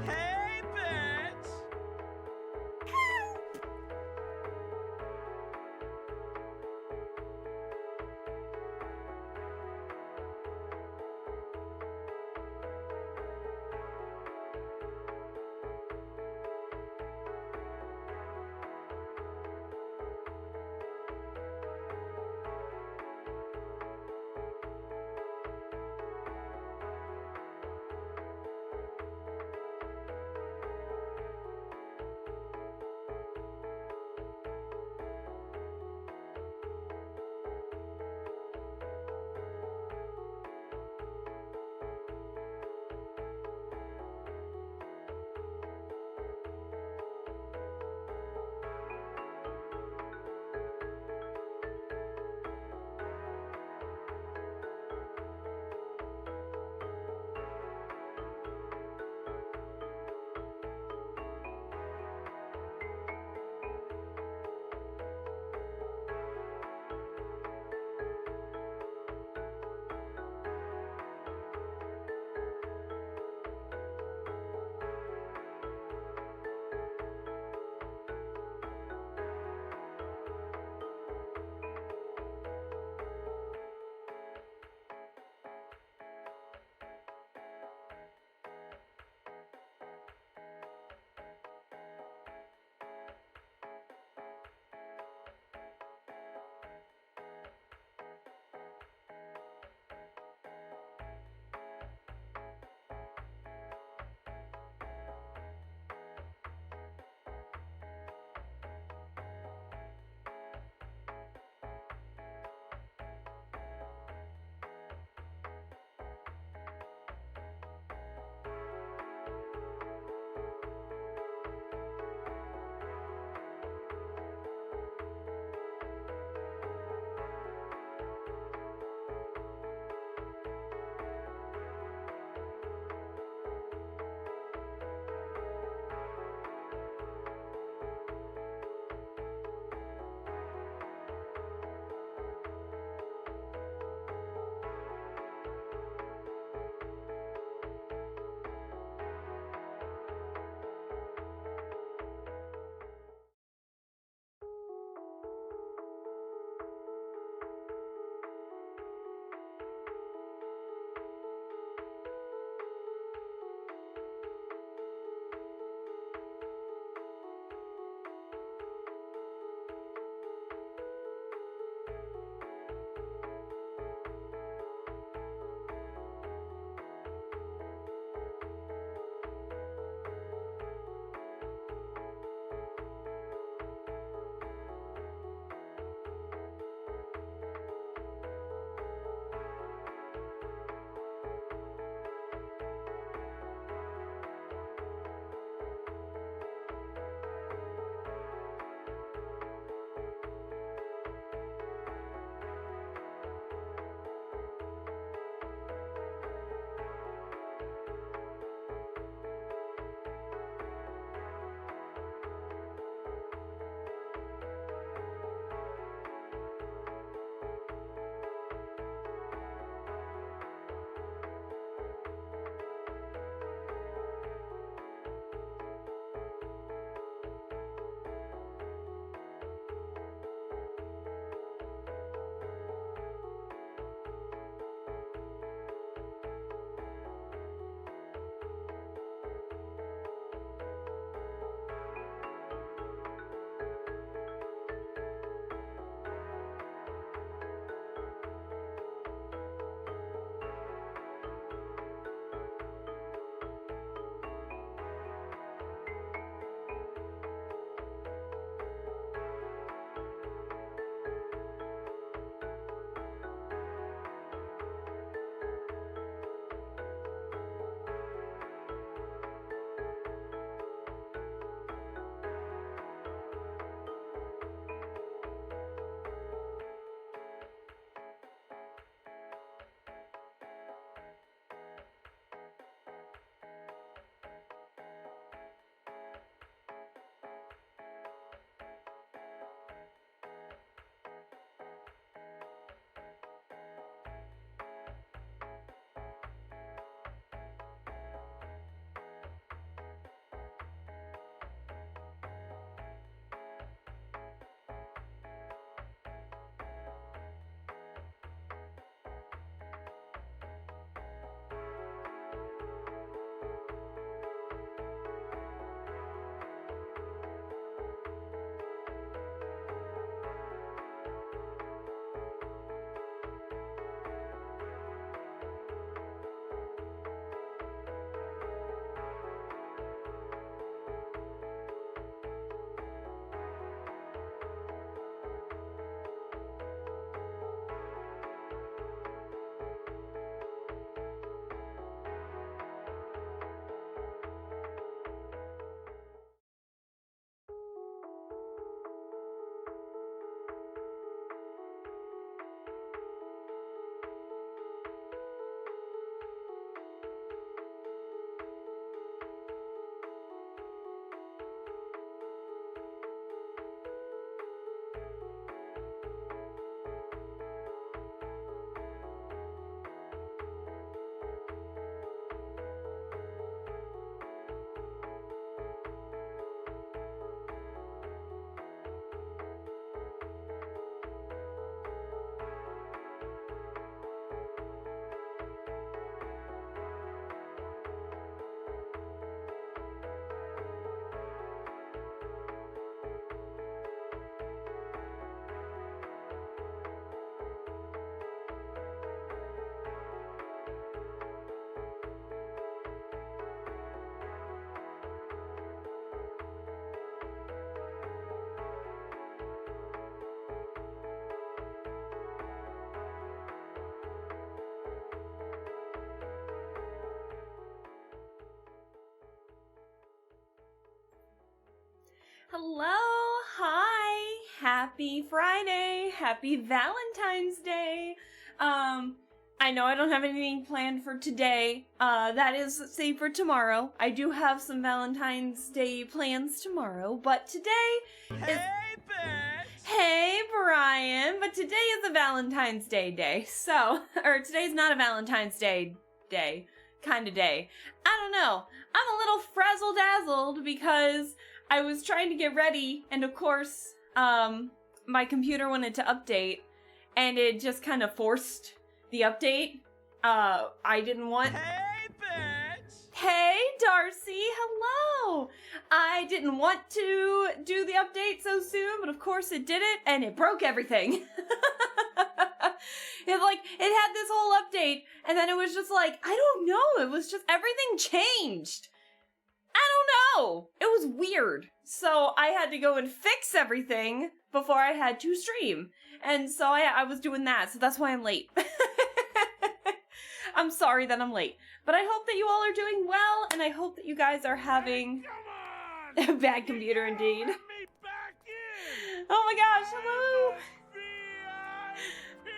Hey, bitch! Happy Friday! Happy Valentine's Day! I know I don't have anything planned for today. That is, say, for tomorrow. I do have some Valentine's Day plans tomorrow, but today is... Hey, bitch! Hey, Brian! But today is a Valentine's Day, so... Or today's not a Valentine's Day kind of day. I don't know. I'm a little frazzle-dazzled because I was trying to get ready, and of course, my computer wanted to update, and it just kind of forced the update. I didn't want... Hey, bitch! Hey, Darcy, hello! I didn't want to do the update so soon, but of course it did it, and it broke everything. It had this whole update, and then it was just like, I don't know, it was just, everything changed. I don't know. It was weird. So I had to go and fix everything before I had to stream. And so I was doing that, so that's why I'm late. I'm sorry that I'm late. But I hope that you all are doing well, and I hope that you guys are having a bad computer indeed. Oh my gosh, hello!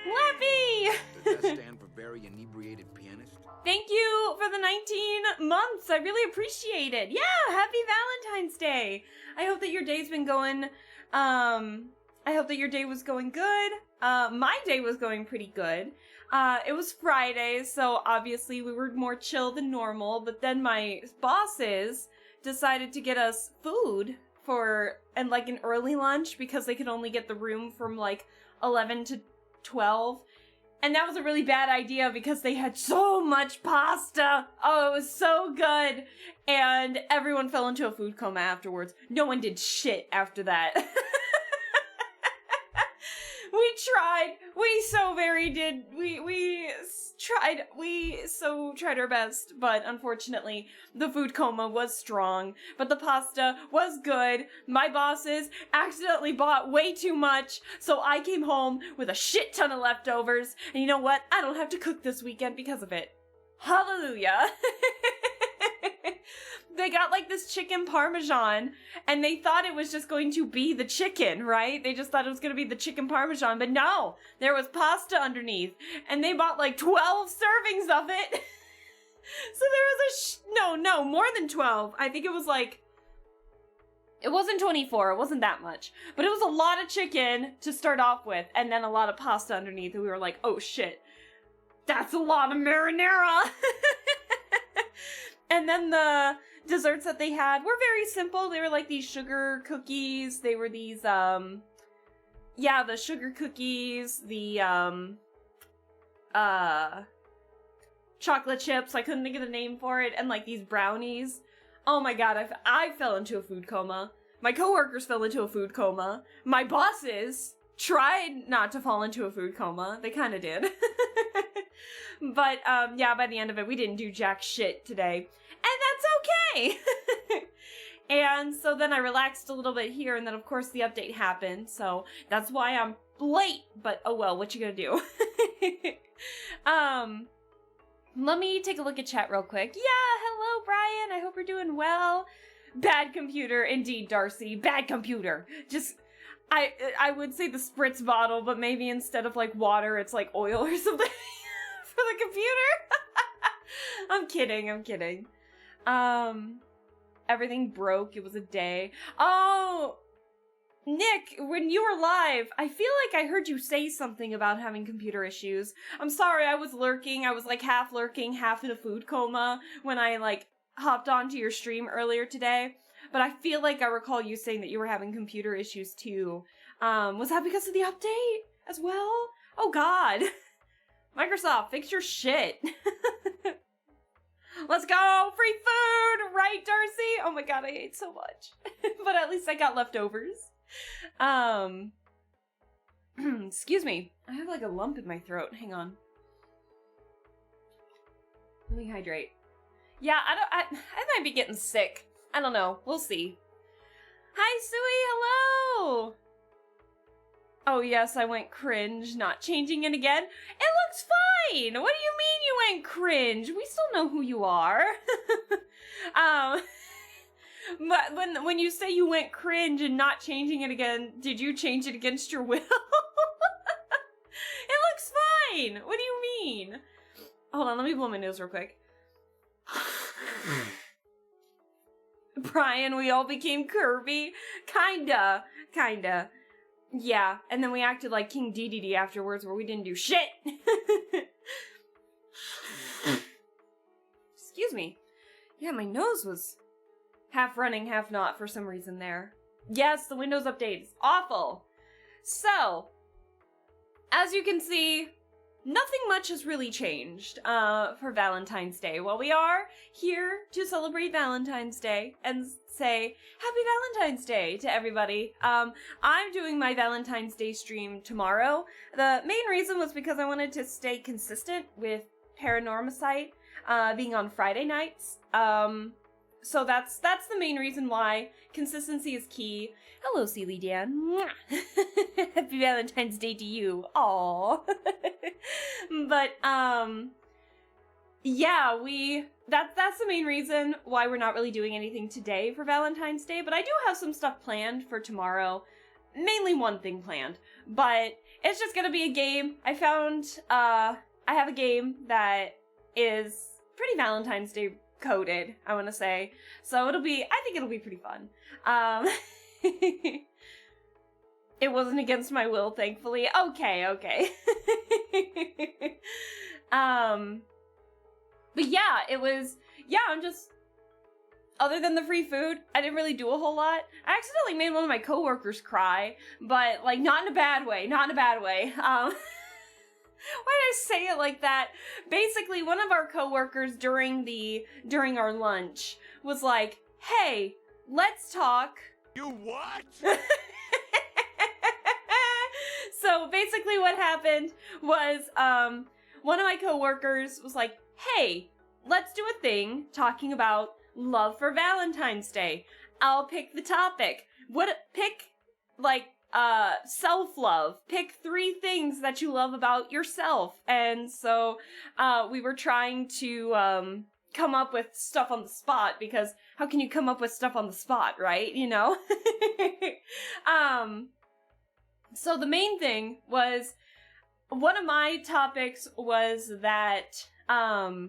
Lappy! Does that stand for very inebriated pianist? Thank you for the 19 months. I really appreciate it. Yeah, happy Valentine's Day. I hope that your day's been going, I hope that your day was going good. My day was going pretty good. It was Friday, so obviously we were more chill than normal, but then my bosses decided to get us food and like an early lunch because they could only get the room from like 11 to 12. And that was a really bad idea because they had so much pasta. Oh, it was so good. And everyone fell into a food coma afterwards. No one did shit after that. We tried. We so very did. We so tried our best, but unfortunately, the food coma was strong, but the pasta was good. My bosses accidentally bought way too much, so I came home with a shit ton of leftovers, and you know what? I don't have to cook this weekend because of it. Hallelujah. They got like this chicken parmesan, and they thought it was just going to be the chicken, right? They just thought it was going to be the chicken parmesan, but no, there was pasta underneath, and they bought like 12 servings of it. So there was no, more than 12. I think it was like, it wasn't 24, it wasn't that much, but it was a lot of chicken to start off with, and then a lot of pasta underneath, and we were like, oh shit, that's a lot of marinara. And then the desserts that they had were very simple. They were like these sugar cookies. They were these, the sugar cookies, the, chocolate chips. I couldn't think of the name for it. And like these brownies. Oh my god, I fell into a food coma. My coworkers fell into a food coma. My bosses tried not to fall into a food coma. They kind of did. But, by the end of it, we didn't do jack shit today. And that's okay! And so then I relaxed a little bit here, and then of course the update happened, so that's why I'm late, but oh well, what you gonna do? Let me take a look at chat real quick. Yeah, hello Brian, I hope you're doing well. Bad computer, indeed, Darcy, bad computer. Just, I would say the spritz bottle, but maybe instead of like water, it's like oil or something. For the computer. I'm kidding. Everything broke. It was a day. Oh, Nick, when you were live, I feel like I heard you say something about having computer issues. I'm sorry, I was lurking. I was like half lurking, half in a food coma when I like hopped onto your stream earlier today. But I feel like I recall you saying that you were having computer issues too. Was that because of the update as well? Oh God. Microsoft, fix your shit. Let's go! Free food! Right, Darcy? Oh my god, I ate so much. But at least I got leftovers. Excuse me. I have like a lump in my throat. Hang on. Let me hydrate. Yeah, I might be getting sick. I don't know. We'll see. Hi, Sui! Hello! Oh yes, I went cringe, not changing it again. It looks fine! What do you mean you went cringe? We still know who you are. But when you say you went cringe and not changing it again, did you change it against your will? It looks fine. What do you mean? Hold on, let me blow my nose real quick. Brian, we all became curvy. Kinda. Yeah, and then we acted like King Dedede afterwards where we didn't do shit. Excuse me. Yeah, my nose was half running, half not for some reason there. Yes, the Windows update is awful. So, as you can see, nothing much has really changed for Valentine's Day. While we are here to celebrate Valentine's Day and say Happy Valentine's Day to everybody, I'm doing my Valentine's Day stream tomorrow. The main reason was because I wanted to stay consistent with PARANORMASIGHT being on Friday nights. So that's the main reason why. Consistency is key. Hello, Sealy Dan. Happy Valentine's Day to you. Aww. But, yeah, that's the main reason why we're not really doing anything today for Valentine's Day, but I do have some stuff planned for tomorrow. Mainly one thing planned, but it's just gonna be a game. I found, I have a game that is pretty Valentine's Day coded, I want to say. So I think it'll be pretty fun. It wasn't against my will, thankfully. Okay. But yeah, I'm just, other than the free food, I didn't really do a whole lot. I accidentally made one of my coworkers cry, but like not in a bad way. Why did I say it like that? Basically, one of our coworkers during our lunch was like, "Hey, let's talk." You what? So basically what happened was one of my coworkers was like, "Hey, let's do a thing talking about love for Valentine's Day. I'll pick the topic. Self-love. Pick 3 things that you love about yourself." And so we were trying to come up with stuff on the spot, because how can you come up with stuff on the spot, right? You know? So the main thing was, one of my topics was that, to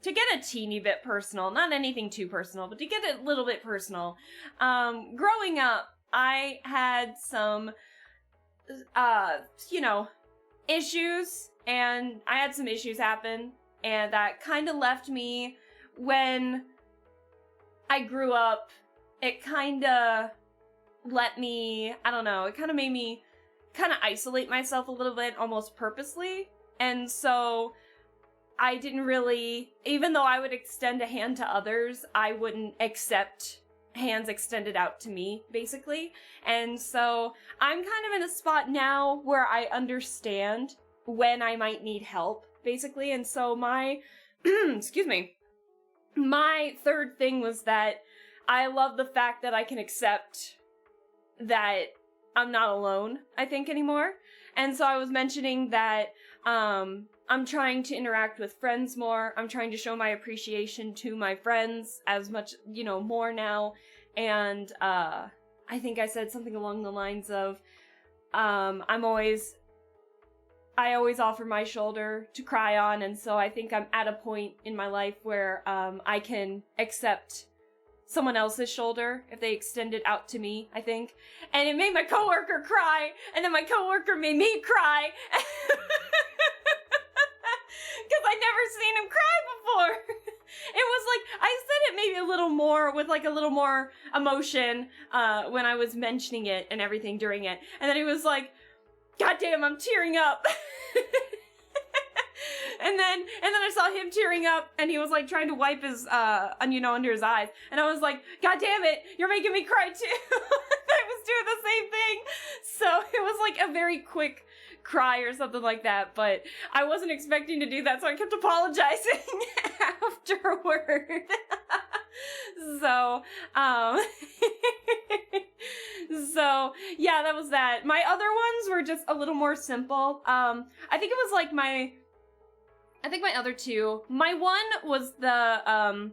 get a teeny bit personal, not anything too personal, but to get a little bit personal, growing up, I had some, issues, and I had some issues happen, and that kind of left me, when I grew up, it kind of let me, I don't know, it kind of made me kind of isolate myself a little bit, almost purposely, and so I didn't really, even though I would extend a hand to others, I wouldn't accept hands extended out to me, basically. And so I'm kind of in a spot now where I understand when I might need help, basically. And so my, excuse me, my third thing was that I love the fact that I can accept that I'm not alone, I think, anymore. And so I was mentioning that I'm trying to interact with friends more. I'm trying to show my appreciation to my friends as much, more now. And I think I said something along the lines of, I always offer my shoulder to cry on. And so I think I'm at a point in my life where I can accept someone else's shoulder if they extend it out to me, I think. And it made my coworker cry, and then my coworker made me cry. Because I'd never seen him cry before. It was like, I said it maybe a little more, with like a little more emotion when I was mentioning it and everything during it. And then he was like, "God damn, I'm tearing up." And then I saw him tearing up, and he was like trying to wipe his, under his eyes. And I was like, "God damn it, you're making me cry too." I was doing the same thing. So it was like a very quick cry or something like that, but I wasn't expecting to do that, so I kept apologizing afterward. So, so yeah, that was that. My other ones were just a little more simple. I think it was like my other two. My one was the,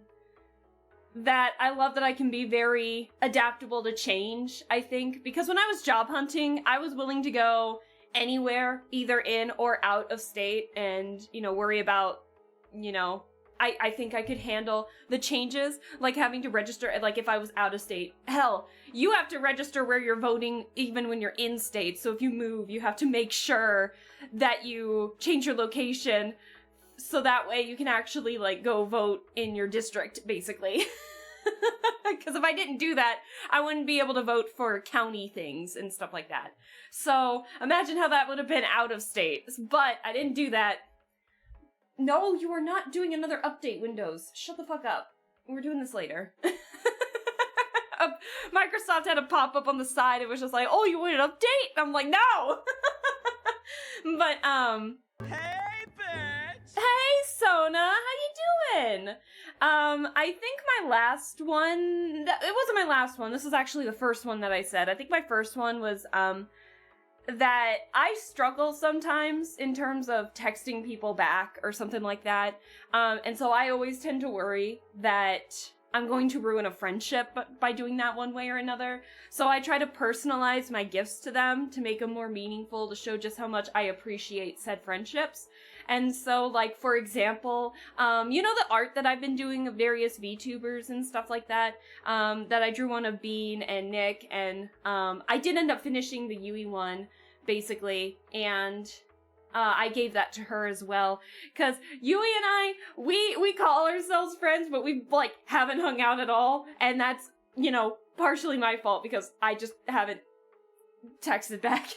that I love that I can be very adaptable to change, I think. Because when I was job hunting, I was willing to go anywhere, either in or out of state, and, you know, worry about, you know, I think I could handle the changes, like having to register, like if I was out of state. Hell, you have to register where you're voting even when you're in state. So if you move, you have to make sure that you change your location so that way you can actually, like, go vote in your district, basically. Because if I didn't do that, I wouldn't be able to vote for county things and stuff like that. So imagine how that would have been out of state. But I didn't do that. No, you are not doing another update, Windows. Shut the fuck up. We're doing this later. Microsoft had a pop-up on the side. It was just like, oh, you want an update? I'm like, no! But, Hey, bitch! hey, Sona, how you doing? I think my last one, it wasn't my last one. This is actually the first one that I said. I think my first one was, that I struggle sometimes in terms of texting people back or something like that. And so I always tend to worry that I'm going to ruin a friendship by doing that one way or another. So I try to personalize my gifts to them to make them more meaningful, to show just how much I appreciate said friendships. And so, like, for example, you know the art that I've been doing of various VTubers and stuff like that? That I drew one of Bean and Nick, and I did end up finishing the Yui one, basically, and I gave that to her as well. Because Yui and I, we call ourselves friends, but we, like, haven't hung out at all, and that's, you know, partially my fault, because I just haven't texted back.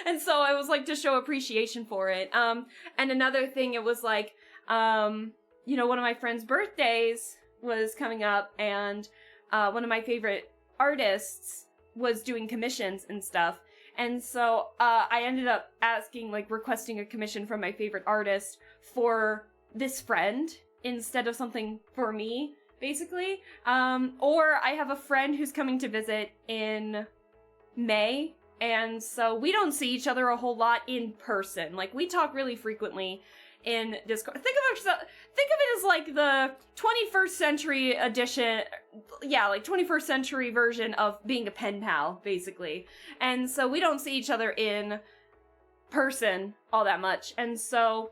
And so I was like, to show appreciation for it. And another thing, it was like, you know, one of my friend's birthdays was coming up, and one of my favorite artists was doing commissions and stuff. And so I ended up requesting a commission from my favorite artist for this friend instead of something for me, basically. Or I have a friend who's coming to visit in May. And so we don't see each other a whole lot in person. Like, we talk really frequently in Discord. Think of it as like the 21st century edition, yeah, like 21st century version of being a pen pal, basically. And so we don't see each other in person all that much. And so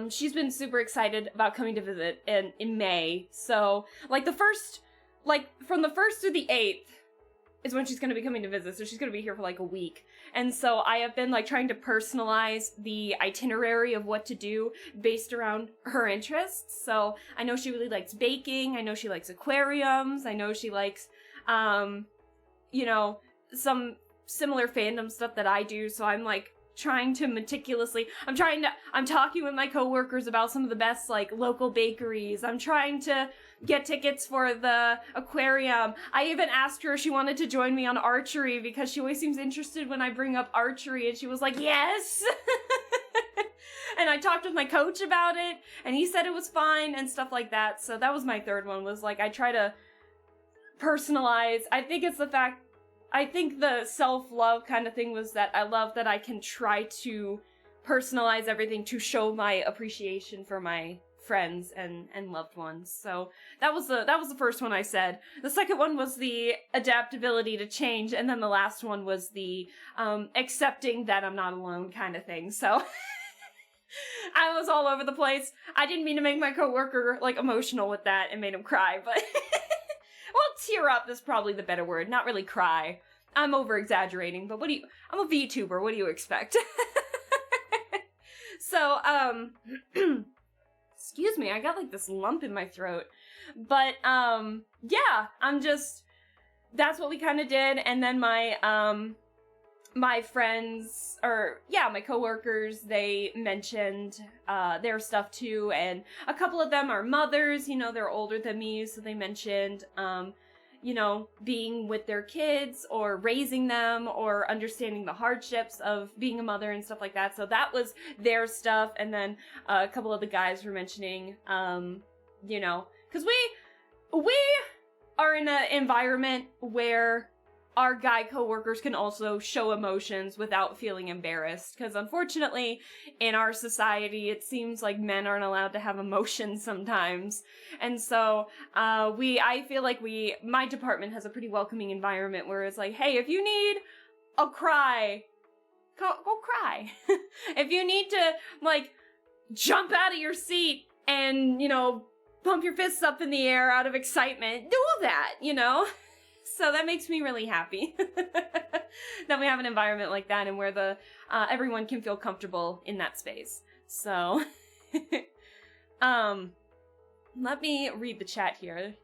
she's been super excited about coming to visit in May. So, like, from the 1st through the 8th, is when she's going to be coming to visit, so she's going to be here for like a week. And so I have been like trying to personalize the itinerary of what to do based around her interests. So I know she really likes baking, I know she likes aquariums, I know she likes, you know, some similar fandom stuff that I do, so I'm like trying to meticulously, I'm talking with my coworkers about some of the best like local bakeries. I'm trying to get tickets for the aquarium. I even asked her if she wanted to join me on archery because she always seems interested when I bring up archery, and she was like, yes! And I talked with my coach about it, and he said it was fine and stuff like that. So that was my third one, was like, I try to personalize. I think the self-love kind of thing was that I love that I can try to personalize everything to show my appreciation for my friends and loved ones. So that was the first one I said. The second one was the adaptability to change, and then the last one was the accepting that I'm not alone kind of thing. So I was all over the place. I didn't mean to make my coworker like emotional with that and made him cry, but well, tear up is probably the better word, not really cry. I'm over exaggerating, but I'm a VTuber, what do you expect? So, excuse me, I got like this lump in my throat. But, yeah, that's what we kind of did. And then my friends, my coworkers, they mentioned, their stuff too. And a couple of them are mothers, you know, they're older than me. So they mentioned, you know, being with their kids or raising them or understanding the hardships of being a mother and stuff like that. So that was their stuff. And then a couple of the guys were mentioning, you know, because we are in an environment where our guy coworkers can also show emotions without feeling embarrassed. Because unfortunately, in our society, it seems like men aren't allowed to have emotions sometimes. And so, I feel like my department has a pretty welcoming environment where it's like, hey, if you need a cry, go cry. If you need to, like, jump out of your seat and, pump your fists up in the air out of excitement, do that, So that makes me really happy that we have an environment like that and where everyone can feel comfortable in that space. So, let me read the chat here.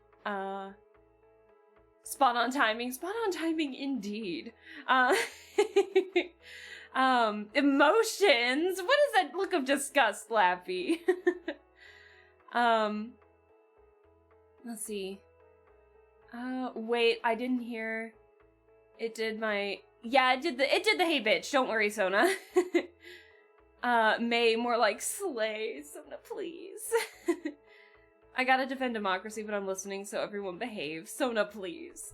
Spot on timing indeed. Emotions. What is that look of disgust, Lappy? Let's see. Wait, I didn't hear. It did the hey bitch, don't worry, Sona. May, more like slay, Sona, please. I gotta defend democracy, but I'm listening, so everyone behave. Sona, please.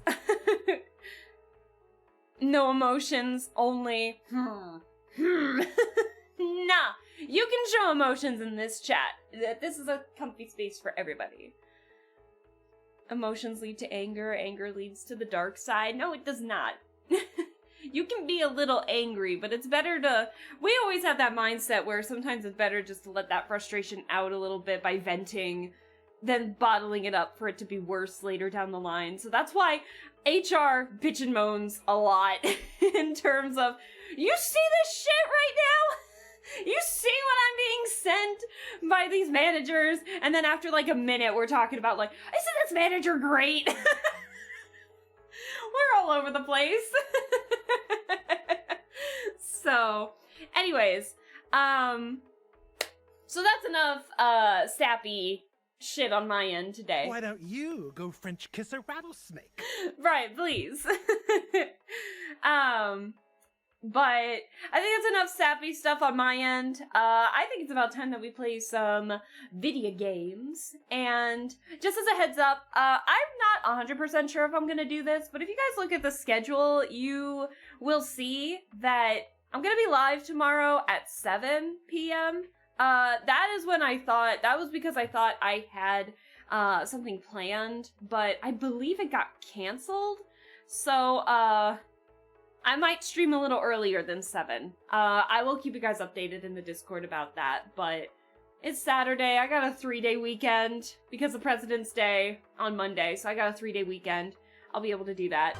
No emotions, only Nah, you can show emotions in this chat. This is a comfy space for everybody. Emotions lead to anger, anger leads to the dark side. No, it does not. You can be a little angry, but it's better we always have that mindset where sometimes it's better just to let that frustration out a little bit by venting than bottling it up for it to be worse later down the line. So that's why HR bitch and moans a lot in terms of, you see this shit right now? You see what I'm being sent by these managers? And then after like a minute, we're talking about like, isn't this manager great? We're all over the place. So, anyways, so that's enough, sappy shit on my end today. Why don't you go French kiss a rattlesnake? Right, please. But I think that's enough sappy stuff on my end. I think it's about time that we play some video games. And just as a heads up, I'm not 100% sure if I'm gonna do this, but if you guys look at the schedule, you will see that I'm gonna be live tomorrow at 7 p.m. That was because I thought I had something planned, but I believe it got canceled. So, I might stream a little earlier than 7. I will keep you guys updated in the Discord about that, but it's Saturday. I got a 3-day weekend because of President's Day on Monday, so I got a 3-day weekend. I'll be able to do that.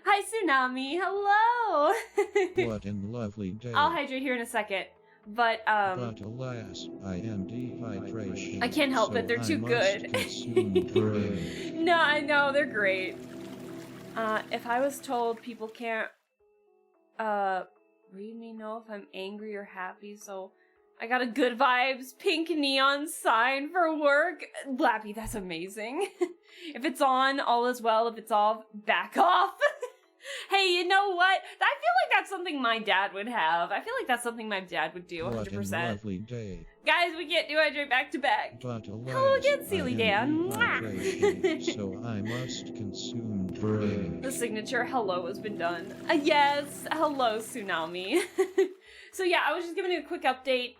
Hi, Tsunami. Hello. What an lovely day. I'll hydrate here in a second. But alas, I am dehydration. I can't help it. They're too good. No, I know. They're great. If I was told people can't, read me know if I'm angry or happy, so I got a good vibes pink neon sign for work. Blappy, that's amazing. If it's on, all is well. If it's off, back off. Hey, you know what? I feel like that's something my dad would have. I feel like that's something my dad would do, 100%. What a lovely day. Guys, we can't do hydrate back to back. But alas, hello again, Sealy Dan. So I must consume brain. The signature hello has been done. Yes, hello, Tsunami. So yeah, I was just giving you a quick update.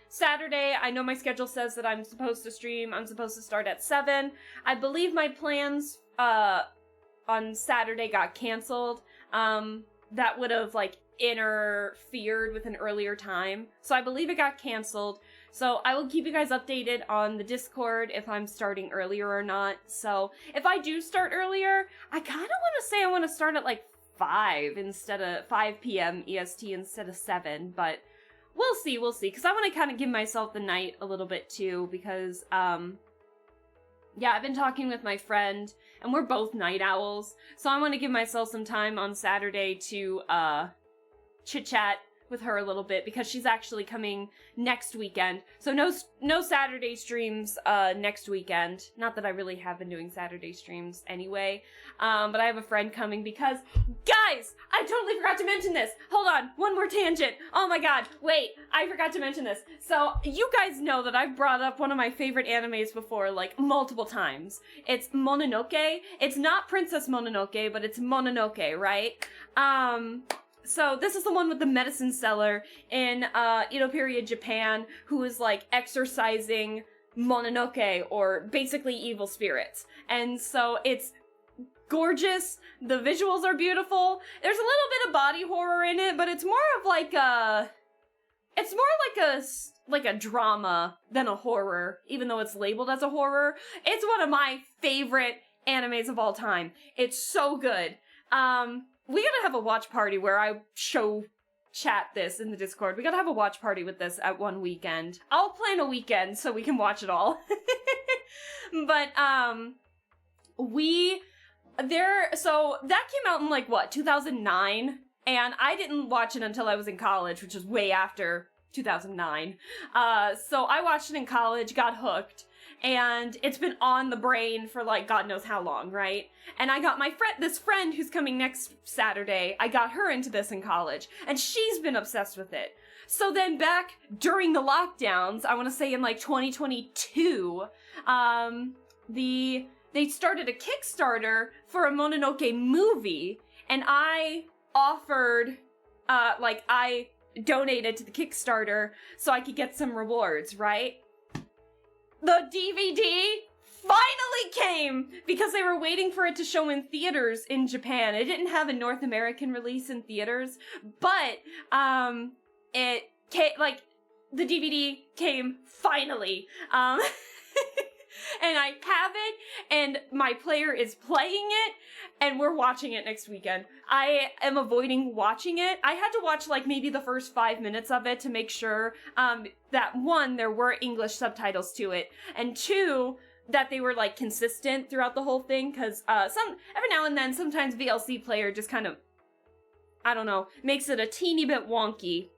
Saturday, I know my schedule says that I'm supposed to stream. I'm supposed to start at 7. I believe my plans, on Saturday got canceled. That would have, like, interfered with an earlier time. So I believe it got canceled. So I will keep you guys updated on the Discord if I'm starting earlier or not. So if I do start earlier, I kind of want to say I want to start at, like, 5 p.m. EST instead of 7. But we'll see. Because I want to kind of give myself the night a little bit, too. Because, yeah, I've been talking with my friend, and we're both night owls, so I want to give myself some time on Saturday to, chit-chat with her a little bit because she's actually coming next weekend. So no Saturday streams next weekend. Not that I really have been doing Saturday streams anyway. But I have a friend coming because, guys, I totally forgot to mention this. Hold on, one more tangent. Oh my god, wait, I forgot to mention this. So you guys know that I've brought up one of my favorite animes before, like multiple times. It's Mononoke. It's not Princess Mononoke, but it's Mononoke, right? So this is the one with the medicine seller in Edo period Japan who is like exorcising Mononoke, or basically evil spirits. And so it's gorgeous. The visuals are beautiful. There's a little bit of body horror in it, but it's more of like a... It's more like a drama than a horror, even though it's labeled as a horror. It's one of my favorite animes of all time. It's so good. We gotta have a watch party where I chat this in the Discord. We gotta have a watch party with this at one weekend. I'll plan a weekend so we can watch it all. But, so that came out in like, what, 2009? And I didn't watch it until I was in college, which was way after 2009. So I watched it in college, got hooked, and it's been on the brain for like God knows how long, right? And I got this friend who's coming next Saturday, I got her into this in college, and she's been obsessed with it. So then back during the lockdowns, I want to say in like 2022, they started a Kickstarter for a Mononoke movie, and I offered, I donated to the Kickstarter so I could get some rewards, right? The DVD finally came because they were waiting for it to show in theaters in Japan. It didn't have a North American release in theaters, but, it came, like, the DVD came finally. And I have it, and my player is playing it, and we're watching it next weekend. I am avoiding watching it. I had to watch, like, maybe the first 5 minutes of it to make sure, that, one, there were English subtitles to it, and two, that they were, like, consistent throughout the whole thing, because, every now and then, sometimes VLC player just kind of, I don't know, makes it a teeny bit wonky,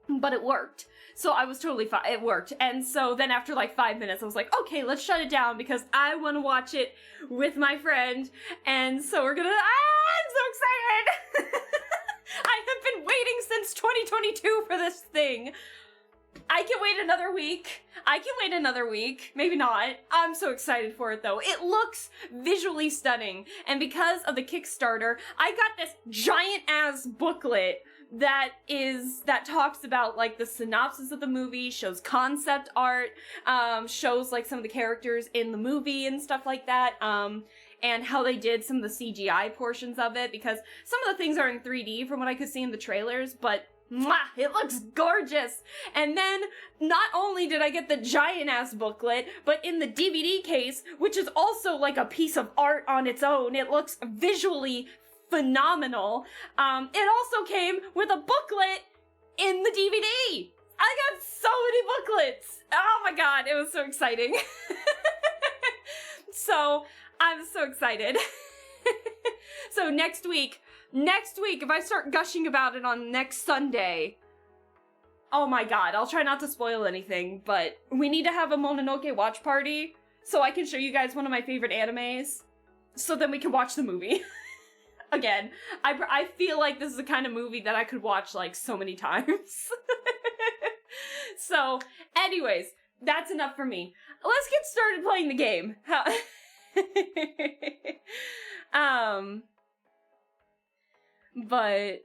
but it worked. So I was totally fine. It worked. And so then after like 5 minutes, I was like, okay, let's shut it down because I want to watch it with my friend. And so we're gonna, I'm so excited. I have been waiting since 2022 for this thing. I can wait another week. Maybe not. I'm so excited for it though. It looks visually stunning. And because of the Kickstarter, I got this giant ass booklet that talks about like the synopsis of the movie, shows concept art, shows like some of the characters in the movie and stuff like that, and how they did some of the CGI portions of it, because some of the things are in 3D from what I could see in the trailers, but it looks gorgeous. And then not only did I get the giant ass booklet, but in the DVD case, which is also like a piece of art on its own, it looks visually phenomenal. It also came with a booklet in the DVD. I got so many booklets. Oh my god, it was so exciting. So, I'm so excited. So next week, if I start gushing about it on next Sunday, oh my god, I'll try not to spoil anything, but we need to have a Mononoke watch party so I can show you guys one of my favorite animes, so then we can watch the movie. Again, I feel like this is the kind of movie that I could watch, like, so many times. So, anyways, that's enough for me. Let's get started playing the game. But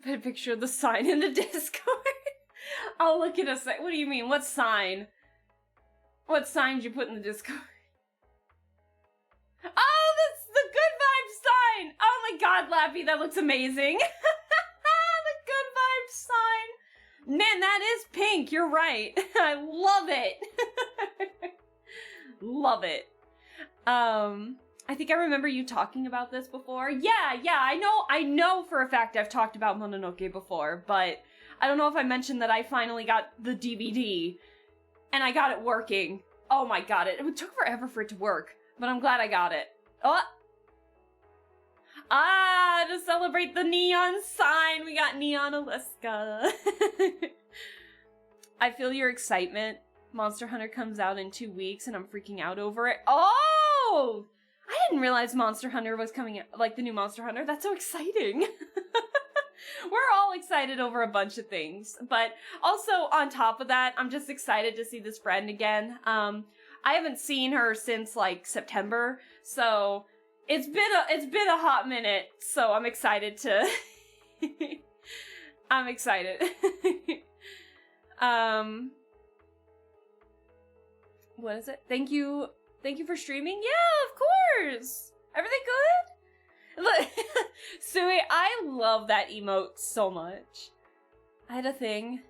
put a picture of the sign in the Discord. I'll look at a sign. What do you mean? What sign? What sign did you put in the Discord? Oh, that's the good vibes sign! Oh my god, Lappy, that looks amazing. The good vibes sign. Man, that is pink, you're right. I love it. Love it. I think I remember you talking about this before. Yeah, I know for a fact I've talked about Mononoke before, but I don't know if I mentioned that I finally got the DVD, and I got it working. Oh my god, it took forever for it to work. But I'm glad I got it. Ah, to celebrate the neon sign, we got Neon Aliska. I feel your excitement. Monster Hunter comes out in 2 weeks and I'm freaking out over it. Oh! I didn't realize Monster Hunter was coming out, like the new Monster Hunter. That's so exciting. We're all excited over a bunch of things. But also on top of that, I'm just excited to see this friend again. I haven't seen her since like September, so it's been a hot minute, so I'm excited to I'm excited. What is it? Thank you for streaming. Yeah, of course. Everything good? Look, Sui, I love that emote so much. I had a thing,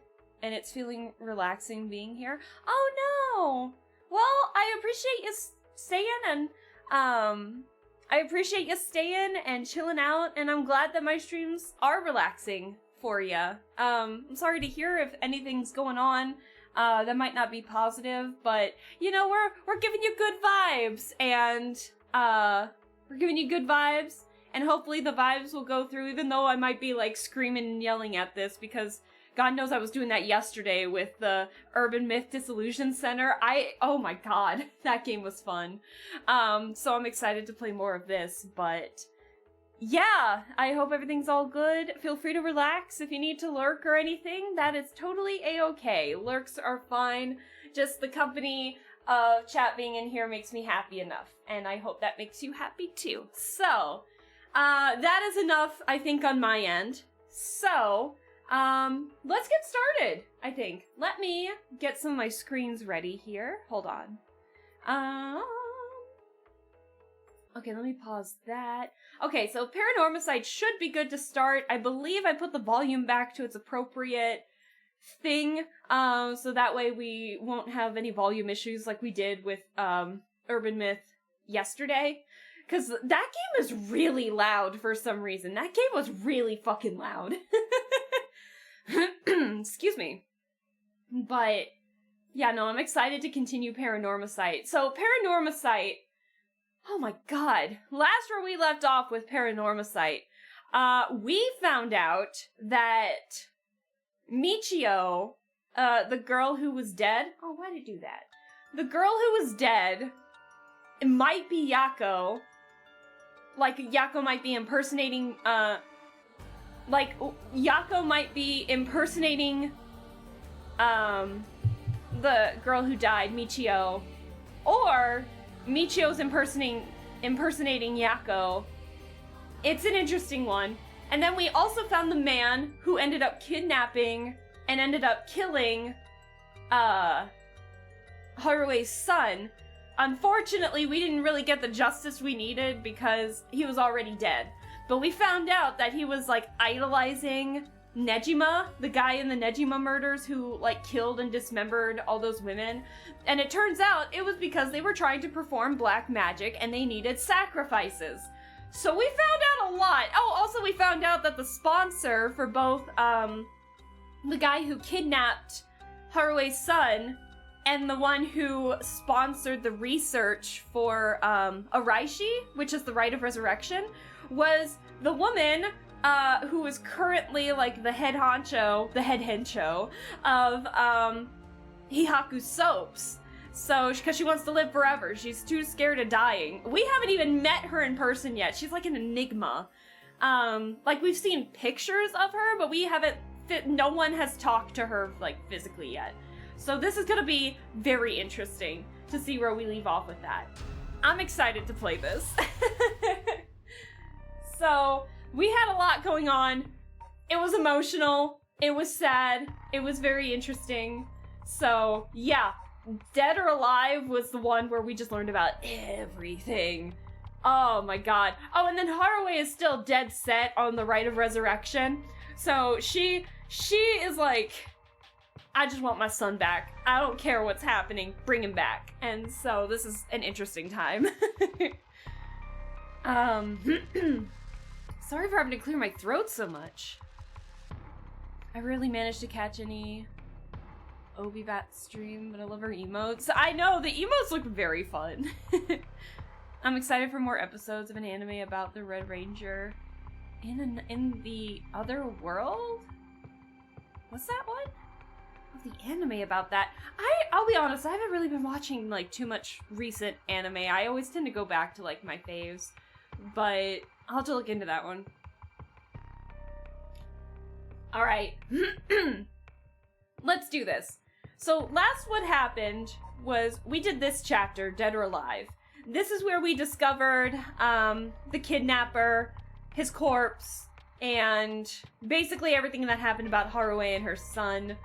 and it's feeling relaxing being here. Oh no. Well, I appreciate you staying and chilling out, and I'm glad that my streams are relaxing for you. I'm sorry to hear if anything's going on that might not be positive, but you know, we're giving you good vibes, and hopefully the vibes will go through, even though I might be like screaming and yelling at this, because God knows I was doing that yesterday with the Urban Myth Disillusion Center. Oh my god, that game was fun. So I'm excited to play more of this, but yeah, I hope everything's all good. Feel free to relax if you need to lurk or anything. That is totally a-okay. Lurks are fine. Just the company of chat being in here makes me happy enough, and I hope that makes you happy too. So, that is enough, I think, on my end. So, let's get started, I think. Let me get some of my screens ready here. Hold on. Okay, let me pause that. Okay, so Paranormasight should be good to start. I believe I put the volume back to its appropriate thing, so that way we won't have any volume issues like we did with, Urban Myth yesterday. Because that game is really loud for some reason. That game was really fucking loud. Excuse me. But, yeah, no, I'm excited to continue Paranormasight. So, Paranormasight, oh my god. Last where we left off with Paranormasight, we found out that Michio, the girl who was dead... Oh, why did it do that? The girl who was dead might be Yako. Like, Yako might be impersonating, Yako might be impersonating, the girl who died, Michio, or Michio's impersonating Yako. It's an interesting one. And then we also found the man who ended up kidnapping and ended up killing, Harue's son. Unfortunately, we didn't really get the justice we needed because he was already dead. But we found out that he was, like, idolizing Nejima, the guy in the Nejima murders who, like, killed and dismembered all those women. And it turns out it was because they were trying to perform black magic and they needed sacrifices. So we found out a lot. Oh, also we found out that the sponsor for both, the guy who kidnapped Harue's son and the one who sponsored the research for, Araishi, which is the Rite of Resurrection, was the woman, who is currently, like, the head hencho of, Hihaku Soaps. So, because she wants to live forever. She's too scared of dying. We haven't even met her in person yet. She's like an enigma. Like, we've seen pictures of her, but we haven't, no one has talked to her, like, physically yet. So this is gonna be very interesting to see where we leave off with that. I'm excited to play this. So, we had a lot going on. It was emotional. It was sad. It was very interesting. So, yeah. Dead or Alive was the one where we just learned about everything. Oh my god. Oh, and then Haruo is still dead set on the Rite of Resurrection. So, she is like, I just want my son back. I don't care what's happening. Bring him back. And so this is an interesting time. Sorry for having to clear my throat so much. I rarely managed to catch any Obibat stream, but I love her emotes. I know, the emotes look very fun. I'm excited for more episodes of an anime about the Red Ranger in the other world? What's that one? Oh, the anime about that. I'll be honest, I haven't really been watching like too much recent anime. I always tend to go back to like my faves, but I'll have to look into that one. All right, let's do this. So last what happened was we did this chapter, Dead or Alive. This is where we discovered the kidnapper, his corpse, and basically everything that happened about Haruo and her son.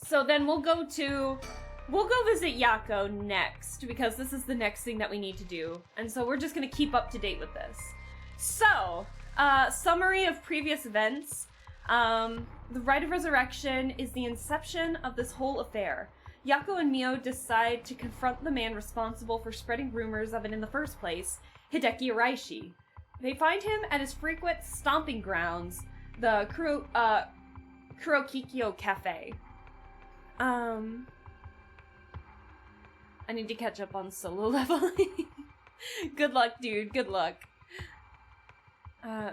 So then we'll go visit Yako next, because this is the next thing that we need to do. And so we're just gonna keep up to date with this. So, summary of previous events. The Rite of Resurrection is the inception of this whole affair. Yako and Mio decide to confront the man responsible for spreading rumors of it in the first place, Hideki Araishi. They find him at his frequent stomping grounds, the Kurokikyo Cafe. I need to catch up on solo leveling. Good luck, dude. Good luck.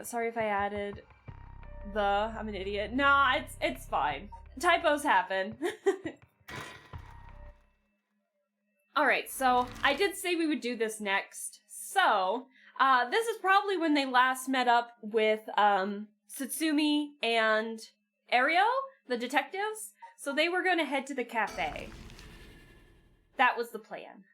Sorry if I added I'm an idiot. Nah, it's fine. Typos happen. Alright, so I did say we would do this next. So, this is probably when they last met up with, Satsumi and Ario, the detectives. So they were going to head to the cafe. That was the plan.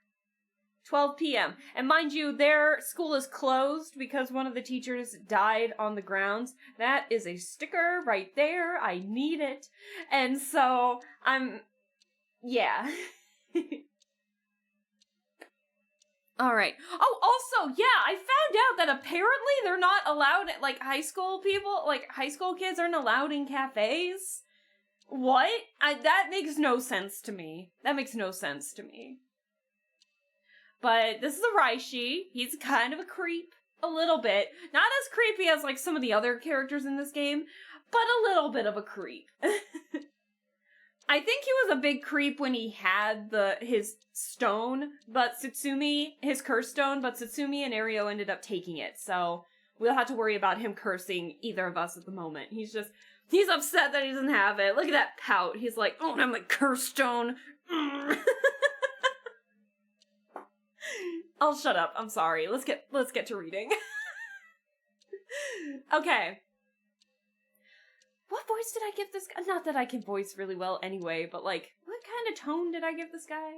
12 p.m. And mind you, their school is closed because one of the teachers died on the grounds. That is a sticker right there. I need it. And so, yeah. Alright. Oh, also, yeah, I found out that apparently they're not allowed, like, high school kids aren't allowed in cafes. What? That makes no sense to me. That makes no sense to me. But this is Araishi. He's kind of a creep. A little bit. Not as creepy as, like, some of the other characters in this game, but a little bit of a creep. I think he was a big creep when he had his stone, but his curse stone, but Satsumi and Ario ended up taking it, so we'll have to worry about him cursing either of us at the moment. He's upset that he doesn't have it. Look at that pout. He's like, oh, I'm like, curse stone. I'll shut up. I'm sorry. Let's get to reading. Okay. What voice did I give this guy? Not that I can voice really well anyway, but like, what kind of tone did I give this guy?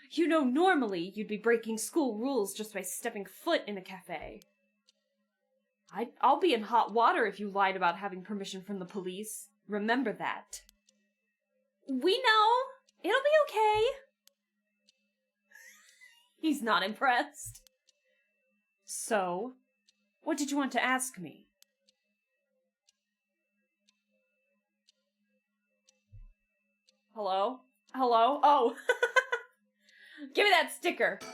You know, normally you'd be breaking school rules just by stepping foot in a cafe. I'll be in hot water if you lied about having permission from the police. Remember that. We know. It'll be okay. He's not impressed. So, what did you want to ask me? Hello? Hello? Oh. Give me that sticker. Oh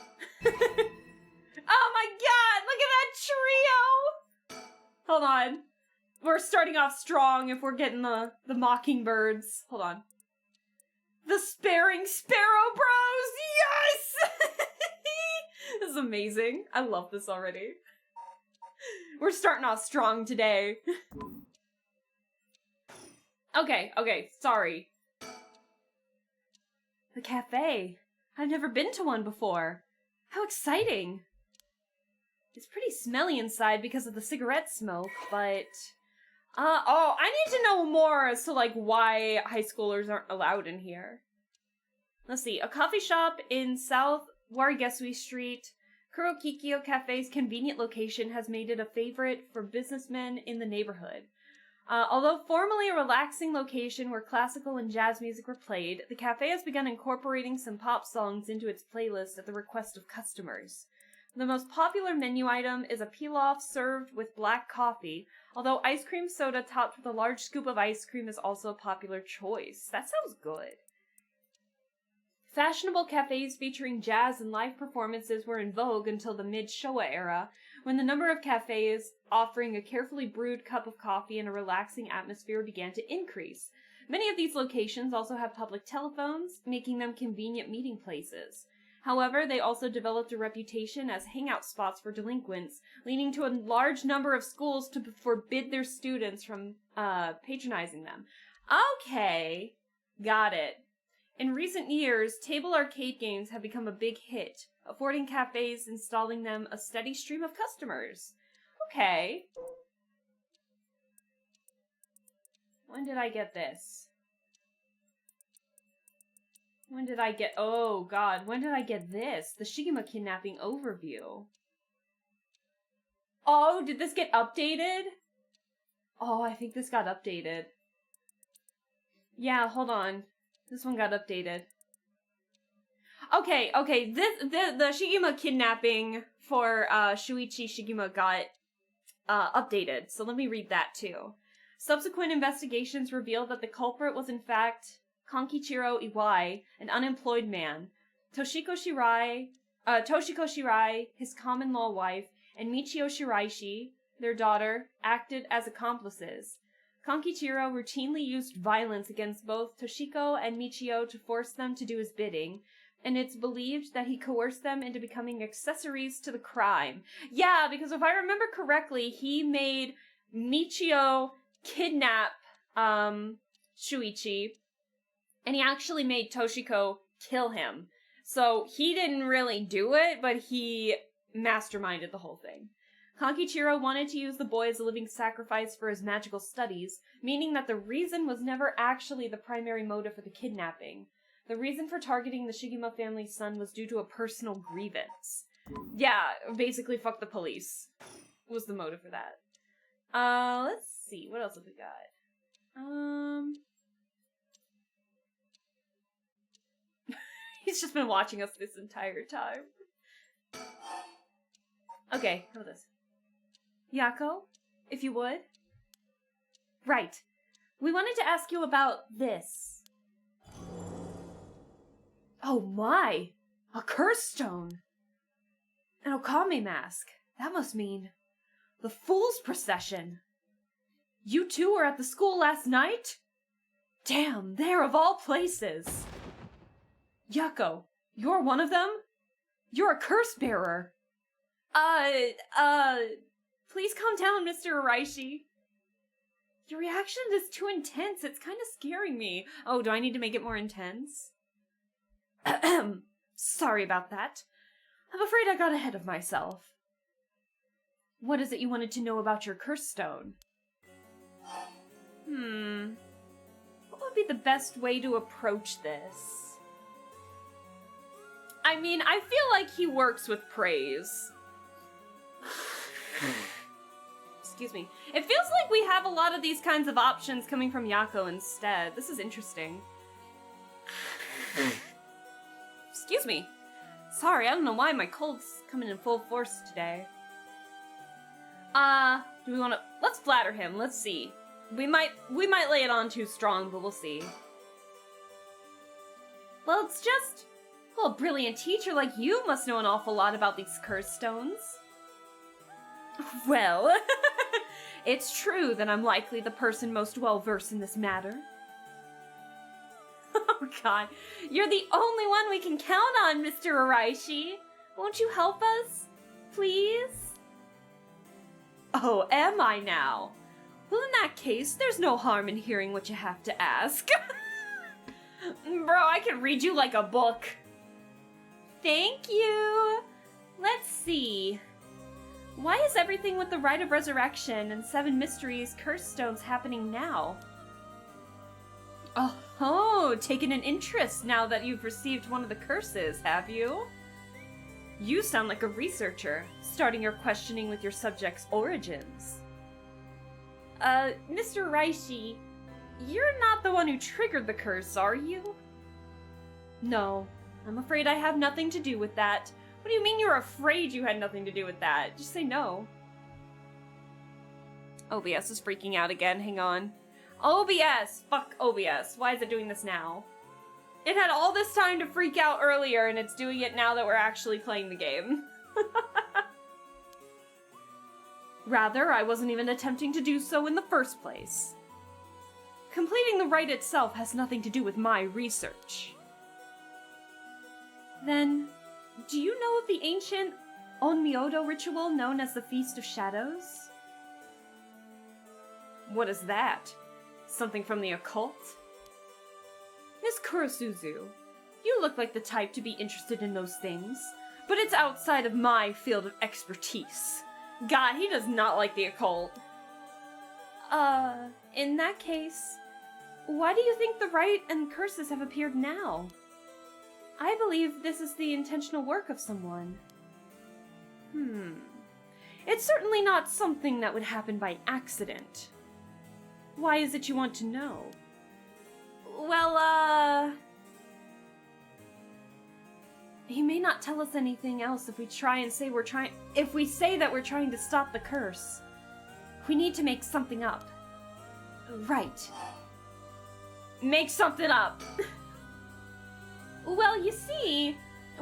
my god, look at that trio! Hold on. We're starting off strong if we're getting the mockingbirds. Hold on. The Sparing Sparrow Bros! Yes! This is amazing. I love this already. We're starting off strong today. Okay, sorry. The cafe. I've never been to one before. How exciting. It's pretty smelly inside because of the cigarette smoke, but... I need to know more as to, like, why high schoolers aren't allowed in here. Let's see. A coffee shop in South Warigesui Street, Kurokikyo Cafe's convenient location has made it a favorite for businessmen in the neighborhood. Although formerly a relaxing location where classical and jazz music were played, the cafe has begun incorporating some pop songs into its playlist at the request of customers. The most popular menu item is a pilaf served with black coffee, although ice cream soda topped with a large scoop of ice cream is also a popular choice. That sounds good. Fashionable cafes featuring jazz and live performances were in vogue until the mid-Showa era, when the number of cafes offering a carefully brewed cup of coffee in a relaxing atmosphere began to increase. Many of these locations also have public telephones, making them convenient meeting places. However, they also developed a reputation as hangout spots for delinquents, leading to a large number of schools to forbid their students from patronizing them. Okay, got it. In recent years, table arcade games have become a big hit, affording cafes installing them a steady stream of customers. Okay. When did I get this? When did I get... Oh, God. When did I get this? The Shigema kidnapping overview. Oh, did this get updated? Oh, I think this got updated. Yeah, hold on. This one got updated. Okay. The Shigema kidnapping for Shuichi Shigema got updated. So let me read that too. Subsequent investigations revealed that the culprit was in fact Konkichiro Iwai, an unemployed man. Toshiko Shirai, his common-law wife, and Michio Shiraishi, their daughter, acted as accomplices. Konkichiro routinely used violence against both Toshiko and Michio to force them to do his bidding, and it's believed that he coerced them into becoming accessories to the crime. Yeah, because if I remember correctly, he made Michio kidnap Shuichi, and he actually made Toshiko kill him. So he didn't really do it, but he masterminded the whole thing. Konkichiro wanted to use the boy as a living sacrifice for his magical studies, meaning that the reason was never actually the primary motive for the kidnapping. The reason for targeting the Shigema family's son was due to a personal grievance. Yeah, basically fuck the police was the motive for that. Let's see, what else have we got? He's just been watching us this entire time. Okay, how about this? Yako, if you would. Right. We wanted to ask you about this. Oh my! A curse stone! An Okame mask. That must mean the Fool's Procession. You two were at the school last night? Damn, there of all places. Yako, you're one of them? You're a curse bearer. Please calm down, Mr. Araishi. Your reaction is too intense. It's kind of scaring me. Oh, do I need to make it more intense? Sorry about that. I'm afraid I got ahead of myself. What is it you wanted to know about your curse stone? What would be the best way to approach this? I mean, I feel like he works with praise. Excuse me. It feels like we have a lot of these kinds of options coming from Yako instead. This is interesting. Excuse me. Sorry, I don't know why my cold's coming in full force today. Do we want to... Let's flatter him. Let's see. We might lay it on too strong, but we'll see. Well, it's just... Well, a brilliant teacher like you must know an awful lot about these curse stones. Well, it's true that I'm likely the person most well-versed in this matter. Oh god, you're the only one we can count on, Mr. Araishi. Won't you help us, please? Oh, am I now? Well, in that case, there's no harm in hearing what you have to ask. Bro, I can read you like a book. Thank you. Let's see. Why is everything with the Rite of Resurrection and 7 Mysteries curse stones happening now? Oh, taken an interest now that you've received one of the curses, have you? You sound like a researcher, starting your questioning with your subject's origins. Mr. Raishi, you're not the one who triggered the curse, are you? No, I'm afraid I have nothing to do with that. What do you mean you're afraid you had nothing to do with that? Just say no. OBS is freaking out again, hang on. OBS! Fuck OBS. Why is it doing this now? It had all this time to freak out earlier, and it's doing it now that we're actually playing the game. Rather, I wasn't even attempting to do so in the first place. Completing the rite itself has nothing to do with my research. Then, Do you know of the ancient Onmyodo ritual known as the Feast of Shadows? What is that? Something from the occult? Miss Kurosuzu, you look like the type to be interested in those things, but it's outside of my field of expertise. God, he does not like the occult. In that case, why do you think the rite and curses have appeared now? I believe this is the intentional work of someone. It's certainly not something that would happen by accident. Why is it you want to know? Well, he may not tell us anything else if we say that we're trying to stop the curse. We need to make something up. Right. Make something up. Well, you see,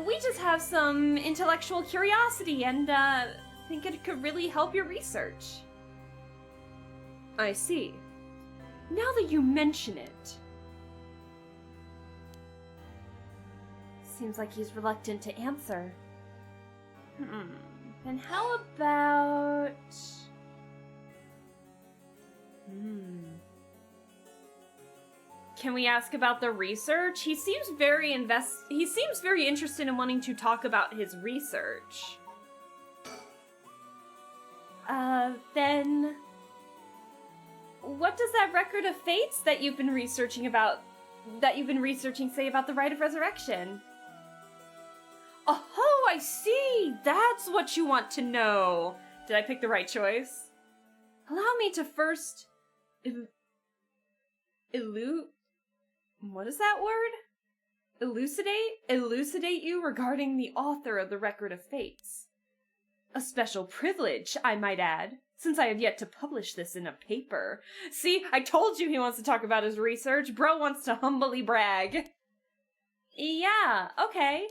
we just have some intellectual curiosity and, think it could really help your research. I see. Now that you mention it. Seems like he's reluctant to answer. Then how about... Can we ask about the research? He seems very interested in wanting to talk about his research. Then what does that record of fates that you've been researching say about the rite of resurrection? Oh, I see! That's what you want to know! Did I pick the right choice? Allow me to first... What is that word? Elucidate you regarding the author of the Record of Fates. A special privilege, I might add, since I have yet to publish this in a paper. See, I told you he wants to talk about his research. Bro wants to humbly brag. Yeah, okay.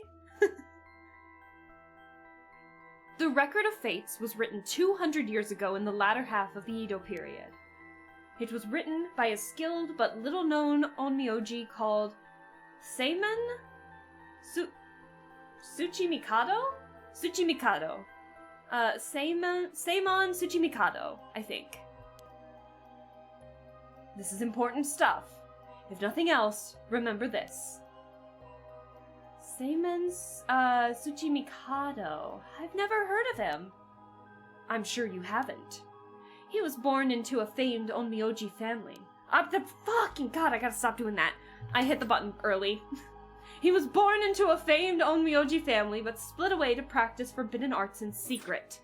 The Record of Fates was written 200 years ago in the latter half of the Edo period. It was written by a skilled but little-known onmyoji called Seimon Tsuchimikado? Tsuchimikado. Seimon Tsuchimikado, I think. This is important stuff. If nothing else, remember this. Seimon Tsuchimikado. I've never heard of him. I'm sure you haven't. He was born into a famed onmyoji family. Fucking God, I gotta stop doing that. I hit the button early. He was born into a famed onmyoji family, but split away to practice forbidden arts in secret.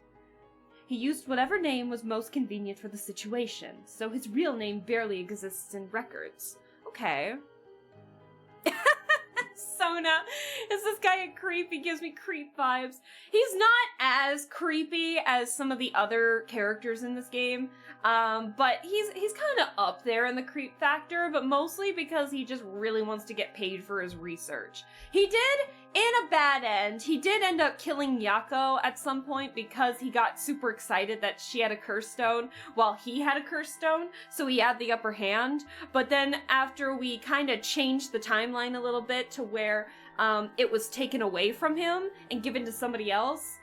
He used whatever name was most convenient for the situation, so his real name barely exists in records. Okay. Sona, is this guy a creep? He gives me creep vibes. He's not as creepy as some of the other characters in this game, but he's kind of up there in the creep factor, but mostly because he just really wants to get paid for his research. He did, in a bad end, he did end up killing Yako at some point because he got super excited that she had a curse stone while he had a curse stone, so he had the upper hand. But then after we kind of changed the timeline a little bit to where it was taken away from him and given to somebody else,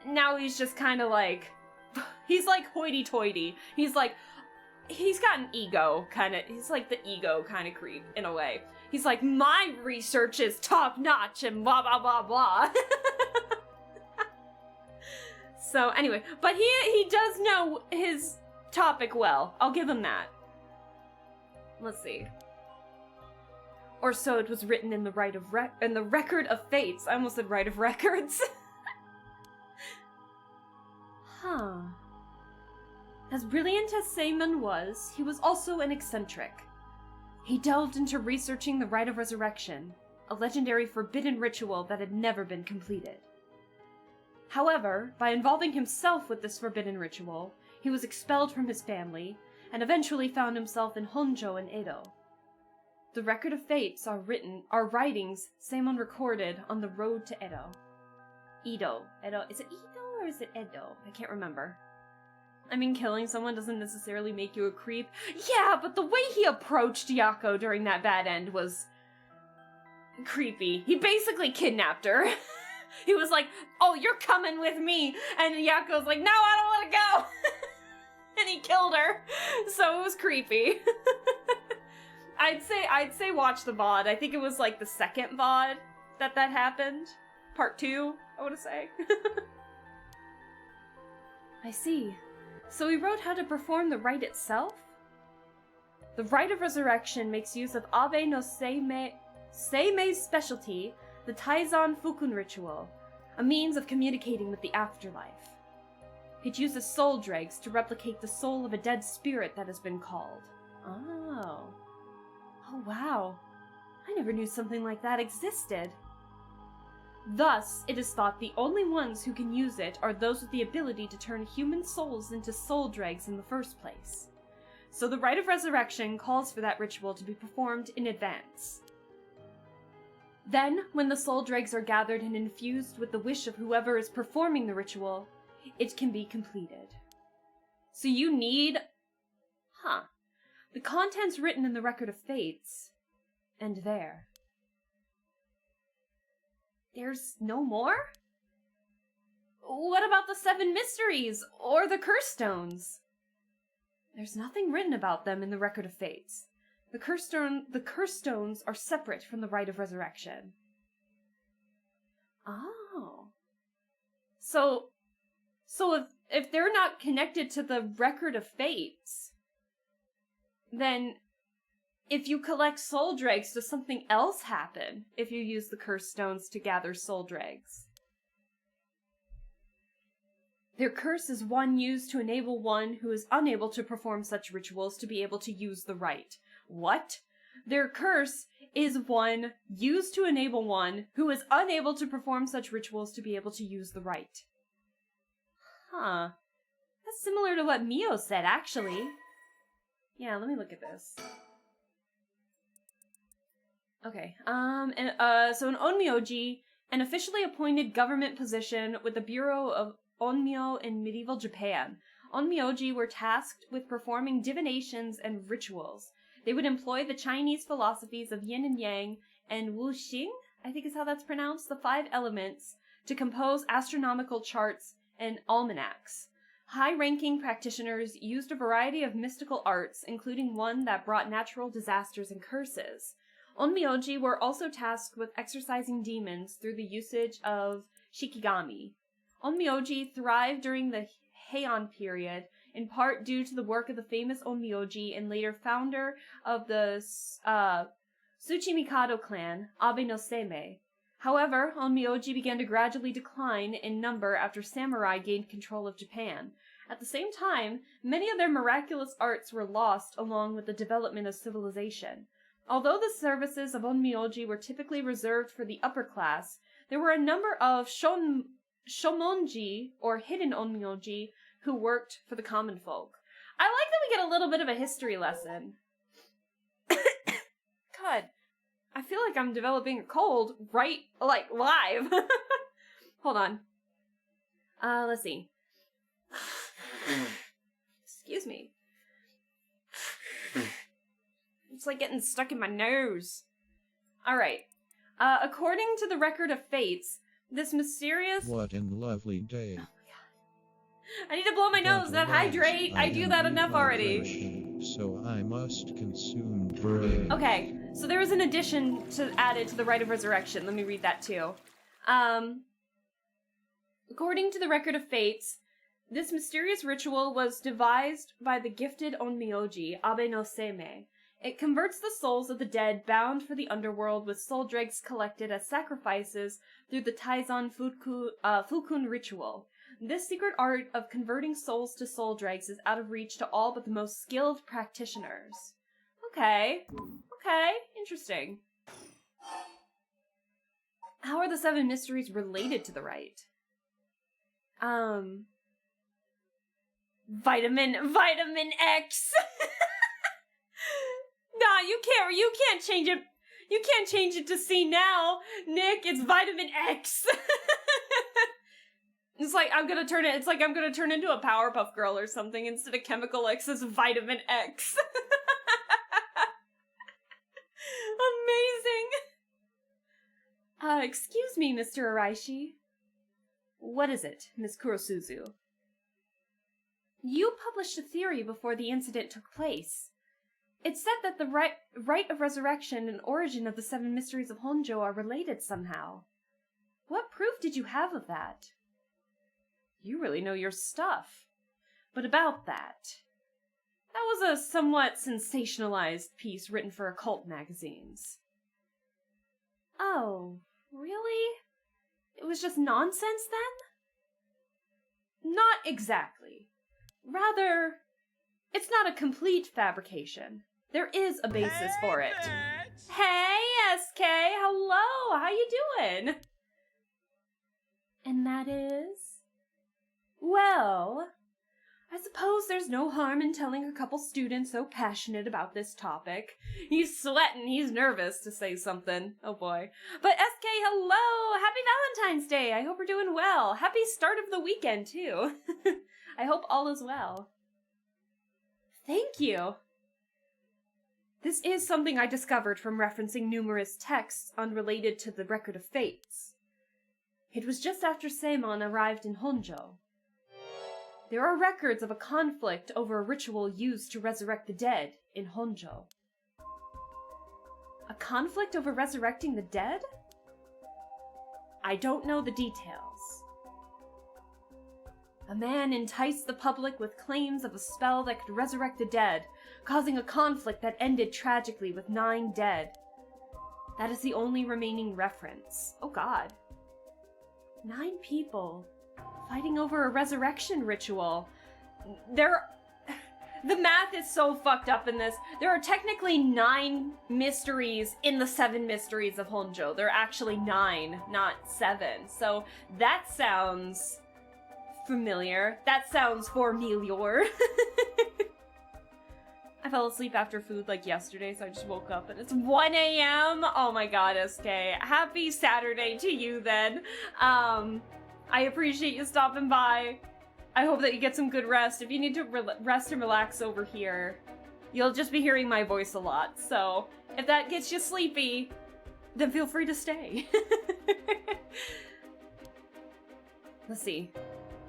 now he's just kind of like, he's like hoity-toity. He's like, he's got an ego kind of, he's like the ego kind of creep in a way. He's like, my research is top-notch and blah, blah, blah, blah. So, anyway, but he does know his topic well. I'll give him that. Let's see. Or so it was written in the Record of Fates. I almost said Rite of Records. Huh. As brilliant as Seimon was, he was also an eccentric. He delved into researching the Rite of Resurrection, a legendary forbidden ritual that had never been completed. However, by involving himself with this forbidden ritual, he was expelled from his family, and eventually found himself in Honjo in Edo. The Record of Fates are writings Seimon recorded on the road to Edo. Edo. Is it Edo or is it Edo? I can't remember. I mean, killing someone doesn't necessarily make you a creep. Yeah, but the way he approached Yako during that bad end was creepy. He basically kidnapped her. He was like, oh, you're coming with me. And Yako's like, no, I don't want to go. And he killed her. So it was creepy. I'd say watch the VOD. I think it was like the second VOD that happened. Part 2, I want to say. I see. So he wrote how to perform the rite itself? The Rite of Resurrection makes use of Abe no Seimei's specialty, the Taizan Fukun ritual, a means of communicating with the afterlife. It uses soul dregs to replicate the soul of a dead spirit that has been called. Oh. Oh, wow. I never knew something like that existed. Thus, it is thought the only ones who can use it are those with the ability to turn human souls into soul dregs in the first place. So the Rite of Resurrection calls for that ritual to be performed in advance. Then, when the soul dregs are gathered and infused with the wish of whoever is performing the ritual, it can be completed. So you need... The contents written in the Record of Fates. And there. There's no more? What about the 7 mysteries, or the curse stones? There's nothing written about them in the Record of Fates. The curse stones are separate from the Rite of Resurrection. Oh. So if they're not connected to the Record of Fates, then if you collect soul dregs, does something else happen if you use the curse stones to gather soul dregs? Their curse is one used to enable one who is unable to perform such rituals to be able to use the rite. What? Their curse is one used to enable one who is unable to perform such rituals to be able to use the rite. Huh. That's similar to what Mio said, actually. Yeah, let me look at this. Okay, so an onmyoji, an officially appointed government position with the Bureau of Onmyo in medieval Japan. Onmyoji were tasked with performing divinations and rituals. They would employ the Chinese philosophies of yin and yang and wuxing, I think is how that's pronounced, the 5 elements, to compose astronomical charts and almanacs. High-ranking practitioners used a variety of mystical arts, including one that brought natural disasters and curses. Onmyoji were also tasked with exorcising demons through the usage of shikigami. Onmyoji thrived during the Heian period, in part due to the work of the famous Onmyoji and later founder of the Tsuchimikado clan, Abe no Seimei. However, Onmyoji began to gradually decline in number after samurai gained control of Japan. At the same time, many of their miraculous arts were lost along with the development of civilization. Although the services of Onmyoji were typically reserved for the upper class, there were a number of shomonji, or hidden Onmyoji, who worked for the common folk. I like that we get a little bit of a history lesson. God, I feel like I'm developing a cold live. Hold on. Let's see. Excuse me. It's like getting stuck in my nose. Alright. According to the Record of Fates, this mysterious... What in lovely day. Oh my god. I need to blow my nose, not hydrate. I do that enough already. So I must consume brain. Okay, so there was an addition added to the Rite of Resurrection. Let me read that too. According to the Record of Fates, this mysterious ritual was devised by the gifted Onmyoji, Abe no Seimei. It converts the souls of the dead bound for the underworld with soul dregs collected as sacrifices through the Taizan Fukun ritual. This secret art of converting souls to soul dregs is out of reach to all but the most skilled practitioners. Okay. Okay, interesting. How are the 7 mysteries related to the rite? Vitamin X! Nah, you can't change it. You can't change it to C now, Nick. It's Vitamin X. It's like I'm gonna turn into a Powerpuff Girl or something. Instead of Chemical X, it's Vitamin X. Amazing. Excuse me, Mr. Araishi. What is it, Miss Kurosuzu? You published a theory before the incident took place. It said that the rite of resurrection and origin of the 7 mysteries of Honjo are related somehow. What proof did you have of that? You really know your stuff. But about that was a somewhat sensationalized piece written for occult magazines. Oh, really? It was just nonsense then? Not exactly. Rather, it's not a complete fabrication. There is a basis for it. Bitch. Hey, SK! Hello! How you doing? And that is? Well, I suppose there's no harm in telling a couple students so passionate about this topic. He's sweating, he's nervous to say something. Oh boy. But SK, hello! Happy Valentine's Day! I hope we're doing well. Happy start of the weekend, too. I hope all is well. Thank you. This is something I discovered from referencing numerous texts unrelated to the Record of Fates. It was just after Seimon arrived in Honjo. There are records of a conflict over a ritual used to resurrect the dead in Honjo. A conflict over resurrecting the dead? I don't know the details. A man enticed the public with claims of a spell that could resurrect the dead, causing a conflict that ended tragically with 9 dead. That is the only remaining reference. Oh god. 9 people fighting over a resurrection ritual. The math is so fucked up in this. There are technically 9 mysteries in the 7 mysteries of Honjo. There are actually 9, not 7. So that sounds familiar. That sounds familiar. I fell asleep after food like yesterday, so I just woke up and it's 1 a.m. Oh my god, SK. Happy Saturday to you then. I appreciate you stopping by. I hope that you get some good rest. If you need to rest and relax over here, you'll just be hearing my voice a lot. So if that gets you sleepy, then feel free to stay. Let's see.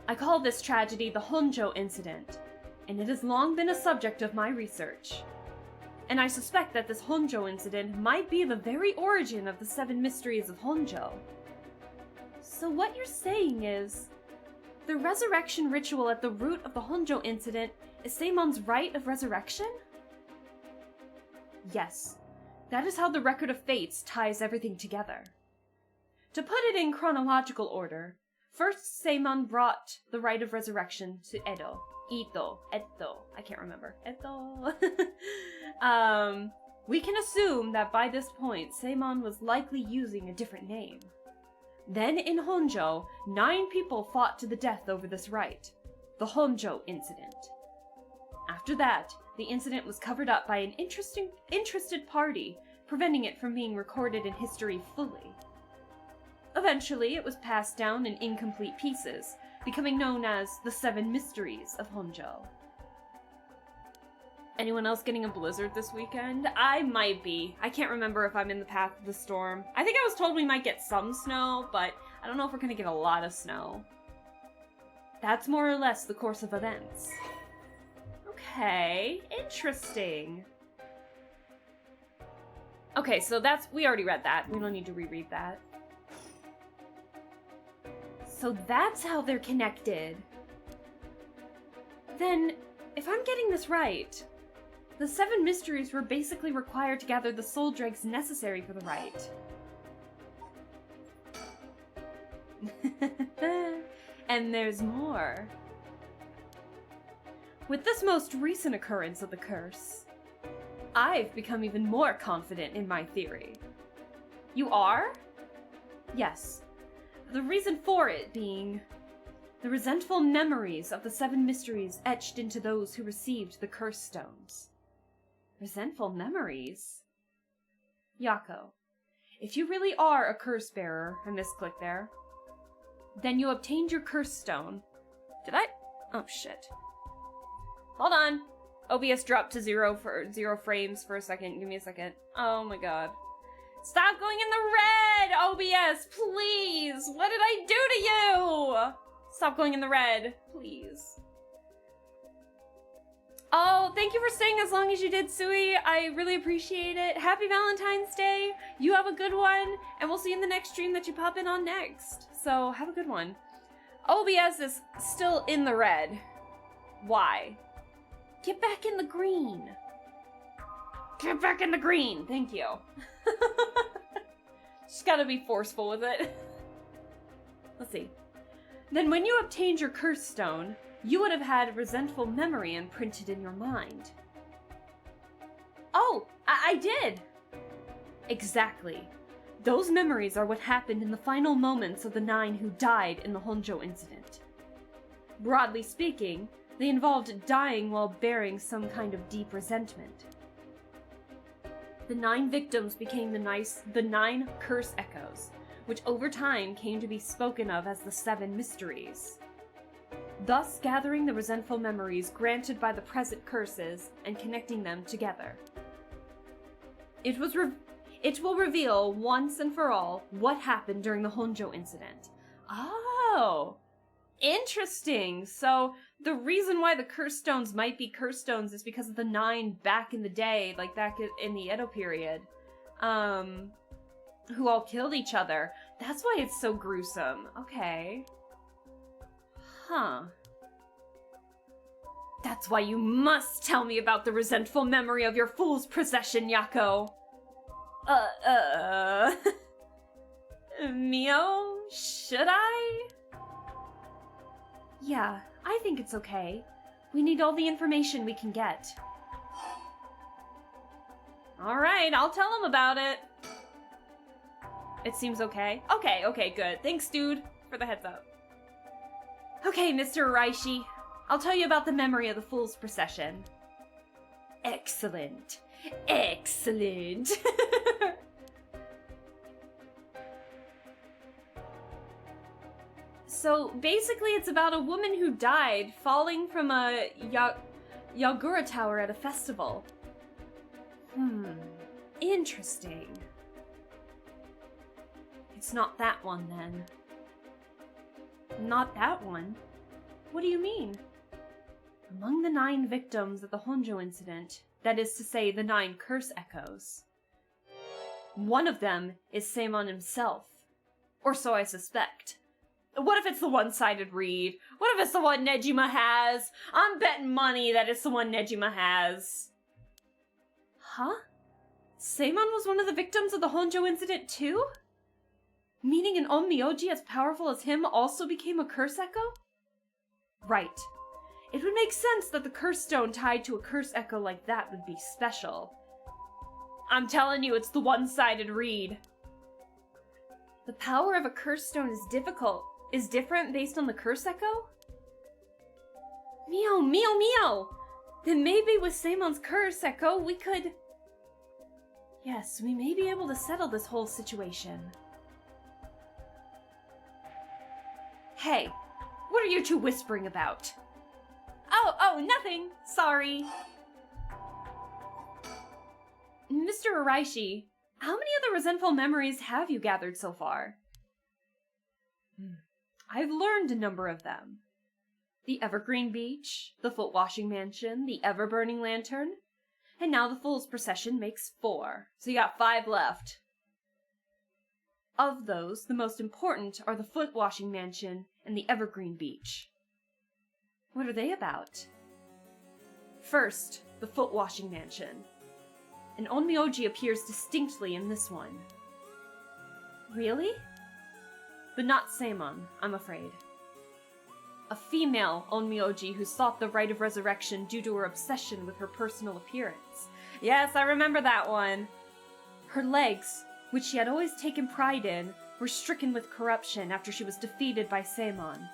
I call this tragedy the Honjo incident, and it has long been a subject of my research. And I suspect that this Honjo incident might be the very origin of the 7 mysteries of Honjo. So what you're saying is, the resurrection ritual at the root of the Honjo incident is Seimon's rite of resurrection? Yes, that is how the Record of Fates ties everything together. To put it in chronological order, first Seimon brought the rite of resurrection to Edo. Edo, I can't remember. Edo. We can assume that by this point, Seimon was likely using a different name. Then in Honjo, 9 people fought to the death over this rite, the Honjo incident. After that, the incident was covered up by an interested party, preventing it from being recorded in history fully. Eventually, it was passed down in incomplete pieces, becoming known as the 7 Mysteries of Honjo. Anyone else getting a blizzard this weekend? I might be. I can't remember if I'm in the path of the storm. I think I was told we might get some snow, but I don't know if we're gonna get a lot of snow. That's more or less the course of events. Okay, interesting. Okay, so we already read that. We don't need to reread that. So that's how they're connected. Then, if I'm getting this right, the 7 mysteries were basically required to gather the soul dregs necessary for the rite. And there's more. With this most recent occurrence of the curse, I've become even more confident in my theory. You are? Yes. The reason for it being the resentful memories of the 7 mysteries etched into those who received the curse stones. Resentful memories? Yako, if you really are a curse bearer, I misclicked there, then you obtained your curse stone. Did I? Oh shit. Hold on. OBS dropped to 0 frames for a second. Give me a second. Oh my god. Stop going in the red, OBS, please! What did I do to you? Stop going in the red, please. Oh, thank you for staying as long as you did, Sui. I really appreciate it. Happy Valentine's Day. You have a good one, and we'll see you in the next stream that you pop in on next. So, have a good one. OBS is still in the red. Why? Get back in the green. Get back in the green. Thank you. Just gotta be forceful with it. Let's see. Then when you obtained your curse stone, you would have had resentful memory imprinted in your mind. Oh, I did! Exactly. Those memories are what happened in the final moments of the 9 who died in the Honjo incident. Broadly speaking, they involved dying while bearing some kind of deep resentment. The 9 victims became the 9 curse echoes, which over time came to be spoken of as the 7 mysteries, thus gathering the resentful memories granted by the present curses and connecting them together. It will reveal once and for all what happened during the Honjo incident. Oh, interesting. So the reason why the curse stones might be curse stones is because of the 9 back in the day, like back in the Edo period, who all killed each other. That's why it's so gruesome. Okay. Huh. That's why you must tell me about the resentful memory of your fool's procession, Yako. Mio, should I? Yeah, I think it's okay. We need all the information we can get. Alright, I'll tell him about it. It seems okay. Okay, good. Thanks, dude, for the heads up. Okay, Mr. Araishi. I'll tell you about the memory of the Fool's Procession. Excellent. Excellent. So, basically it's about a woman who died falling from a Yagura tower at a festival. Interesting. It's not that one, then. Not that one? What do you mean? Among the 9 victims of the Honjo incident, that is to say, the 9 curse echoes, one of them is Seimon himself. Or so I suspect. What if it's the one-sided read? What if it's the one Nejima has? I'm betting money that it's the one Nejima has. Huh? Seimon was one of the victims of the Honjo incident too? Meaning an onmyoji as powerful as him also became a curse echo? Right. It would make sense that the curse stone tied to a curse echo like that would be special. I'm telling you, it's the one-sided read. The power of a curse stone is different based on the curse echo? Mio! Then maybe with Seimon's curse echo, we could... Yes, we may be able to settle this whole situation. Hey, what are you two whispering about? Oh, nothing. Sorry. Mr. Araishi, how many of the resentful memories have you gathered so far? I've learned a number of them. The Evergreen Beach, the Foot-Washing Mansion, the Ever-Burning Lantern, and now the Fool's Procession makes 4. So you got 5 left. Of those, the most important are the Foot-Washing Mansion and the Evergreen Beach. What are they about? First, the Foot-Washing Mansion. An onmyoji appears distinctly in this one. Really? But not Seimon, I'm afraid. A female onmyoji who sought the right of resurrection due to her obsession with her personal appearance. Yes, I remember that one. Her legs, which she had always taken pride in, were stricken with corruption after she was defeated by Seimon.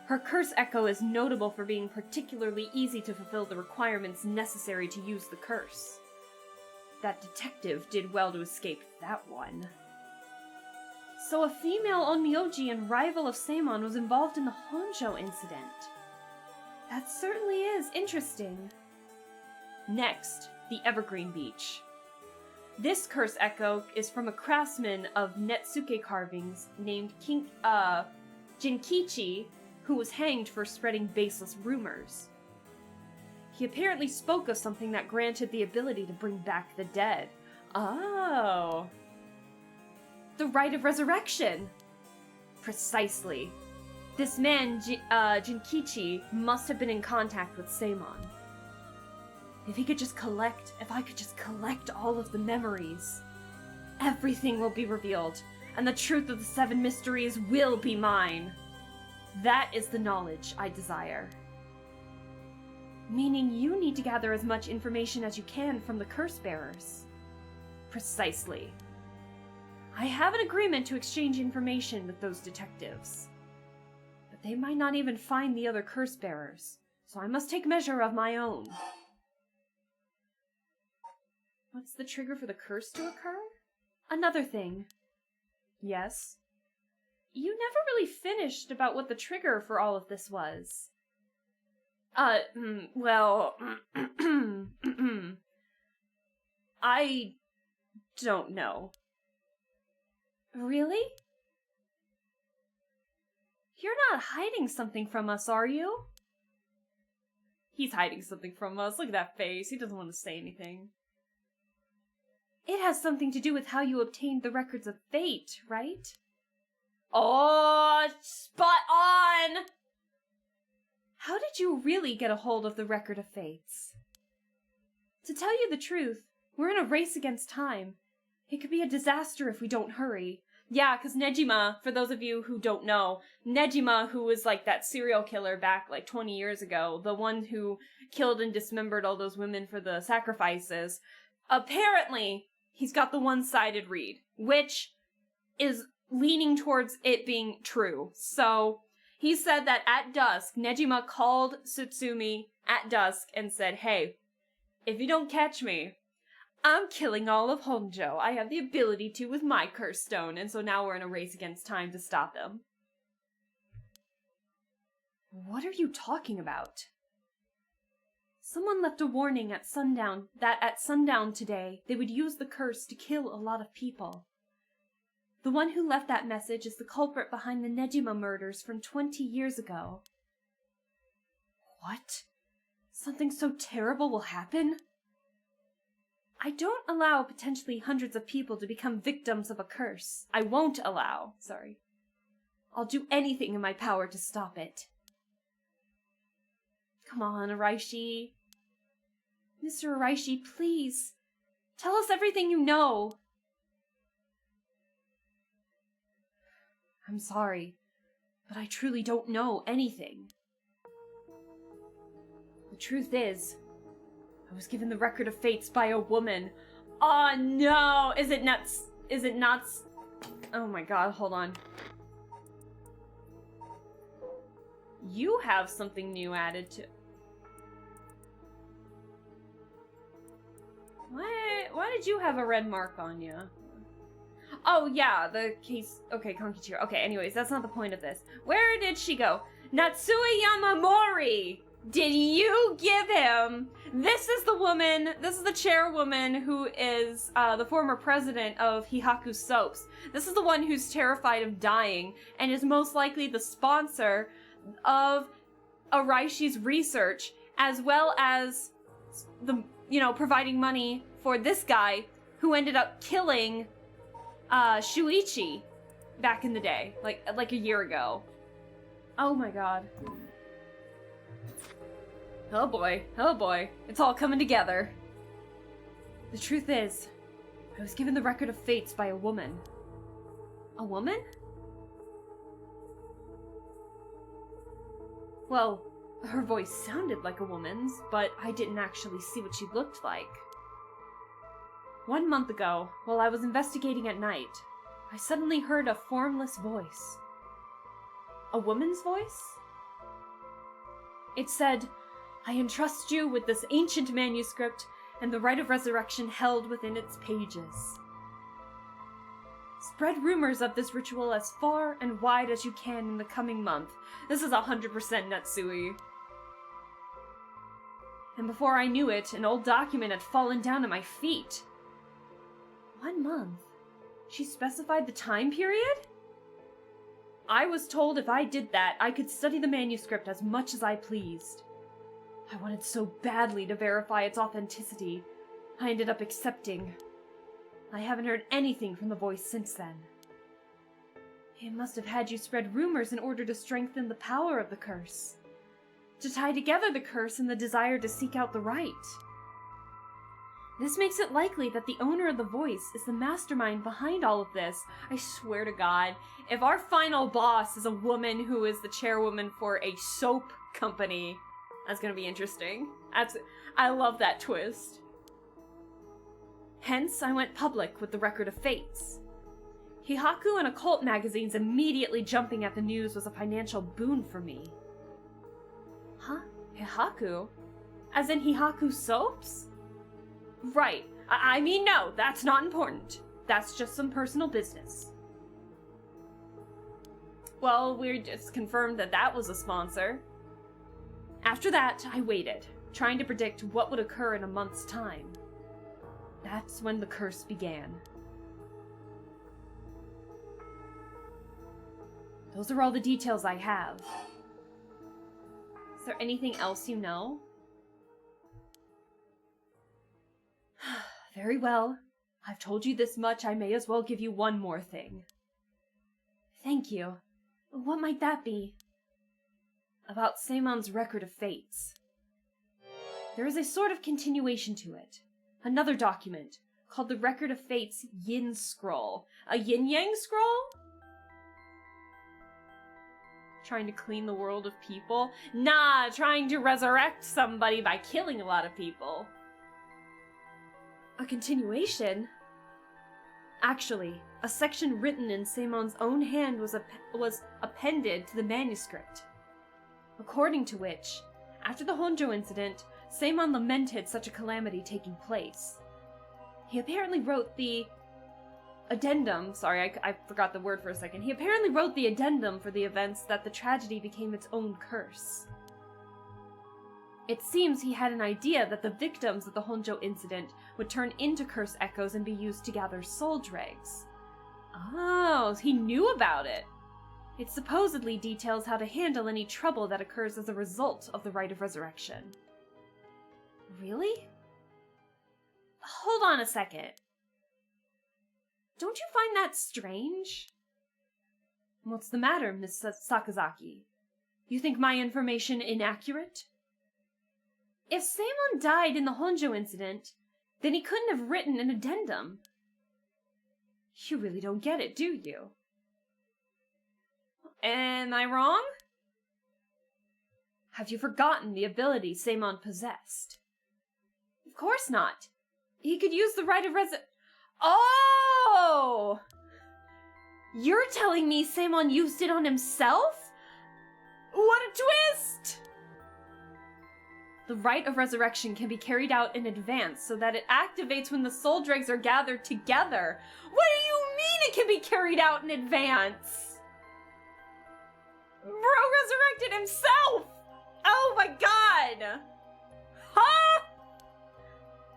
Her curse echo is notable for being particularly easy to fulfill the requirements necessary to use the curse. That detective did well to escape that one. So a female onmyoji and rival of Seimon was involved in the Honjo incident. That certainly is interesting. Next, the Evergreen Beach. This curse echo is from a craftsman of Netsuke carvings named Jinkichi, who was hanged for spreading baseless rumors. He apparently spoke of something that granted the ability to bring back the dead. Oh. The rite of resurrection! Precisely. This man, Jinkichi, must have been in contact with Seimon. If I could just collect all of the memories, everything will be revealed, and the truth of the 7 mysteries will be mine. That is the knowledge I desire. Meaning you need to gather as much information as you can from the curse bearers. Precisely. I have an agreement to exchange information with those detectives. But they might not even find the other curse bearers, so I must take measure of my own. What's the trigger for the curse to occur? Another thing. Yes? You never really finished about what the trigger for all of this was. Well... I don't know. Really? You're not hiding something from us, are you? He's hiding something from us. Look at that face. He doesn't want to say anything. It has something to do with how you obtained the records of fate, right? Oh, spot on! How did you really get a hold of the record of fates? To tell you the truth, we're in a race against time. It could be a disaster if we don't hurry. Yeah, because Nejima, for those of you who don't know, Nejima, who was like that serial killer back like 20 years ago, the one who killed and dismembered all those women for the sacrifices, apparently he's got the one-sided read, which is leaning towards it being true. So he said that at dusk, Nejima called Tsutsumi at dusk and said, hey, if you don't catch me, I'm killing all of Honjo. I have the ability to with my curse stone, and so now we're in a race against time to stop him. What are you talking about? Someone left a warning at sundown that at sundown today they would use the curse to kill a lot of people. The one who left that message is the culprit behind the Nejima murders from 20 years ago. What? Something so terrible will happen? I don't allow potentially hundreds of people to become victims of a curse. I won't allow, sorry. I'll do anything in my power to stop it. Come on, Araishi. Mr. Araishi, please. Tell us everything you know. I'm sorry, but I truly don't know anything. The truth is, I was given the record of fates by a woman. Oh no! Is it nuts? Is it nuts? Oh my god, hold on. You have something new added to... Why did you have a red mark on you? Oh yeah, the case... Okay, Konkichiro. Okay, anyways, that's not the point of this. Where did she go? Natsue Yamamori! Did you give him... This is the woman, this is the chairwoman who is the former president of Hihaku Soaps. This is the one who's terrified of dying and is most likely the sponsor of Araishi's research, as well as the, providing money for this guy who ended up killing Shuichi back in the day, like a year ago. Oh my god. Oh boy, it's all coming together. The truth is, I was given the record of fates by a woman. A woman? Well, her voice sounded like a woman's, but I didn't actually see what she looked like. 1 month ago, while I was investigating at night, I suddenly heard a formless voice. A woman's voice? It said, I entrust you with this ancient manuscript and the rite of resurrection held within its pages. Spread rumors of this ritual as far and wide as you can in the coming month. This is 100% Natsui. And before I knew it, an old document had fallen down at my feet. 1 month? She specified the time period? I was told if I did that, I could study the manuscript as much as I pleased. I wanted so badly to verify its authenticity. I ended up accepting. I haven't heard anything from the voice since then. It must have had you spread rumors in order to strengthen the power of the curse. To tie together the curse and the desire to seek out the right. This makes it likely that the owner of the voice is the mastermind behind all of this. I swear to God, if our final boss is a woman who is the chairwoman for a soap company, that's gonna be interesting. I love that twist. Hence, I went public with the Record of Fates. Hihaku and occult magazines immediately jumping at the news was a financial boon for me. Huh? Hihaku? As in Hihaku soaps? Right. I mean, no, that's not important. That's just some personal business. Well, we just confirmed that that was a sponsor. After that, I waited, trying to predict what would occur in a month's time. That's when the curse began. Those are all the details I have. Is there anything else you know? Very well. I've told you this much, I may as well give you one more thing. Thank you. What might that be? About Seimon's Record of Fates. There is a sort of continuation to it. Another document, called the Record of Fates Yin Scroll. A yin-yang scroll? Trying to clean the world of people? Nah, trying to resurrect somebody by killing a lot of people. A continuation? Actually, a section written in Seimon's own hand was appended to the manuscript. According to which, after the Honjo incident, Seimon lamented such a calamity taking place. He apparently wrote the addendum, I forgot the word for a second. He apparently wrote the addendum for the events that the tragedy became its own curse. It seems he had an idea that the victims of the Honjo incident would turn into curse echoes and be used to gather soul dregs. Oh, he knew about it. It supposedly details how to handle any trouble that occurs as a result of the rite of resurrection. Really? Hold on a second. Don't you find that strange? What's the matter, Miss Sakazaki? You think my information inaccurate? If Seimon died in the Honjo incident, then he couldn't have written an addendum. You really don't get it, do you? Am I wrong? Have you forgotten the ability Seimon possessed? Of course not. He could use the rite of Oh! You're telling me Seimon used it on himself? What a twist! The rite of resurrection can be carried out in advance so that it activates when the soul dregs are gathered together. What do you mean it can be carried out in advance? Bro resurrected himself! Oh my god! Huh?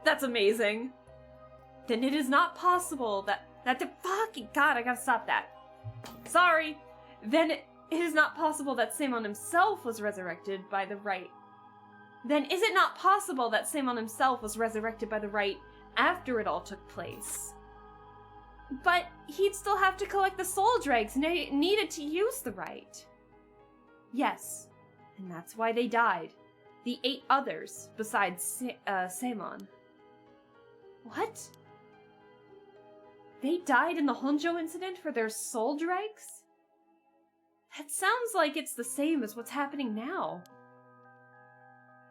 That's amazing. Then it is not possible that the fucking god, I gotta stop that. Sorry. Then it is not possible that Seimon himself was resurrected by the rite. Then is it not possible that Seimon himself was resurrected by the rite after it all took place? But he'd still have to collect the soul dregs needed to use the rite. Yes, and that's why they died. The 8 others, besides Seimon. What? They died in the Honjo incident for their soul dregs? That sounds like it's the same as what's happening now.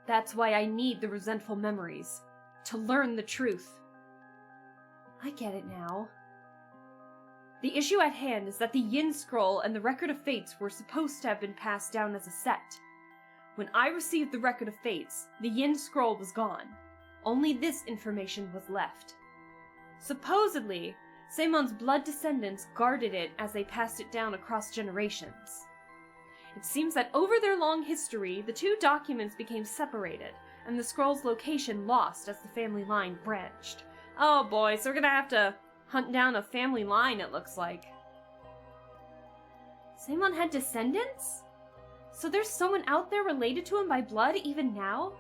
That's why I need the resentful memories. To learn the truth. I get it now. The issue at hand is that the Yin Scroll and the Record of Fates were supposed to have been passed down as a set. When I received the Record of Fates, the Yin Scroll was gone. Only this information was left. Supposedly, Seimon's blood descendants guarded it as they passed it down across generations. It seems that over their long history, the 2 documents became separated, and the scroll's location lost as the family line branched. Oh boy, so we're gonna have to Hunt down a family line, it looks like. Saemon had descendants? So there's someone out there related to him by blood even now?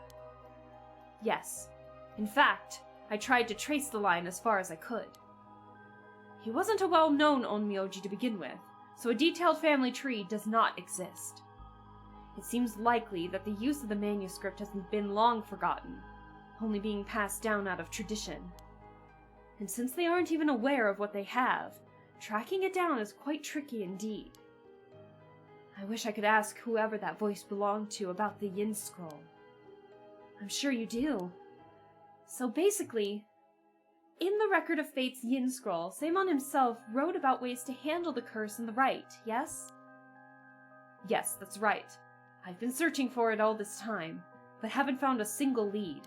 Yes. In fact, I tried to trace the line as far as I could. He wasn't a well-known onmyoji to begin with, so a detailed family tree does not exist. It seems likely that the use of the manuscript has been long forgotten, only being passed down out of tradition. And since they aren't even aware of what they have, tracking it down is quite tricky indeed. I wish I could ask whoever that voice belonged to about the Yin Scroll. I'm sure you do. So basically, in the Record of Fate's Yin Scroll, Saemon himself wrote about ways to handle the curse in the rite, yes? Yes, that's right. I've been searching for it all this time, but haven't found a single lead.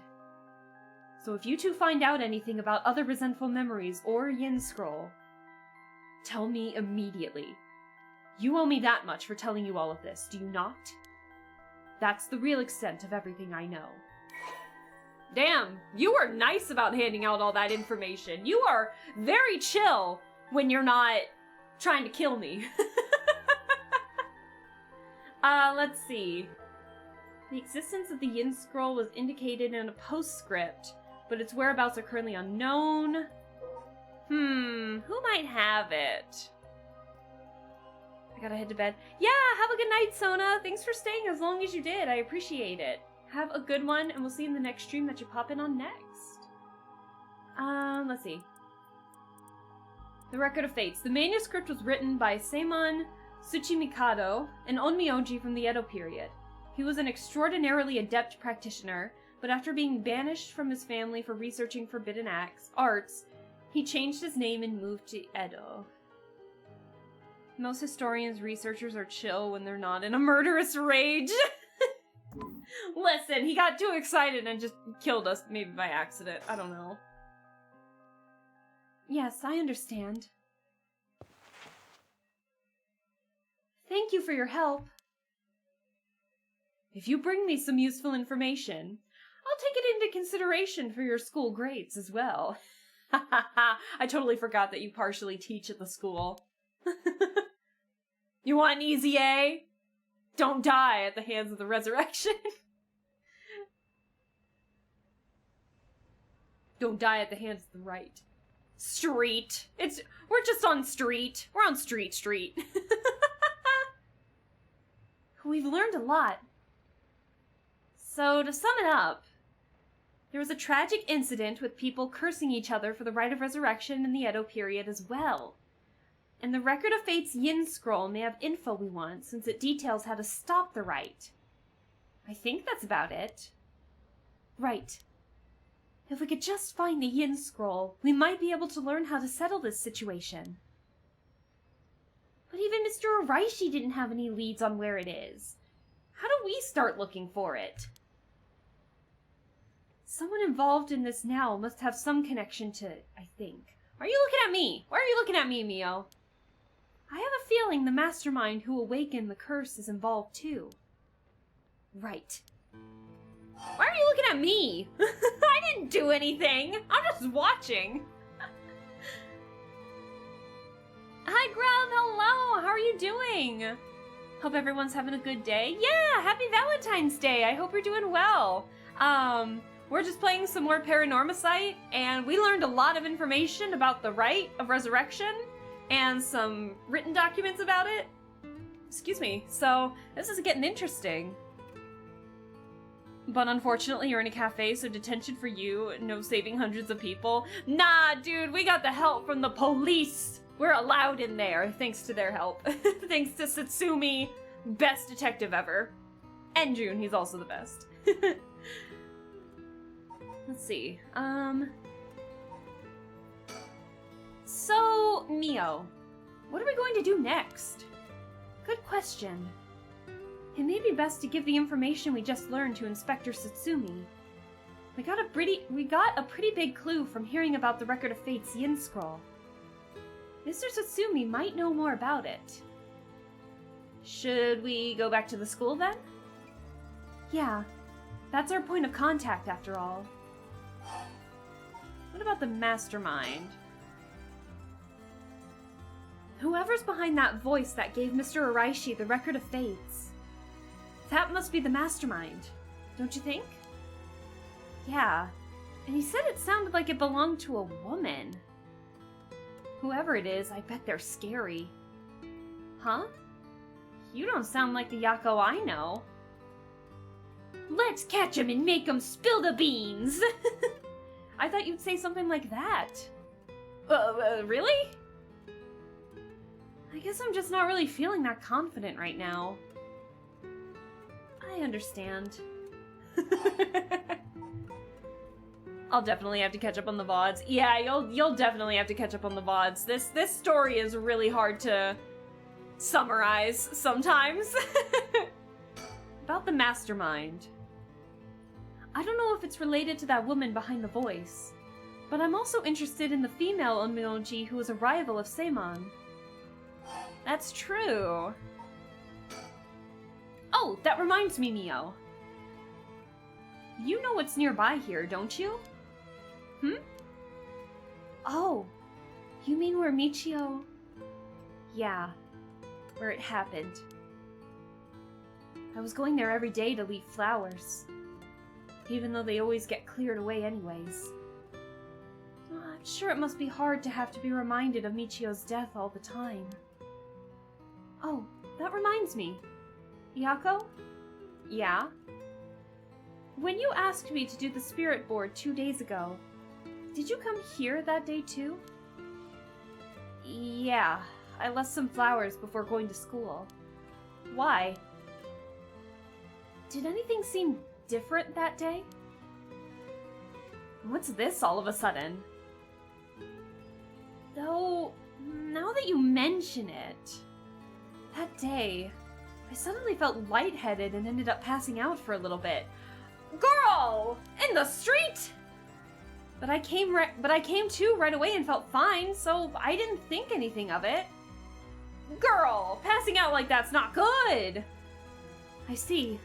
So if you two find out anything about other resentful memories or Yin Scroll, tell me immediately. You owe me that much for telling you all of this, do you not? That's the real extent of everything I know. Damn, you were nice about handing out all that information. You are very chill when you're not trying to kill me. Let's see. The existence of the Yin Scroll was indicated in a postscript, but its whereabouts are currently unknown. Who might have it? I gotta head to bed. Yeah, have a good night, Sona. Thanks for staying as long as you did. I appreciate it. Have a good one, and we'll see you in the next stream that you pop in on next. Let's see. The Record of Fates. The manuscript was written by Saemon Tsuchimikado, an onmyoji from the Edo period. He was an extraordinarily adept practitioner, but after being banished from his family for researching forbidden arts, he changed his name and moved to Edo. Most historians, researchers are chill when they're not in a murderous rage. Listen, he got too excited and just killed us, maybe by accident. I don't know. Yes, I understand. Thank you for your help. If you bring me some useful information, I'll take it into consideration for your school grades as well. I totally forgot that you partially teach at the school. You want an easy A? Don't die at the hands of the resurrection. Don't die at the hands of the right. Street. We're just on street. We're on street. We've learned a lot. So, to sum it up, there was a tragic incident with people cursing each other for the rite of resurrection in the Edo period as well. And the Record of Fate's Yin Scroll may have info we want, since it details how to stop the rite. I think that's about it. Right. If we could just find the Yin Scroll, we might be able to learn how to settle this situation. But even Mr. Araishi didn't have any leads on where it is. How do we start looking for it? Someone involved in this now must have some connection to it, I think. Are you looking at me? Why are you looking at me, Mio? I have a feeling the mastermind who awakened the curse is involved too. Right. Why are you looking at me? I didn't do anything. I'm just watching. Hi, Grub. Hello. How are you doing? Hope everyone's having a good day. Yeah, happy Valentine's Day. I hope you're doing well. We're just playing some more Paranormasight, and we learned a lot of information about the rite of resurrection and some written documents about it. Excuse me. So, this is getting interesting. But unfortunately, you're in a cafe, so detention for you, no saving hundreds of people. Nah, dude, we got the help from the police. We're allowed in there, thanks to their help. Thanks to Satsumi, best detective ever. And June, he's also the best. Let's see, So, Mio, what are we going to do next? Good question. It may be best to give the information we just learned to Inspector Satsumi. We got a pretty big clue from hearing about the Record of Fate's Yin Scroll. Mr. Satsumi might know more about it. Should we go back to the school then? Yeah, that's our point of contact after all. What about the mastermind? Whoever's behind that voice that gave Mr. Araishi the Record of Fates. That must be the mastermind, don't you think? Yeah, and he said it sounded like it belonged to a woman. Whoever it is, I bet they're scary. Huh? You don't sound like the Yako I know. Let's catch him and make him spill the beans! I thought you'd say something like that. Really? I guess I'm just not really feeling that confident right now. I understand. I'll definitely have to catch up on the VODs. Yeah, you'll definitely have to catch up on the VODs. This story is really hard to summarize sometimes. About the mastermind. I don't know if it's related to that woman behind the voice, but I'm also interested in the female Onmyoji who was a rival of Seimon. That's true. Oh, that reminds me, Mio. You know what's nearby here, don't you? Oh, you mean where Michio... Yeah, where it happened. I was going there every day to leave flowers, even though they always get cleared away anyways. I'm sure it must be hard to have to be reminded of Michio's death all the time. Oh, that reminds me. Yako? Yeah? When you asked me to do the spirit board 2 days ago, did you come here that day too? Yeah, I left some flowers before going to school. Why? Did anything seem different that day? What's this all of a sudden? Though, now that you mention it, that day, I suddenly felt lightheaded and ended up passing out for a little bit. Girl! In the street? But I came to right away and felt fine, so I didn't think anything of it. Girl, passing out like that's not good. I see.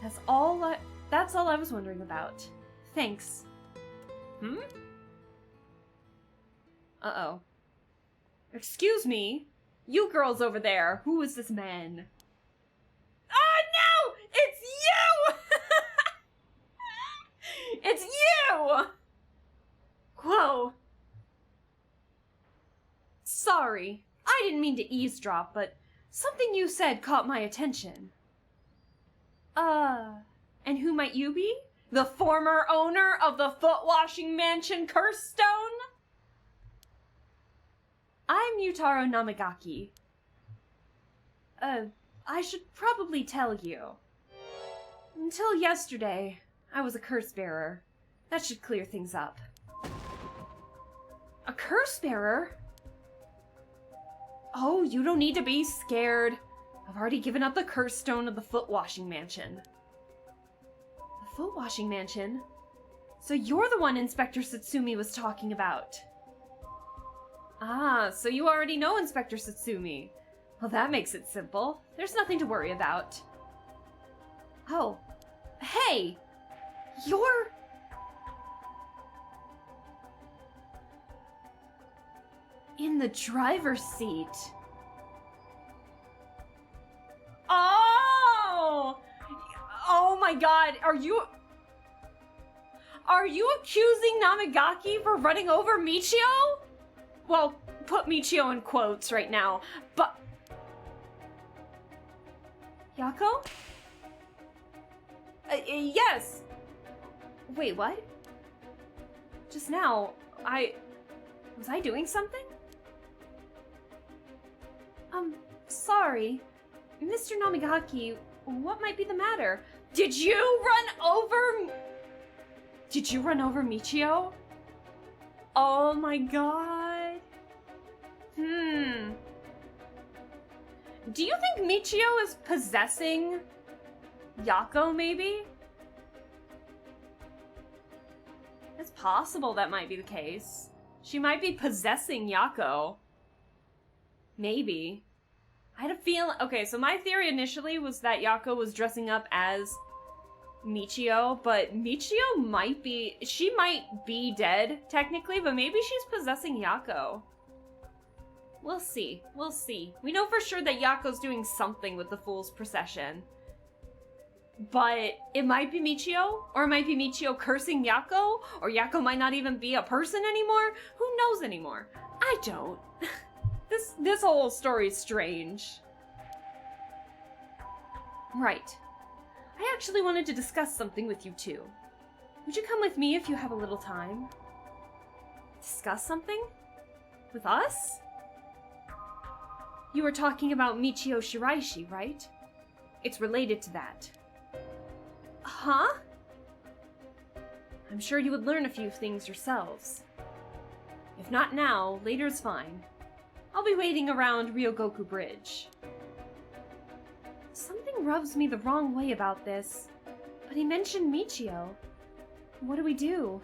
That's all I was wondering about. Thanks. Uh-oh. Excuse me? You girls over there, who is this man? Oh no! It's you! It's you! Whoa. Sorry, I didn't mean to eavesdrop, but something you said caught my attention. And who might you be? The former owner of the foot-washing mansion Curse-Stone? I'm Yutaro Namagaki. I should probably tell you. Until yesterday, I was a curse-bearer. That should clear things up. A curse-bearer? Oh, you don't need to be scared. I've already given up the curse stone of the foot-washing mansion. The foot-washing mansion? So you're the one Inspector Satsumi was talking about. Ah, so you already know Inspector Satsumi. Well, that makes it simple. There's nothing to worry about. Oh. Hey! You're... in the driver's seat. Oh! Oh my god, are you accusing Namagaki for running over Michio? Well, put Michio in quotes right now, but... Yako? Yes! Wait, what? Just now, was I doing something? Sorry. Mr. Namagaki, what might be the matter? Did you run over Michio? Oh my god. Do you think Michio is possessing Yako, maybe? It's possible that might be the case. She might be possessing Yako. Maybe. I had a feeling... Okay, so my theory initially was that Yako was dressing up as Michio, but Michio might be... She might be dead, technically, but maybe she's possessing Yako. We'll see. We'll see. We know for sure that Yako's doing something with the Fool's Procession. But it might be Michio, or it might be Michio cursing Yako, or Yako might not even be a person anymore. Who knows anymore? I don't. This whole story is strange. Right. I actually wanted to discuss something with you too. Would you come with me if you have a little time? Discuss something? With us? You were talking about Michio Shiraishi, right? It's related to that. Huh? I'm sure you would learn a few things yourselves. If not now, later's fine. I'll be waiting around Ryogoku Bridge. Something rubs me the wrong way about this, but he mentioned Michio. What do we do?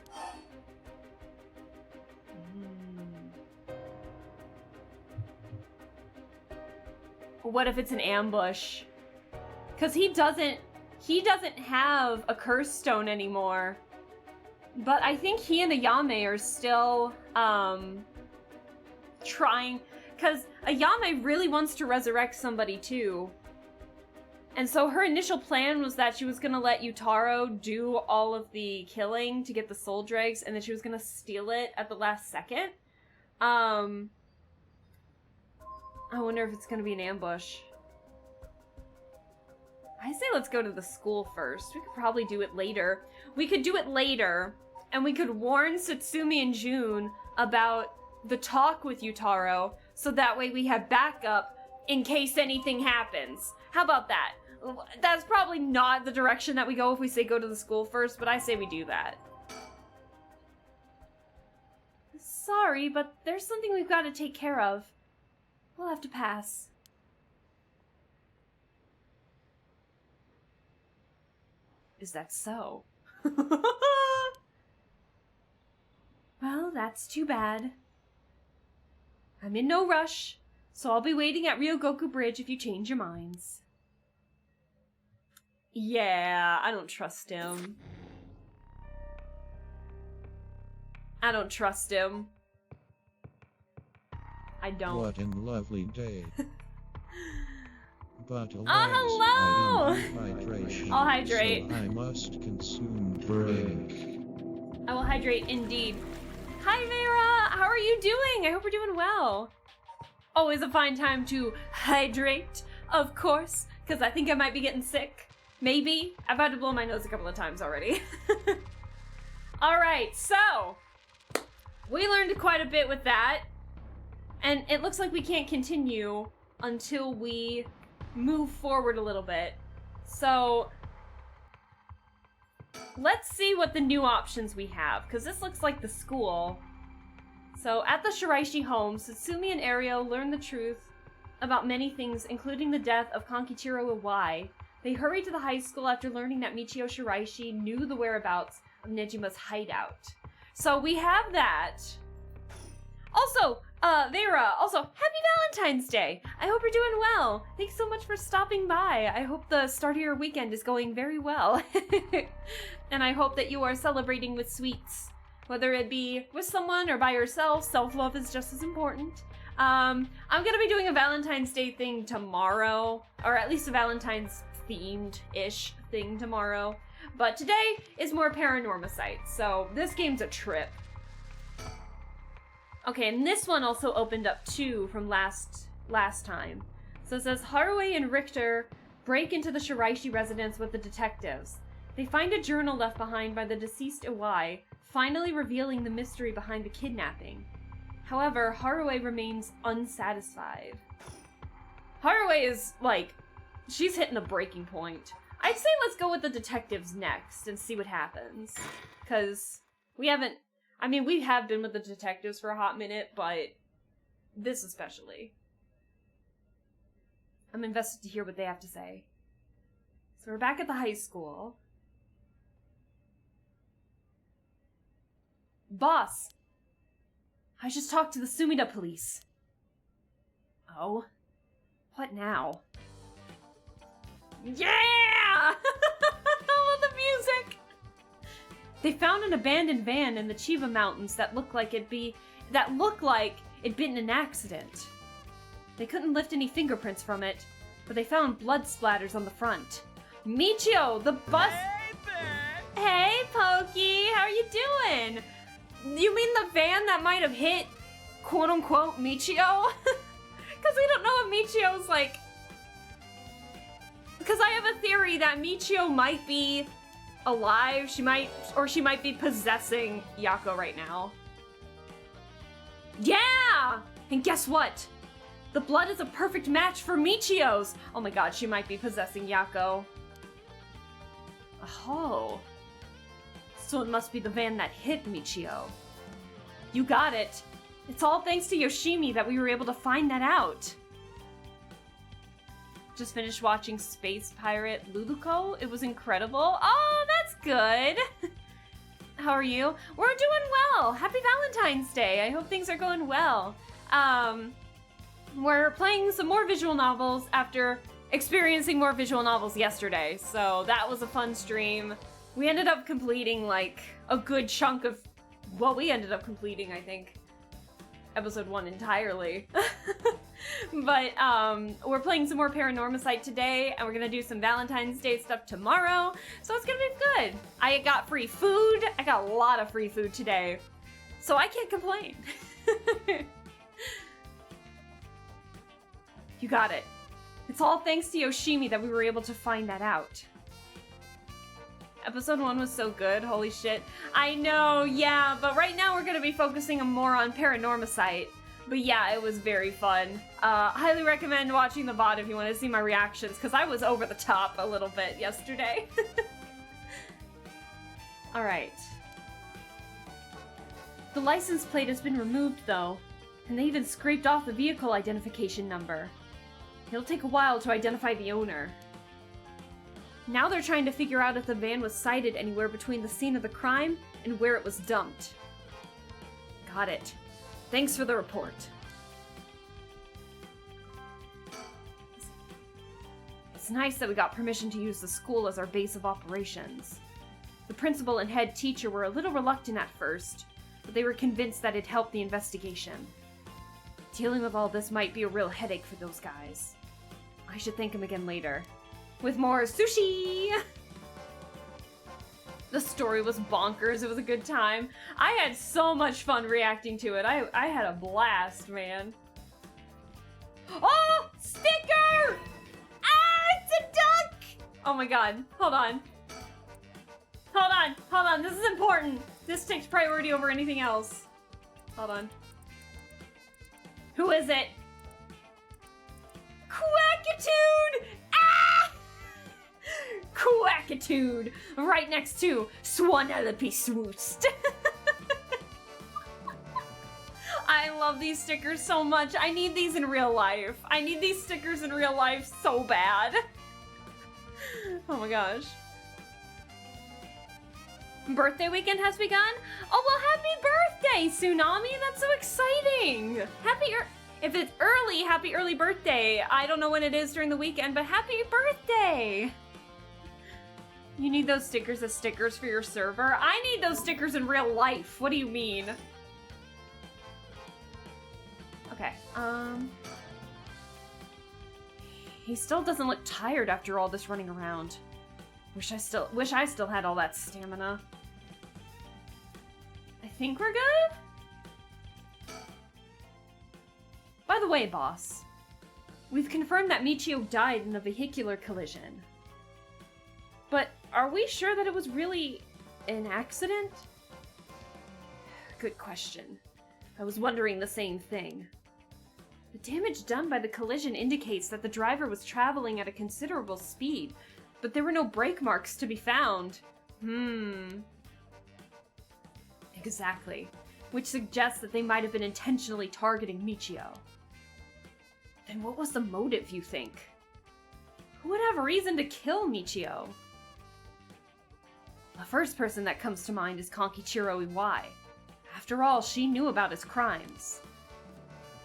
What if it's an ambush? Because he doesn't have a curse stone anymore. But I think he and Ayame are still trying, because Ayame really wants to resurrect somebody too. And so her initial plan was that she was going to let Yutaro do all of the killing to get the soul dregs, and then she was going to steal it at the last second. I wonder if it's going to be an ambush. I say let's go to the school first. We could probably do it later. We could do it later, and we could warn Satsumi and June about the talk with Yutaro, so that way we have backup in case anything happens. How about that? That's probably not the direction that we go if we say go to the school first, but I say we do that. Sorry, but there's something we've got to take care of. We'll have to pass. Is that so? Well, that's too bad. I'm in no rush, so I'll be waiting at Ryogoku Bridge if you change your minds. Yeah, I don't trust him. I don't trust him. I don't. What a lovely day. But alas, hello! I am dehydration, I'll hydrate. so I must consume drink. I will hydrate indeed. Hi Vera! How are you doing? I hope you're doing well. Always a fine time to hydrate, of course, because I think I might be getting sick. Maybe. I've had to blow my nose a couple of times already. Alright, so we learned quite a bit with that. And it looks like we can't continue until we move forward a little bit. So let's see what the new options we have, because this looks like the school. So at the Shiraishi home, Satsumi and Ario learn the truth about many things, including the death of Kankichiro Iwai. They hurry to the high school after learning that Michio Shiraishi knew the whereabouts of Nejima's hideout. So we have that. Also, Vera, also, happy Valentine's Day! I hope you're doing well. Thanks so much for stopping by. I hope the start of your weekend is going very well. And I hope that you are celebrating with sweets. Whether it be with someone or by yourself, self-love is just as important. I'm gonna be doing a Valentine's Day thing tomorrow, or at least a Valentine's themed-ish thing tomorrow. But today is more Paranormasight, so this game's a trip. Okay, and this one also opened up too from last time. So it says, Haruhi and Richter break into the Shiraishi residence with the detectives. They find a journal left behind by the deceased Iwai, finally revealing the mystery behind the kidnapping. However, Haruhi remains unsatisfied. Haruhi is, like, she's hitting a breaking point. I'd say let's go with the detectives next and see what happens. Because we haven't... I mean, we have been with the detectives for a hot minute, but this especially. I'm invested to hear what they have to say. So we're back at the high school. Boss! I just talked to the Sumida police. Oh? What now? Yeah! I love the music! They found an abandoned van in the Chiba Mountains that looked like it'd been in an accident. They couldn't lift any fingerprints from it, but they found blood splatters on the front. Michio, the bus... Hey, bitch! Hey, Pokey! How are you doing? You mean the van that might have hit, quote-unquote, Michio? Because we don't know what Michio's like... Because I have a theory that Michio might be alive. She might be possessing Yako right now. Yeah! And guess what? The blood is a perfect match for Michio's. Oh my god, she might be possessing Yako. Oh. So it must be the van that hit Michio. You got it. It's all thanks to Yoshimi that we were able to find that out. Just finished watching Space Pirate Luluko. It was incredible. Oh, that's good. How are you? We're doing well. Happy Valentine's Day. I hope things are going well. We're playing some more visual novels after experiencing more visual novels yesterday. So that was a fun stream. We ended up completing like a good chunk of, well, we ended up completing, I think, episode 1 entirely. But we're playing some more Paranormasight today, and we're gonna do some Valentine's Day stuff tomorrow, so it's gonna be good. I got free food. I got a lot of free food today, so I can't complain. You got it. It's all thanks to Yoshimi that we were able to find that out. Episode 1 was so good, holy shit. I know, yeah, but right now we're gonna be focusing more on Paranormasight. But yeah, it was very fun. Highly recommend watching the VOD if you want to see my reactions, because I was over the top a little bit yesterday. Alright. The license plate has been removed, though, and they even scraped off the vehicle identification number. It'll take a while to identify the owner. Now they're trying to figure out if the van was sighted anywhere between the scene of the crime and where it was dumped. Got it. Thanks for the report. It's nice that we got permission to use the school as our base of operations. The principal and head teacher were a little reluctant at first, but they were convinced that it'd help the investigation. Dealing with all this might be a real headache for those guys. I should thank him again later. With more sushi! The story was bonkers. It was a good time. I had so much fun reacting to it. I had a blast, man. Oh! Sticker! Ah! It's a duck! Oh my god. Hold on. Hold on. Hold on. This is important. This takes priority over anything else. Hold on. Who is it? Quackitude! Ah! Quackitude! Right next to Swanelope Swoost. I love these stickers so much. I need these in real life. I need these stickers in real life so bad. Oh my gosh. Birthday weekend has begun? Oh, well, happy birthday, Tsunami! That's so exciting! If it's early, happy early birthday. I don't know when it is during the weekend, but happy birthday! You need those stickers as stickers for your server? I need those stickers in real life. What do you mean? Okay, he still doesn't look tired after all this running around. Wish I still had all that stamina. I think we're good? By the way, boss, we've confirmed that Michio died in a vehicular collision. But are we sure that it was really an accident? Good question. I was wondering the same thing. The damage done by the collision indicates that the driver was traveling at a considerable speed, but there were no brake marks to be found. Exactly. Which suggests that they might have been intentionally targeting Michio. Then what was the motive, you think? Who would have a reason to kill Michio? The first person that comes to mind is Konkichiro Iwai. After all, she knew about his crimes.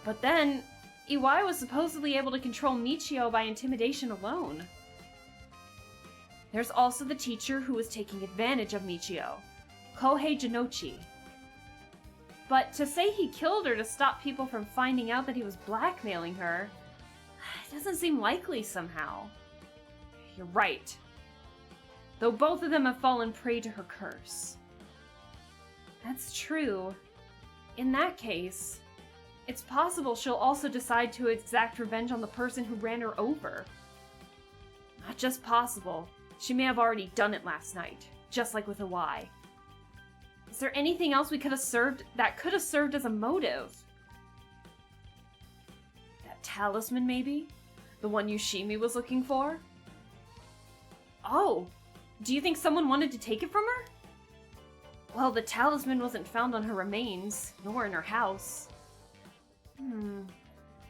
But then, Iwai was supposedly able to control Michio by intimidation alone. There's also the teacher who was taking advantage of Michio, Kohei Jinochi. But to say he killed her to stop people from finding out that he was blackmailing her, It doesn't seem likely somehow. You're right. Though both of them have fallen prey to her curse. That's true. In that case, it's possible she'll also decide to exact revenge on the person who ran her over. Not just possible, she may have already done it last night, just like with a Y. Is there anything else we could have served that could have served as a motive? That talisman, maybe? The one Yushimi was looking for? Oh, do you think someone wanted to take it from her? Well, the talisman wasn't found on her remains, nor in her house.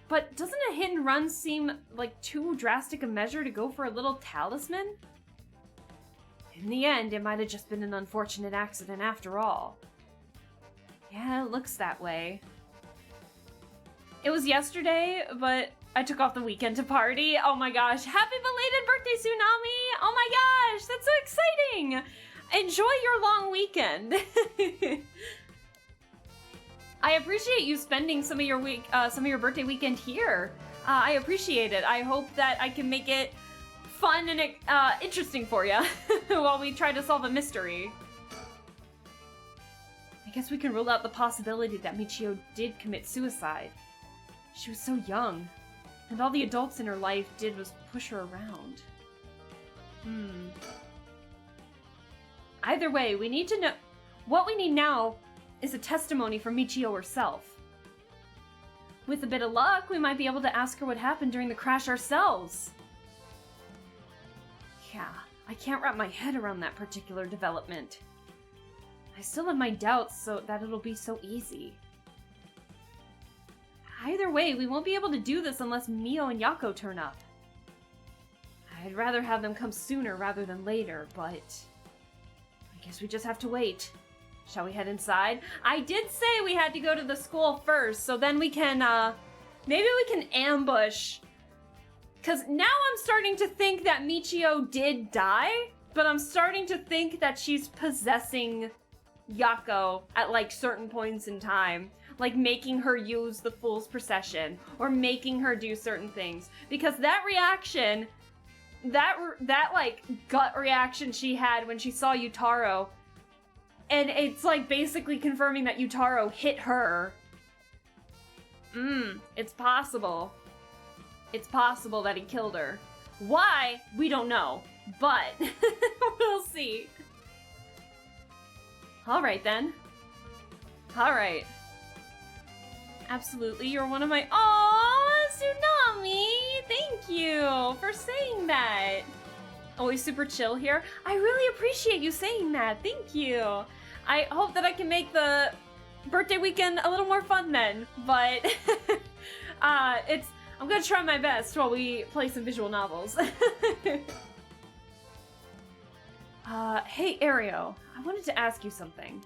But doesn't a hit and run seem like too drastic a measure to go for a little talisman? In the end, it might have just been an unfortunate accident after all. Yeah, it looks that way. It was yesterday, but I took off the weekend to party. Oh my gosh, happy belated birthday, Tsunami! Oh my gosh, that's so exciting! Enjoy your long weekend. I appreciate you spending some of your birthday weekend here. I appreciate it. I hope that I can make it fun and interesting for you while we try to solve a mystery. I guess we can rule out the possibility that Michio did commit suicide. She was so young, and all the adults in her life did was push her around. Either way, we need to know. What we need now is a testimony from Michio herself. With a bit of luck, we might be able to ask her what happened during the crash ourselves. Yeah, I can't wrap my head around that particular development. I still have my doubts so that it'll be so easy. Either way, we won't be able to do this unless Mio and Yako turn up. I'd rather have them come sooner rather than later, but I guess we just have to wait. Shall we head inside? I did say we had to go to the school first, so then we can, maybe we can ambush. Because now I'm starting to think that Michio did die, but I'm starting to think that she's possessing Yako at, like, certain points in time. Like, making her use the Fool's Procession, or making her do certain things. Because that reaction, that like, gut reaction she had when she saw Yutaro, and it's, like, basically confirming that Yutaro hit her. It's possible. It's possible that he killed her. Why? We don't know. But, we'll see. Alright then. Alright. Absolutely, you're one of my— Aww, Tsunami! Thank you for saying that. Always super chill here. I really appreciate you saying that. Thank you. I hope that I can make the birthday weekend a little more fun then. But I'm gonna try my best while we play some visual novels. Hey, Ario. I wanted to ask you something.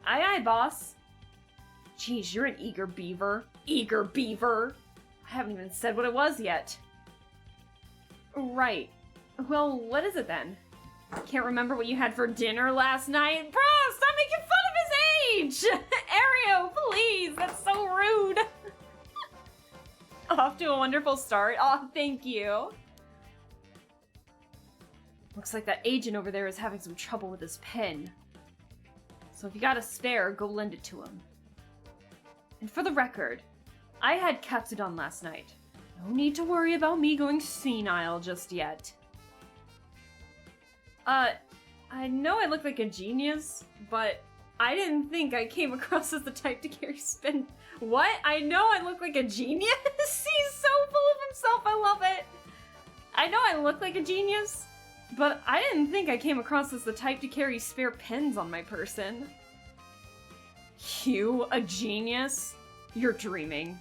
Aye, boss. Geez, you're an eager beaver. Eager beaver. I haven't even said what it was yet. Right. Well, what is it then? Can't remember what you had for dinner last night? Bro, stop making fun of his age! Ario, please! That's so rude! Off to a wonderful start. Oh, thank you. Looks like that agent over there is having some trouble with his pen. So if you got a spare, go lend it to him. And for the record, I had Katsudon last night. No need to worry about me going senile just yet. I know I look like a genius, but I didn't think I came across as the type to carry spin. What? I know I look like a genius? He's so full of himself, I love it! I know I look like a genius, but I didn't think I came across as the type to carry spare pens on my person. You, a genius? You're dreaming.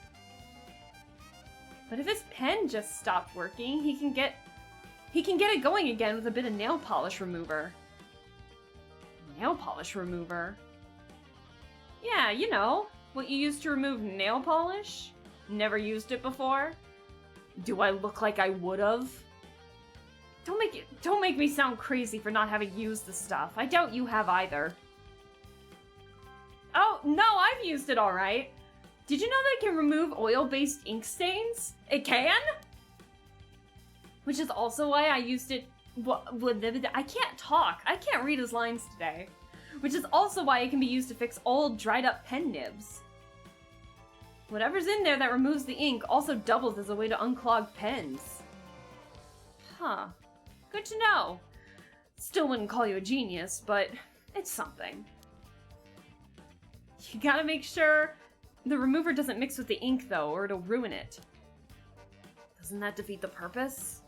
But if his pen just stopped working, he can get it going again with a bit of nail polish remover. Nail polish remover? Yeah, you know, what you use to remove nail polish? Never used it before? Do I look like I would've? Don't make me sound crazy for not having used the stuff. I doubt you have either. Oh, no, I've used it alright. Did you know that it can remove oil-based ink stains? It can? Which is also why I used it... I can't talk. I can't read his lines today. Which is also why it can be used to fix old, dried-up pen nibs. Whatever's in there that removes the ink also doubles as a way to unclog pens. Huh. Good to know. Still wouldn't call you a genius, but it's something. You gotta make sure the remover doesn't mix with the ink, though, or it'll ruin it. Doesn't that defeat the purpose?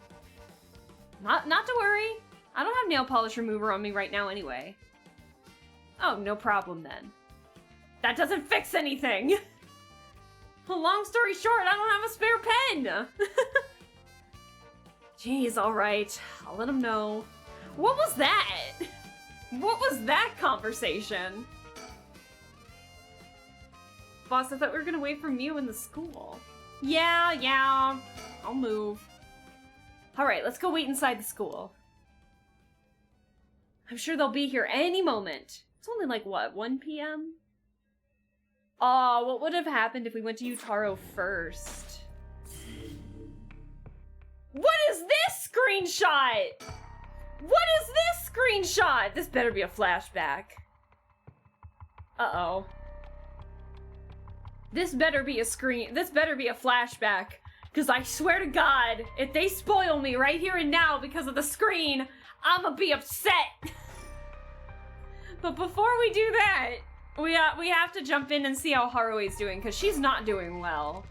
Not to worry. I don't have nail polish remover on me right now anyway. Oh, no problem then. That doesn't fix anything! Well, long story short, I don't have a spare pen! Jeez, alright. I'll let him know. What was that? What was that conversation? Boss, I thought we were gonna wait for Mew in the school. Yeah, I'll move. Alright, let's go wait inside the school. I'm sure they'll be here any moment. It's only like, what, 1 p.m.? Aw, what would have happened if we went to Utaro first? What is this screenshot? What is this screenshot? This better be a flashback. Uh-oh. This better be a flashback. Because I swear to God, if they spoil me right here and now because of the screen, I'ma be upset. But before we do that, we have to jump in and see how Harue's doing, because she's not doing well.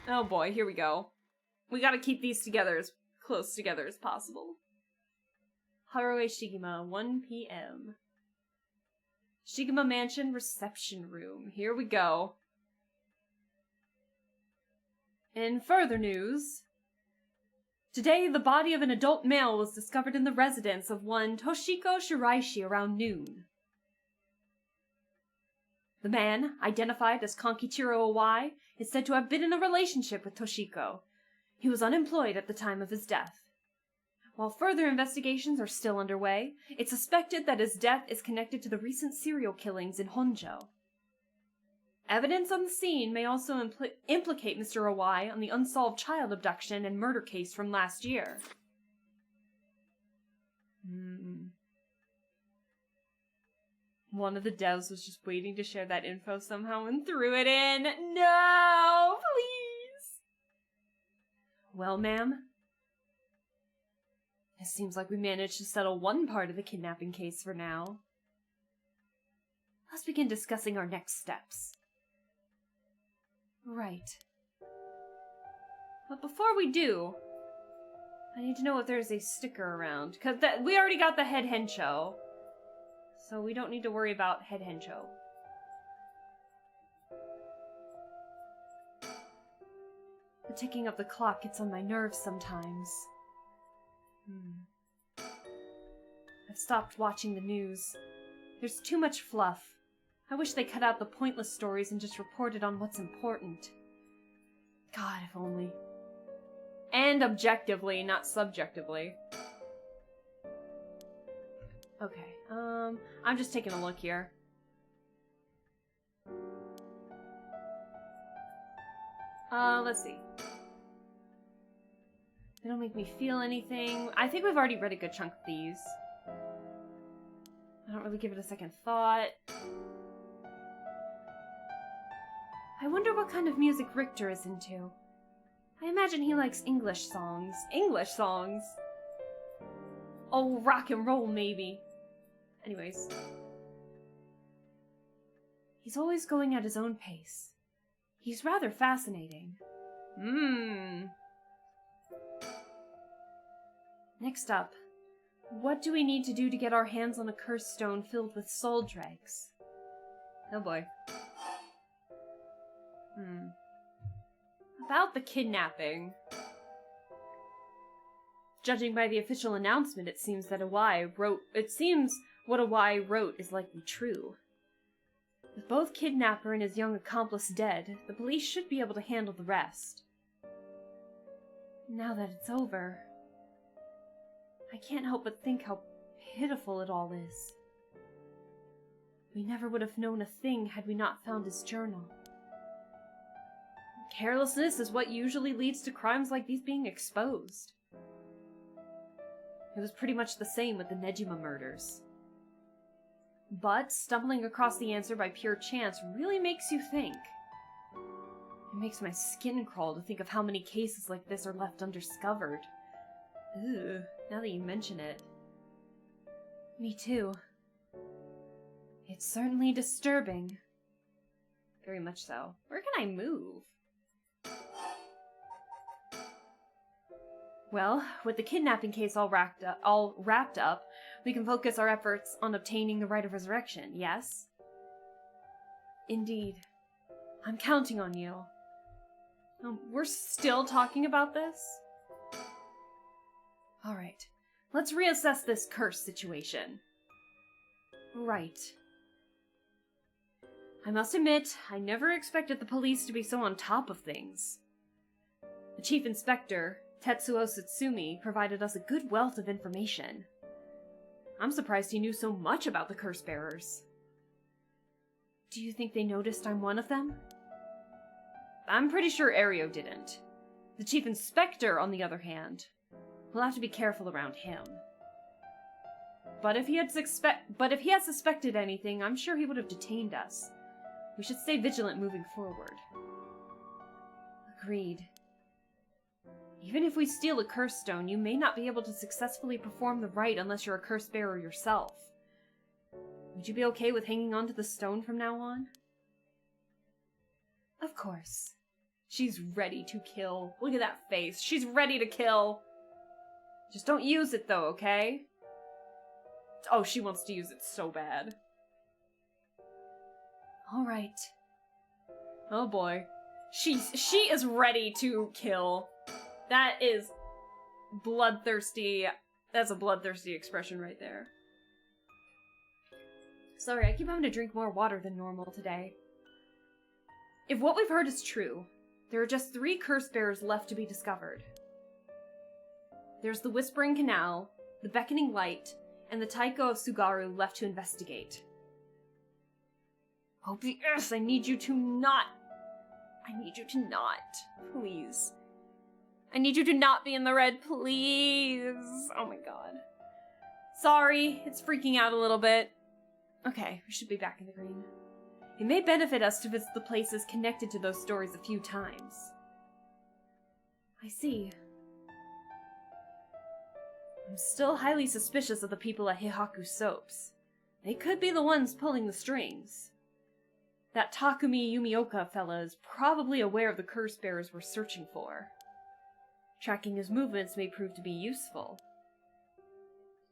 Oh boy, here we go. We gotta keep these together as close together as possible. Harue Shigema, 1 p.m. Shigema Mansion reception room. Here we go. In further news, today the body of an adult male was discovered in the residence of one Toshiko Shiraishi around noon. The man, identified as Konkichiro Owai, is said to have been in a relationship with Toshiko. He was unemployed at the time of his death. While further investigations are still underway, it's suspected that his death is connected to the recent serial killings in Honjo. Evidence on the scene may also implicate Mr. Owai on the unsolved child abduction and murder case from last year. One of the devs was just waiting to share that info somehow and threw it in. No, please. Well, ma'am, it seems like we managed to settle one part of the kidnapping case for now. Let's begin discussing our next steps. Right. But before we do, I need to know if there's a sticker around, because we already got the head hencho. So we don't need to worry about head hencho. The ticking of the clock gets on my nerves sometimes. I've stopped watching the news. There's too much fluff. I wish they cut out the pointless stories and just reported on what's important. God, if only. And objectively, not subjectively. Okay, I'm just taking a look here. Let's see. They don't make me feel anything. I think we've already read a good chunk of these. I don't really give it a second thought. I wonder what kind of music Richter is into. I imagine he likes English songs. English songs? Oh, rock and roll, maybe. Anyways. He's always going at his own pace. He's rather fascinating. Next up, what do we need to do to get our hands on a curse stone filled with soul dregs? Oh boy. About the kidnapping. Judging by the official announcement, it seems what Owai wrote is likely true. With both kidnapper and his young accomplice dead, the police should be able to handle the rest. Now that it's over, I can't help but think how pitiful it all is. We never would have known a thing had we not found his journal. Carelessness is what usually leads to crimes like these being exposed. It was pretty much the same with the Nejima murders. But stumbling across the answer by pure chance really makes you think. It makes my skin crawl to think of how many cases like this are left undiscovered. Ugh, now that you mention it. Me too. It's certainly disturbing. Very much so. Where can I move? Well, with the kidnapping case all wrapped up, we can focus our efforts on obtaining the right of resurrection, yes? Indeed. I'm counting on you. We're still talking about this? Alright, let's reassess this curse situation. Right. I must admit, I never expected the police to be so on top of things. The Chief Inspector, Tetsuo Satsumi, provided us a good wealth of information. I'm surprised he knew so much about the curse bearers. Do you think they noticed I'm one of them? I'm pretty sure Ario didn't. The Chief Inspector, on the other hand, we'll have to be careful around him. But if he had suspected anything, I'm sure he would have detained us. We should stay vigilant moving forward. Agreed. Even if we steal a curse stone, you may not be able to successfully perform the rite unless you're a curse bearer yourself. Would you be okay with hanging on to the stone from now on? Of course. She's ready to kill. Look at that face. She's ready to kill. Just don't use it though, okay? Oh, she wants to use it so bad. Alright. Oh boy. She is ready to kill. That is bloodthirsty. That's a bloodthirsty expression right there. Sorry, I keep having to drink more water than normal today. If what we've heard is true, there are just 3 curse bearers left to be discovered. There's the Whispering Canal, the Beckoning Light, and the Taiko of Sugaru left to investigate. OBS, I need you to not. Please. I need you to not be in the red, please. Oh my god. Sorry, it's freaking out a little bit. Okay, we should be back in the green. It may benefit us to visit the places connected to those stories a few times. I see. I'm still highly suspicious of the people at Hihaku Soaps. They could be the ones pulling the strings. That Takumi Yumioka fella is probably aware of the curse bearers we're searching for. Tracking his movements may prove to be useful.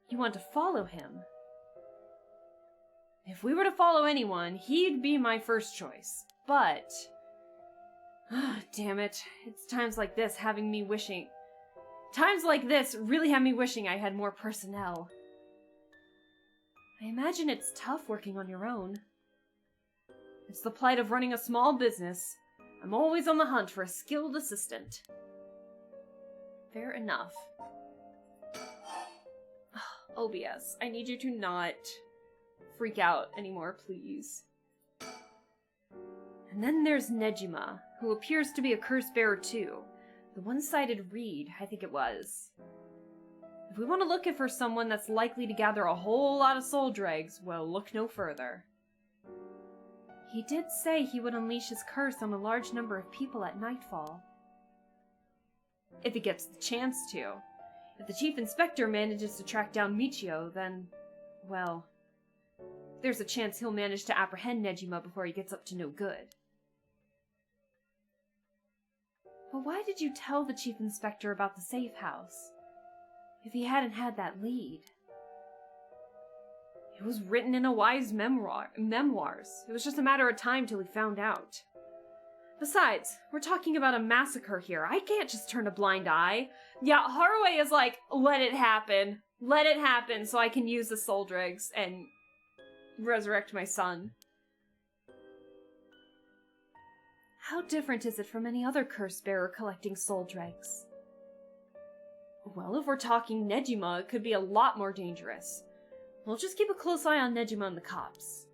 You want to follow him? If we were to follow anyone, he'd be my first choice. But... damn it. It's times like this Times like this really have me wishing I had more personnel. I imagine it's tough working on your own. It's the plight of running a small business. I'm always on the hunt for a skilled assistant. Fair enough. OBS, I need you to not freak out anymore, please. And then there's Nejima, who appears to be a curse bearer too. The one-sided reed, I think it was. If we want to look for someone that's likely to gather a whole lot of soul dregs, well, look no further. He did say he would unleash his curse on a large number of people at nightfall. If he gets the chance to. If the Chief Inspector manages to track down Michio, then, well, there's a chance he'll manage to apprehend Nejima before he gets up to no good. But why did you tell the Chief Inspector about the safe house, if he hadn't had that lead? It was written in a wise memoirs. It was just a matter of time till he found out. Besides, we're talking about a massacre here. I can't just turn a blind eye. Yeah, Haruwe is like, let it happen. Let it happen so I can use the soul dregs and resurrect my son. How different is it from any other curse bearer collecting soul dregs? Well, if we're talking Nejima, it could be a lot more dangerous. We'll just keep a close eye on Nejima and the cops.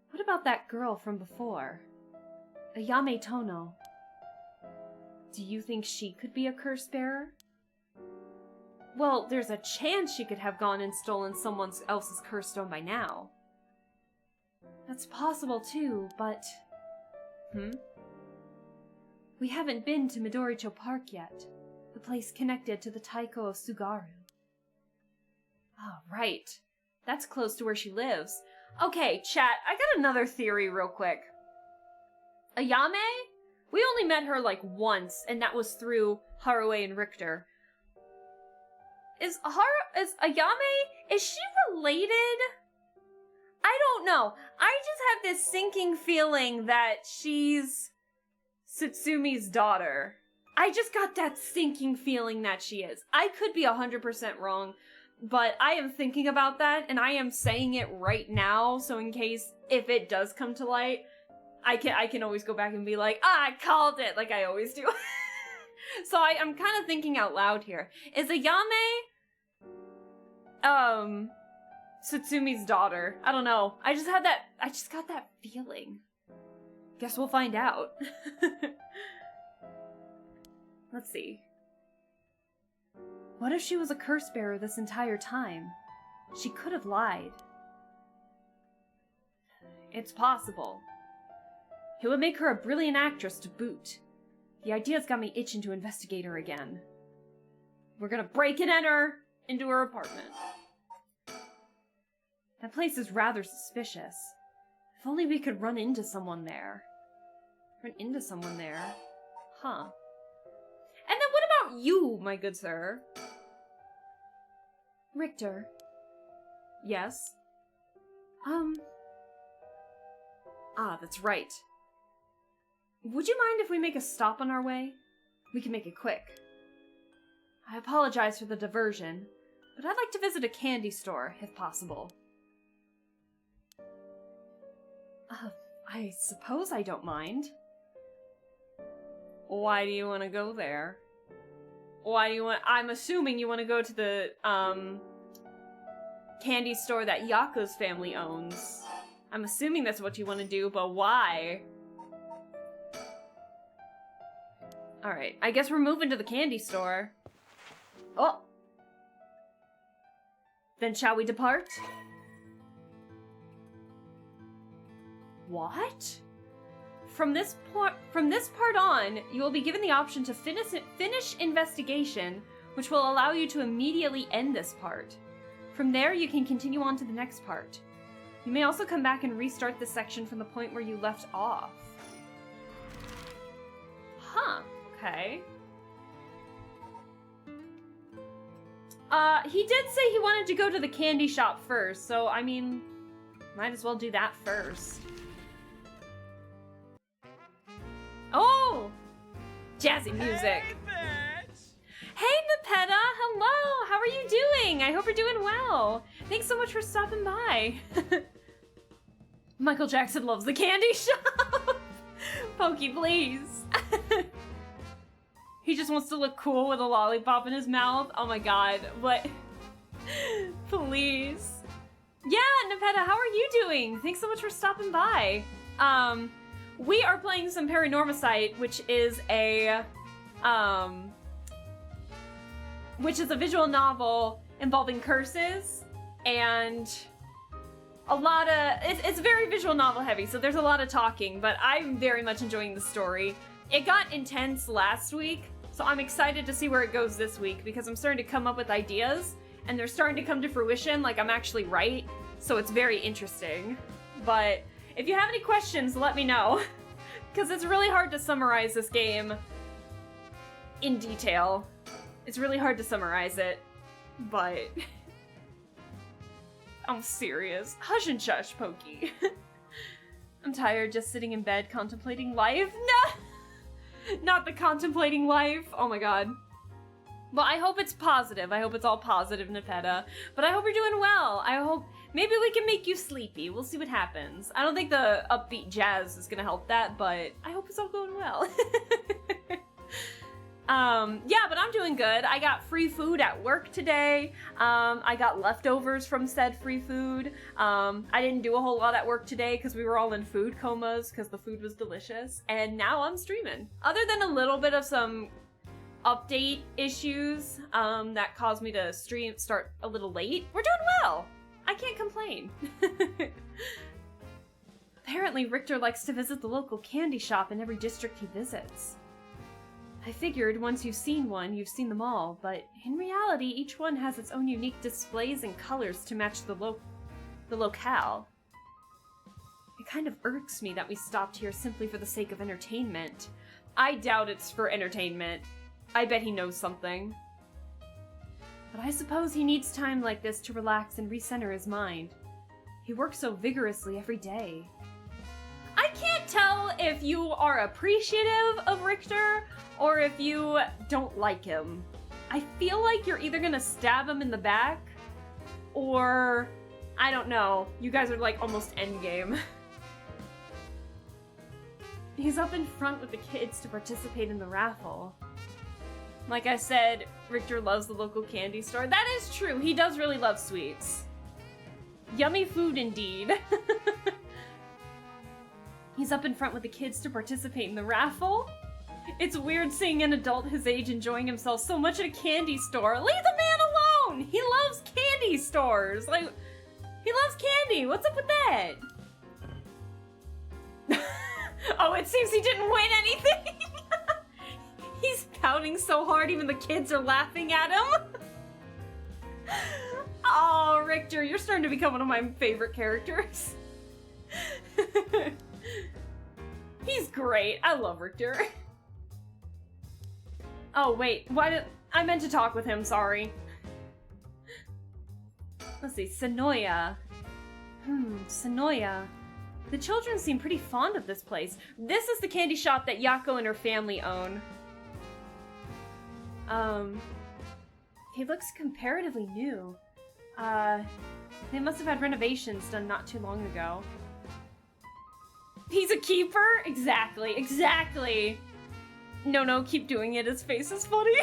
What about that girl from before? Ayame Tono. Do you think she could be a curse bearer? Well, there's a chance she could have gone and stolen someone else's curse stone by now. That's possible too, but... We haven't been to Midoricho Park yet, the place connected to the Taiko of Sugaru. Oh, right. That's close to where she lives. Okay, chat, I got another theory real quick. Ayame? We only met her like once, and that was through Haruo and Richter. Is Ayame, is she related? I don't know. I just have this sinking feeling that she's Satsumi's daughter. I just got that sinking feeling that she is. I could be 100% wrong, but I am thinking about that, and I am saying it right now, so in case, if it does come to light, I can always go back and be like, I called it, like I always do. So I'm kind of thinking out loud here. Is Ayame, Satsumi's daughter? I don't know. I just got that feeling. Guess we'll find out. Let's see. What if she was a curse bearer this entire time? She could have lied. It's possible. It would make her a brilliant actress to boot. The idea's got me itching to investigate her again. We're gonna break and enter into her apartment. That place is rather suspicious. If only we could run into someone there. Huh. And then what about you, my good sir? Richter. Yes? That's right. Would you mind if we make a stop on our way? We can make it quick. I apologize for the diversion, but I'd like to visit a candy store, if possible. I suppose I don't mind. Why do you want to go there? I'm assuming you want to go to the, candy store that Yako's family owns. I'm assuming that's what you want to do, but why? Alright, I guess we're moving to the candy store. Oh! Then shall we depart? What? From this part on, you will be given the option to finish investigation, which will allow you to immediately end this part. From there, you can continue on to the next part. You may also come back and restart this section from the point where you left off. Huh, okay. He did say he wanted to go to the candy shop first, so I mean, might as well do that first. Oh! Jazzy music. Hey, bitch! Hey, Pepetta! Hello! How are you doing? I hope you're doing well. Thanks so much for stopping by. Michael Jackson loves the candy shop. Pokey, please. He just wants to look cool with a lollipop in his mouth. Oh my god, what? Please. Yeah, Nepeta, how are you doing? Thanks so much for stopping by. We are playing some Paranormasight, which is a visual novel involving curses and a lot of, it's very visual novel heavy, so there's a lot of talking, but I'm very much enjoying the story. It got intense last week, so I'm excited to see where it goes this week because I'm starting to come up with ideas and they're starting to come to fruition, like I'm actually right, so it's very interesting. But if you have any questions, let me know, because it's really hard to summarize this game in detail. It's really hard to summarize it, but I'm serious. Hush and shush, Pokey. I'm tired just sitting in bed contemplating life. No! Not the contemplating life. Oh my god. Well, I hope it's positive. I hope it's all positive, Nepeta. But I hope you're doing well. I hope maybe we can make you sleepy. We'll see what happens. I don't think the upbeat jazz is gonna help that, but I hope it's all going well. Yeah, but I'm doing good. I got free food at work today. I got leftovers from said free food. I didn't do a whole lot at work today because we were all in food comas because the food was delicious. And now I'm streaming. Other than a little bit of some update issues that caused me to start a little late, we're doing well. I can't complain. Apparently, Richter likes to visit the local candy shop in every district he visits. I figured once you've seen one, you've seen them all, but in reality, each one has its own unique displays and colors to match the locale. It kind of irks me that we stopped here simply for the sake of entertainment. I doubt it's for entertainment. I bet he knows something. But I suppose he needs time like this to relax and recenter his mind. He works so vigorously every day. I can't tell if you are appreciative of Richter or if you don't like him. I feel like you're either gonna stab him in the back or, I don't know, you guys are like almost endgame. He's up in front with the kids to participate in the raffle. Like I said, Richter loves the local candy store. That is true, he does really love sweets. Yummy food indeed. He's up in front with the kids to participate in the raffle. It's weird seeing an adult his age enjoying himself so much at a candy store. Leave the man alone! He loves candy stores! Like, he loves candy! What's up with that? Oh, it seems he didn't win anything! He's pouting so hard even the kids are laughing at him. Oh, Richter, you're starting to become one of my favorite characters. He's great. I love Richter. Oh, wait. I meant to talk with him, sorry. Let's see, Sonoya. Sonoya. The children seem pretty fond of this place. This is the candy shop that Yako and her family own. He looks comparatively new. They must have had renovations done not too long ago. He's a keeper? Exactly, exactly. No, keep doing it. His face is funny.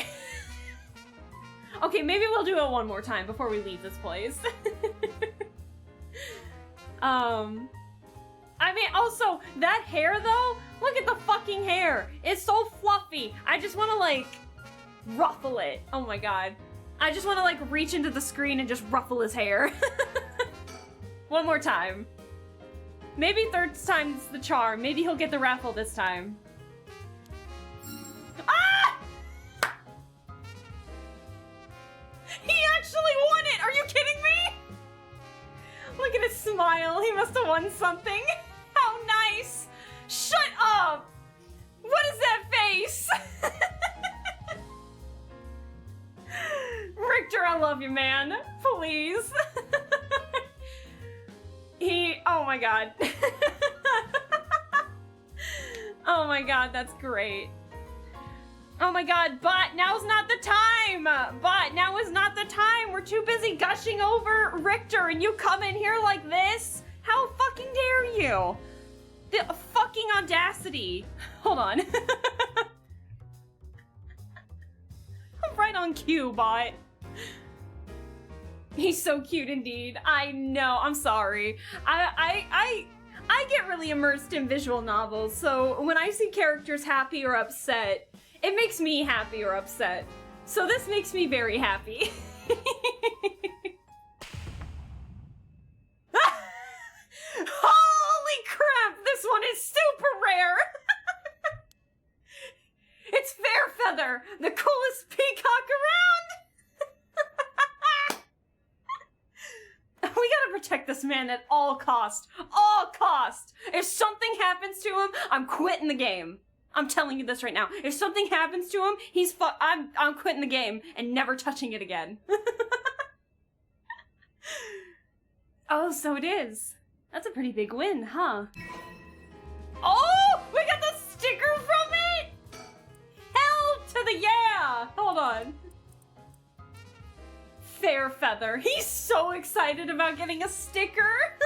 Okay, maybe we'll do it one more time before we leave this place. I mean, also, that hair, though, look at the fucking hair. It's so fluffy. I just want to, like, ruffle it. Oh my god. I just want to, like, reach into the screen and just ruffle his hair. One more time. Maybe third time's the charm. Maybe he'll get the raffle this time. Ah! He actually won it! Are you kidding me? Look at his smile. He must have won something. How nice! Shut up! What is that face? Richter, I love you, man. Please. Oh my god. Oh my god, that's great. Oh my god, but now's not the time! But now is not the time! We're too busy gushing over Richter and you come in here like this? How fucking dare you? The fucking audacity. Hold on. I'm right on cue, bot. He's so cute indeed. I know, I'm sorry. I get really immersed in visual novels, so when I see characters happy or upset, it makes me happy or upset. So this makes me very happy. Holy crap, this one is super rare. It's Fairfeather, the coolest peacock around. We gotta protect this man at all cost. All cost. If something happens to him, I'm quitting the game. I'm telling you this right now. If something happens to him, I'm quitting the game and never touching it again. Oh, so it is. That's a pretty big win, huh? Oh, we got the sticker from it! Hell to the yeah! Hold on. Fairfeather. He's so excited about getting a sticker.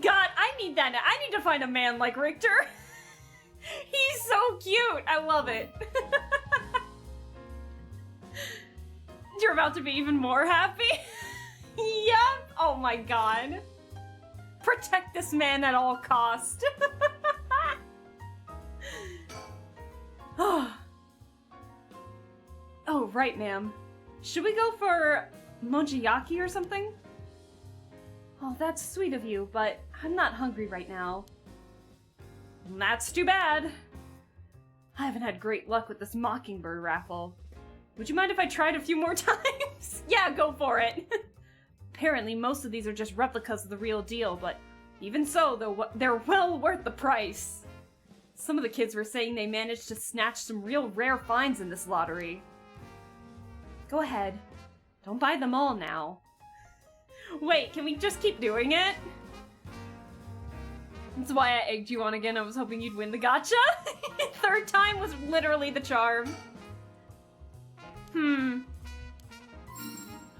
God, I need that. I need to find a man like Richter. He's so cute. I love it. You're about to be even more happy? Yup. Oh my god. Protect this man at all cost. Oh, right, ma'am. Should we go for mochiyaki or something? Oh, that's sweet of you, but I'm not hungry right now. That's too bad. I haven't had great luck with this mockingbird raffle. Would you mind if I tried a few more times? Yeah, go for it. Apparently, most of these are just replicas of the real deal, but even so, they're well worth the price. Some of the kids were saying they managed to snatch some real rare finds in this lottery. Go ahead. Don't buy them all now. Wait, can we just keep doing it? That's why I egged you on again. I was hoping you'd win the gacha. Third time was literally the charm.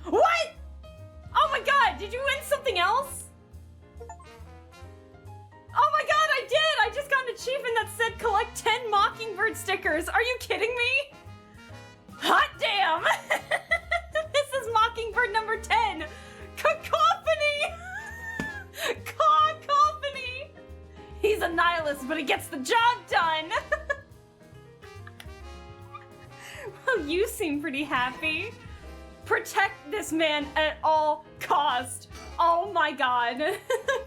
What? Oh my god, did you win something else? Oh my god, I did! I just got an achievement that said collect 10 Mockingbird stickers. Are you kidding me? Hot damn! This is Mockingbird number 10. Cacophony! Cacophony! He's a nihilist, but he gets the job done! Well, you seem pretty happy. Protect this man at all cost. Oh my god.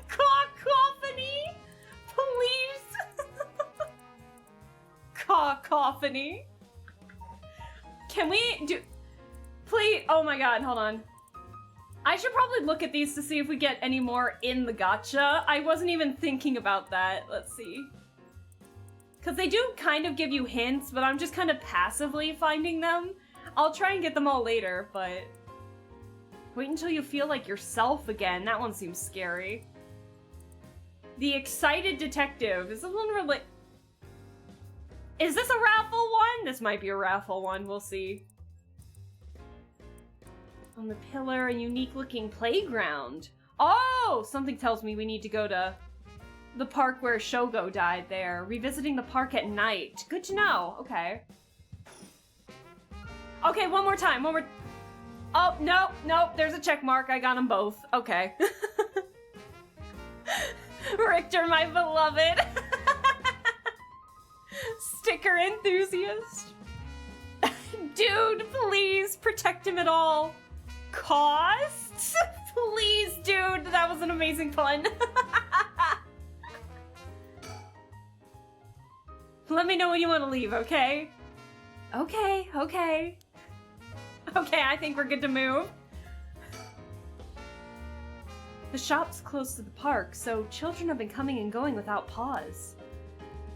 Cacophony? Please? Cacophony? Can we do... Please? Oh my god, hold on. I should probably look at these to see if we get any more in the gacha. I wasn't even thinking about that. Let's see. Because they do kind of give you hints, but I'm just kind of passively finding them. I'll try and get them all later, but... Wait until you feel like yourself again. That one seems scary. The Excited Detective. Is this one really... Is this a raffle one? This might be a raffle one. We'll see. On the pillar, a unique-looking playground. Oh! Something tells me we need to go to the park where Shogo died there. Revisiting the park at night. Good to know. Okay. Okay, one more time. One more... Oh, no, no. There's a check mark. I got them both. Okay. Richter, my beloved. Sticker enthusiast. Dude, please protect him at all costs. Please, dude. That was an amazing pun. Let me know when you want to leave, okay? Okay, okay. Okay, I think we're good to move. The shop's close to the park, so children have been coming and going without pause.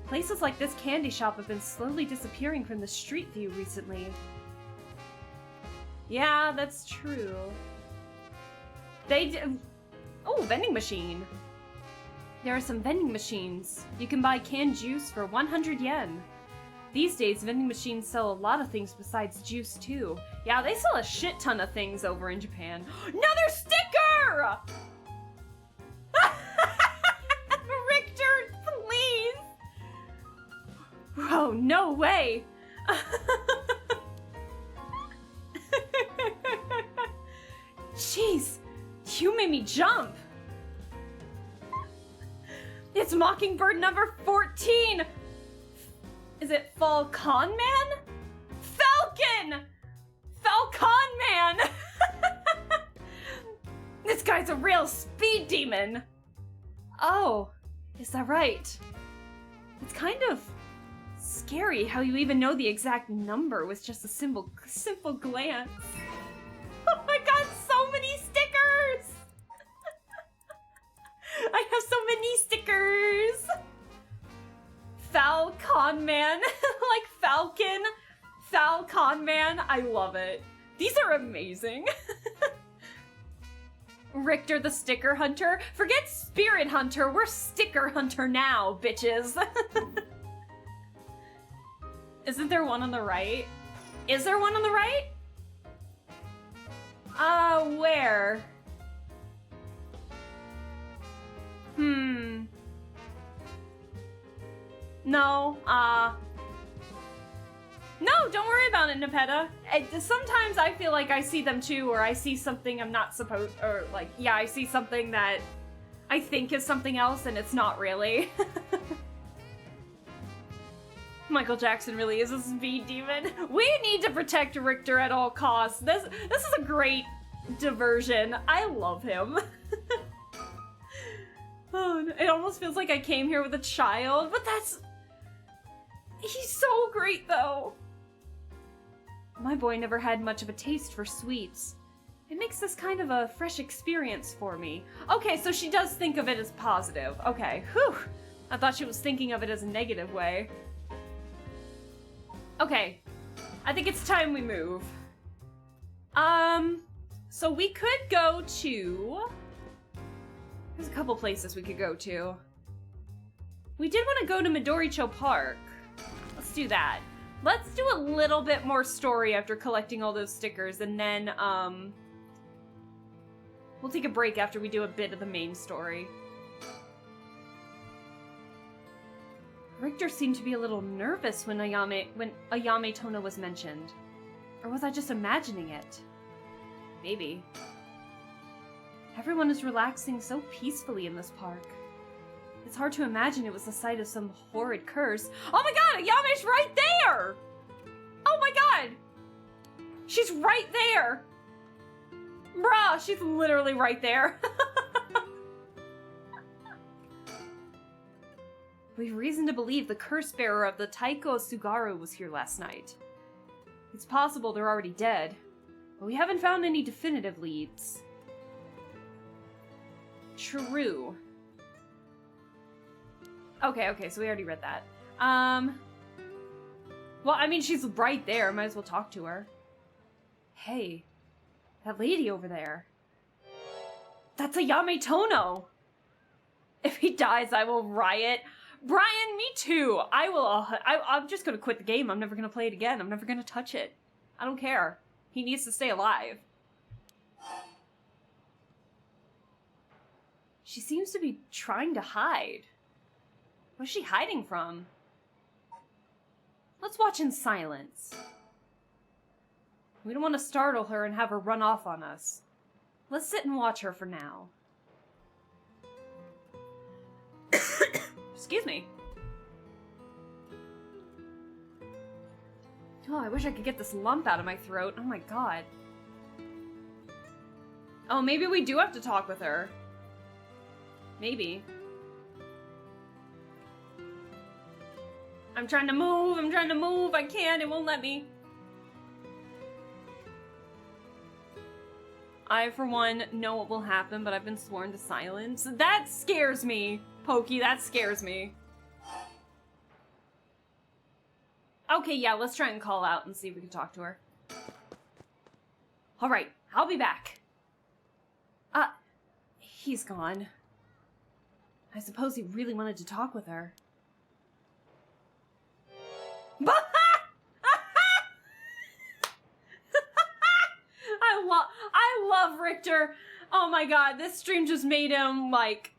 Places like this candy shop have been slowly disappearing from the street view recently. Yeah, that's true. Oh, vending machine. There are some vending machines. You can buy canned juice for 100 yen. These days, vending machines sell a lot of things besides juice, too. Yeah, they sell a shit ton of things over in Japan. Another sticker! Richter, please! Oh, no way! Jeez, you made me jump! It's Mockingbird number 14! Is it Falcon Man? Falcon! Falcon Man! This guy's a real speed demon! Oh, is that right? It's kind of scary how you even know the exact number with just a simple glance. Oh my god, so many stickers! I have so many stickers! Falcon Man, like Falcon, Falcon Man, I love it. These are amazing. Richter the Sticker Hunter. Forget Spirit Hunter, we're Sticker Hunter now, bitches. Isn't there one on the right? Is there one on the right? Where? No, no, don't worry about it, Nepeta. Sometimes I feel like I see them too, or I see something I'm not supposed, or like, yeah, I see something that I think is something else and it's not really. Michael Jackson really is a speed demon. We need to protect Richter at all costs. This is a great diversion. I love him. Oh, it almost feels like I came here with a child, but he's so great though. My boy never had much of a taste for sweets. It makes this kind of a fresh experience for me. Okay, so she does think of it as positive. Okay, whew. I thought she was thinking of it as a negative way. Okay, I think it's time we move. So we could go to... There's a couple places we could go to. We did want to go to Midoricho Park. Let's do that. Let's do a little bit more story after collecting all those stickers, and then, we'll take a break after we do a bit of the main story. Richter seemed to be a little nervous when Ayame Tona was mentioned. Or was I just imagining it? Maybe. Everyone is relaxing so peacefully in this park. It's hard to imagine it was the site of some horrid curse. Oh my god, Ayame's right there! Oh my god! She's right there! Bruh, she's literally right there. We've reason to believe the curse bearer of the Taiko Sugaru was here last night. It's possible they're already dead, but we haven't found any definitive leads. True. Okay, so we already read that. Well, I mean, she's right there. Might as well talk to her. Hey, that lady over there. That's Ayame Tono! If he dies, I will riot. Brian, me too! I'm just gonna quit the game. I'm never gonna play it again. I'm never gonna touch it. I don't care. He needs to stay alive. She seems to be trying to hide. What's she hiding from? Let's watch in silence. We don't want to startle her and have her run off on us. Let's sit and watch her for now. Excuse me. Oh, I wish I could get this lump out of my throat. Oh my god. Oh, maybe we do have to talk with her. Maybe. I'm trying to move, I can't, it won't let me. I, for one, know what will happen, but I've been sworn to silence. That scares me, Pokey, that scares me. Okay, yeah, let's try and call out and see if we can talk to her. Alright, I'll be back. He's gone. I suppose he really wanted to talk with her. I love Richter. Oh my god, this stream just made him, like,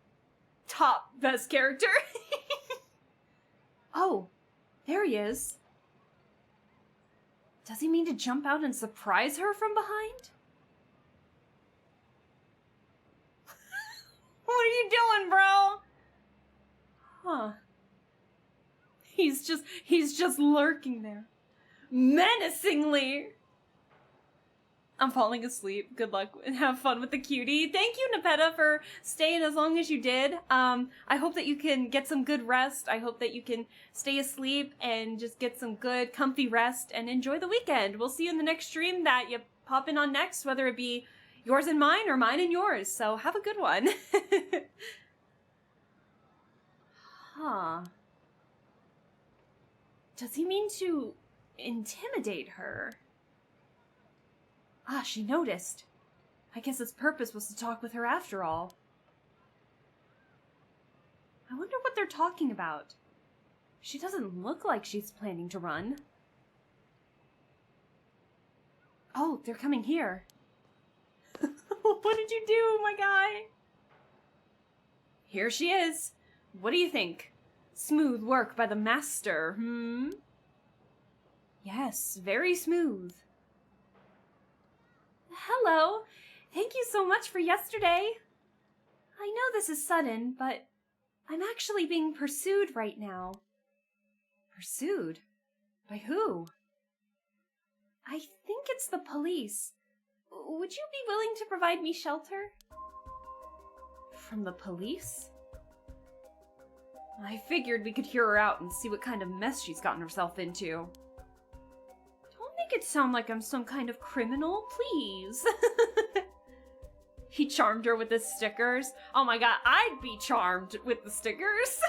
top best character. Oh, there he is. Does he mean to jump out and surprise her from behind? What are you doing, bro? Huh. He's just lurking there. Menacingly. I'm falling asleep. Good luck and have fun with the cutie. Thank you, Nepeta, for staying as long as you did. I hope that you can get some good rest. I hope that you can stay asleep and just get some good, comfy rest and enjoy the weekend. We'll see you in the next stream that you pop in on next, whether it be yours and mine or mine and yours. So have a good one. Huh. Does he mean to intimidate her? Ah, she noticed. I guess his purpose was to talk with her after all. I wonder what they're talking about. She doesn't look like she's planning to run. Oh, they're coming here. What did you do, my guy? Here she is. What do you think? Smooth work by the master, Yes, very smooth. Hello. Thank you so much for yesterday. I know this is sudden, but I'm actually being pursued right now. Pursued? By who? I think it's the police. Would you be willing to provide me shelter? From the police? I figured we could hear her out and see what kind of mess she's gotten herself into. Don't make it sound like I'm some kind of criminal, please. He charmed her with his stickers. Oh my god, I'd be charmed with the stickers.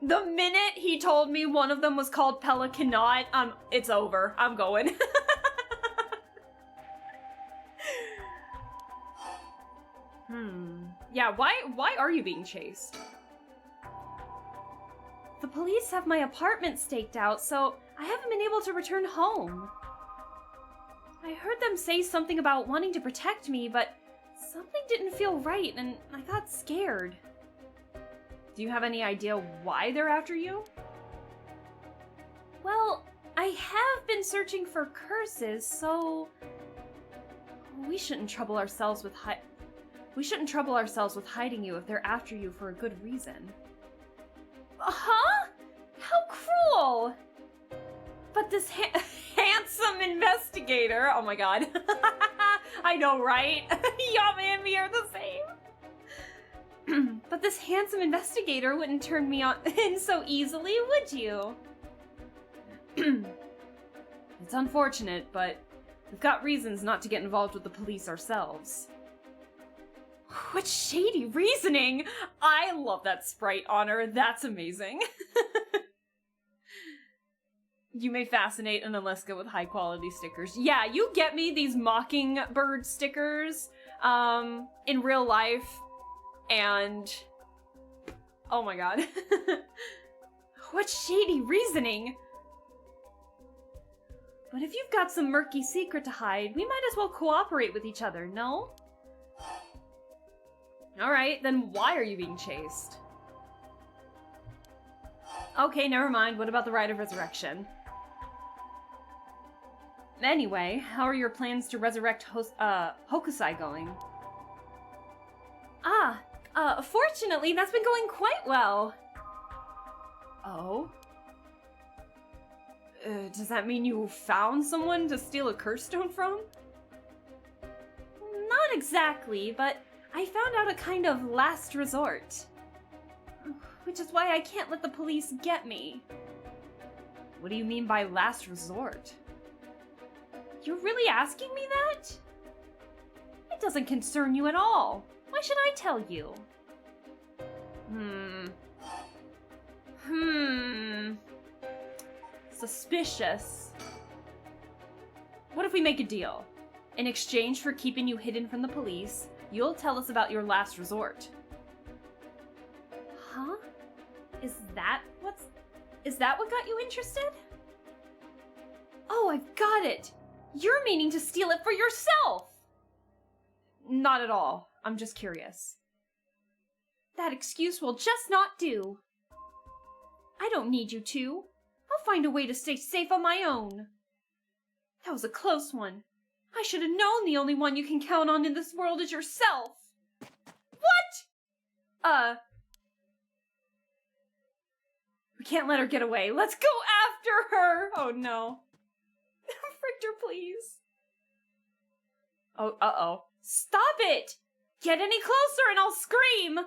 The minute he told me one of them was called Pelicanot, it's over. I'm going. Yeah, why are you being chased? The police have my apartment staked out, so I haven't been able to return home. I heard them say something about wanting to protect me, but something didn't feel right, and I got scared. Do you have any idea why they're after you? Well, I have been searching for curses, so we shouldn't trouble ourselves with hiding you if they're after you for a good reason. Huh? How cruel! But this handsome investigator, oh my god. I know, right? Yama and me are the same. But this handsome investigator wouldn't turn me in so easily, would you? It's unfortunate, but we've got reasons not to get involved with the police ourselves. What shady reasoning! I love that sprite on her. That's amazing. You may fascinate an Alaska with high quality stickers. Yeah, you get me these mockingbird stickers in real life, and oh my god. What shady reasoning! But if you've got some murky secret to hide, we might as well cooperate with each other, no? Alright, then why are you being chased? Okay, never mind. What about the rite of resurrection? Anyway, how are your plans to resurrect Hokusai going? Fortunately, that's been going quite well. Oh? Does that mean you found someone to steal a curse stone from? Not exactly, but I found out a kind of last resort. Which is why I can't let the police get me. What do you mean by last resort? You're really asking me that? It doesn't concern you at all. Why should I tell you? Suspicious. What if we make a deal? In exchange for keeping you hidden from the police, you'll tell us about your last resort. Huh? Is that what got you interested? Oh, I've got it! You're meaning to steal it for yourself! Not at all. I'm just curious. That excuse will just not do. I don't need you to. I'll find a way to stay safe on my own. That was a close one. I should have known the only one you can count on in this world is yourself. What? We can't let her get away. Let's go after her! Oh no. Frichter, please. Oh, uh-oh. Stop it! Get any closer and I'll scream!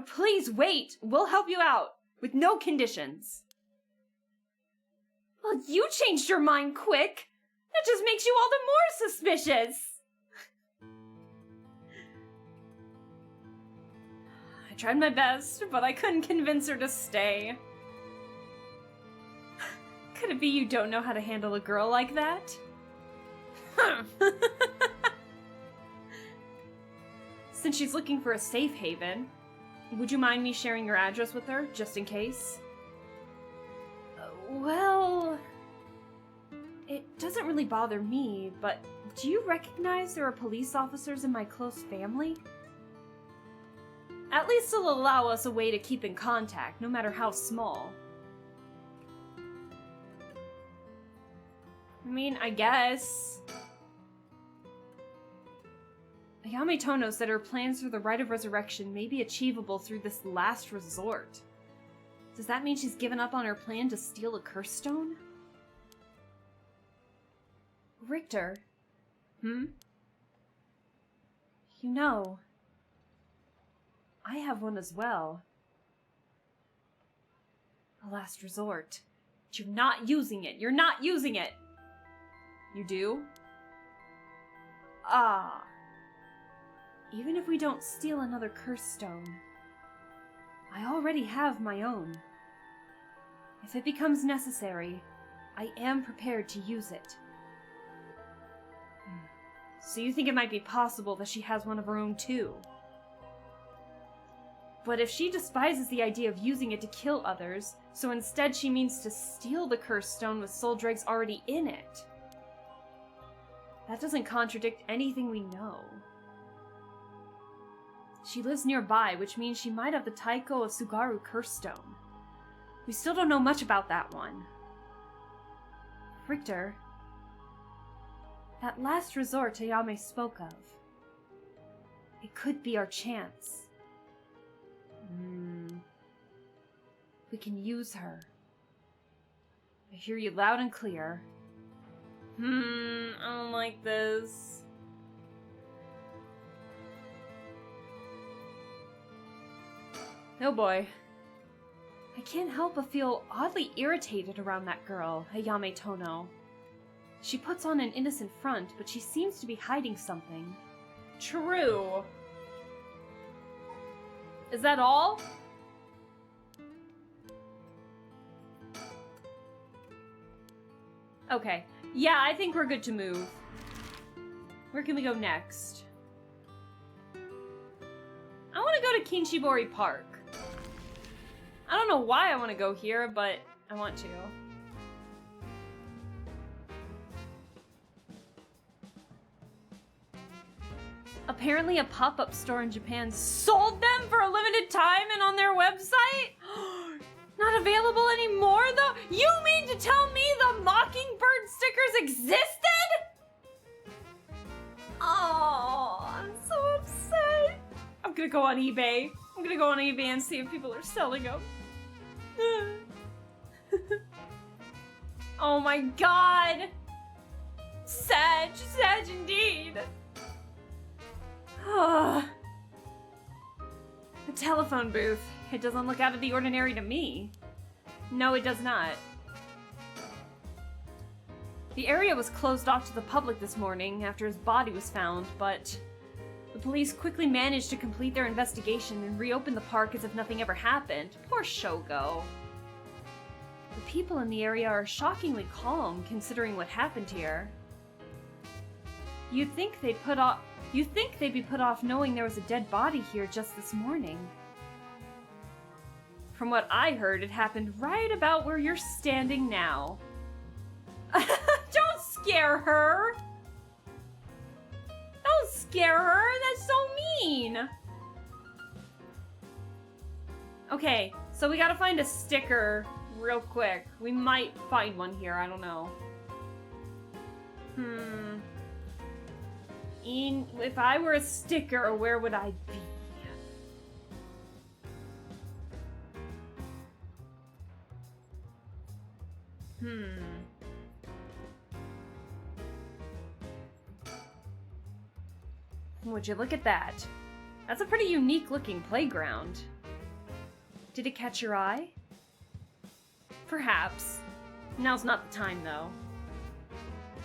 Please wait. We'll help you out. With no conditions. Well, you changed your mind quick. That just makes you all the more suspicious. I tried my best, but I couldn't convince her to stay. Could it be you don't know how to handle a girl like that? Since she's looking for a safe haven, would you mind me sharing your address with her, just in case? Well, it doesn't really bother me, but do you recognize there are police officers in my close family? At least it'll allow us a way to keep in contact, no matter how small. I mean, I guess. Ayame Tono said her plans for the Rite of Resurrection may be achievable through this last resort. Does that mean she's given up on her plan to steal a curse stone? Richter? Hmm? You know, I have one as well. A last resort. But you're not using it. You're not using it! You do? Ah. Even if we don't steal another curse stone, I already have my own. If it becomes necessary, I am prepared to use it. So you think it might be possible that she has one of her own too? But if she despises the idea of using it to kill others, so instead she means to steal the cursed stone with soul dregs already in it, that doesn't contradict anything we know. She lives nearby, which means she might have the Taiko of Sugaru curse stone. We still don't know much about that one. Richter, that last resort Ayame spoke of, it could be our chance. We can use her. I hear you loud and clear. I don't like this. Oh boy. I can't help but feel oddly irritated around that girl, Ayame Tono. She puts on an innocent front, but she seems to be hiding something. True. Is that all? Okay. Yeah, I think we're good to move. Where can we go next? I want to go to Kinshibori Park. I don't know why I want to go here, but I want to. Apparently a pop-up store in Japan sold them for a limited time and on their website? Not available anymore, though? You mean to tell me the Mockingbird stickers existed? Oh, I'm so upset. I'm gonna go on eBay. I'm gonna go on eBay and see if people are selling them. Oh my god. Sad indeed. The telephone booth. It doesn't look out of the ordinary to me. No, it does not. The area was closed off to the public this morning after his body was found, but the police quickly managed to complete their investigation and reopen the park as if nothing ever happened. Poor Shogo. The people in the area are shockingly calm considering what happened here. You'd think they'd be put off knowing there was a dead body here just this morning. From what I heard, it happened right about where you're standing now. Don't scare her! Don't scare her! That's so mean! Okay, so we gotta find a sticker real quick. We might find one here, I don't know. If I were a sticker, where would I be? Would you look at that? That's a pretty unique looking playground. Did it catch your eye? Perhaps. Now's not the time, though.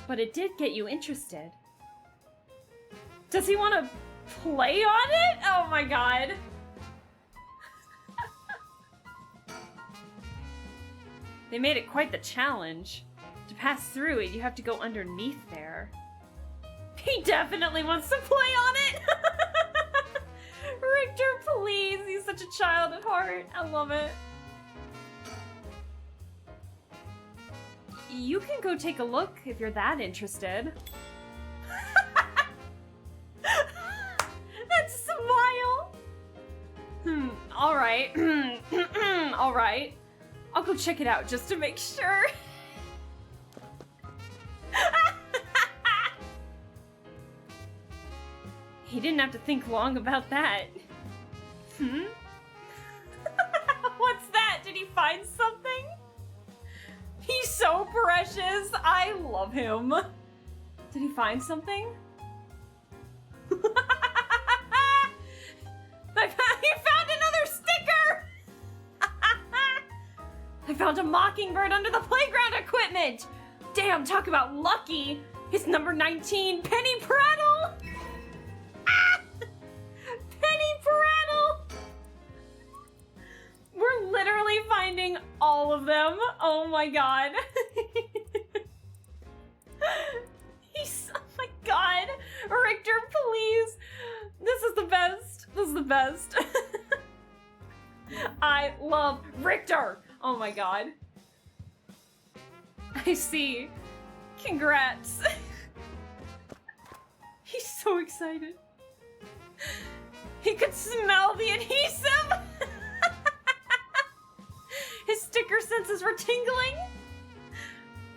But it did get you interested. Does he want to play on it? Oh my god. They made it quite the challenge. To pass through it, you have to go underneath there. He definitely wants to play on it! Richter, please! He's such a child at heart. I love it. You can go take a look if you're that interested. That smile! right. All right. I'll go check it out just to make sure. He didn't have to think long about that. What's that? Did he find something? He's so precious. I love him. Did he find something? He found another sticker! I found a mockingbird under the playground equipment! Damn, talk about lucky! It's number 19, Penny Prattle! Penny Prattle! We're literally finding all of them. Oh my god. Oh my god. Richter, please. This is the best. This is the best. I love Richter. Oh my god. I see. Congrats. He's so excited. He could smell the adhesive. His sticker senses were tingling.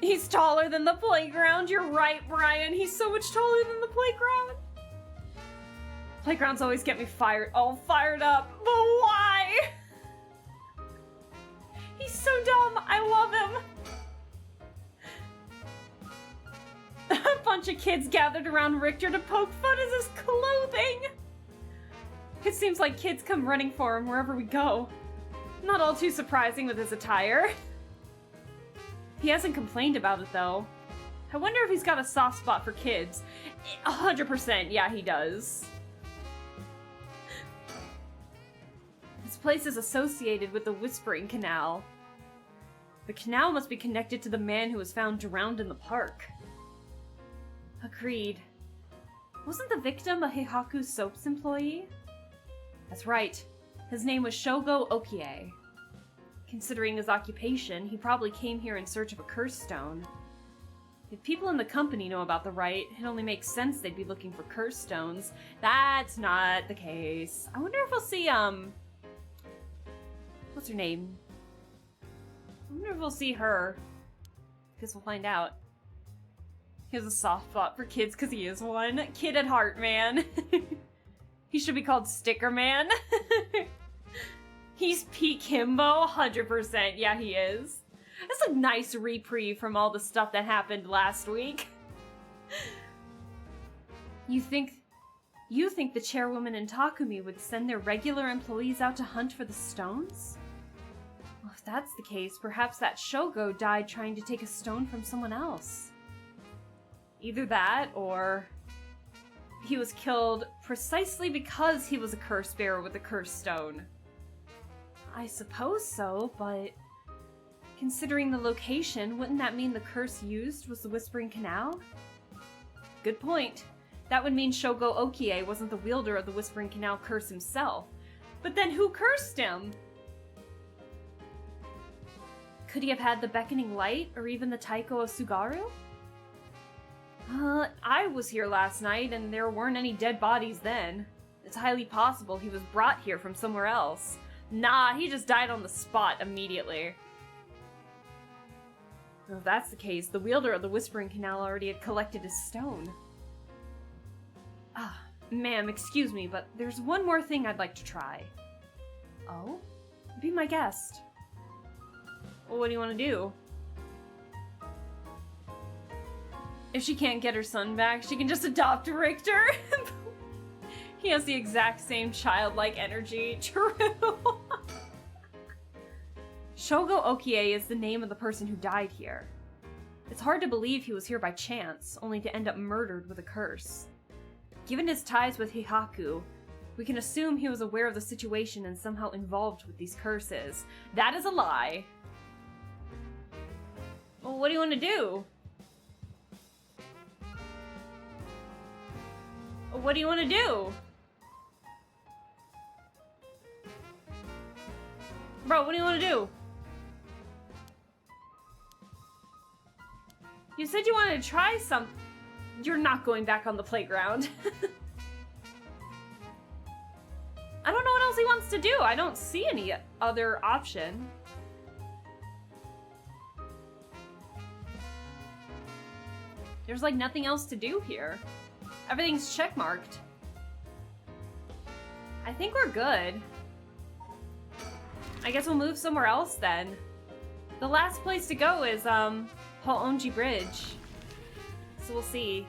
He's taller than the playground. You're right, Brian. He's so much taller than the playground. Playgrounds always get me all fired up. But why? He's so dumb. I love him. A bunch of kids gathered around Richter to poke fun at his clothing. It seems like kids come running for him wherever we go. Not all too surprising with his attire. He hasn't complained about it, though. I wonder if he's got a soft spot for kids. 100%, yeah, he does. This place is associated with the Whispering Canal. The canal must be connected to the man who was found drowned in the park. Agreed. Wasn't the victim a Heihaku Soaps employee? That's right. His name was Shogo Okie. Considering his occupation, he probably came here in search of a curse stone. If people in the company know about the rite, it only makes sense they'd be looking for curse stones. That's not the case. I wonder if we'll see, what's her name? I wonder if we'll see her. Guess we'll find out. He has a soft spot for kids because he is one. Kid at heart, man. He should be called Sticker Man. He's peak himbo, 100%. Yeah, he is. That's a nice reprieve from all the stuff that happened last week. You think the chairwoman and Takumi would send their regular employees out to hunt for the stones? Well, if that's the case, perhaps that Shogo died trying to take a stone from someone else. Either that, or he was killed precisely because he was a curse bearer with a cursed stone. I suppose so, but considering the location, wouldn't that mean the curse used was the Whispering Canal? Good point. That would mean Shogo Okie wasn't the wielder of the Whispering Canal curse himself. But then who cursed him? Could he have had the Beckoning Light, or even the Taiko of Sugaru? I was here last night, and there weren't any dead bodies then. It's highly possible he was brought here from somewhere else. Nah, he just died on the spot immediately. Well, if that's the case, the wielder of the Whispering Canal already had collected his stone. Ma'am, excuse me, but there's one more thing I'd like to try. Oh? Be my guest. Well, what do you want to do? If she can't get her son back, she can just adopt Richter. He has the exact same childlike energy. True. Shogo Okie is the name of the person who died here. It's hard to believe he was here by chance, only to end up murdered with a curse. Given his ties with Heihaku, we can assume he was aware of the situation and somehow involved with these curses. That is a lie. Well, what do you want to do? What do you want to do? Bro, what do you want to do? You said you wanted to try something. You're not going back on the playground. I don't know what else he wants to do. I don't see any other option. There's like nothing else to do here. Everything's checkmarked. I think we're good. I guess we'll move somewhere else then. The last place to go is Ho'onji Bridge. So we'll see.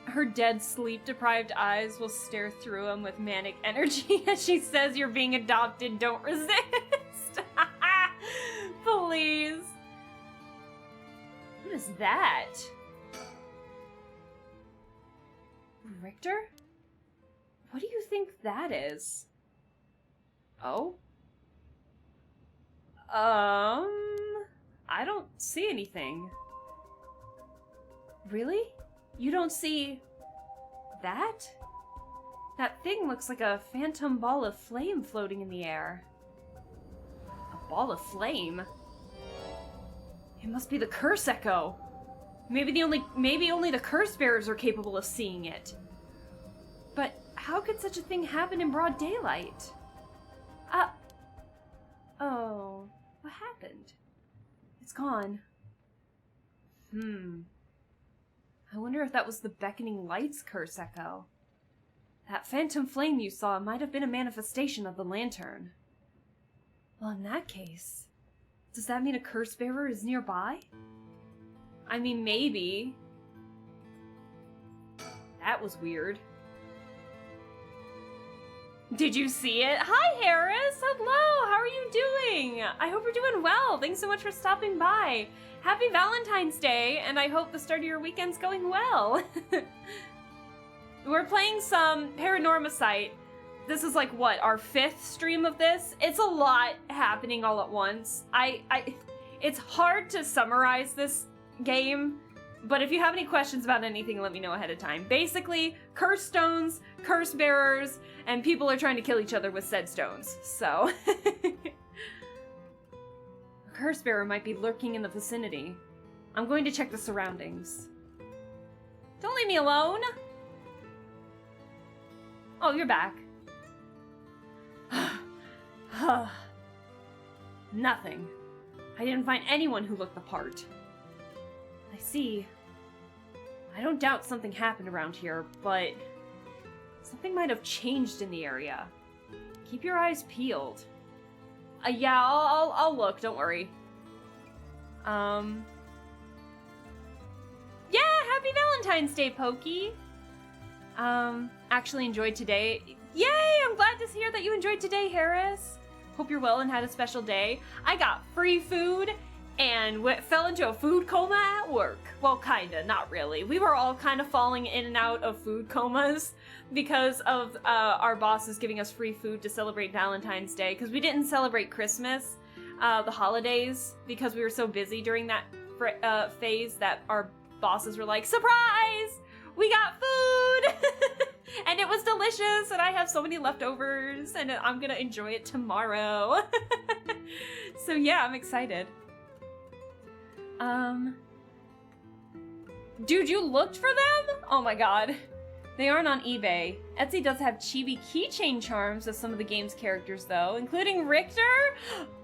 Her dead, sleep-deprived eyes will stare through him with manic energy as she says, "You're being adopted, don't resist." Please. What is that? Richter? What do you think that is? Oh? I don't see anything. Really? You don't see that? That thing looks like a phantom ball of flame floating in the air. A ball of flame? It must be the curse echo. Maybe only the curse bearers are capable of seeing it. But how could such a thing happen in broad daylight? Oh, what happened? It's gone. I wonder if that was the beckoning light's curse echo. That phantom flame you saw might have been a manifestation of the lantern. Well, in that case, does that mean a curse bearer is nearby? I mean, maybe. That was weird. Did you see it? Hi, Harris! Hello! How are you doing? I hope you're doing well. Thanks so much for stopping by. Happy Valentine's Day, and I hope the start of your weekend's going well. We're playing some PARANORMASIGHT. This is like, what, our 5th stream of this? It's a lot happening all at once. It's hard to summarize this game, but if you have any questions about anything, let me know ahead of time. Basically, curse stones, curse bearers, and people are trying to kill each other with said stones, so... A curse bearer might be lurking in the vicinity. I'm going to check the surroundings. Don't leave me alone! Oh, you're back. Nothing. I didn't find anyone who looked the part. I see. I don't doubt something happened around here, but something might have changed in the area. Keep your eyes peeled. Yeah, I'll look, don't worry. Yeah, happy Valentine's Day, Pokey! Actually enjoyed today. Yay! I'm glad to hear that you enjoyed today, Harris. Hope you're well and had a special day. I got free food and fell into a food coma at work. Well, kinda, not really. We were all kind of falling in and out of food comas because of our bosses giving us free food to celebrate Valentine's Day, because we didn't celebrate Christmas, the holidays, because we were so busy during that phase that our bosses were like, "Surprise! We got food!" And it was delicious, and I have so many leftovers, and I'm gonna enjoy it tomorrow. So yeah, I'm excited. Dude, you looked for them? Oh my god. They aren't on eBay. Etsy does have chibi keychain charms of some of the game's characters, though, including Richter?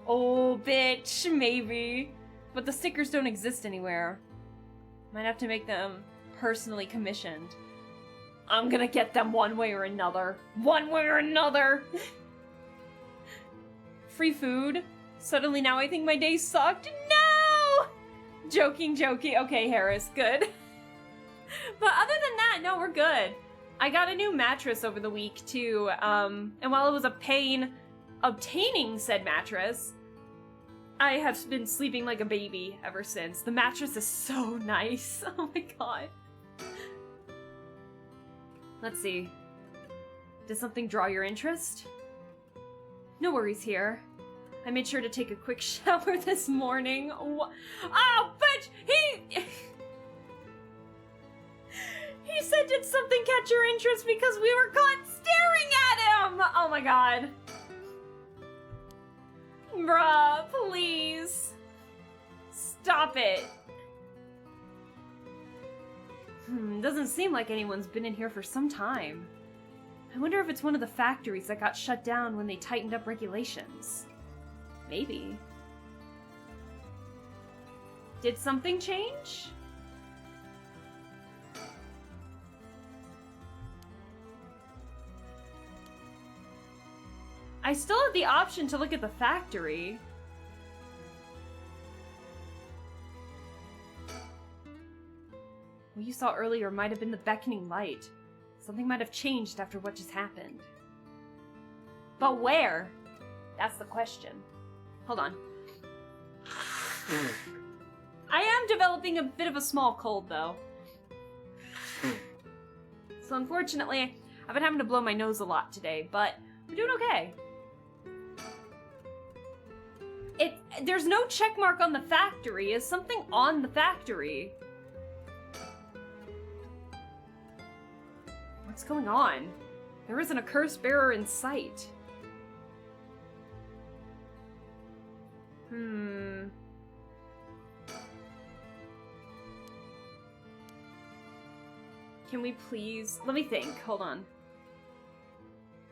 Oh, bitch, maybe. But the stickers don't exist anywhere. Might have to make them personally commissioned. I'm gonna get them one way or another. One way or another! Free food? Suddenly now I think my day sucked? No! Joking. Okay, Harris, good. But other than that, no, we're good. I got a new mattress over the week, too, and while it was a pain obtaining said mattress, I have been sleeping like a baby ever since. The mattress is so nice. Oh my god. Let's see. Did something draw your interest? No worries here. I made sure to take a quick shower this morning. Oh, bitch! He said, did something catch your interest because we were caught staring at him? Oh my god. Bruh, please. Stop it! Doesn't seem like anyone's been in here for some time. I wonder if it's one of the factories that got shut down when they tightened up regulations. Maybe. Did something change? I still have the option to look at the factory. What you saw earlier might have been the beckoning light. Something might have changed after what just happened. But where? That's the question. Hold on. I am developing a bit of a small cold, though. So unfortunately, I've been having to blow my nose a lot today, but we're doing okay. There's no check mark on the factory. Is something on the factory? What's going on? There isn't a curse bearer in sight. Can we please... Let me think. Hold on.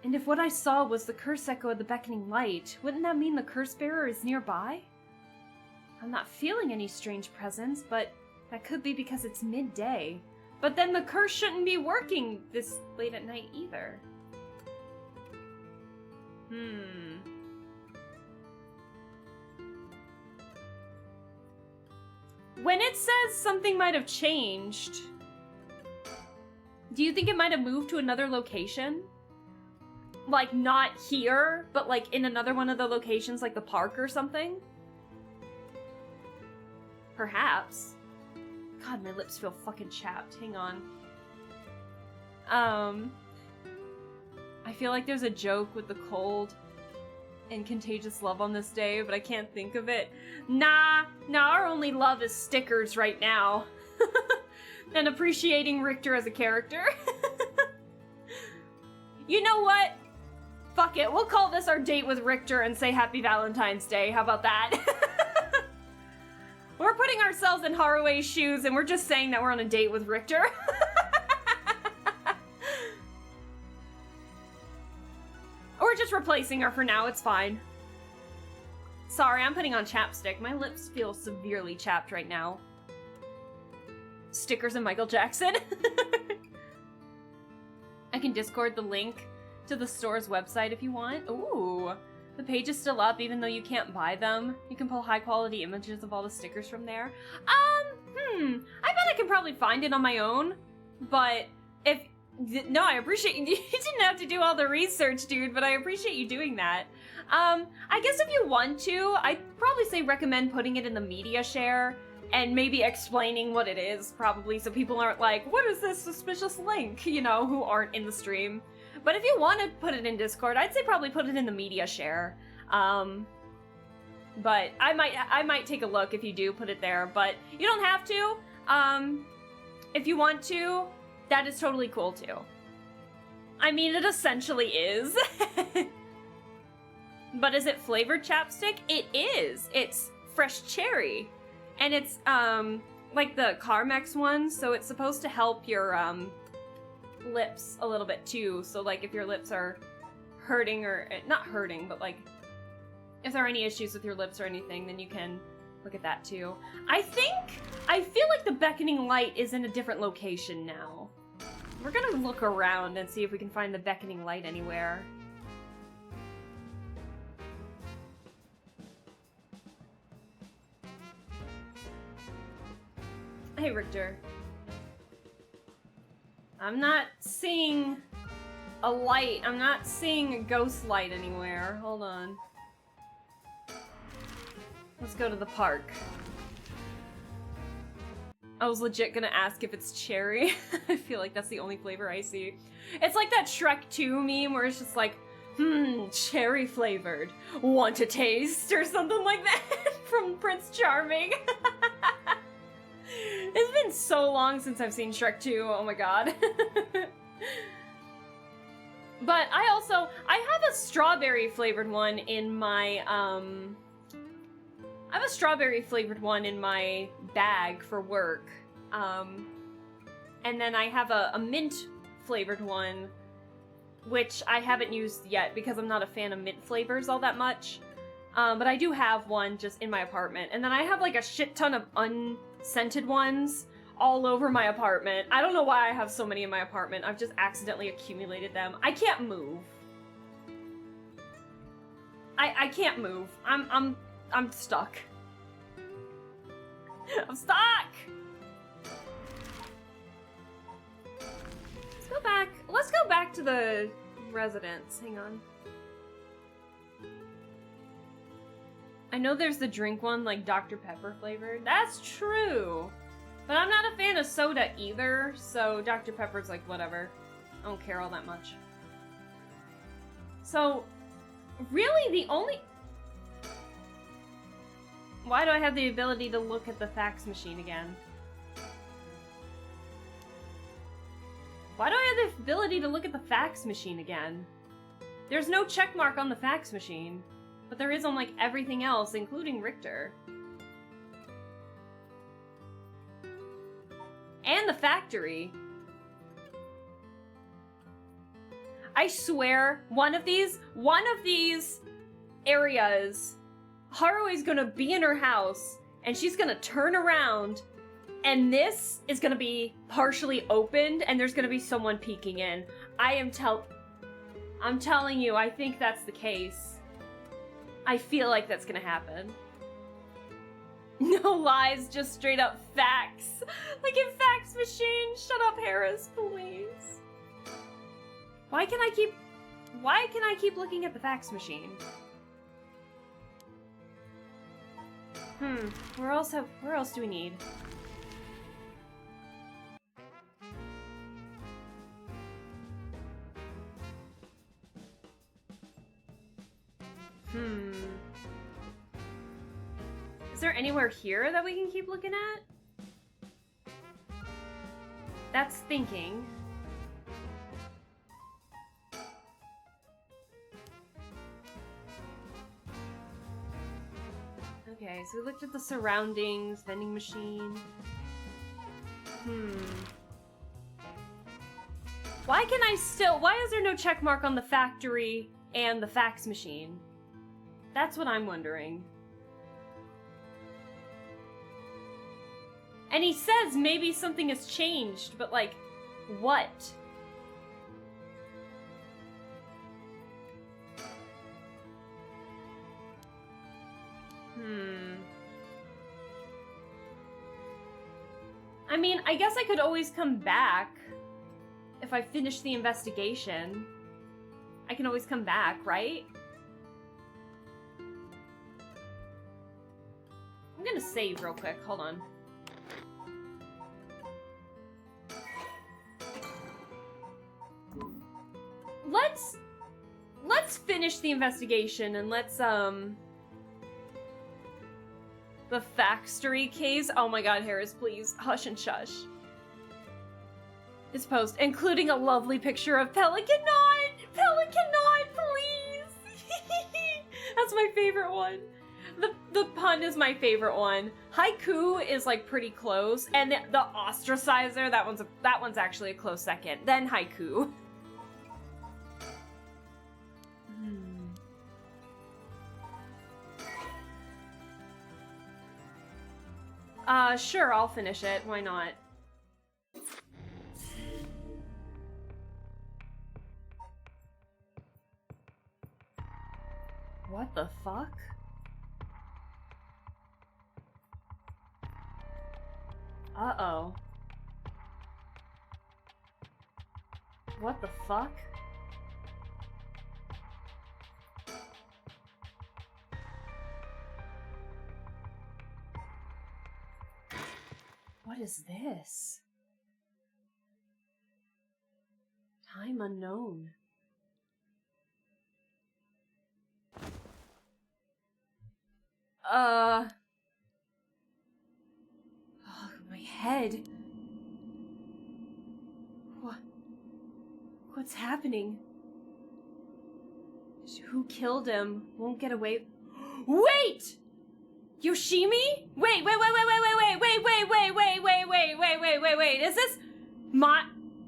And if what I saw was the curse echo of the beckoning light, wouldn't that mean the curse bearer is nearby? I'm not feeling any strange presence, but that could be because it's midday. But then the curse shouldn't be working this late at night either. When it says something might have changed, do you think it might have moved to another location? Like, not here, but like in another one of the locations, like the park or something? Perhaps. God, my lips feel fucking chapped. Hang on. I feel like there's a joke with the cold and contagious love on this day, but I can't think of it. Nah, our only love is stickers right now. And appreciating Richter as a character. You know what? Fuck it, we'll call this our date with Richter and say Happy Valentine's Day. How about that? We're putting ourselves in Harue's shoes and we're just saying that we're on a date with Richter. Or just replacing her for now, it's fine. Sorry, I'm putting on chapstick. My lips feel severely chapped right now. Stickers and Michael Jackson. I can Discord the link to the store's website if you want. Ooh, the page is still up even though you can't buy them. You can pull high quality images of all the stickers from there. I bet I can probably find it on my own, but if... No, I appreciate you. You didn't have to do all the research, dude, but I appreciate you doing that. I guess if you want to, I'd probably say recommend putting it in the media share and maybe explaining what it is, probably, so people aren't like, what is this suspicious link, you know, who aren't in the stream. But if you want to put it in Discord, I'd say probably put it in the media share. But I might take a look if you do put it there, but you don't have to. If you want to, that is totally cool too. I mean, it essentially is. But is it flavored chapstick? It is. It's fresh cherry. And it's, like the Carmex one, so it's supposed to help your, lips a little bit too. So, like, if your lips are hurting or... Not hurting, but, like, if there are any issues with your lips or anything, then you can look at that too. I feel like the beckoning light is in a different location now. We're gonna look around and see if we can find the beckoning light anywhere. Hey, Richter. I'm not seeing a light. I'm not seeing a ghost light anywhere. Hold on. Let's go to the park. I was legit gonna ask if it's cherry. I feel like that's the only flavor I see. It's like that Shrek 2 meme where it's just like, cherry flavored. Want a taste? Or something like that from Prince Charming. It's been so long since I've seen Shrek 2, oh my god. But I have a strawberry flavored one in my, I have a strawberry flavored one in my bag for work. And then I have a mint flavored one, which I haven't used yet because I'm not a fan of mint flavors all that much. But I do have one just in my apartment. And then I have like a shit ton of unscented ones all over my apartment. I don't know why I have so many in my apartment. I've just accidentally accumulated them. I can't move. I can't move. I'm stuck. I'm stuck! Let's go back to the residence. Hang on. I know there's the drink one, like Dr. Pepper flavored. That's true. But I'm not a fan of soda either, so Dr. Pepper's like, whatever. I don't care all that much. So, really the only... Why do I have the ability to look at the fax machine again? Why do I have the ability to look at the fax machine again? There's no check mark on the fax machine, but there is on like everything else, including Richter. And the factory. I swear, one of these areas, Haru is gonna be in her house, and she's gonna turn around, and this is gonna be partially opened, and there's gonna be someone peeking in. I'm telling you, I think that's the case. I feel like that's gonna happen. No lies, just straight up facts. Like in fax machine. Shut up, Harris, please. Why can I keep looking at the fax machine? Where else do we need? Is there anywhere here that we can keep looking at? That's thinking. Okay, so we looked at the surroundings, vending machine. Why is there no check mark on the factory and the fax machine? That's what I'm wondering. And he says maybe something has changed, but like, what? I mean, I guess I could always come back if I finish the investigation. I can always come back, right? I'm gonna save real quick, hold on. Let's finish the investigation and let's, the factory case. Oh my god, Harris, please. Hush and shush. This post, including a lovely picture of Pelican Knot! Pelican Knot, please! That's my favorite one. The pun is my favorite one. Haiku is like pretty close, and the ostracizer, that one's actually a close second. Then haiku. Sure, I'll finish it. Why not? What the fuck? Uh-oh. What the fuck? What is this? Time unknown. Oh, my head. What's happening? Who killed him? Won't get away. Wait! Wait! What's happening? What's happening? What's happening? What's happening? What's happening? What's happening? What's happening? What's happening? What's happening? What's happening? What's happening? Who killed him? Won't get away. Wait! Yoshimi? Wait. Is this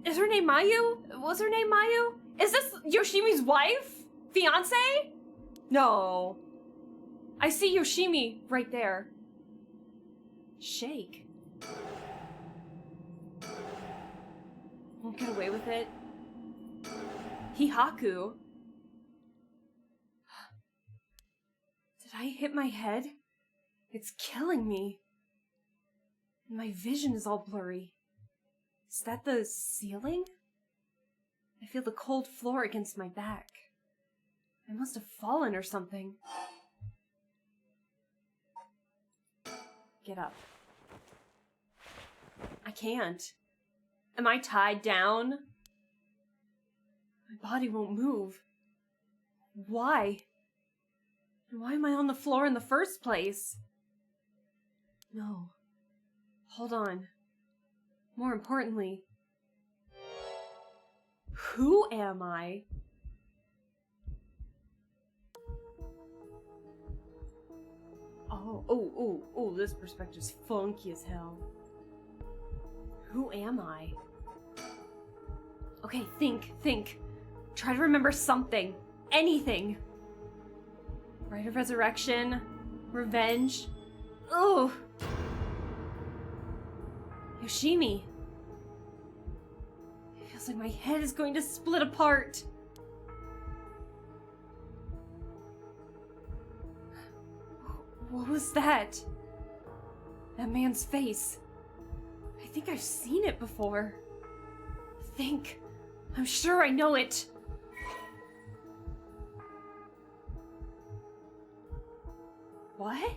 is her name Mayu? Was her name Mayu? Is this Yoshimi's wife? Fiance? No. I see Yoshimi right there. Shake. Won't get away with it. Hihaku. Did I hit my head? It's killing me. My vision is all blurry. Is that the ceiling? I feel the cold floor against my back. I must have fallen or something. Get up. I can't. Am I tied down? My body won't move. Why? And why am I on the floor in the first place? No. Hold on. More importantly, who am I? Oh, this perspective's funky as hell. Who am I? Okay, think. Try to remember something. Anything. Rite of resurrection. Revenge. Ugh. Yoshimi. It feels like my head is going to split apart. What was that? That man's face. I think I've seen it before. I'm sure I know it. What?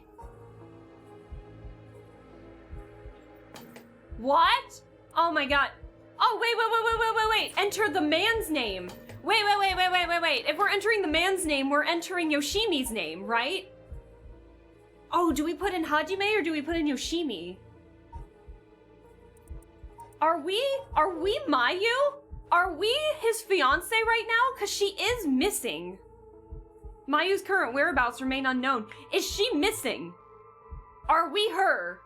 What? Oh my god. Oh, wait. Enter the man's name. Wait. If we're entering the man's name, we're entering Yoshimi's name, right? Oh, do we put in Hajime or do we put in Yoshimi? Are we Mayu? Are we his fiance right now? Because she is missing. Mayu's current whereabouts remain unknown. Is she missing? Are we her?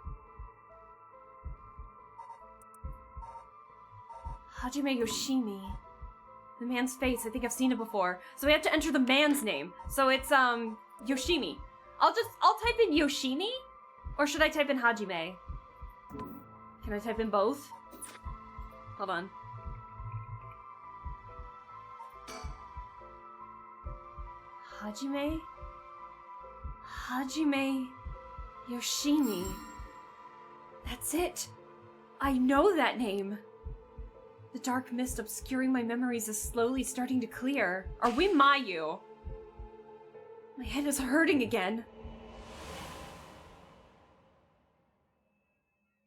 Hajime Yoshimi. The man's face, I think I've seen it before. So we have to enter the man's name. So it's, Yoshimi. I'll type in Yoshimi? Or should I type in Hajime? Can I type in both? Hold on. Hajime Yoshimi. That's it. I know that name. The dark mist obscuring my memories is slowly starting to clear. Are we Mayu? My head is hurting again.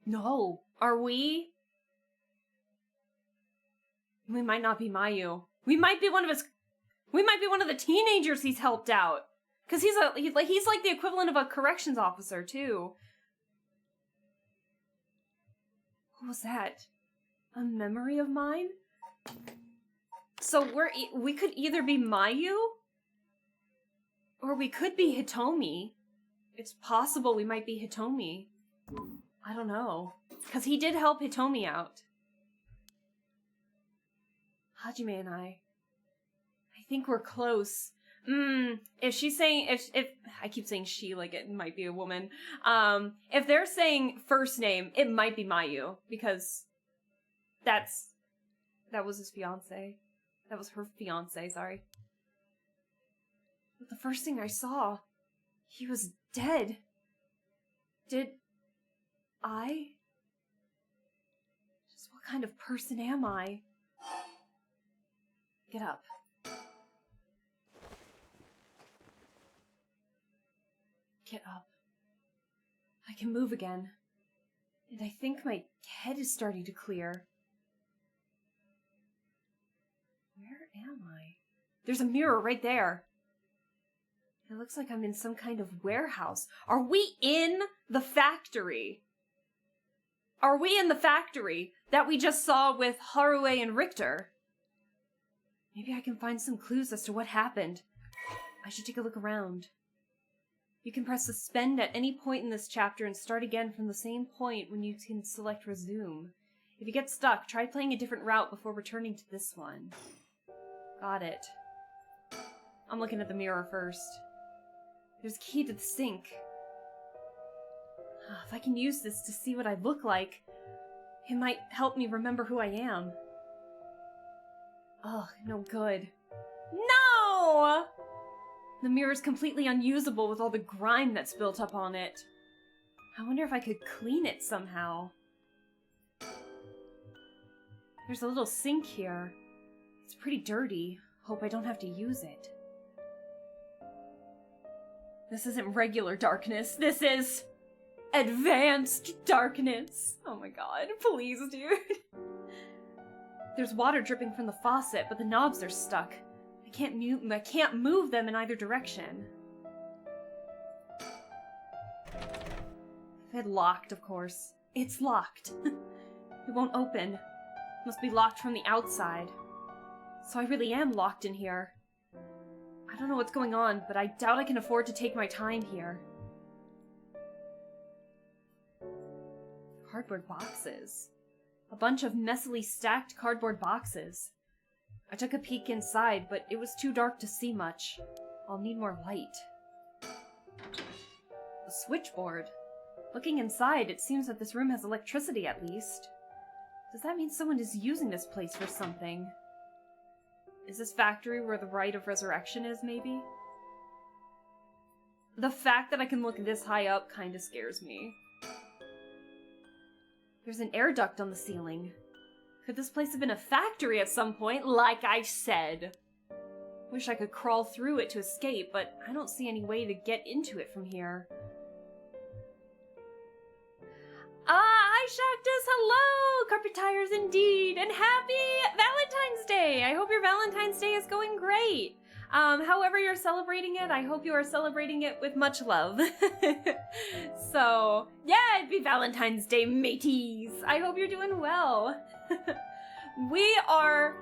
No. Are we? We might not be Mayu. We might be one of the teenagers he's helped out. Cause he's like the equivalent of a corrections officer too. What was that? A memory of mine? So we could either be Mayu or we could be Hitomi. It's possible we might be Hitomi. I don't know. Cause he did help Hitomi out. Hajime and I think we're close. If she's saying, if I keep saying she like it might be a woman. If they're saying first name, it might be Mayu because that was his fiance. That was her fiance, sorry. But the first thing I saw, he was dead. Did I? Just what kind of person am I? Get up. Get up. I can move again. And I think my head is starting to clear. Where am I? There's a mirror right there. It looks like I'm in some kind of warehouse. Are we in the factory? Are we in the factory that we just saw with Haruo and Richter? Maybe I can find some clues as to what happened. I should take a look around. You can press suspend at any point in this chapter and start again from the same point when you can select resume. If you get stuck, try playing a different route before returning to this one. Got it. I'm looking at the mirror first. There's a key to the sink. If I can use this to see what I look like, it might help me remember who I am. Ugh, no good. No! The mirror's completely unusable with all the grime that's built up on it. I wonder if I could clean it somehow. There's a little sink here. It's pretty dirty. Hope I don't have to use it. This isn't regular darkness. This is advanced darkness. Oh my god, please, dude. There's water dripping from the faucet, but the knobs are stuck. I can't move them in either direction. It's locked, of course. It's locked. It won't open. Must be locked from the outside. So I really am locked in here. I don't know what's going on, but I doubt I can afford to take my time here. Cardboard boxes. A bunch of messily stacked cardboard boxes. I took a peek inside, but it was too dark to see much. I'll need more light. A switchboard. Looking inside, it seems that this room has electricity at least. Does that mean someone is using this place for something? Is this factory where the rite of resurrection is, maybe? The fact that I can look this high up kinda scares me. There's an air duct on the ceiling. Could this place have been a factory at some point, like I said? Wish I could crawl through it to escape, but I don't see any way to get into it from here. Hi, Shactus! Hello! Carpet tires indeed! And happy Valentine's Day! I hope your Valentine's Day is going great! However you're celebrating it, I hope you are celebrating it with much love. So, yeah, it'd be Valentine's Day, mateys! I hope you're doing well. We're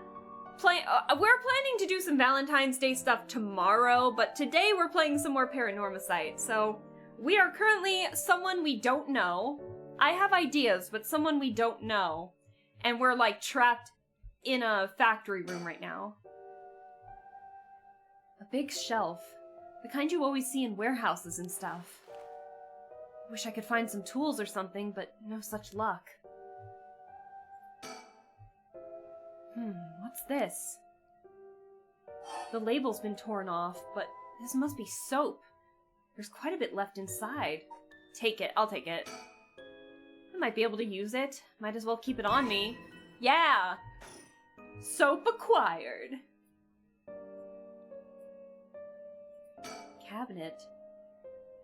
planning to do some Valentine's Day stuff tomorrow, but today we're playing some more Paranormasight. So, we are currently someone we don't know. I have ideas, but someone we don't know. And we're, like, trapped in a factory room right now. A big shelf. The kind you always see in warehouses and stuff. Wish I could find some tools or something, but no such luck. What's this? The label's been torn off, but this must be soap. There's quite a bit left inside. Take it, I'll take it. I might be able to use it. Might as well keep it on me. Yeah! Soap acquired! Cabinet.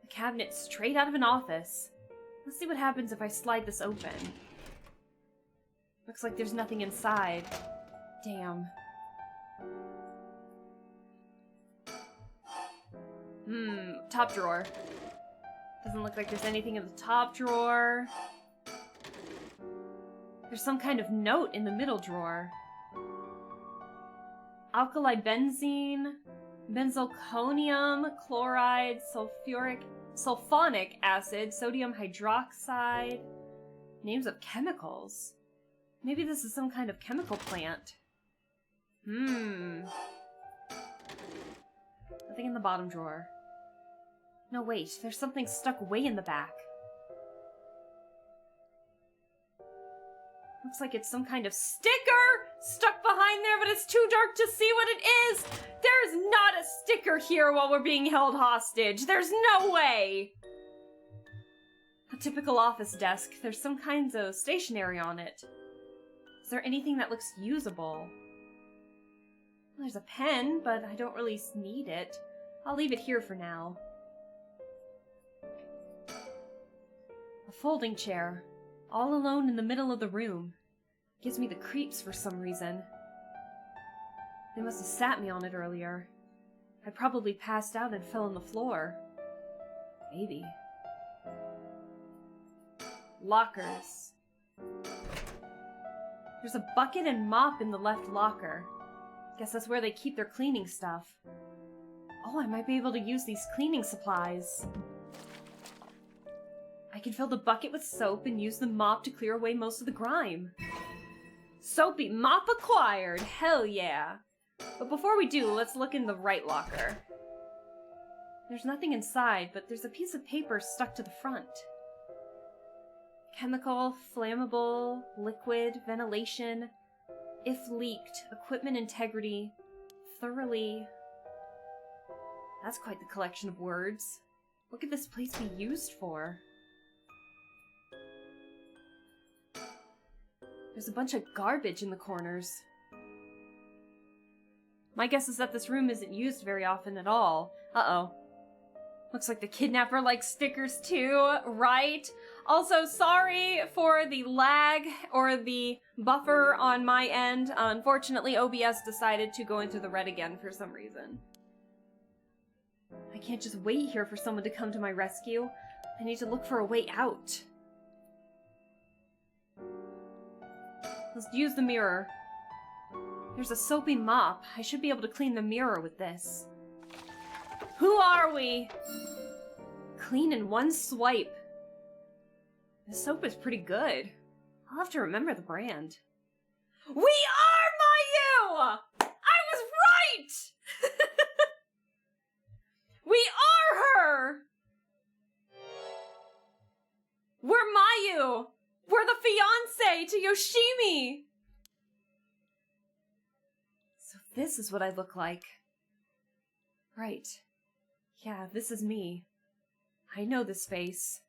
A cabinet straight out of an office. Let's see what happens if I slide this open. Looks like there's nothing inside. Damn. Top drawer. Doesn't look like there's anything in the top drawer. There's some kind of note in the middle drawer. Alkali benzene, benzalkonium, chloride, sulfonic acid, sodium hydroxide. Names of chemicals. Maybe this is some kind of chemical plant. Nothing in the bottom drawer. No, wait, there's something stuck way in the back. Looks like it's some kind of sticker stuck behind there, but it's too dark to see what it is! There's not a sticker here while we're being held hostage! There's no way! A typical office desk. There's some kinds of stationery on it. Is there anything that looks usable? There's a pen, but I don't really need it. I'll leave it here for now. A folding chair. All alone in the middle of the room. Gives me the creeps for some reason. They must have sat me on it earlier. I probably passed out and fell on the floor. Maybe. Lockers. There's a bucket and mop in the left locker. Guess that's where they keep their cleaning stuff. Oh, I might be able to use these cleaning supplies. I can fill the bucket with soap and use the mop to clear away most of the grime. Soapy mop acquired! Hell yeah! But before we do, let's look in the right locker. There's nothing inside, but there's a piece of paper stuck to the front. Chemical, flammable, liquid, ventilation, if leaked, equipment integrity, thoroughly... That's quite the collection of words. What could this place be used for? There's a bunch of garbage in the corners. My guess is that this room isn't used very often at all. Uh-oh. Looks like the kidnapper likes stickers too, right? Also, sorry for the lag or the buffer on my end. Unfortunately, OBS decided to go into the red again for some reason. I can't just wait here for someone to come to my rescue. I need to look for a way out. Let's use the mirror. There's a soapy mop. I should be able to clean the mirror with this. Who are we? Clean in one swipe. This soap is pretty good. I'll have to remember the brand. We are Mayu! I was right! We are her! We're Mayu! We're the fiancé to Yoshimi! So this is what I look like. Right. Yeah, this is me. I know this face.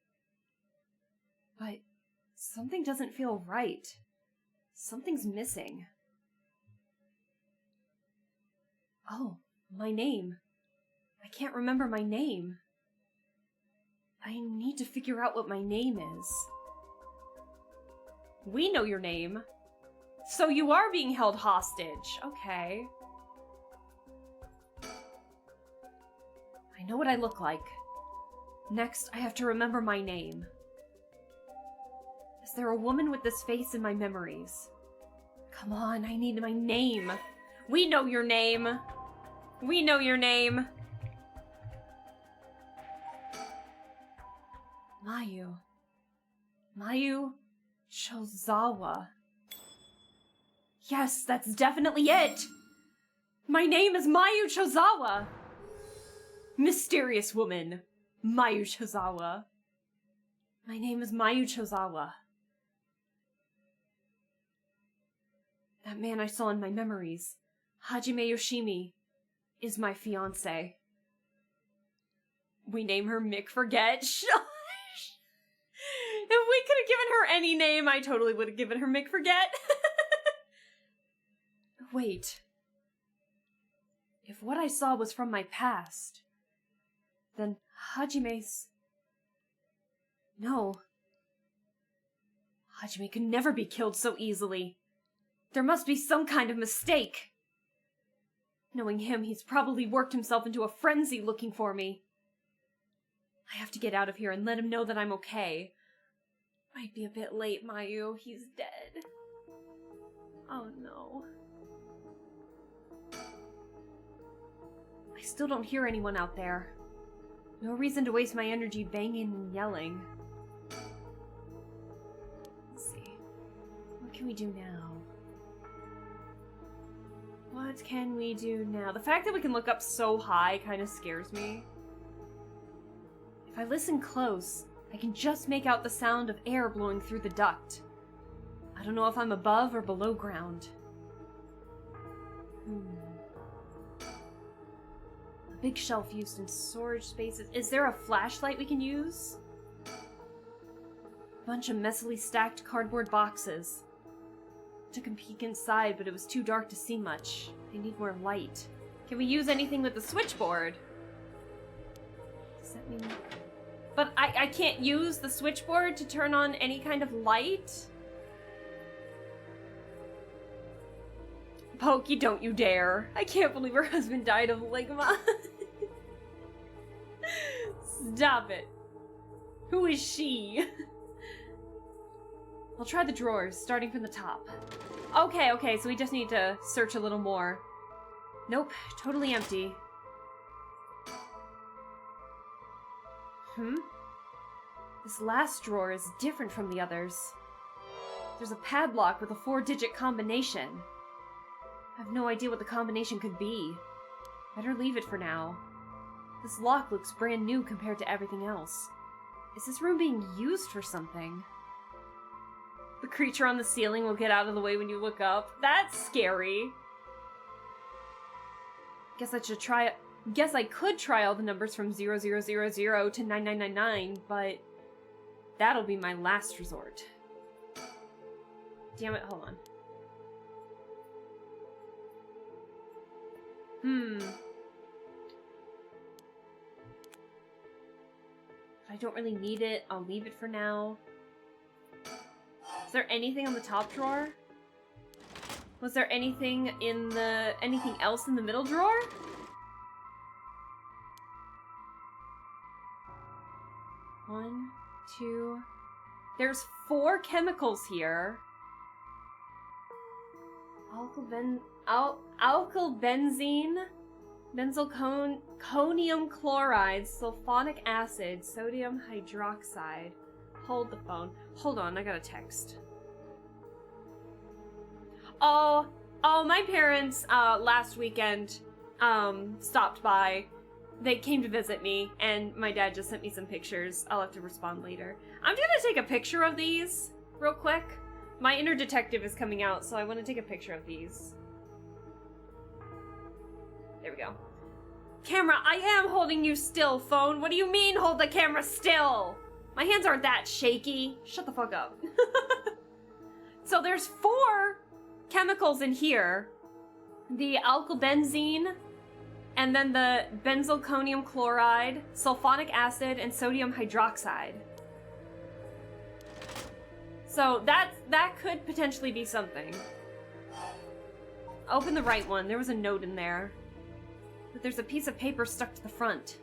But something doesn't feel right. Something's missing. Oh, my name. I can't remember my name. I need to figure out what my name is. We know your name. So you are being held hostage. Okay. I know what I look like. Next, I have to remember my name. Is there a woman with this face in my memories? Come on, I need my name. We know your name. We know your name. Mayu. Mayu Chozawa. Yes, that's definitely it! My name is Mayu Chozawa! Mysterious woman, Mayu Chozawa. My name is Mayu Chozawa. That man I saw in my memories, Hajime Yoshimi, is my fiancé. We name her Mick Forget. If we could have given her any name, I totally would have given her Mick Forget. Wait. If what I saw was from my past, then Hajime's... No. Hajime could never be killed so easily. There must be some kind of mistake. Knowing him, he's probably worked himself into a frenzy looking for me. I have to get out of here and let him know that I'm okay. Might be a bit late, Mayu. He's dead. Oh no. I still don't hear anyone out there. No reason to waste my energy banging and yelling. Let's see. What can we do now? What can we do now? The fact that we can look up so high kind of scares me. If I listen close, I can just make out the sound of air blowing through the duct. I don't know if I'm above or below ground. A big shelf used in storage spaces. Is there a flashlight we can use? A bunch of messily stacked cardboard boxes. Took a peek inside, but it was too dark to see much. I need more light. Can we use anything with the switchboard? Does that mean... But I can't use the switchboard to turn on any kind of light? Pokey, don't you dare. I can't believe her husband died of ligma. Stop it. Who is she? I'll try the drawers, starting from the top. Okay, so we just need to search a little more. Nope, totally empty. This last drawer is different from the others. There's a padlock with a 4-digit combination. I have no idea what the combination could be. Better leave it for now. This lock looks brand new compared to everything else. Is this room being used for something? The creature on the ceiling will get out of the way when you look up. That's scary. Guess I could try all the numbers from 0000 to 9999, but that'll be my last resort. Damn it, hold on. I don't really need it. I'll leave it for now. Is there anything on the top drawer? Was there anything else in the middle drawer? One, two. There's 4 chemicals here. Alkylbenzene, benzalkonium chloride, sulfonic acid, sodium hydroxide. Hold the phone. Hold on, I got a text. Oh, my parents, last weekend, stopped by. They came to visit me, and my dad just sent me some pictures. I'll have to respond later. I'm gonna take a picture of these real quick. My inner detective is coming out, so I want to take a picture of these. There we go. Camera, I am holding you still, phone. What do you mean, hold the camera still? My hands aren't that shaky. Shut the fuck up. So there's 4 chemicals in here. The alkylbenzene, and then the benzalkonium chloride, sulfonic acid, and sodium hydroxide. So that could potentially be something. Open the right one. There was a note in there. But there's a piece of paper stuck to the front.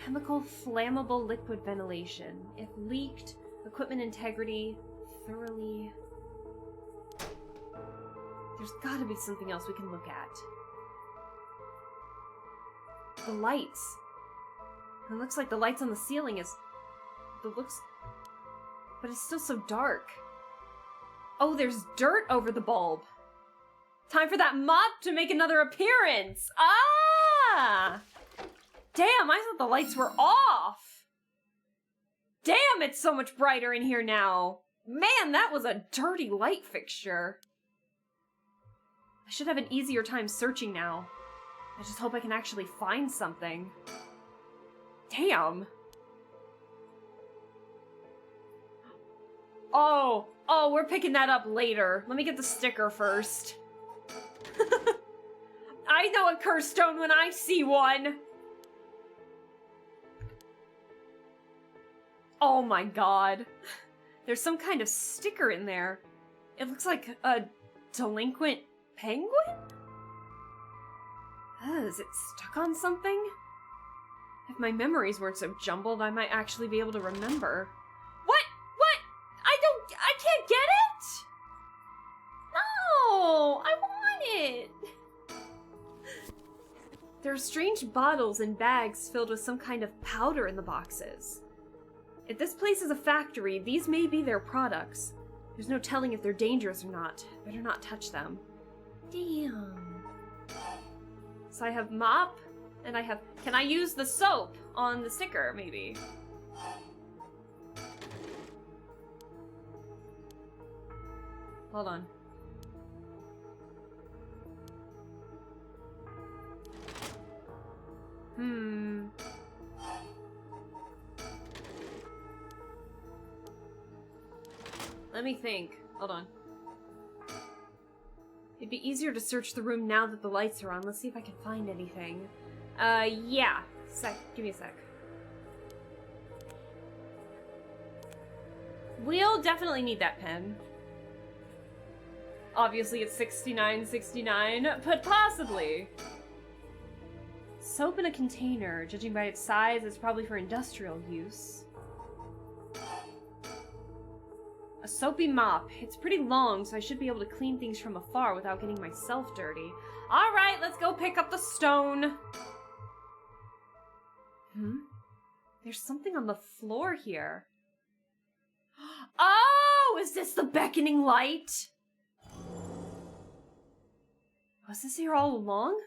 Chemical flammable liquid ventilation. If leaked, equipment integrity thoroughly... There's gotta be something else we can look at. The lights. It looks like the lights on the ceiling is... But it's still so dark. Oh, there's dirt over the bulb. Time for that mop to make another appearance. Ah! Damn, I thought the lights were off. Damn, it's so much brighter in here now. Man, that was a dirty light fixture. I should have an easier time searching now. I just hope I can actually find something. Damn. Oh, we're picking that up later. Let me get the sticker first. I know a curse stone when I see one. Oh my god. There's some kind of sticker in there. It looks like a delinquent penguin? Is it stuck on something? If my memories weren't so jumbled, I might actually be able to remember. What? I can't get it? No, I want it. There are strange bottles and bags filled with some kind of powder in the boxes. If this place is a factory, these may be their products. There's no telling if they're dangerous or not. Better not touch them. Damn. So I have mop, and I have... Can I use the soap on the sticker, maybe? Hold on. Let me think. Hold on. It'd be easier to search the room now that the lights are on. Let's see if I can find anything. Yeah. Give me a sec. We'll definitely need that pen. Obviously it's $69.69, but possibly. Soap in a container. Judging by its size, it's probably for industrial use. A soapy mop. It's pretty long, so I should be able to clean things from afar without getting myself dirty. Alright, let's go pick up the stone. There's something on the floor here. Oh, is this the beckoning light? Was this here all along?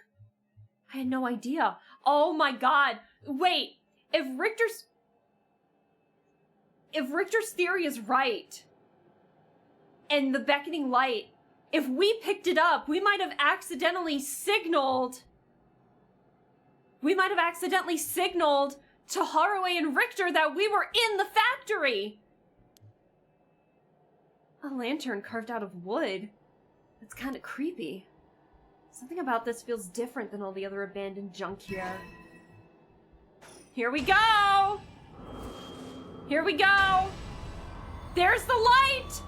I had no idea. Oh my god. Wait, if Richter's theory is right, and the beckoning light, if we picked it up, we might have accidentally signaled to Haraway and Richter that we were in the factory. A lantern carved out of wood. That's kind of creepy. Something about this feels different than all the other abandoned junk here. Here we go! Here we go! There's the light!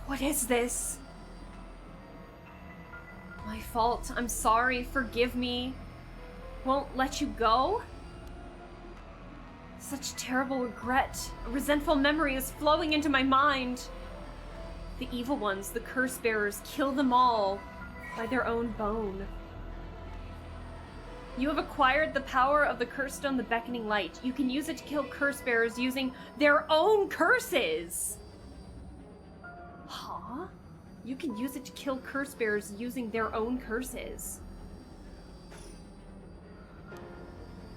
What is this? My fault. I'm sorry. Forgive me. Won't let you go? Such terrible regret. A resentful memory is flowing into my mind. The evil ones, the curse bearers, kill them all by their own bone. You have acquired the power of the curse stone, the beckoning light. You can use it to kill curse bearers using their own curses. Huh? You can use it to kill curse bearers using their own curses.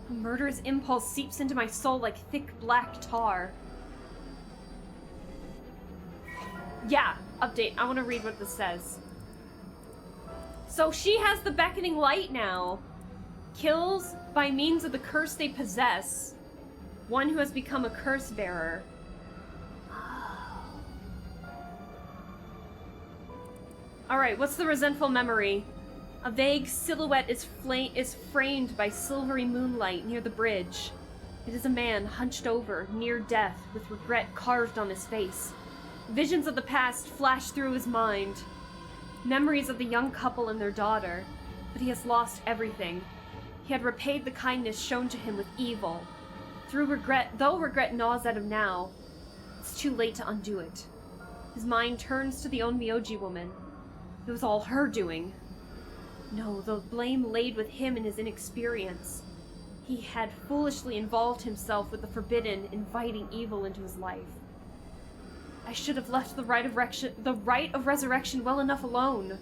A murderous impulse seeps into my soul like thick black tar. Yeah, update. I want to read what this says. So she has the beckoning light now. Kills by means of the curse they possess. One who has become a curse bearer. Alright, what's the resentful memory? A vague silhouette is framed by silvery moonlight near the bridge. It is a man hunched over, near death, with regret carved on his face. Visions of the past flash through his mind. Memories of the young couple and their daughter. But he has lost everything. He had repaid the kindness shown to him with evil. Though regret gnaws at him now, it's too late to undo it. His mind turns to the Onmyoji woman. It was all her doing. No, the blame laid with him in his inexperience. He had foolishly involved himself with the forbidden, inviting evil into his life. I should have left the rite of resurrection well enough alone.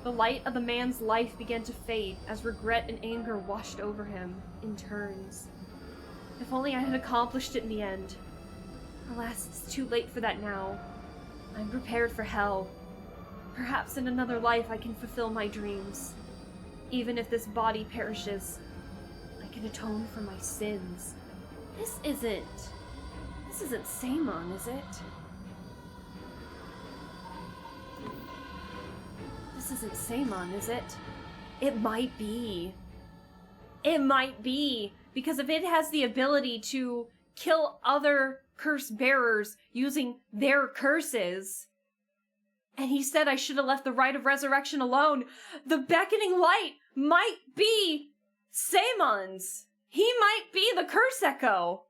The light of the man's life began to fade as regret and anger washed over him in turns. If only I had accomplished it in the end. Alas, it's too late for that now. I'm prepared for hell. Perhaps in another life I can fulfill my dreams. Even if this body perishes, I can atone for my sins. This isn't Samon, is it? This isn't Samon, is it? It might be. It might be. Because if it has the ability to kill other curse bearers using their curses, and he said I should have left the rite of resurrection alone, the beckoning light might be Samon's. He might be the curse echo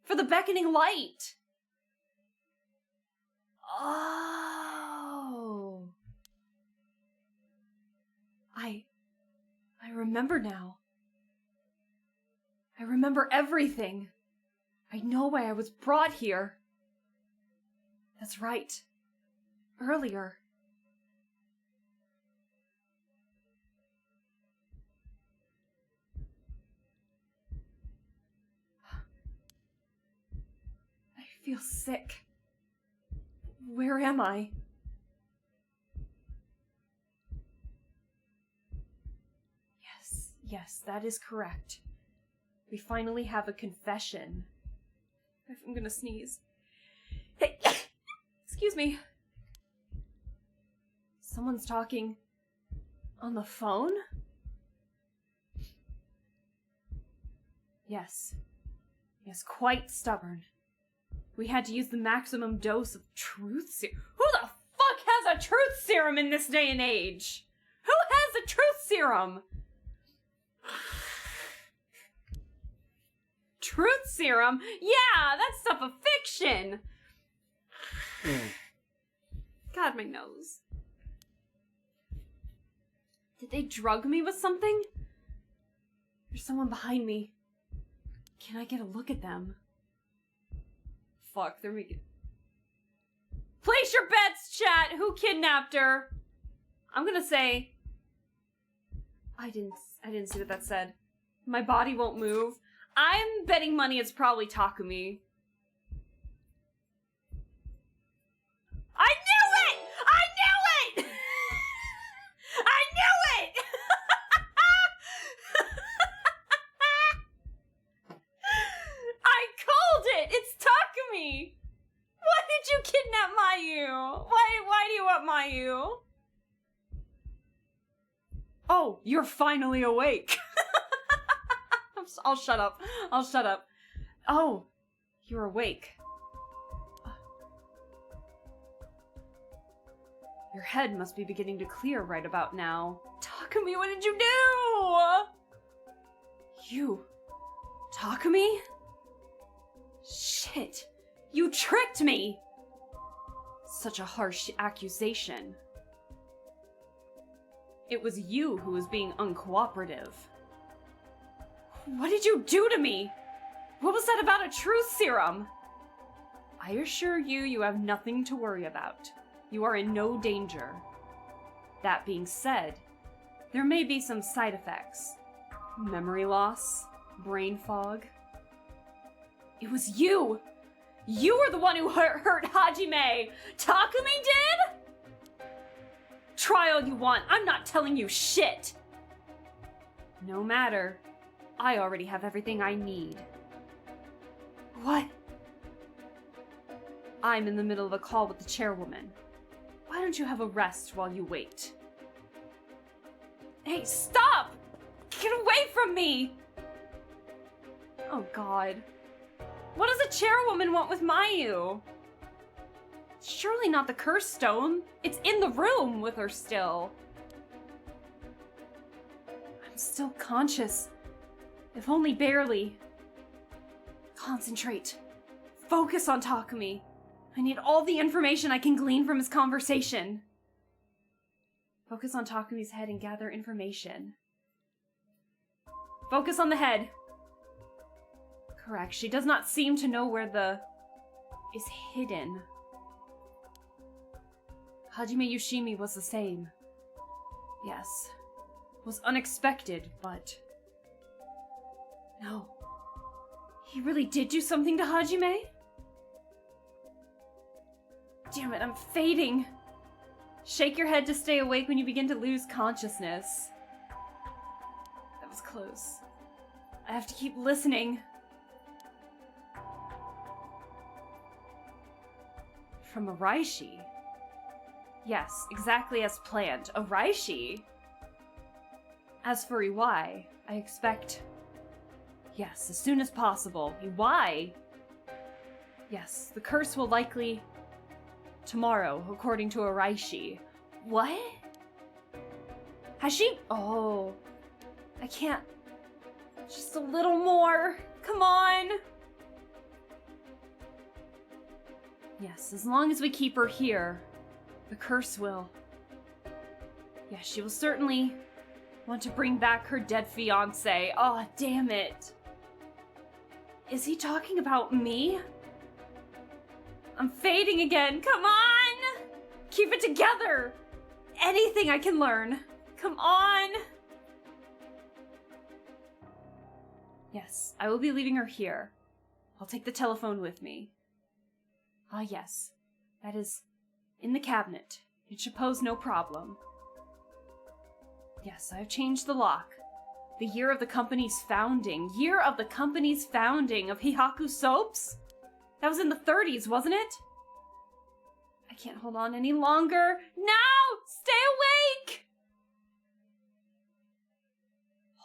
for the beckoning light. Oh. I remember now. I remember everything. I know why I was brought here. That's right. Earlier. I feel sick. Where am I? Yes, that is correct. We finally have a confession. I'm gonna sneeze. Hey, excuse me. Someone's talking on the phone? Yes, quite stubborn. We had to use the maximum dose of truth serum. Who the fuck has a truth serum in this day and age? Who has a truth serum? Truth serum? Yeah, that's stuff of fiction. God, my nose. Did they drug me with something? There's someone behind me. Can I get a look at them? Fuck, they're making... Place your bets, chat! Who kidnapped her? I'm gonna say... I didn't see what that said. My body won't move. I'm betting money it's probably Takumi. I knew it! I knew it! I knew it! I called it! It's Takumi! Why did you kidnap Mayu? Why do you want Mayu? Oh, you're finally awake. I'll shut up. I'll shut up. Oh, you're awake. Your head must be beginning to clear right about now. Takumi, what did you do? You... Takumi? Shit. You tricked me! Such a harsh accusation. It was you who was being uncooperative. What did you do to me? What was that about a truth serum? I assure you, you have nothing to worry about. You are in no danger. That being said, there may be some side effects. Memory loss, brain fog. It was you! You were the one who hurt Hajime! Takumi did? Try all you want, I'm not telling you shit! No matter. I already have everything I need. What? I'm in the middle of a call with the chairwoman. Why don't you have a rest while you wait? Hey, stop! Get away from me! Oh god. What does a chairwoman want with Mayu? Surely not the curse stone. It's in the room with her still. I'm still conscious. If only barely. Concentrate. Focus on Takumi. I need all the information I can glean from his conversation. Focus on Takumi's head and gather information. Focus on the head. Correct. She does not seem to know where the... is hidden. Hajime Yoshimi was the same. Yes. Was unexpected, but... No. He really did do something to Hajime? Damn it, I'm fading. Shake your head to stay awake when you begin to lose consciousness. That was close. I have to keep listening. From Araishi? Yes, exactly as planned. Araishi? As for Iwai, I expect... Yes, as soon as possible. Iwai? Yes, the curse will likely... tomorrow, according to Araishi. What? Has she... Oh. I can't... Just a little more. Come on. Yes, as long as we keep her here, the curse will... Yes, she will certainly want to bring back her dead fiancé. Oh, damn it. Is he talking about me? I'm fading again. Come on! Keep it together! Anything I can learn. Come on! Yes, I will be leaving her here. I'll take the telephone with me. Ah, yes. That is in the cabinet. It should pose no problem. Yes, I've changed the lock. The year of the company's founding. Year of the company's founding of Hihaku Soaps? That was in the 30s, wasn't it? I can't hold on any longer. Now! Stay awake!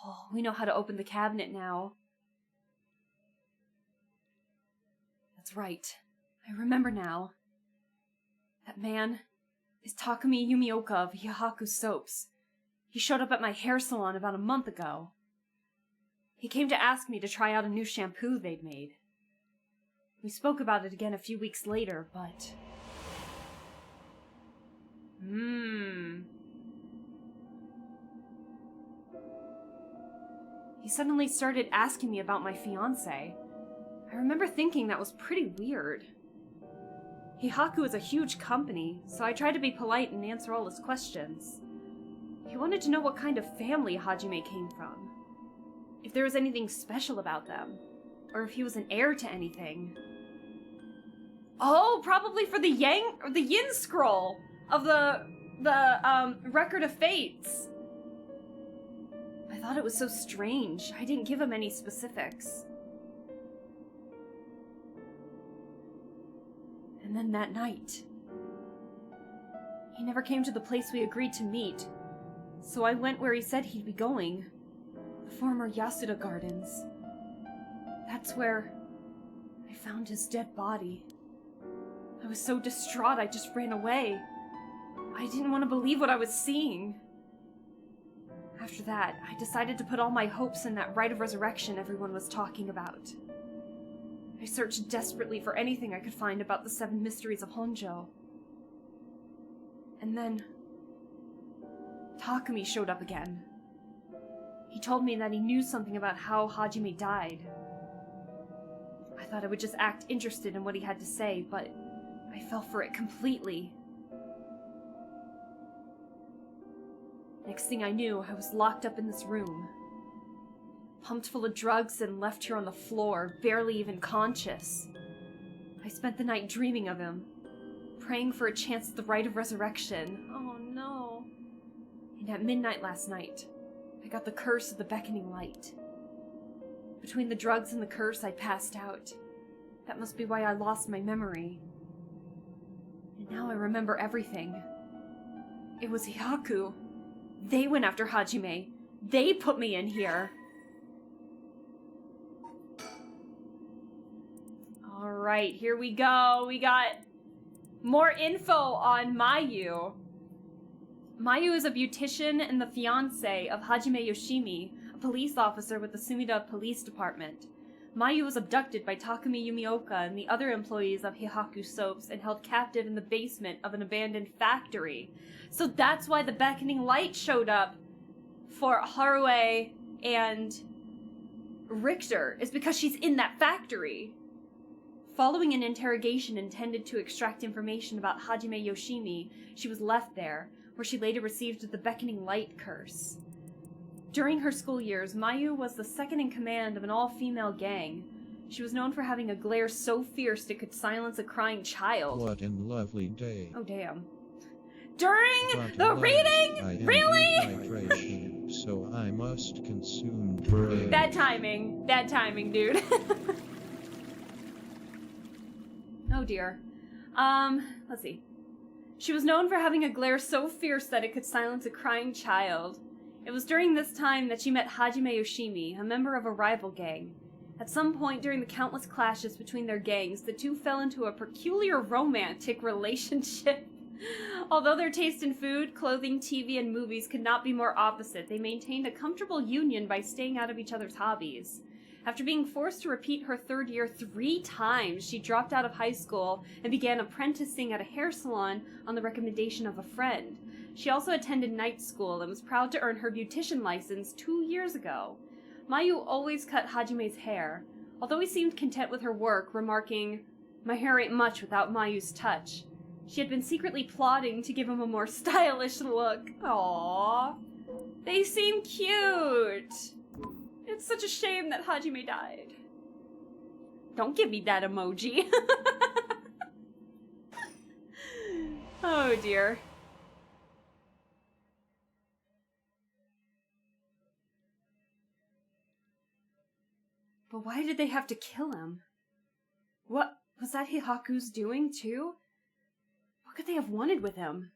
Oh, we know how to open the cabinet now. That's right. I remember now. That man is Takumi Yumioka of Hihaku Soaps. He showed up at my hair salon about a month ago. He came to ask me to try out a new shampoo they'd made. We spoke about it again a few weeks later, but... he suddenly started asking me about my fiancé. I remember thinking that was pretty weird. Hihaku is a huge company, so I tried to be polite and answer all his questions. He wanted to know what kind of family Hajime came from, if there was anything special about them, or if he was an heir to anything. Oh, probably for the Yin scroll of the Record of Fates. I thought it was so strange. I didn't give him any specifics. And then that night, he never came to the place we agreed to meet, so I went where he said he'd be going, the former Yasuda Gardens. That's where I found his dead body. I was so distraught I just ran away. I didn't want to believe what I was seeing. After that, I decided to put all my hopes in that rite of resurrection everyone was talking about. I searched desperately for anything I could find about the 7 mysteries of Honjo. And then Takumi showed up again. He told me that he knew something about how Hajime died. I thought I would just act interested in what he had to say, but I fell for it completely. Next thing I knew, I was locked up in this room, pumped full of drugs and left here on the floor, barely even conscious. I spent the night dreaming of him, praying for a chance at the rite of resurrection. Oh no. And at midnight last night, I got the curse of the beckoning light. Between the drugs and the curse, I passed out. That must be why I lost my memory. And now I remember everything. It was Hihaku. They went after Hajime. They put me in here. Alright, here we go. We got more info on Mayu. Mayu is a beautician and the fiancé of Hajime Yoshimi, a police officer with the Sumida Police Department. Mayu was abducted by Takumi Yumioka and the other employees of Hihaku Soaps and held captive in the basement of an abandoned factory. So that's why the beckoning light showed up for Haruo and Richter, is because she's in that factory. Following an interrogation intended to extract information about Hajime Yoshimi, she was left there, where she later received the beckoning light curse. During her school years, Mayu was the second in command of an all-female gang. She was known for having a glare so fierce it could silence a crying child. What a lovely day. Oh, damn. During But the alas, reading? I am Really? dehydration, so I must consume bread. Bad timing. Bad timing, dude. Oh, dear. Let's see. She was known for having a glare so fierce that it could silence a crying child. It was during this time that she met Hajime Yoshimi, a member of a rival gang. At some point during the countless clashes between their gangs, the two fell into a peculiar romantic relationship. Although their taste in food, clothing, TV, and movies could not be more opposite, they maintained a comfortable union by staying out of each other's hobbies. After being forced to repeat her third year 3 times, she dropped out of high school and began apprenticing at a hair salon on the recommendation of a friend. She also attended night school and was proud to earn her beautician license 2 years ago. Mayu always cut Hajime's hair, although he seemed content with her work, remarking, "My hair ain't much without Mayu's touch." She had been secretly plotting to give him a more stylish look. Aww. They seem cute. It's such a shame that Hajime died. Don't give me that emoji. Oh dear. But why did they have to kill him? What was that Hihaku's doing too? What could they have wanted with him?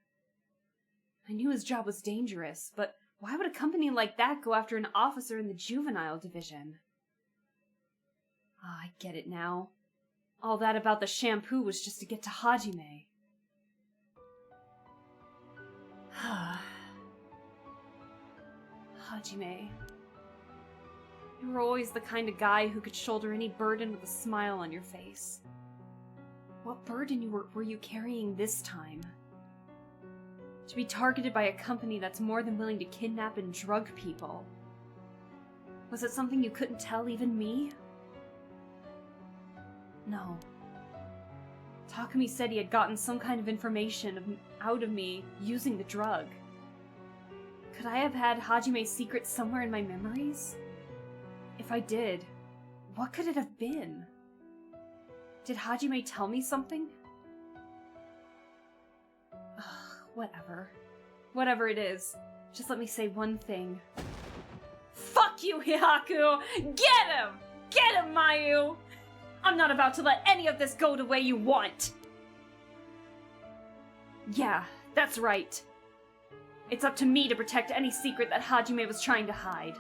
I knew his job was dangerous, but why would a company like that go after an officer in the juvenile division? Ah, I get it now. All that about the shampoo was just to get to Hajime. Hajime. You were always the kind of guy who could shoulder any burden with a smile on your face. What burden were you carrying this time? To be targeted by a company that's more than willing to kidnap and drug people. Was it something you couldn't tell even me? No. Takumi said he had gotten some kind of information out of me using the drug. Could I have had Hajime's secret somewhere in my memories? If I did, what could it have been? Did Hajime tell me something? Ugh, whatever. Whatever it is, just let me say one thing. Fuck you, Hihaku! Get him! Get him, Mayu! I'm not about to let any of this go the way you want! Yeah, that's right. It's up to me to protect any secret that Hajime was trying to hide.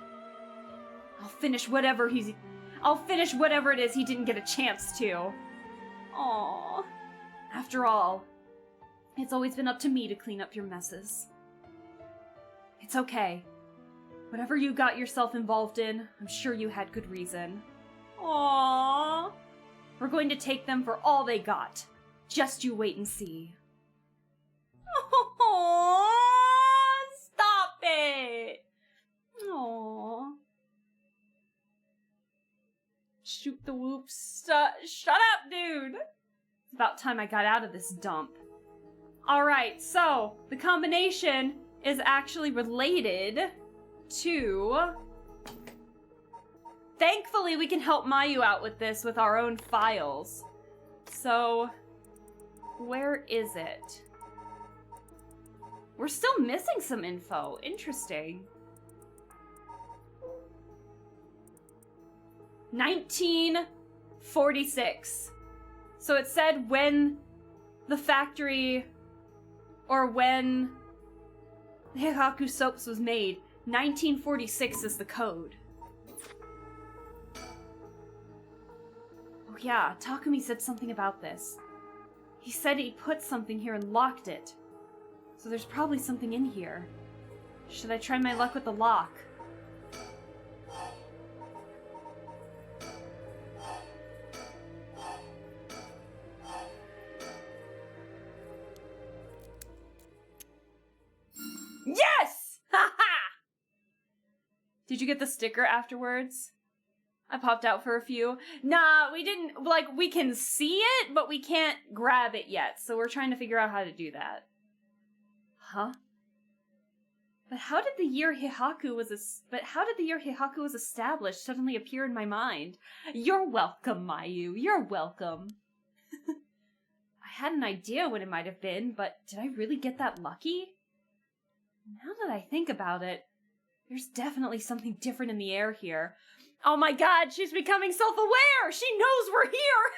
I'll finish whatever it is he didn't get a chance to. Aww. After all, it's always been up to me to clean up your messes. It's okay. Whatever you got yourself involved in, I'm sure you had good reason. Aww. We're going to take them for all they got. Just you wait and see. Aww. Stop it. Aww. Shoot the whoops. Shut up, dude. It's about time I got out of this dump. Alright, so the combination is actually related to... Thankfully, we can help Mayu out with this with our own files. So, where is it? We're still missing some info. Interesting. 1946. So it said when the factory, or when Heihaku Soaps was made. 1946 is the code. Oh yeah, Takumi said something about this. He said he put something here and locked it. So there's probably something in here. Should I try my luck with the lock? Yes! Ha-ha! Did you get the sticker afterwards? I popped out for a few. Nah, we didn't, like, we can see it, but we can't grab it yet, so we're trying to figure out how to do that. Huh? But how did the year Heihaku was established suddenly appear in my mind? You're welcome, Mayu. You're welcome. I had an idea what it might have been, but did I really get that lucky? Now that I think about it, there's definitely something different in the air here. Oh my god, she's becoming self-aware! She knows we're here!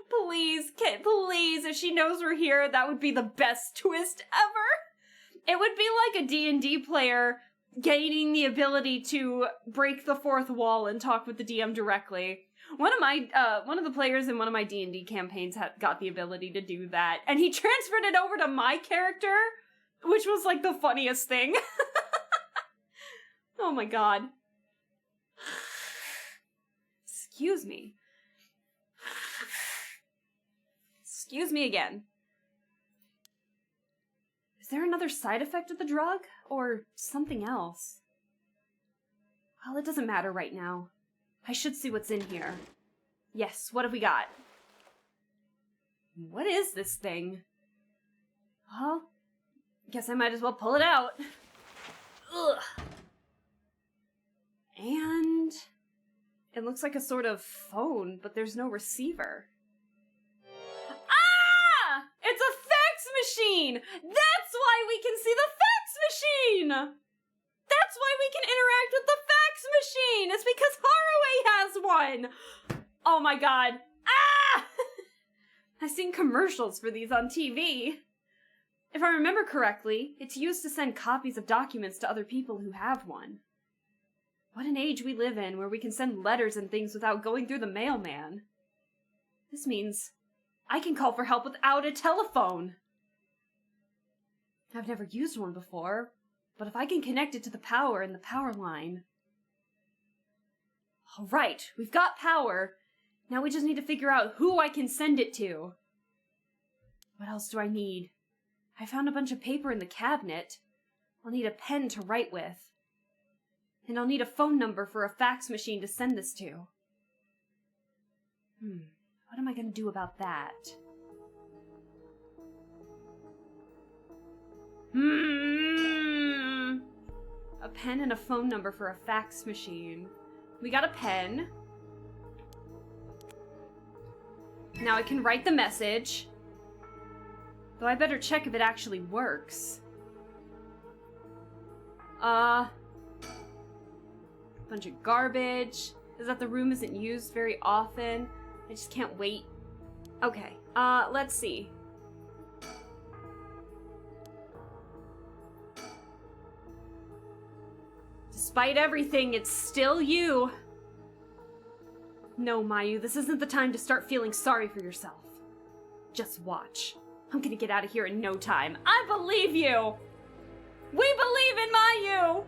Please, please, if she knows we're here, that would be the best twist ever! It would be like a D&D player gaining the ability to break the fourth wall and talk with the DM directly. One of the players in one of my D&D campaigns got the ability to do that, and he transferred it over to my character, which was like the funniest thing. Oh my god. Excuse me. Excuse me again. Is there another side effect of the drug? Or something else? Well, it doesn't matter right now. I should see what's in here. Yes, what have we got? What is this thing? Well, guess I might as well pull it out. Ugh. And it looks like a sort of phone, but there's no receiver. Ah! It's a fax machine! That's why we can see the fax machine! That's why we can interact with the fax machine! It's because Haruhi has one! Oh my god. Ah! I've seen commercials for these on TV. If I remember correctly, it's used to send copies of documents to other people who have one. What an age we live in where we can send letters and things without going through the mailman. This means I can call for help without a telephone. I've never used one before, but if I can connect it to the power in the power line... All right, we've got power. Now we just need to figure out who I can send it to. What else do I need? I found a bunch of paper in the cabinet. I'll need a pen to write with. And I'll need a phone number for a fax machine to send this to. What am I gonna do about that? A pen and a phone number for a fax machine. We got a pen. Now I can write the message. Though I better check if it actually works. Bunch of garbage. Is that the room isn't used very often? I just can't wait. Okay, let's see. Despite everything, it's still you. No, Mayu, this isn't the time to start feeling sorry for yourself. Just watch. I'm gonna get out of here in no time. I believe you! We believe in Mayu!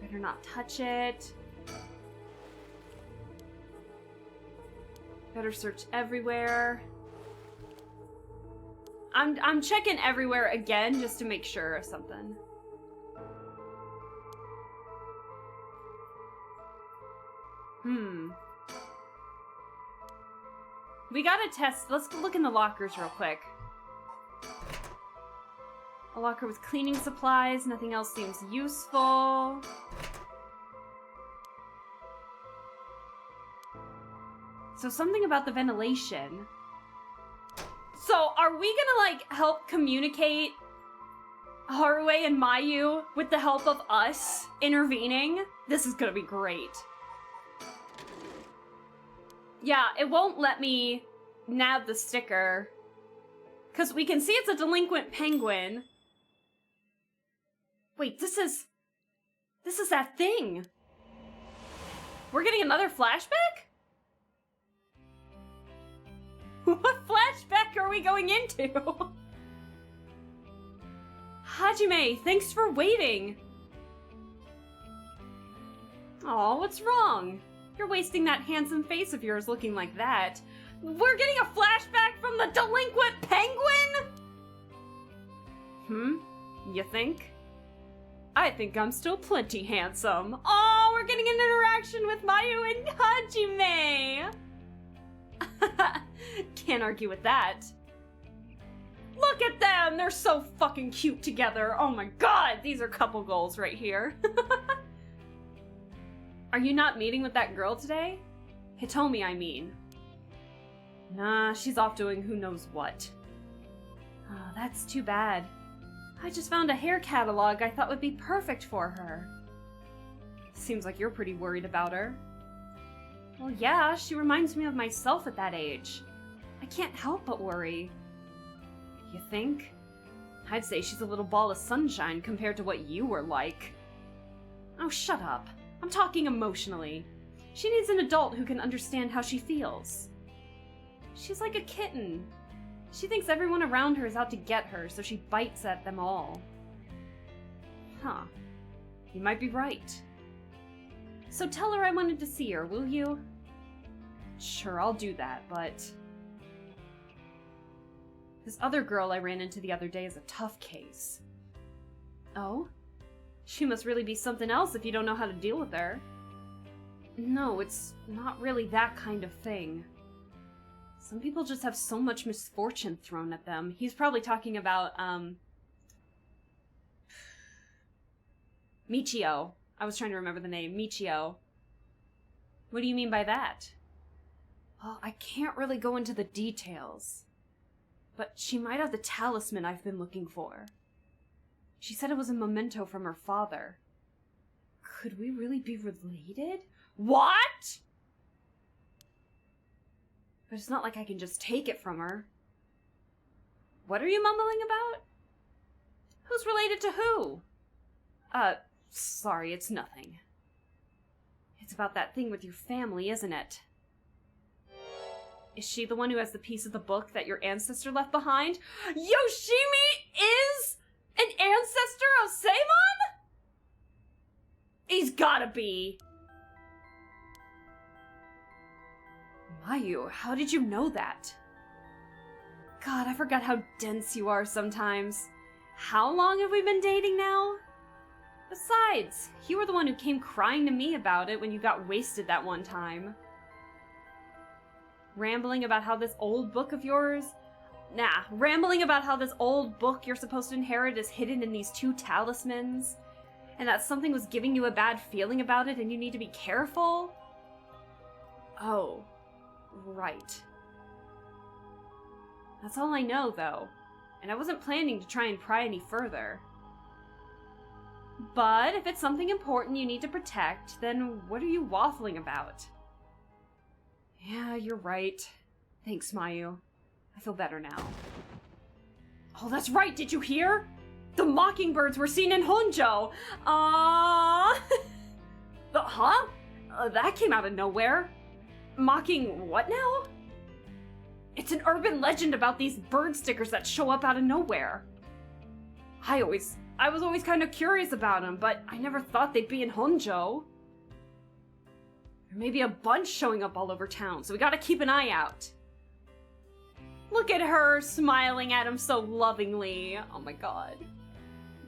Better not touch it. Better search everywhere. I'm checking everywhere again just to make sure of something. We gotta test. Let's look in the lockers real quick. A locker with cleaning supplies. Nothing else seems useful. So something about the ventilation. So are we gonna, like, help communicate Haruo and Mayu with the help of us intervening? This is gonna be great. Yeah, it won't let me nab the sticker. Because we can see it's a delinquent penguin. Wait, this is that thing. We're getting another flashback? What flashback are we going into? Hajime, thanks for waiting. Aw, what's wrong? You're wasting that handsome face of yours looking like that. We're getting a flashback from the delinquent penguin? You think? I think I'm still plenty handsome. Oh, we're getting an interaction with Mayu and Hajime. Can't argue with that. Look at them! They're so fucking cute together. Oh my god, these are couple goals right here. Are you not meeting with that girl today? Hitomi, I mean. Nah, she's off doing who knows what. Oh, that's too bad. I just found a hair catalog I thought would be perfect for her. Seems like you're pretty worried about her. Well, yeah, she reminds me of myself at that age. I can't help but worry. You think? I'd say she's a little ball of sunshine compared to what you were like. Oh, shut up. I'm talking emotionally. She needs an adult who can understand how she feels. She's like a kitten. She thinks everyone around her is out to get her, so she bites at them all. Huh. You might be right. So tell her I wanted to see her, will you? Sure, I'll do that, but... This other girl I ran into the other day is a tough case. Oh? She must really be something else if you don't know how to deal with her. No, it's not really that kind of thing. Some people just have so much misfortune thrown at them. He's probably talking about, Michio. I was trying to remember the name. Michio. What do you mean by that? Well, I can't really go into the details. But she might have the talisman I've been looking for. She said it was a memento from her father. Could we really be related? What?! But it's not like I can just take it from her. What are you mumbling about? Who's related to who? Sorry, it's nothing. It's about that thing with your family, isn't it? Is she the one who has the piece of the book that your ancestor left behind? Yoshimi is an ancestor of Seimon? He's gotta be. Mayu, how did you know that? God, I forgot how dense you are sometimes. How long have we been dating now? Besides, you were the one who came crying to me about it when you got wasted that one time. Rambling about how this old book of yours... rambling about how this old book you're supposed to inherit is hidden in these 2 talismans, and that something was giving you a bad feeling about it and you need to be careful? Oh, right. That's all I know, though, and I wasn't planning to try and pry any further. But if it's something important you need to protect, then what are you waffling about? Yeah, you're right. Thanks, Mayu. I feel better now. Oh, that's right, did you hear? The mockingbirds were seen in Honjo! Huh? That came out of nowhere. Mocking what now? It's an urban legend about these bird stickers that show up out of nowhere. I was always kind of curious about them, but I never thought they'd be in Honjo. There may be a bunch showing up all over town, so we gotta keep an eye out. Look at her smiling at him so lovingly. Oh my god.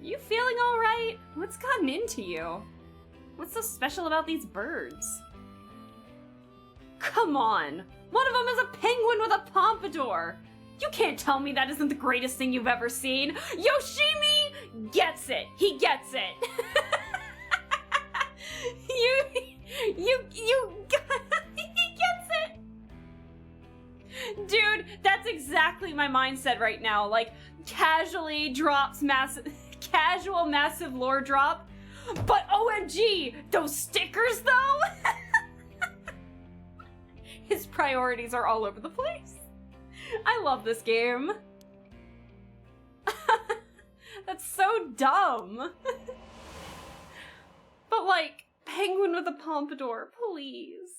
You feeling alright? What's gotten into you? What's so special about these birds? Come on! One of them is a penguin with a pompadour! You can't tell me that isn't the greatest thing you've ever seen! Yoshimi gets it! He gets it! He gets it! Dude, that's exactly my mindset right now. Like, casually drops casual massive lore drop. But OMG, those stickers though? His priorities are all over the place. I love this game. That's so dumb. But like, penguin with a pompadour, please.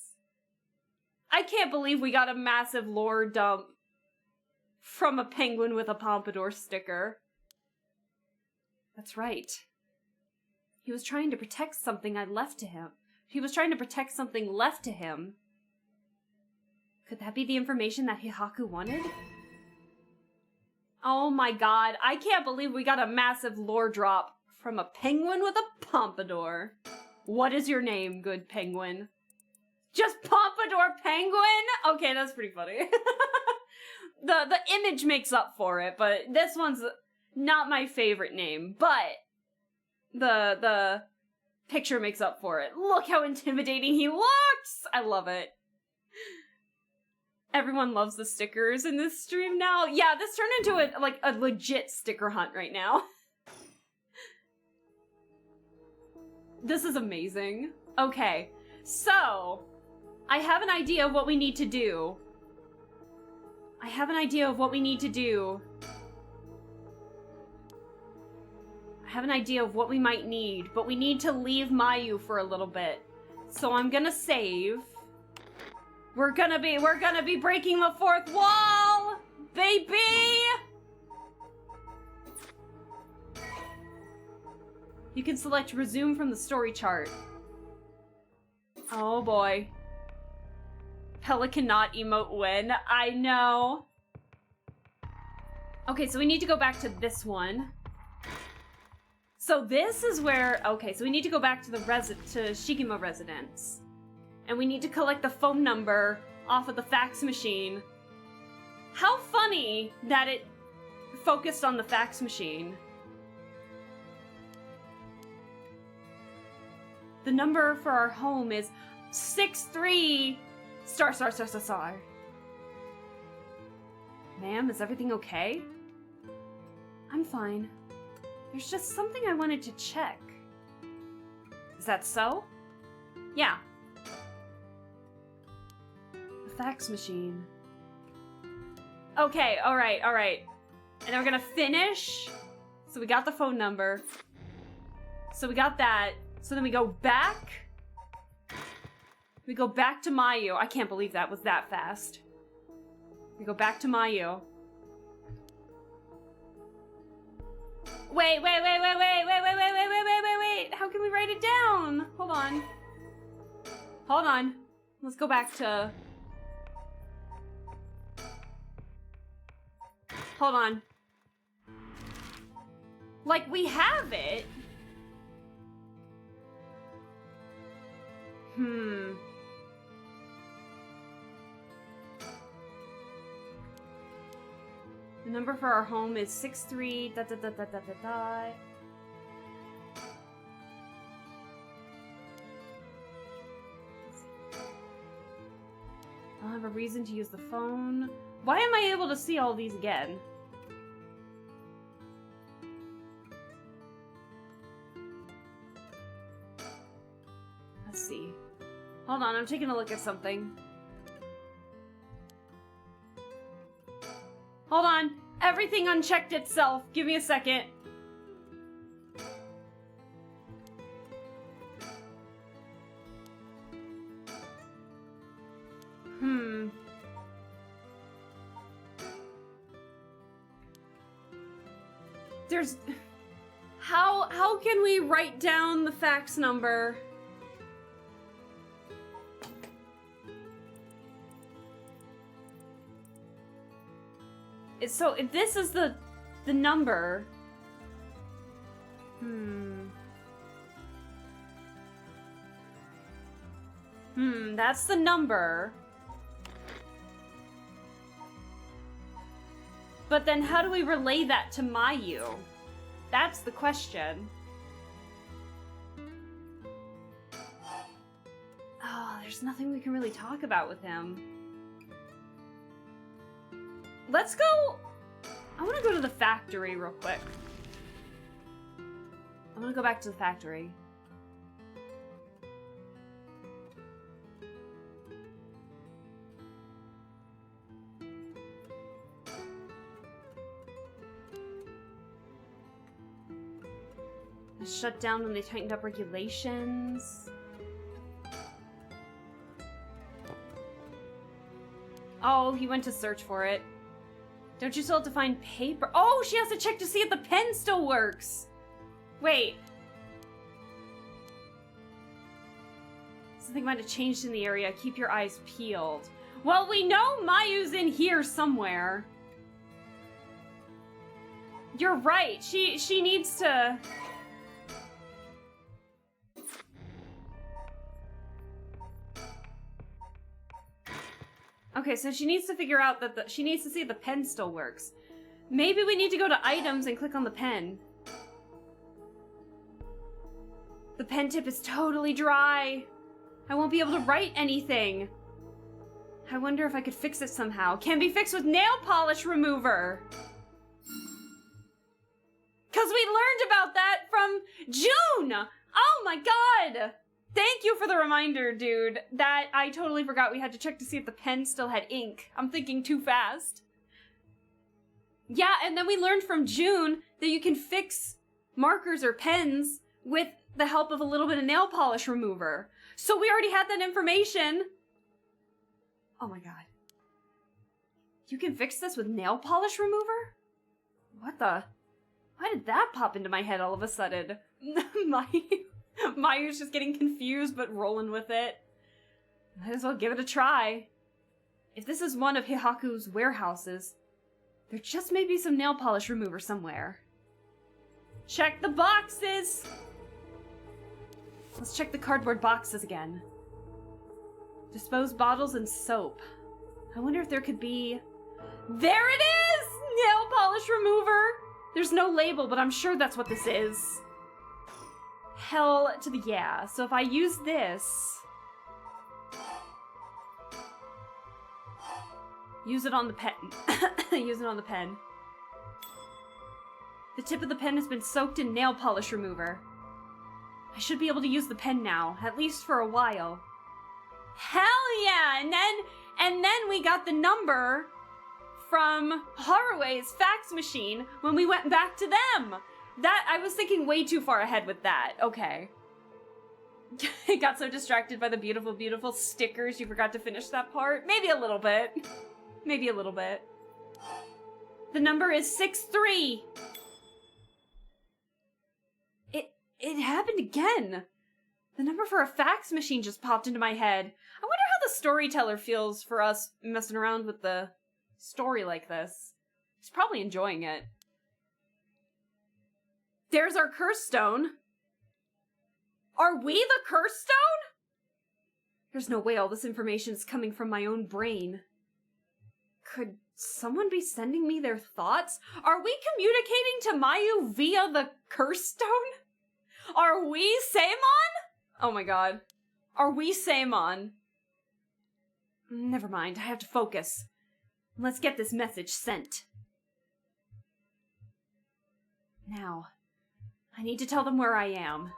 I can't believe we got a massive lore dump from a penguin with a pompadour sticker. That's right. He was trying to protect something I'd left to him. He was trying to protect something left to him. Could that be the information that Hihaku wanted? Oh my god, I can't believe we got a massive lore drop from a penguin with a pompadour. What is your name, good penguin? Just Pompadour Penguin? Okay, that's pretty funny. The image makes up for it, but this one's not my favorite name, but the picture makes up for it. Look how intimidating he looks! I love it. Everyone loves the stickers in this stream now. Yeah, this turned into a legit sticker hunt right now. This is amazing. Okay, so I have an idea of what we need to do. I have an idea of what we need to do. I have an idea of what we might need, but we need to leave Mayu for a little bit. So I'm gonna save. We're gonna be breaking the fourth wall, baby! You can select resume from the story chart. Oh boy. Pelican not emote when. I know. Okay, so we need to go back to this one. So this is where, okay, so we need to go back to the to Shikima residence. And we need to collect the phone number off of the fax machine. How funny that it focused on the fax machine. The number for our home is 63 star. Ma'am, is everything okay? I'm fine. There's just something I wanted to check. Is that so? Yeah. The fax machine. Okay, alright. And then we're gonna finish. So we got the phone number. So we got that. So then we go back. We go back to Mayu. I can't believe that was that fast. We go back to Mayu. Wait. How can we write it down? Hold on. Let's go back to Hold on. Like, we have it. The number for our home is 63 da da da da da da da. I'll have a reason to use the phone. Why am I able to see all these again? Let's see. Hold on, I'm taking a look at something. Hold on. Everything unchecked itself. Give me a second. There's... How can we write down the fax number? So if this is the number. That's the number. But then how do we relay that to Mayu? That's the question. Oh, there's nothing we can really talk about with him. Let's go... I want to go to the factory real quick. I want to go back to the factory. Shut down when they tightened up regulations. Oh, he went to search for it. Don't you still have to find paper? Oh, she has to check to see if the pen still works. Wait. Something might have changed in the area. Keep your eyes peeled. Well, we know Mayu's in here somewhere. You're right. She needs to... Okay, so she needs to figure out that she needs to see if the pen still works. Maybe we need to go to items and click on the pen. The pen tip is totally dry. I won't be able to write anything. I wonder if I could fix it somehow. Can be fixed with nail polish remover. Because we learned about that from June. Oh my god. Thank you for the reminder, dude. That I totally forgot we had to check to see if the pen still had ink. I'm thinking too fast. Yeah, and then we learned from June that you can fix markers or pens with the help of a little bit of nail polish remover. So we already had that information. Oh my god. You can fix this with nail polish remover? What the? Why did that pop into my head all of a sudden? Mayu's just getting confused, but rolling with it. Might as well give it a try. If this is one of Hihaku's warehouses, there just may be some nail polish remover somewhere. Check the boxes! Let's check the cardboard boxes again. Dispose bottles and soap. I wonder if there could be... There it is! Nail polish remover! There's no label, but I'm sure that's what this is. Hell to the yeah. So if I use this... Use it on the pen. Use it on the pen. The tip of the pen has been soaked in nail polish remover. I should be able to use the pen now, at least for a while. Hell yeah! And then we got the number from Harue's fax machine when we went back to them. That, I was thinking way too far ahead with that. Okay. I got so distracted by the beautiful, beautiful stickers you forgot to finish that part. Maybe a little bit. Maybe a little bit. The number is 63. It happened again. The number for a fax machine just popped into my head. I wonder how the storyteller feels for us messing around with the story like this. He's probably enjoying it. There's our curse stone. Are we the curse stone? There's no way all this information is coming from my own brain. Could someone be sending me their thoughts? Are we communicating to Mayu via the curse stone? Are we Saemon? Oh my god. Are we Saemon? Never mind, I have to focus. Let's get this message sent. Now, I need to tell them where I am.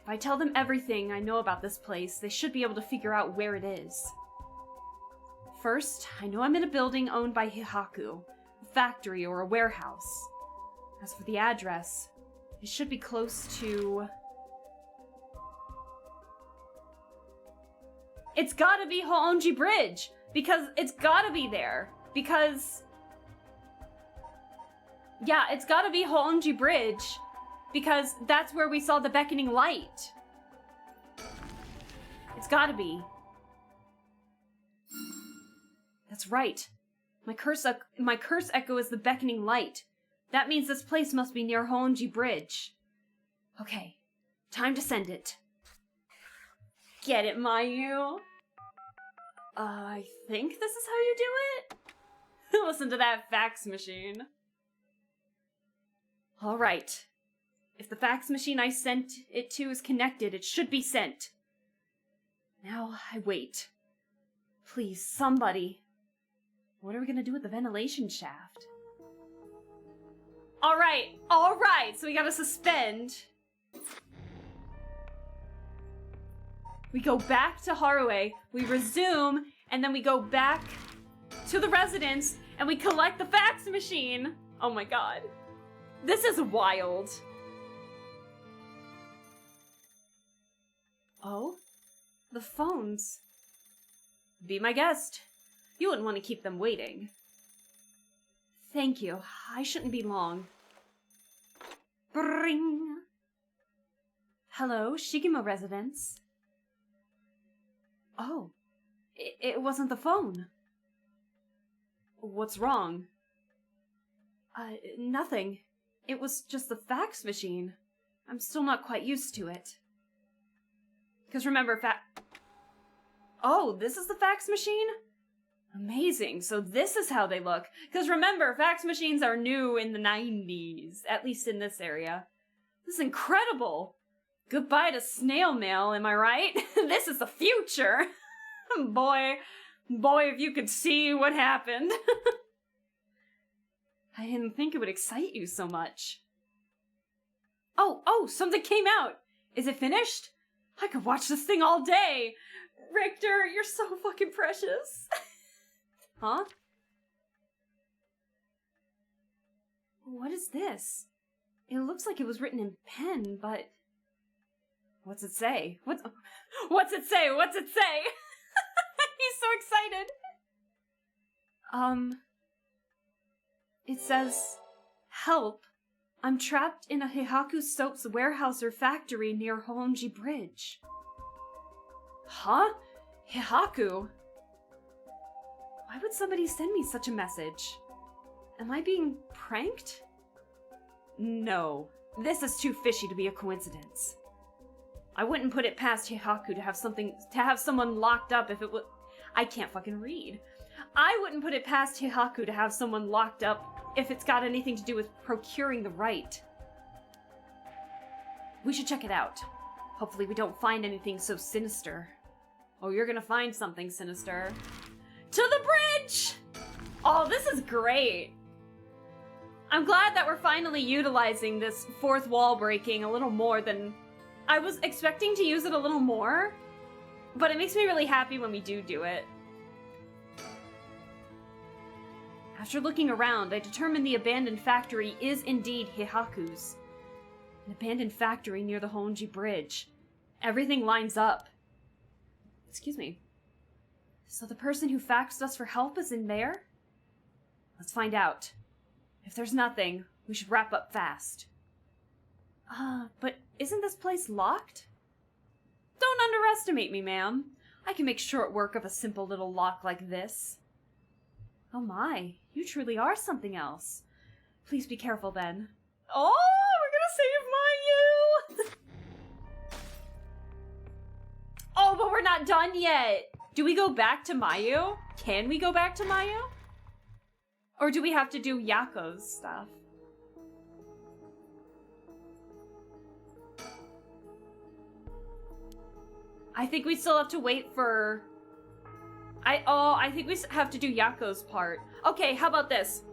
If I tell them everything I know about this place, they should be able to figure out where it is. First, I know I'm in a building owned by Hihaku, a factory or a warehouse. As for the address, it should be close to... It's gotta be Hoonji Bridge! Because it's gotta be there! Because... Yeah, it's gotta be Hoonji Bridge! Because that's where we saw the beckoning light! It's gotta be. That's right. My curse echo is the beckoning light. That means this place must be near Hoonji Bridge. Okay, time to send it. Get it, Mayu? I think this is how you do it? Listen to that fax machine. Alright. If the fax machine I sent it to is connected, it should be sent. Now I wait. Please, somebody. What are we gonna do with the ventilation shaft? Alright, so we gotta suspend. We go back to Harué, we resume, and then we go back to the residence, and we collect the fax machine. Oh my god. This is wild. Oh? The phones. Be my guest. You wouldn't want to keep them waiting. Thank you. I shouldn't be long. Bring. Hello, Shigemo residence. Oh, it wasn't the phone. What's wrong? Nothing. It was just the fax machine. I'm still not quite used to it. Because remember, Oh, this is the fax machine? Amazing. So this is how they look. Because remember, fax machines are new in the 90s. At least in this area. This is incredible. Goodbye to snail mail, am I right? This is the future. Boy, if you could see what happened. I didn't think it would excite you so much. Oh, something came out. Is it finished? I could watch this thing all day. Richter, you're so fucking precious. Huh? What is this? It looks like it was written in pen, but... What's it say? What's it say? What's it say? He's so excited. It says, help. I'm trapped in a Hihaku soap's warehouse or factory near Hoonji Bridge. Huh? Hihaku? Why would somebody send me such a message? Am I being pranked? No. This is too fishy to be a coincidence. I wouldn't put it past Hihaku to have someone locked up if it would... I can't fucking read. I wouldn't put it past Hihaku to have someone locked up if it's got anything to do with procuring the right. We should check it out. Hopefully we don't find anything so sinister. Oh, you're gonna find something sinister. To the bridge! Oh, this is great. I'm glad that we're finally utilizing this fourth wall breaking a little more than... I was expecting to use it a little more, but it makes me really happy when we do it. After looking around, I determined the abandoned factory is indeed Hihaku's. An abandoned factory near the Hoonji Bridge. Everything lines up. Excuse me. So the person who faxed us for help is in there? Let's find out. If there's nothing, we should wrap up fast. But isn't this place locked? Don't underestimate me, ma'am. I can make short work of a simple little lock like this. Oh my, you truly are something else. Please be careful then. Oh, we're gonna save Mayu! Oh, but we're not done yet. Do we go back to Mayu? Can we go back to Mayu? Or do we have to do Yako's stuff? I think we still have to wait for... I think we have to do Yako's part. Okay, how about this?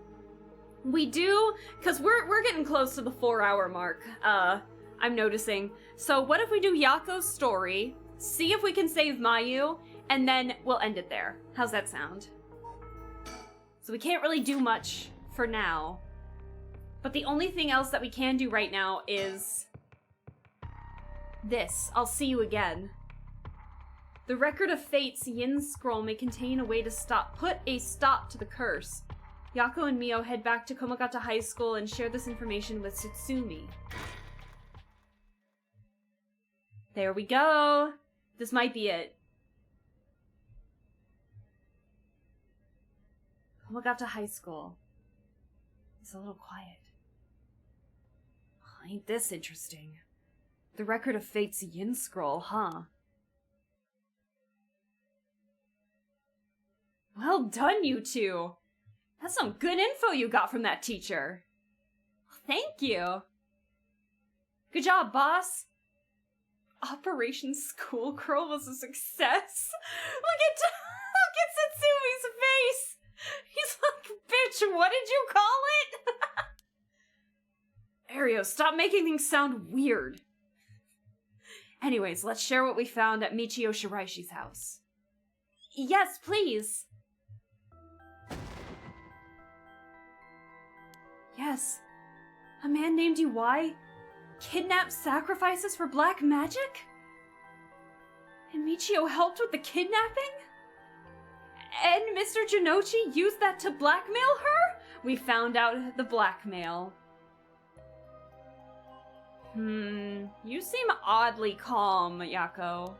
We do, because we're getting close to the 4-hour mark, I'm noticing. So what if we do Yako's story, see if we can save Mayu, and then we'll end it there. How's that sound? So we can't really do much for now. But the only thing else that we can do right now is... this. I'll see you again. The Record of Fate's Yin scroll may contain a way to put a stop to the curse. Yako and Mio head back to Komagata High School and share this information with Satsumi. There we go. This might be it. Komagata High School. It's a little quiet. Oh, ain't this interesting? The Record of Fate's Yin scroll, huh? Well done, you two. That's some good info you got from that teacher. Thank you. Good job, boss. Operation Schoolgirl was a success. Look at Satsumi's face. He's like, bitch, what did you call it? Ario, stop making things sound weird. Anyways, let's share what we found at Michio Shiraishi's house. Yes, please. Yes. A man named Iwai kidnaps sacrifices for black magic? And Michio helped with the kidnapping? And Mr. Jinochi used that to blackmail her? We found out the blackmail. You seem oddly calm, Yako.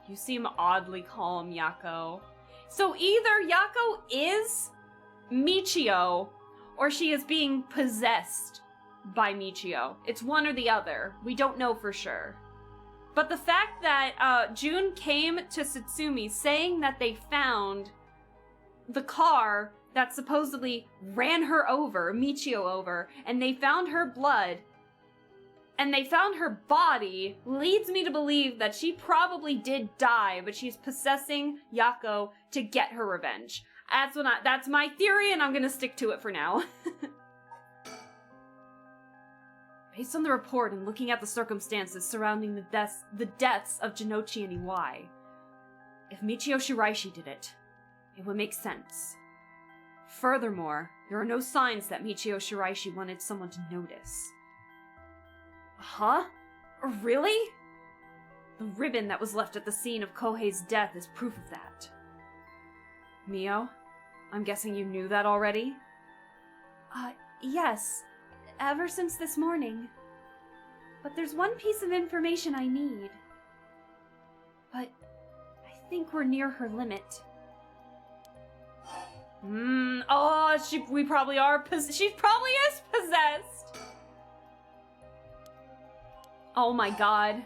You seem oddly calm, Yako. So either Yako is Michio, or she is being possessed by Michio. It's one or the other. We don't know for sure. But the fact that Jun came to Satsumi saying that they found the car that supposedly ran her over, Michio over, and they found her blood, and they found her body, leads me to believe that she probably did die, but she's possessing Yako to get her revenge. That's my theory, and I'm gonna stick to it for now. Based on the report and looking at the circumstances surrounding the deaths of Jinochi and Iwai, if Michio Shiraishi did it, it would make sense. Furthermore, there are no signs that Michio Shiraishi wanted someone to notice. Huh? Really? The ribbon that was left at the scene of Kohei's death is proof of that. Mio, I'm guessing you knew that already? Yes. Ever since this morning. But there's one piece of information I need. But I think we're near her limit. We probably are she probably is possessed. Oh my god.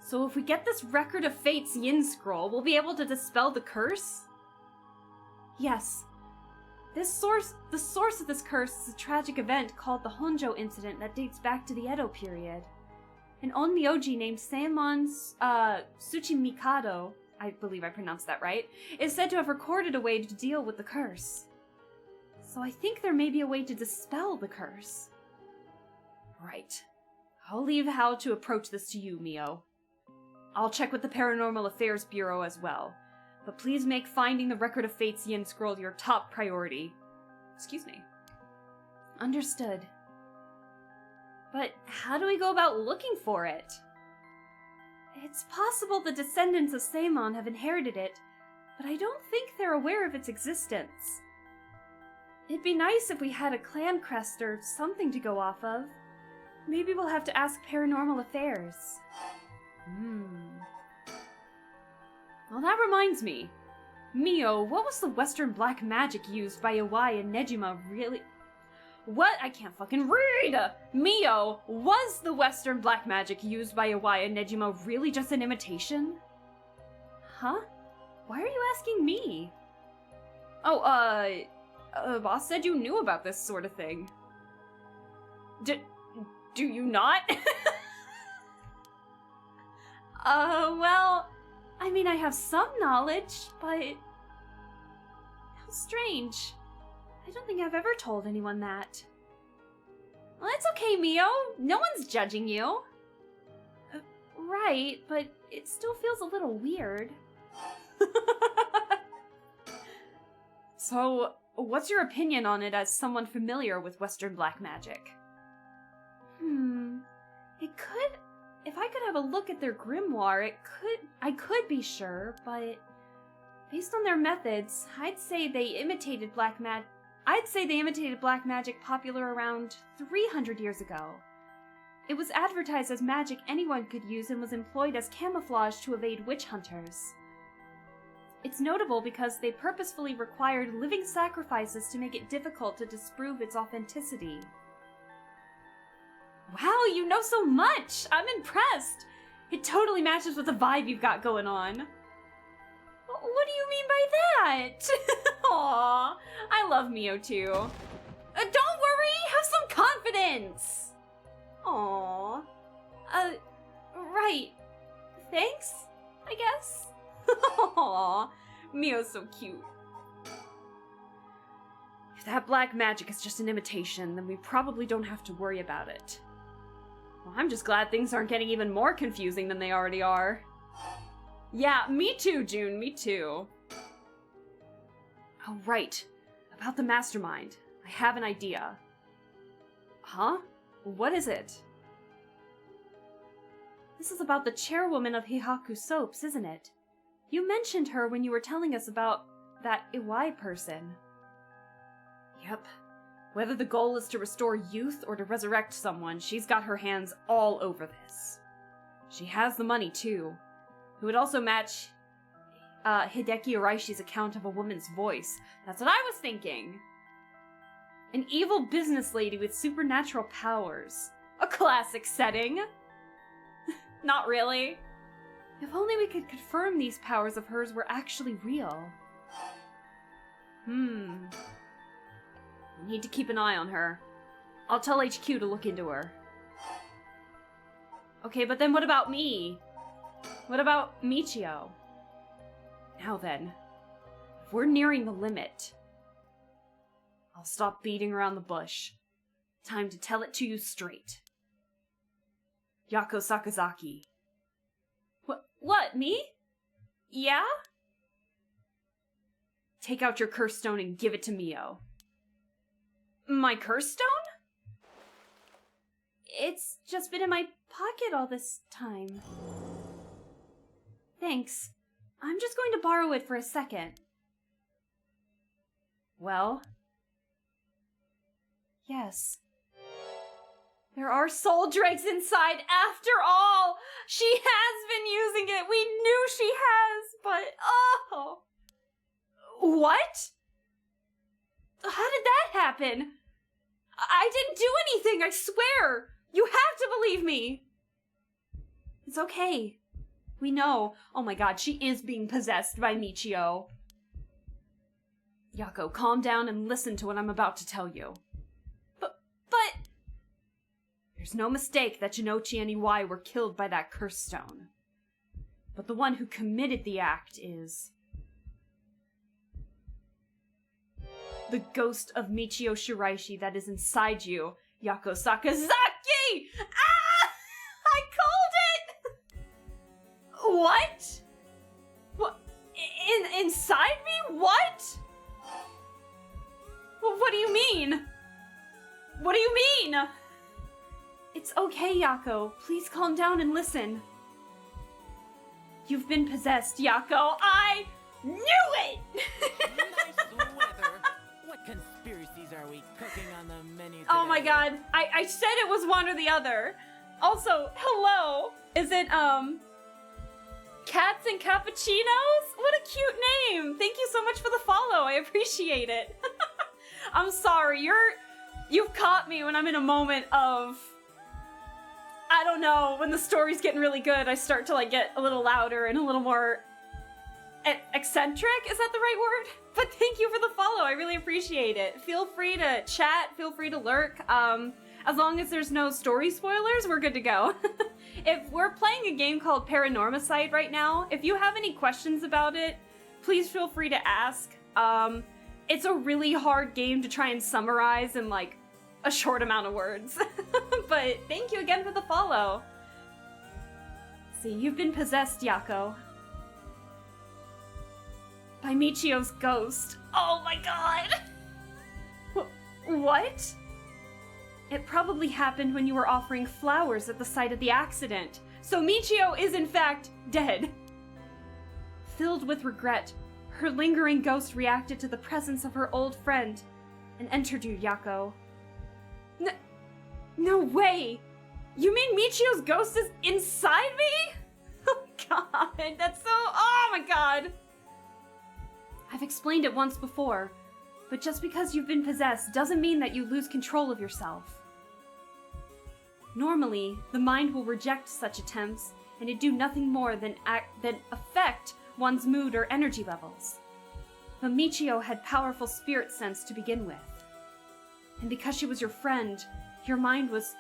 So if we get this Record of Fate's Yin scroll, we'll be able to dispel the curse? Yes. The source of this curse is a tragic event called the Honjo incident that dates back to the Edo period. An onmyoji named Saemon Tsuchimikado, I believe I pronounced that right, is said to have recorded a way to deal with the curse. So I think there may be a way to dispel the curse. Right. I'll leave how to approach this to you, Mio. I'll check with the Paranormal Affairs Bureau as well. But please make finding the Record of Fate's Yin scroll your top priority. Excuse me. Understood. But how do we go about looking for it? It's possible the descendants of Saemon have inherited it, but I don't think they're aware of its existence. It'd be nice if we had a clan crest or something to go off of. Maybe we'll have to ask Paranormal Affairs. Oh, that reminds me. Mio, what was the Western black magic used by Iwai and Nejima really... What? I can't fucking read! Mio, was the Western black magic used by Iwai and Nejima really just an imitation? Huh? Why are you asking me? Oh, boss said you knew about this sort of thing. Do you not? Well, I mean, I have some knowledge, but... How strange. I don't think I've ever told anyone that. Well, it's okay, Mio. No one's judging you. Right, but it still feels a little weird. So, what's your opinion on it as someone familiar with Western black magic? It could... If I could have a look at their grimoire, I could be sure, but... Based on their methods, I'd say they imitated black magic popular around 300 years ago. It was advertised as magic anyone could use and was employed as camouflage to evade witch hunters. It's notable because they purposefully required living sacrifices to make it difficult to disprove its authenticity. Wow, you know so much! I'm impressed! It totally matches with the vibe you've got going on. What do you mean by that? Aww, I love Mio too. Don't worry, have some confidence! Aww. Right. Thanks, I guess? Aww, Mio's so cute. If that black magic is just an imitation, then we probably don't have to worry about it. Well, I'm just glad things aren't getting even more confusing than they already are. Yeah, me too, June, me too. Oh, right. About the mastermind. I have an idea. Huh? What is it? This is about the chairwoman of Hihaku Soaps, isn't it? You mentioned her when you were telling us about that Iwai person. Yep. Whether the goal is to restore youth or to resurrect someone, she's got her hands all over this. She has the money, too. It would also match Hideki Araishi's account of a woman's voice. That's what I was thinking. An evil business lady with supernatural powers. A classic setting. Not really. If only we could confirm these powers of hers were actually real. We need to keep an eye on her. I'll tell HQ to look into her. Okay, but then what about me? What about Michio? Now then, if we're nearing the limit, I'll stop beating around the bush. Time to tell it to you straight. Yako Sakazaki. What, me? Yeah? Take out your curse stone and give it to Mio. My curse stone? It's just been in my pocket all this time. Thanks. I'm just going to borrow it for a second. Well? Yes. There are soul dregs inside after all! She has been using it! We knew she has, but oh! What? How did that happen? I didn't do anything, I swear! You have to believe me! It's okay. We know. Oh my god, she is being possessed by Michio. Yako, calm down and listen to what I'm about to tell you. But... There's no mistake that Jinochi and Iwai were killed by that curse stone. But the one who committed the act is... the ghost of Michio Shiraishi that is inside you, Yako Sakazaki! Ah! I called it! What? What? Inside me? What? What do you mean? What do you mean? It's okay, Yako. Please calm down and listen. You've been possessed, Yako. I knew it! Nice weather. What conspiracies are we cooking on the menu today? Oh my god. I said it was one or the other. Also, hello. Is it, Cats and Cappuccinos? What a cute name! Thank you so much for the follow, I appreciate it. I'm sorry, you've caught me when I'm in a moment of, I don't know, when the story's getting really good, I start to like get a little louder and a little more eccentric, is that the right word? But thank you for the follow, I really appreciate it. Feel free to chat, feel free to lurk. As long as there's no story spoilers, we're good to go. If we're playing a game called PARANORMASIGHT right now, if you have any questions about it, please feel free to ask. It's a really hard game to try and summarize in like a short amount of words. But thank you again for the follow. See, you've been possessed, Yako. By Michio's ghost. Oh my god! What? It probably happened when you were offering flowers at the site of the accident. So Michio is in fact dead. Filled with regret, her lingering ghost reacted to the presence of her old friend and entered you, Yako. No way! You mean Michio's ghost is inside me? Oh god, that's so... Oh my god! I've explained it once before, but just because you've been possessed doesn't mean that you lose control of yourself. Normally, the mind will reject such attempts, and it do nothing more than affect one's mood or energy levels. But Michio had powerful spirit sense to begin with. And because she was your friend, your mind was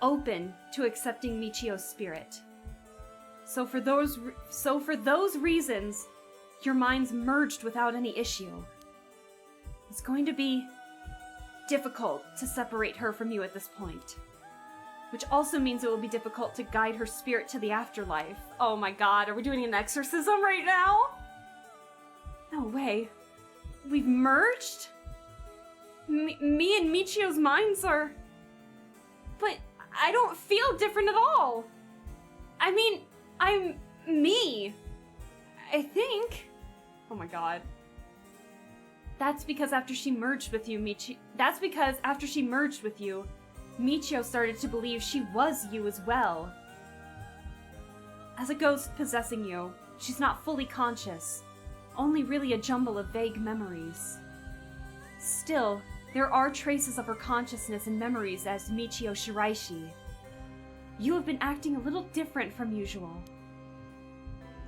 open to accepting Michio's spirit. So for those reasons, your minds merged without any issue. It's going to be difficult to separate her from you at this point. Which also means it will be difficult to guide her spirit to the afterlife. Oh my god, are we doing an exorcism right now? No way. We've merged? Me and Michio's minds are... But I don't feel different at all. I mean, I'm me. I think. Oh my god. That's because after she merged with you, Michio started to believe she was you as well. As a ghost possessing you, she's not fully conscious, only really a jumble of vague memories. Still, there are traces of her consciousness and memories as Michio Shiraishi. You have been acting a little different from usual.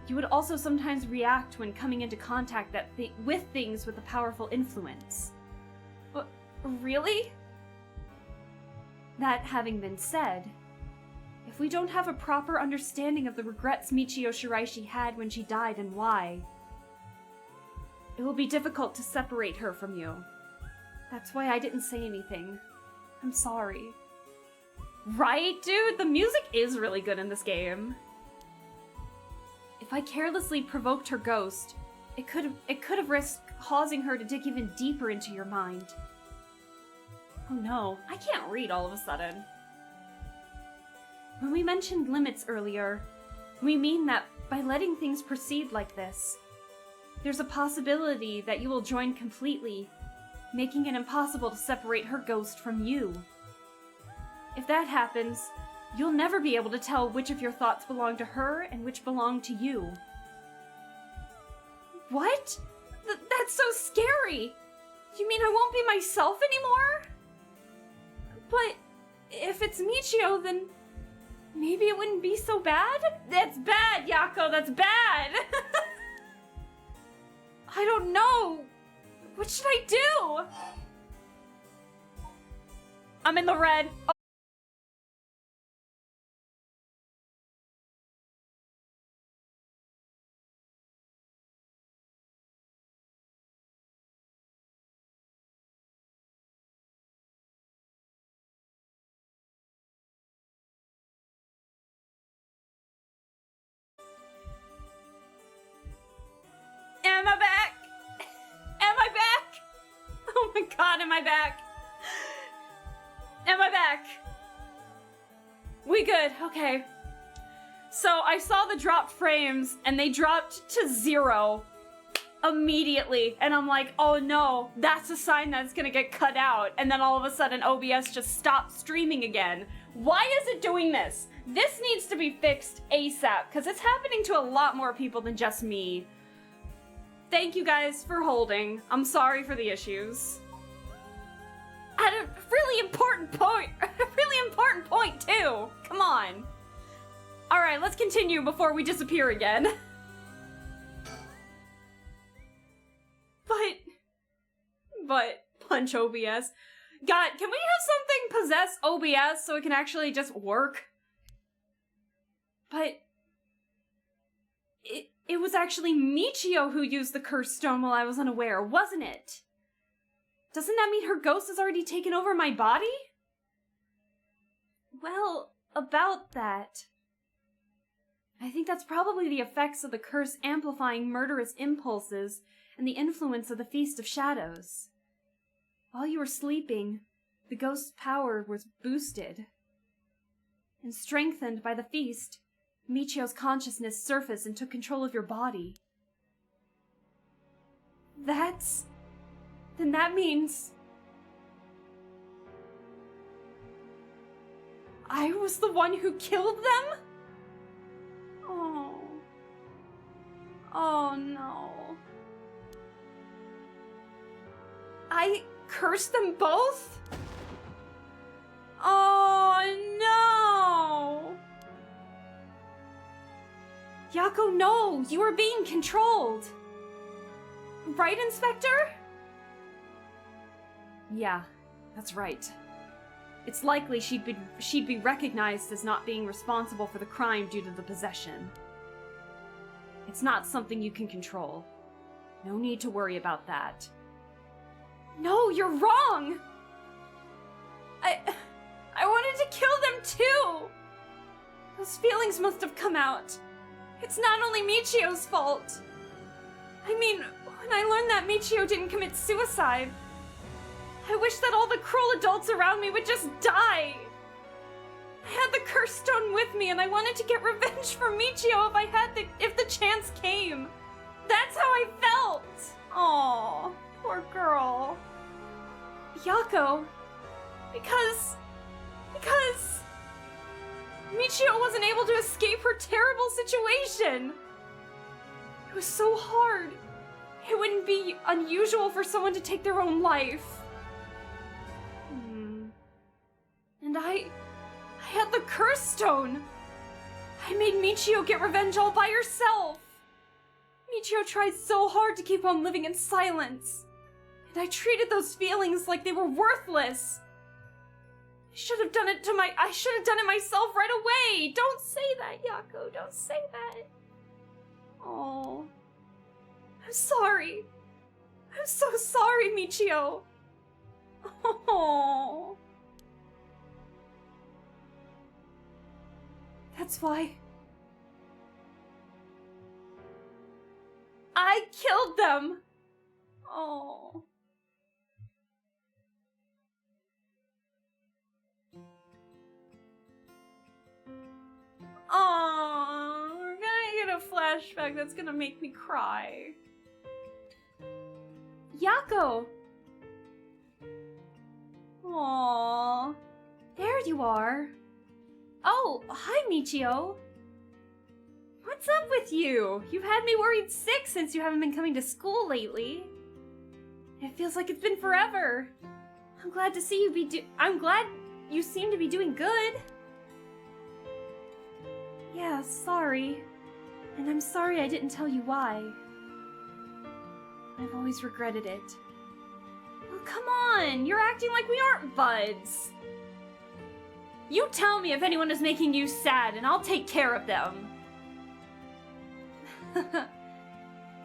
You would also sometimes react when coming into contact with things with a powerful influence. But really? That having been said, if we don't have a proper understanding of the regrets Michio Shiraishi had when she died and why, it will be difficult to separate her from you. That's why I didn't say anything. I'm sorry. Right, dude? The music is really good in this game. If I carelessly provoked her ghost, it could have risked causing her to dig even deeper into your mind. Oh no, I can't read all of a sudden. When we mentioned limits earlier, we mean that by letting things proceed like this, there's a possibility that you will join completely, making it impossible to separate her ghost from you. If that happens, you'll never be able to tell which of your thoughts belong to her and which belong to you. What? That's so scary! You mean I won't be myself anymore? But if it's Michio, then maybe it wouldn't be so bad? That's bad, Yako, that's bad! I don't know. What should I do? I'm in the red. Oh. Am I back? Am I back? Oh my god, am I back? Am I back? We good, okay. So I saw the dropped frames and they dropped to 0. immediately, and I'm like, oh no, that's a sign that's gonna get cut out, and then all of a sudden OBS just stopped streaming again. Why is it doing this? This needs to be fixed ASAP, because it's happening to a lot more people than just me. Thank you guys for holding. I'm sorry for the issues. At a really important point, too. Come on. All right, let's continue before we disappear again. But punch OBS. God, can we have something possess OBS so it can actually just work? But it was actually Michio who used the cursed stone while I was unaware, wasn't it? Doesn't that mean her ghost has already taken over my body? Well, about that. I think that's probably the effects of the curse amplifying murderous impulses and the influence of the Feast of Shadows. While you were sleeping, the ghost's power was boosted. And strengthened by the feast, Michio's consciousness surfaced and took control of your body. Then that means... I was the one who killed them? Oh. Oh no. I cursed them both? Oh no! Yako, no! You are being controlled! Right, Inspector? Yeah, that's right. It's likely she'd be recognized as not being responsible for the crime due to the possession. It's not something you can control. No need to worry about that. No, you're wrong! I wanted to kill them too! Those feelings must have come out. It's not only Michio's fault. I mean, when I learned that Michio didn't commit suicide, I wish that all the cruel adults around me would just die. I had the cursed stone with me and I wanted to get revenge for Michio if the chance came. That's how I felt. Aw, poor girl. Yako, because Michio wasn't able to escape her terrible situation. It was so hard. It wouldn't be unusual for someone to take their own life. And I had the curse stone. I made Michio get revenge all by herself. Michio tried so hard to keep on living in silence. And I treated those feelings like they were worthless. I should have done it myself right away. Don't say that, Yako. Don't say that. Oh. I'm sorry. I'm so sorry, Michio. Oh. That's why I killed them. Oh. Oh, we're gonna get a flashback that's gonna make me cry. Yako! Aww. There you are. Oh, hi, Michio. What's up with you? You've had me worried sick since you haven't been coming to school lately. It feels like it's been forever. I'm glad to see you I'm glad you seem to be doing good. Yeah, sorry. And I'm sorry I didn't tell you why. I've always regretted it. Oh, come on! You're acting like we aren't buds! You tell me if anyone is making you sad, and I'll take care of them!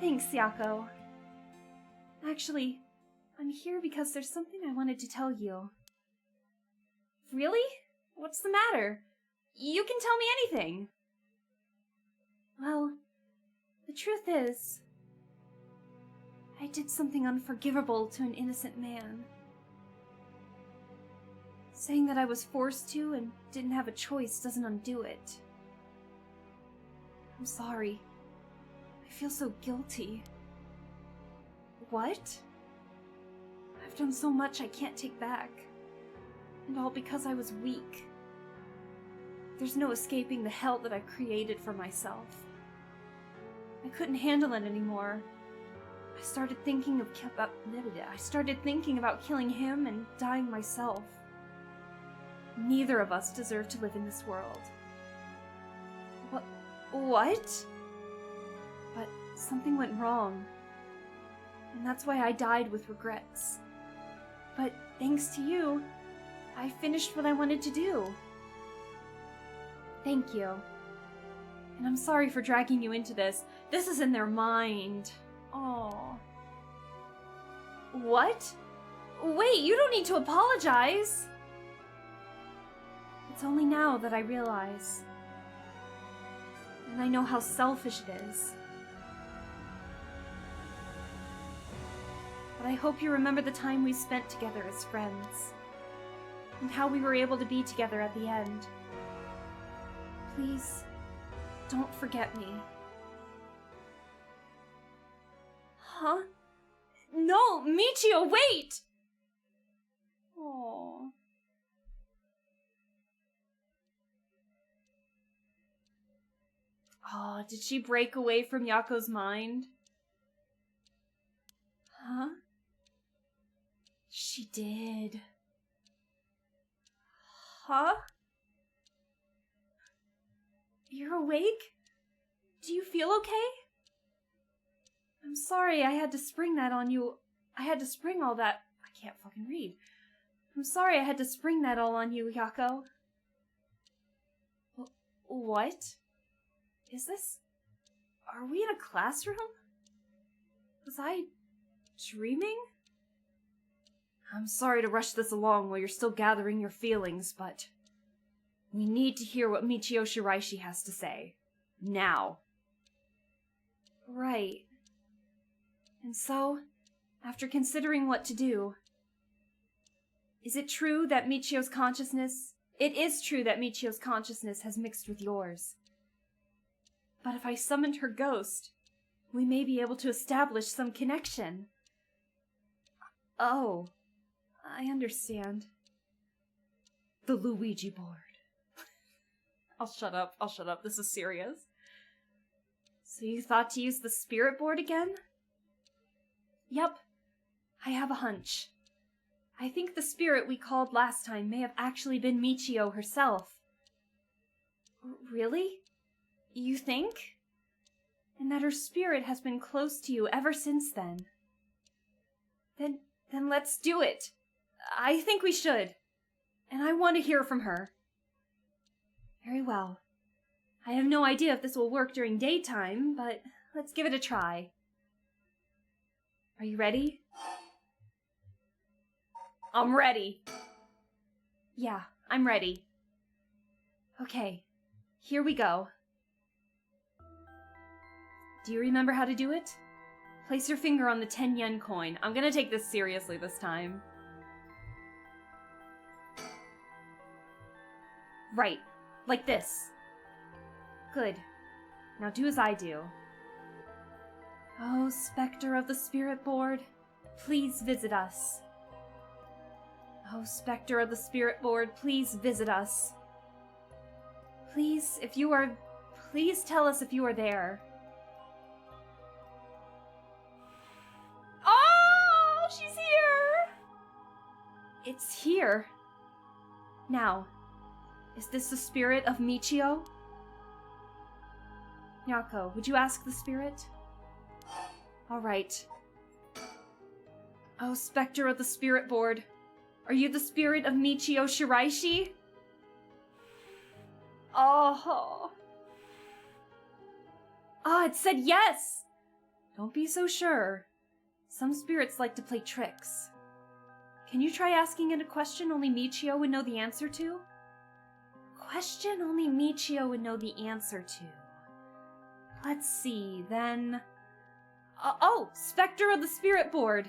Thanks, Yako. Actually, I'm here because there's something I wanted to tell you. Really? What's the matter? You can tell me anything. Well, the truth is, I did something unforgivable to an innocent man. Saying that I was forced to and didn't have a choice doesn't undo it. I'm sorry. I feel so guilty. What? I've done so much I can't take back. And all because I was weak. There's no escaping the hell that I've created for myself. I couldn't handle it anymore. I started thinking about killing him and dying myself. Neither of us deserve to live in this world. What? But something went wrong. And that's why I died with regrets. But thanks to you, I finished what I wanted to do. Thank you. And I'm sorry for dragging you into this. This is in their mind. Oh. What? Wait, you don't need to apologize. It's only now that I realize. And I know how selfish it is. But I hope you remember the time we spent together as friends. And how we were able to be together at the end. Please, don't forget me. Huh? No, Michio, wait! Oh. Oh, did she break away from Yako's mind? Huh? She did. Huh? You're awake? Do you feel okay? I'm sorry I had to spring that on you. I had to spring all that. I can't fucking read. I'm sorry I had to spring that all on you, Yako. What? Is this... Are we in a classroom? Was I dreaming? I'm sorry to rush this along while you're still gathering your feelings, but... we need to hear what Michio Shiraishi has to say. Now. Right. And so, after considering what to do... Is it true that Michio's consciousness... It is true that Michio's consciousness has mixed with yours. But if I summoned her ghost, we may be able to establish some connection. Oh, I understand. The Luigi board. I'll shut up, this is serious. So you thought to use the spirit board again? Yep, I have a hunch. I think the spirit we called last time may have actually been Michio herself. Really? You think? And that her spirit has been close to you ever since then? Then let's do it. I think we should. And I want to hear from her. Very well. I have no idea if this will work during daytime, but let's give it a try. Are you ready? I'm ready. Yeah, I'm ready. Okay, here we go. Do you remember how to do it? Place your finger on the 10 yen coin. I'm gonna take this seriously this time. Right, like this. Good. Now do as I do. Oh, Spectre of the Spirit Board, please visit us. Oh, Spectre of the Spirit Board, please visit us. Please tell us if you are there. Oh, she's here! It's here. Now, is this the spirit of Michio? Nyako, would you ask the spirit? Alright. Oh, Spectre of the Spirit Board, are you the spirit of Michio Shiraishi? Oh. Ah, it said yes! Don't be so sure. Some spirits like to play tricks. Can you try asking it a question only Michio would know the answer to? Question only Michio would know the answer to. Let's see, then... oh, Spectre of the Spirit Board.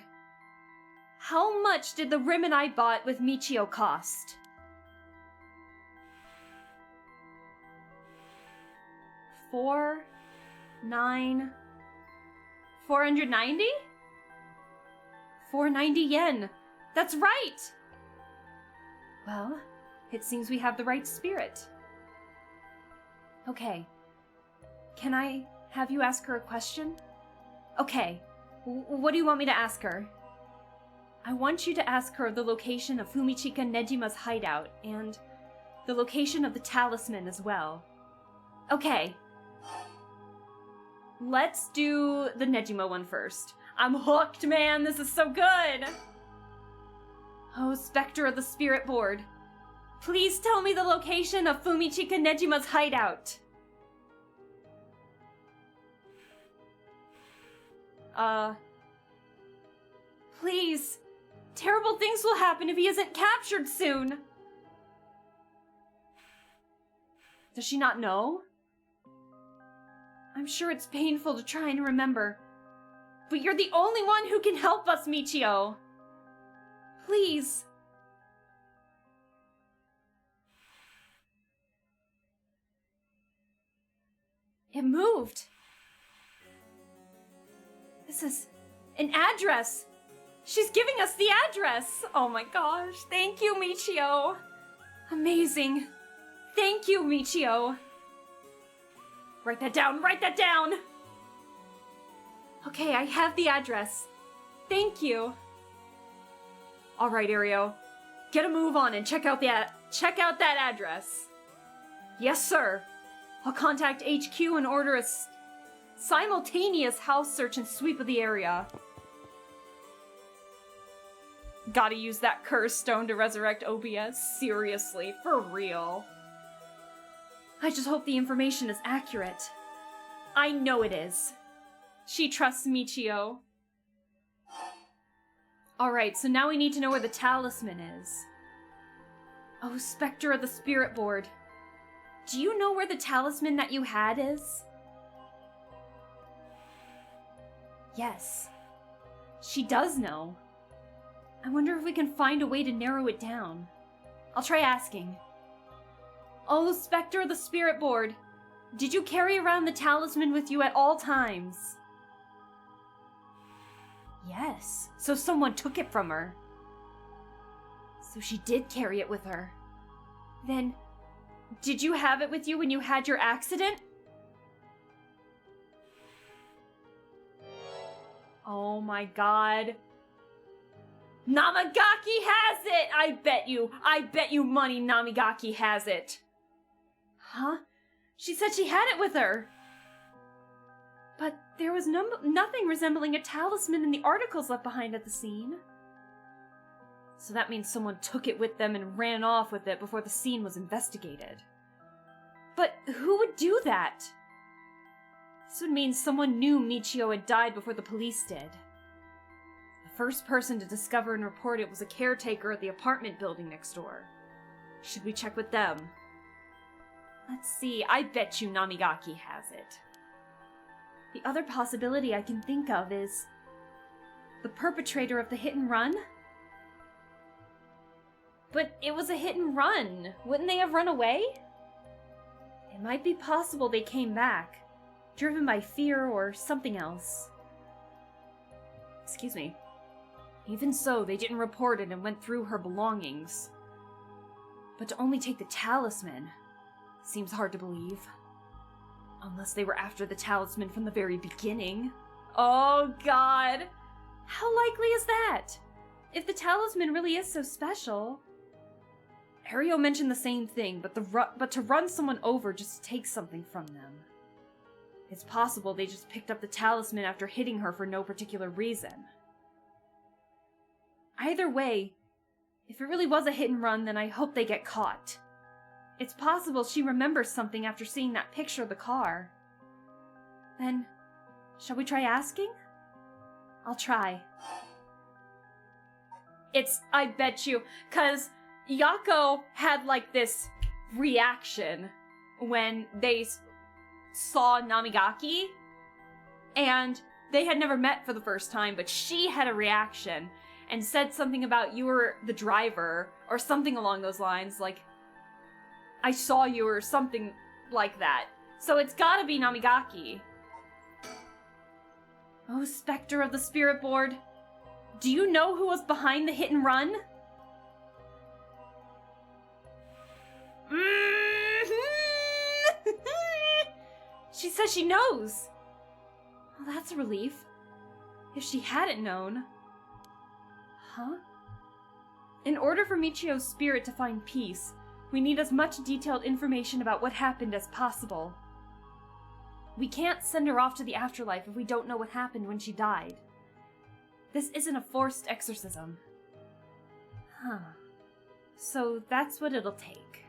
How much did the ribbon I bought with Michio cost? 490? 490 yen. That's right! Well, it seems we have the right spirit. Okay. Can I have you ask her a question? Okay. What do you want me to ask her? I want you to ask her the location of Fumichika Nejima's hideout and the location of the talisman as well. Okay. Let's do the Nejima one first. I'm hooked, man! This is so good! Oh, Spectre of the Spirit Board. Please tell me the location of Fumichika Nejima's hideout. Please. Terrible things will happen if he isn't captured soon. Does she not know? I'm sure it's painful to try and remember. But you're the only one who can help us, Michio. Please. It moved. This is an address. She's giving us the address. Oh my gosh. Thank you, Michio. Amazing. Thank you, Michio. Write that down. Write that down. Okay, I have the address. Thank you. All right, Ario. Get a move on and check out that address. Yes, sir. I'll contact HQ and order a simultaneous house search and sweep of the area. Gotta use that curse stone to resurrect OBS? Seriously, for real. I just hope the information is accurate. I know it is. She trusts Michio. Alright, so now we need to know where the talisman is. Oh, Spectre of the Spirit Board. Do you know where the talisman that you had is? Yes. She does know. I wonder if we can find a way to narrow it down. I'll try asking. Oh, Spectre of the Spirit Board. Did you carry around the talisman with you at all times? Yes. So someone took it from her. So she did carry it with her. Then, did you have it with you when you had your accident? Oh my god. Namigaki has it! I bet you money Namigaki has it. Huh? She said she had it with her. But there was nothing resembling a talisman in the articles left behind at the scene. So that means someone took it with them and ran off with it before the scene was investigated. But who would do that? This would mean someone knew Michio had died before the police did. The first person to discover and report it was a caretaker at the apartment building next door. Should we check with them? Let's see, I bet you Namigaki has it. The other possibility I can think of is the perpetrator of the hit and run? But it was a hit and run. Wouldn't they have run away? It might be possible they came back, driven by fear or something else. Excuse me. Even so, they didn't report it and went through her belongings. But to only take the talisman seems hard to believe. Unless they were after the talisman from the very beginning. Oh god! How likely is that? If the talisman really is so special. Ario mentioned the same thing, but to run someone over just takes something from them. It's possible they just picked up the talisman after hitting her for no particular reason. Either way, if it really was a hit and run, then I hope they get caught. It's possible she remembers something after seeing that picture of the car. Then, shall we try asking? I'll try. I bet you, 'cause Yako had like this reaction when they saw Namigaki, and they had never met for the first time, but she had a reaction and said something about you were the driver, or something along those lines, like, I saw you, or something like that. So it's gotta be Namigaki. Oh, Spectre of the Spirit Board. Do you know who was behind the hit and run? She says she knows. Well, that's a relief. If she hadn't known. Huh? In order for Michio's spirit to find peace, we need as much detailed information about what happened as possible. We can't send her off to the afterlife if we don't know what happened when she died. This isn't a forced exorcism. Huh. So that's what it'll take.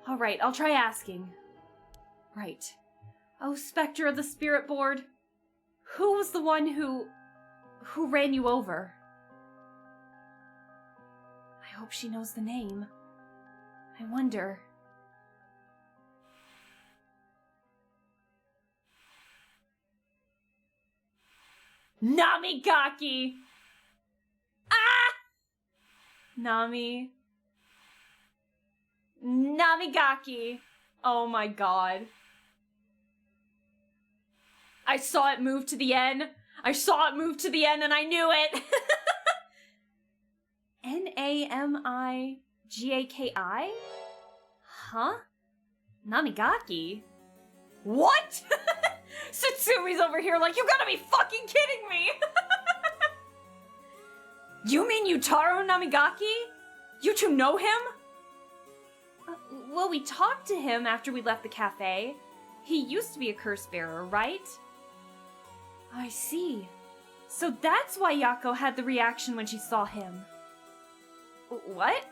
Alright, I'll try asking. Right. Oh, Spectre of the Spirit Board. Who was the one who ran you over? I hope she knows the name. I wonder. Namigaki! Ah! Namigaki. Oh my god. I saw it move to the end. I saw it move to the end and I knew it. Namigaki? Huh? Namigaki? What? Satsumi's over here like, you gotta be fucking kidding me! You mean Yutaro Namigaki? You two know him? Well, we talked to him after we left the cafe. He used to be a curse bearer, right? I see. So that's why Yako had the reaction when she saw him. What?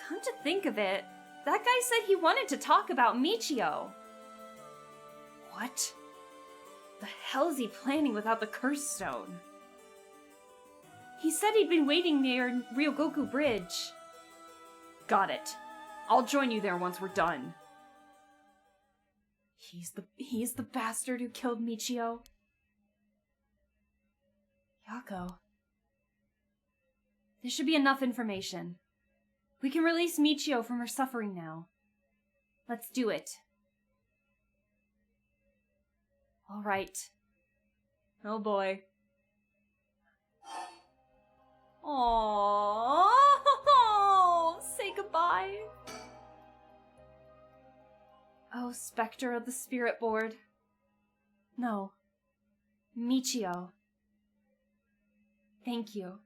Come to think of it, that guy said he wanted to talk about Michio. What? The hell is he planning without the curse stone? He said he'd been waiting near Ryogoku Bridge. Got it. I'll join you there once we're done. He's the bastard who killed Michio. Yako. This should be enough information. We can release Michio from her suffering now. Let's do it. All right. Oh boy. Aww. Say goodbye. Oh, Spectre of the Spirit Board. No. Michio. Thank you.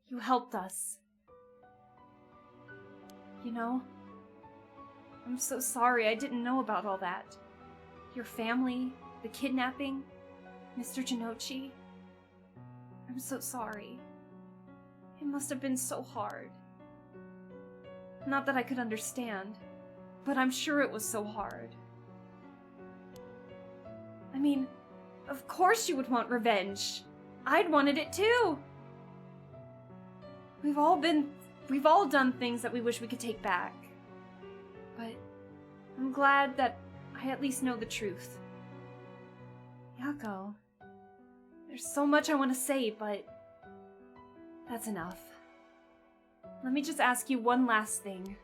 You helped us. You know, I'm so sorry I didn't know about all that. Your family, the kidnapping, Mr. Jinochi. I'm so sorry. It must have been so hard. Not that I could understand, but I'm sure it was so hard. I mean, of course you would want revenge. I'd wanted it too. We've all done things that we wish we could take back. But I'm glad that I at least know the truth. Yako, there's so much I want to say, but that's enough. Let me just ask you one last thing.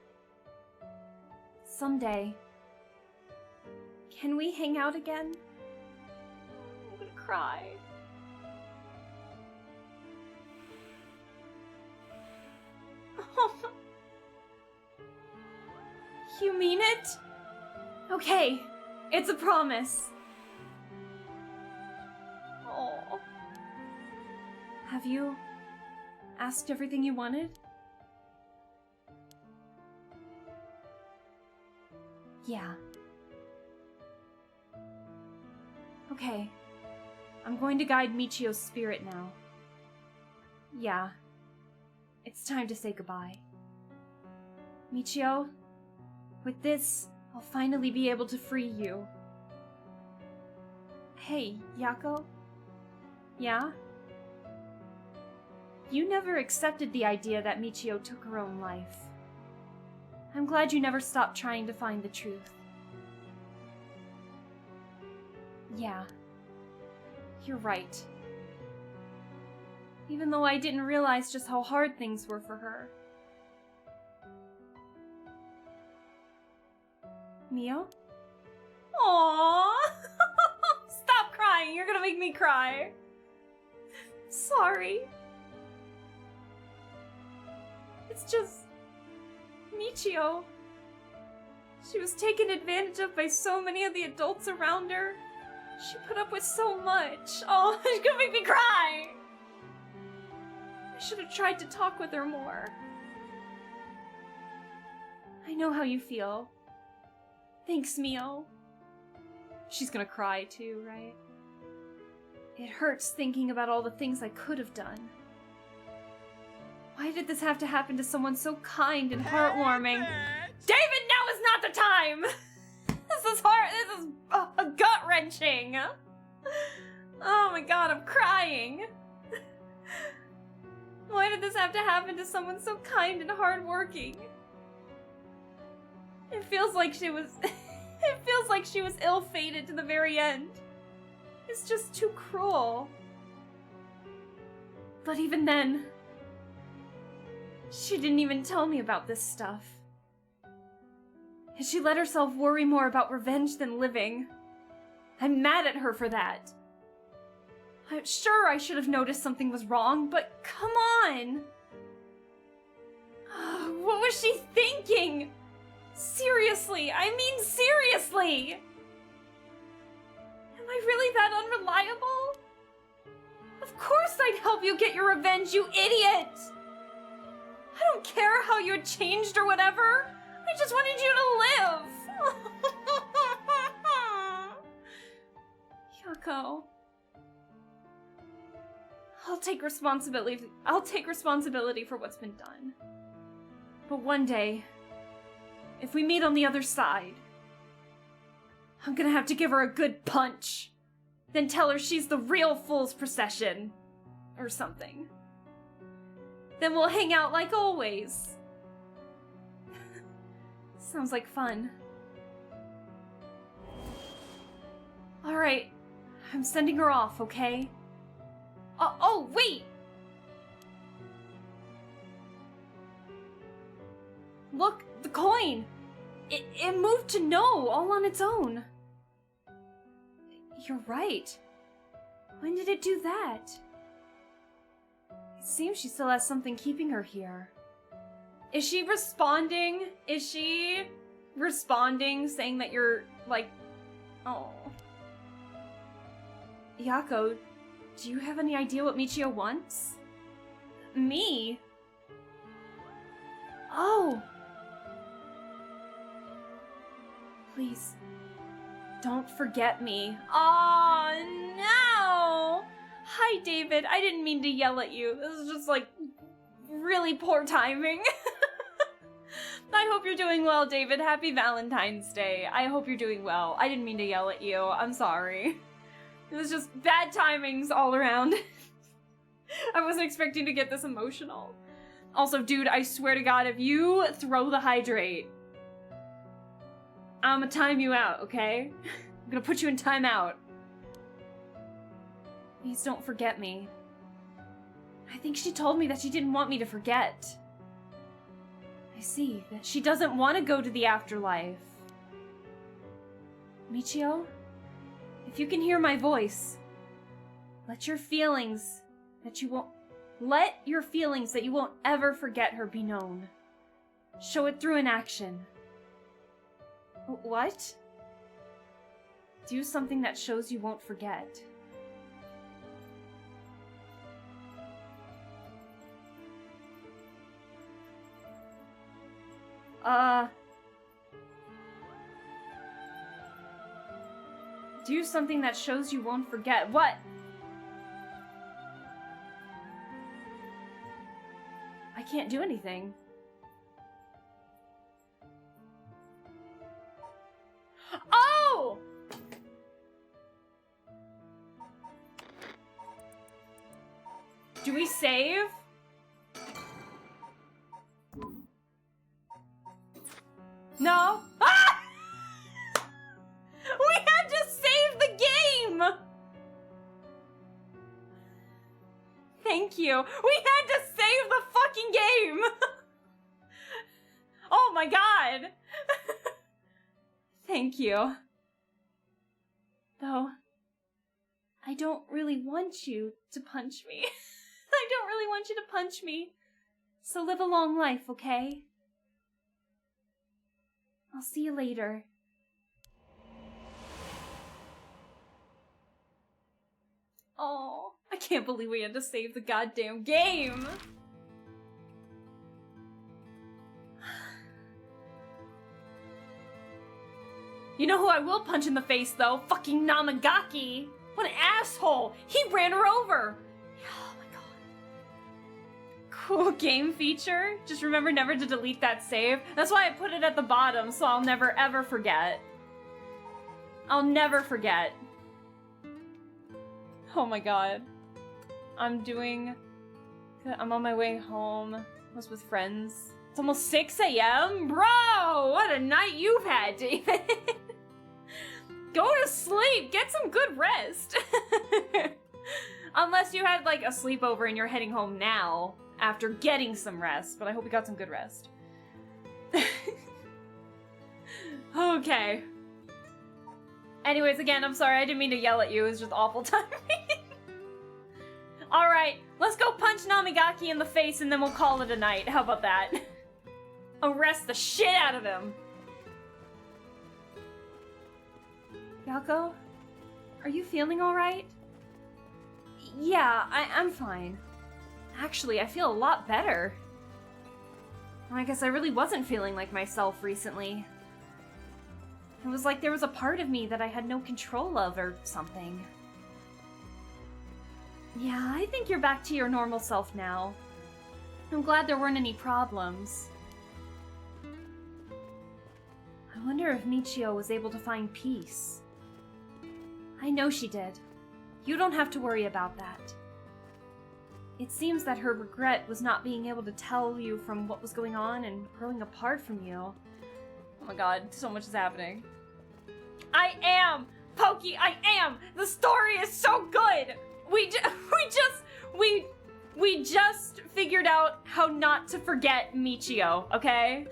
Someday, can we hang out again? I'm gonna cry. You mean it? Okay, it's a promise. Oh. Have you asked everything you wanted? Yeah. Okay. I'm going to guide Michio's spirit now. Yeah. It's time to say goodbye. Michio, with this, I'll finally be able to free you. Hey, Yako? Yeah? You never accepted the idea that Michio took her own life. I'm glad you never stopped trying to find the truth. Yeah. You're right. Even though I didn't realize just how hard things were for her. Mio? Aww! Stop crying, you're gonna make me cry. So sorry. It's just... Michio. She was taken advantage of by so many of the adults around her. She put up with so much. Oh, she's gonna make me cry! I should have tried to talk with her more. I know how you feel. Thanks, Mio. She's gonna cry too, right? It hurts thinking about all the things I could have done. Why did this have to happen to someone so kind and heartwarming? David, now is not the time! This is hard. This is gut-wrenching. Oh my god, I'm crying. Why did this have to happen to someone so kind and hardworking? It feels like she was... It feels like she was ill-fated to the very end. It's just too cruel. But even then... She didn't even tell me about this stuff. And she let herself worry more about revenge than living. I'm mad at her for that. I'm sure I should have noticed something was wrong, but come on! What was she thinking? Seriously, I mean seriously! Am I really that unreliable? Of course I'd help you get your revenge, you idiot! I don't care how you had changed or whatever. I just wanted you to live. Yako. I'll take responsibility for what's been done. But one day, if we meet on the other side, I'm gonna have to give her a good punch. Then tell her she's the real Fool's Procession. Or something. Then we'll hang out like always. Sounds like fun. Alright, I'm sending her off, okay? Oh, wait! Look, the coin! It moved to no, all on its own. You're right. When did it do that? It seems she still has something keeping her here. Is she responding? Is she responding, saying that you're, like... Oh. Yako, do you have any idea what Michio wants? Me? Oh! Please, don't forget me. Oh, no! Hi, David. I didn't mean to yell at you. This is just, like, really poor timing. I hope you're doing well, David. Happy Valentine's Day. I hope you're doing well. I didn't mean to yell at you. I'm sorry. It was just bad timings all around. I wasn't expecting to get this emotional. Also, dude, I swear to God, if you throw the hydrate, I'm gonna time you out, okay? I'm gonna put you in timeout. Please don't forget me. I think she told me that she didn't want me to forget. I see, that she doesn't want to go to the afterlife. Michio, if you can hear my voice, let your feelings that you won't ever forget her be known. Show it through an action. What? Do something that shows you won't forget. Do something that shows you won't forget. What? I can't do anything. Oh! Do we save? No? Ah! We had to save the game! Thank you. We had to save the fucking game! Oh my god! Thank you. Though, I don't really want you to punch me. I don't really want you to punch me. So live a long life, okay? I'll see you later. Oh, I can't believe we had to save the goddamn game. You know who I will punch in the face, though? Fucking Namagaki! What an asshole! He ran her over! Oh my god. Cool game feature. Just remember never to delete that save. That's why I put it at the bottom, so I'll never ever forget. I'll never forget. Oh my god. I'm on my way home. I was with friends. It's almost 6 a.m.? Bro! What a night you've had, David! Go to sleep! Get some good rest! Unless you had, like, a sleepover and you're heading home now after getting some rest, but I hope you got some good rest. Okay. Anyways, again, I'm sorry, I didn't mean to yell at you, it was just awful timing. Alright, let's go punch Namigaki in the face and then we'll call it a night. How about that? Arrest the shit out of him! Yako? Are you feeling alright? Yeah, I'm fine. Actually, I feel a lot better. I guess I really wasn't feeling like myself recently. It was like there was a part of me that I had no control of or something. Yeah, I think you're back to your normal self now. I'm glad there weren't any problems. I wonder if Michio was able to find peace. I know she did. You don't have to worry about that. It seems that her regret was not being able to tell you from what was going on and growing apart from you. Oh my god, so much is happening. I am! Pokey, I am! The story is so good! We just figured out how not to forget Michio, okay?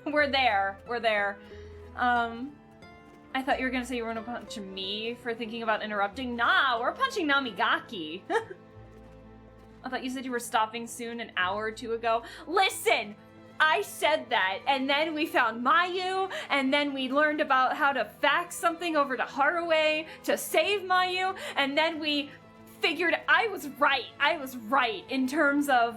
We're there. I thought you were gonna say you were gonna punch me for thinking about interrupting. Nah, we're punching Namigaki. I thought you said you were stopping soon an hour or two ago. Listen! I said that, and then we found Mayu, and then we learned about how to fax something over to Haraway to save Mayu, and then we figured I was right in terms of,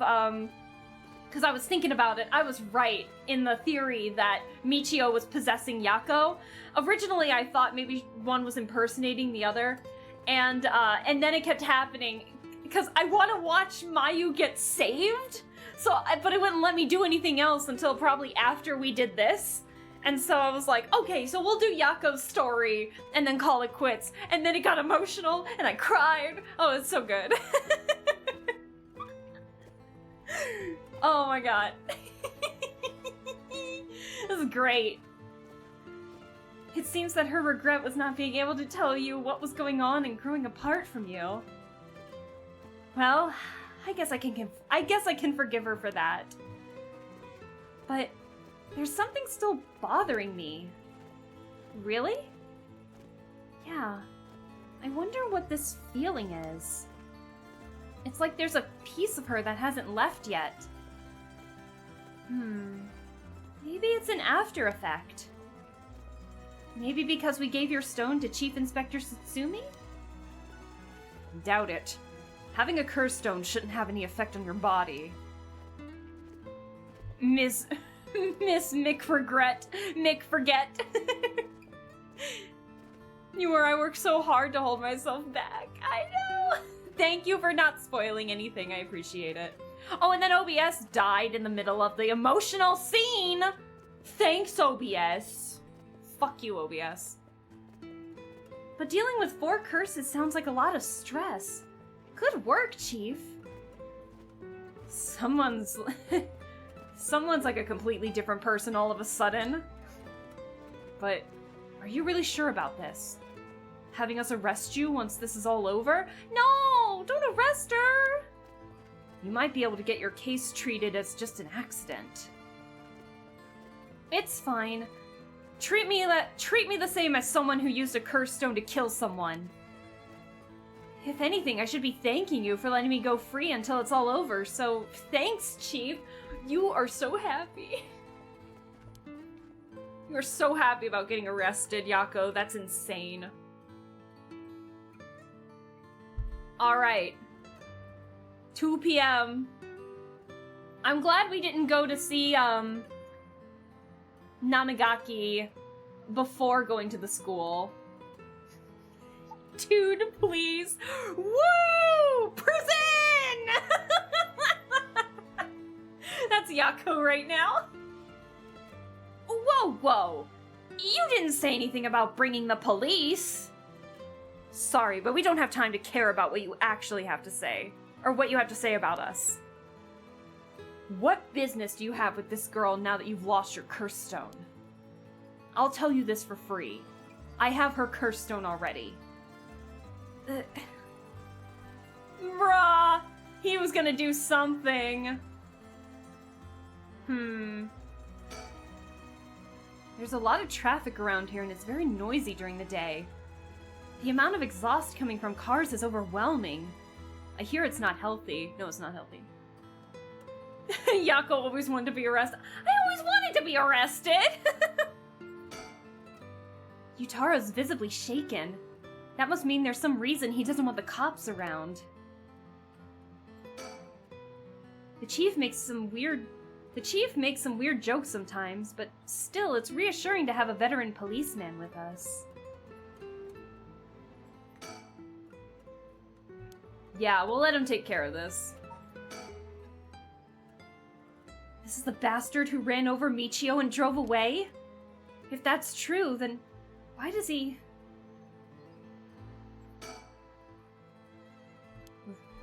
because I was thinking about it, I was right in the theory that Michio was possessing Yako. Originally, I thought maybe one was impersonating the other, and then it kept happening, because I want to watch Mayu get saved, but it wouldn't let me do anything else until probably after we did this. And so I was like, okay, so we'll do Yako's story and then call it quits. And then it got emotional and I cried. Oh, it's so good. Oh my god. This is great. It seems that her regret was not being able to tell you what was going on and growing apart from you. Well, I guess I can forgive her for that. But there's something still bothering me. Really? Yeah. I wonder what this feeling is. It's like there's a piece of her that hasn't left yet. Maybe it's an after effect. Maybe because we gave your stone to Chief Inspector Satsumi? Doubt it. Having a curse stone shouldn't have any effect on your body. Miss Mick Forget. You or I worked so hard to hold myself back. I know. Thank you for not spoiling anything. I appreciate it. Oh, and then OBS died in the middle of the emotional scene. Thanks, OBS. Fuck you, OBS. But dealing with 4 curses sounds like a lot of stress. Good work, Chief. Someone's like a completely different person all of a sudden. But are you really sure about this? Having us arrest you once this is all over? No! Don't arrest her! You might be able to get your case treated as just an accident. It's fine. Treat me the same as someone who used a curse stone to kill someone. If anything, I should be thanking you for letting me go free until it's all over, so thanks, Chief. You are so happy. You are so happy about getting arrested, Yako. That's insane. Alright. 2 p.m. I'm glad we didn't go to see, Namigaki before going to the school. Dude, please. Woo! Prison! That's Yako right now. Whoa, whoa. You didn't say anything about bringing the police. Sorry, but we don't have time to care about what you actually have to say. Or what you have to say about us. What business do you have with this girl now that you've lost your curse stone? I'll tell you this for free. I have her curse stone already. Bruh! He was gonna do something. There's a lot of traffic around here and it's very noisy during the day. The amount of exhaust coming from cars is overwhelming. I hear it's not healthy. No, it's not healthy. Yako always wanted to be arrested. I always wanted to be arrested! Yutaro's visibly shaken. That must mean there's some reason he doesn't want the cops around. The chief makes some weird jokes sometimes, but still, it's reassuring to have a veteran policeman with us. Yeah, we'll let him take care of this. This is the bastard who ran over Michio and drove away? If that's true, then why does he...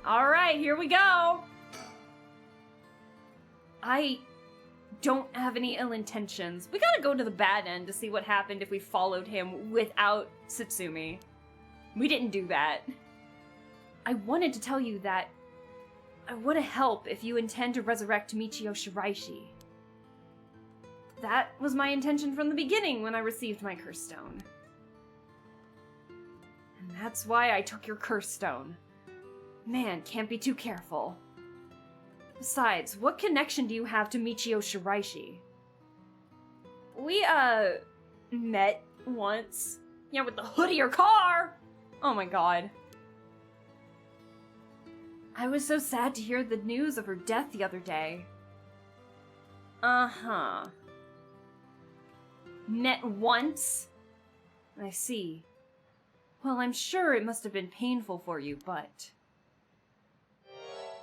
Alright, here we go! I don't have any ill intentions. We gotta go to the bad end to see what happened if we followed him without Satsumi. We didn't do that. I wanted to tell you that I want to help if you intend to resurrect Michio Shiraishi. That was my intention from the beginning when I received my curse stone. And that's why I took your curse stone. Man, can't be too careful. Besides, what connection do you have to Michio Shiraishi? We, met once. Yeah, with the hood of your car! Oh my god. I was so sad to hear the news of her death the other day. Uh-huh. Met once? I see. Well, I'm sure it must have been painful for you, but...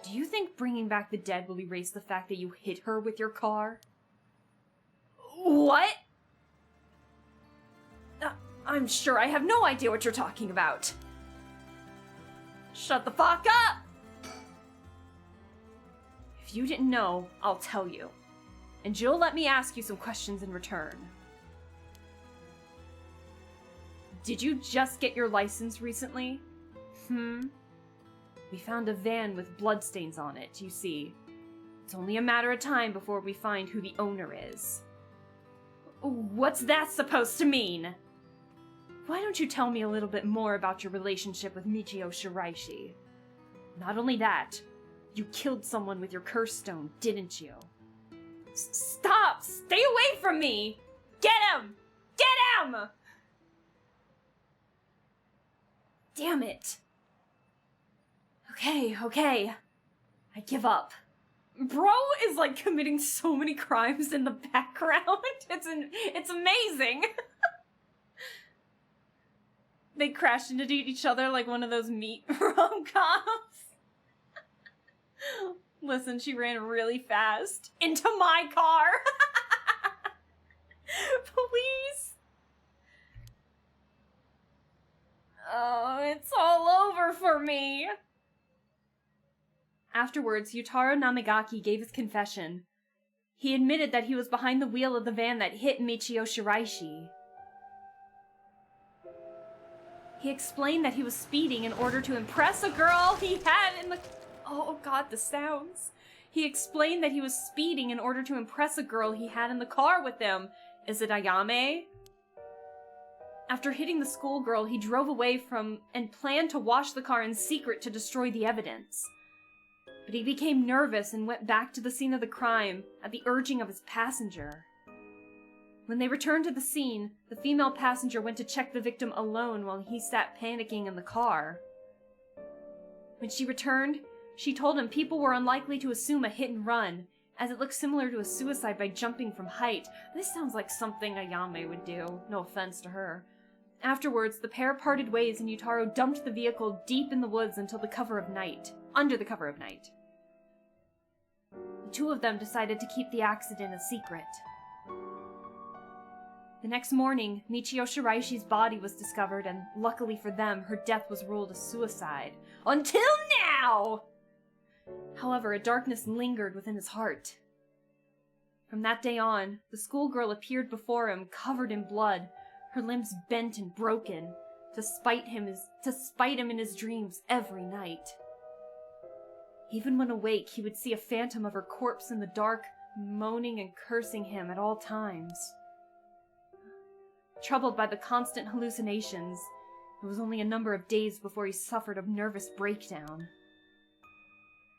Do you think bringing back the dead will erase the fact that you hit her with your car? What? I'm sure I have no idea what you're talking about. Shut the fuck up! If you didn't know, I'll tell you. And you'll let me ask you some questions in return. Did you just get your license recently? We found a van with bloodstains on it, you see. It's only a matter of time before we find who the owner is. What's that supposed to mean? Why don't you tell me a little bit more about your relationship with Michio Shiraishi? Not only that, you killed someone with your curse stone, didn't you? Stop! Stay away from me! Get him! Get him! Damn it. Okay. I give up. Bro is like committing so many crimes in the background. It's amazing. They crashed into each other like one of those meat rom-coms. Listen, she ran really fast into my car. Please. Oh, it's all over for me. Afterwards, Yutaro Namigaki gave his confession. He admitted that he was behind the wheel of the van that hit Michio Shiraishi. He explained that he was speeding in order to impress a girl he had in the... Oh god, the sounds. He explained that he was speeding in order to impress a girl he had in the car with him. Is it Ayame? After hitting the schoolgirl, he drove away from and planned to wash the car in secret to destroy the evidence. But he became nervous and went back to the scene of the crime at the urging of his passenger. When they returned to the scene, the female passenger went to check the victim alone while he sat panicking in the car. When she returned, she told him people were unlikely to assume a hit and run, as it looked similar to a suicide by jumping from height. This sounds like something Ayame would do, no offense to her. Afterwards, the pair parted ways and Yutaro dumped the vehicle deep in the woods until under the cover of night. The two of them decided to keep the accident a secret. The next morning, Michio Shiraishi's body was discovered, and luckily for them, her death was ruled a suicide. Until now! However, a darkness lingered within his heart. From that day on, the schoolgirl appeared before him, covered in blood, her limbs bent and broken, to spite him in his dreams every night. Even when awake, he would see a phantom of her corpse in the dark, moaning and cursing him at all times. Troubled by the constant hallucinations, it was only a number of days before he suffered a nervous breakdown.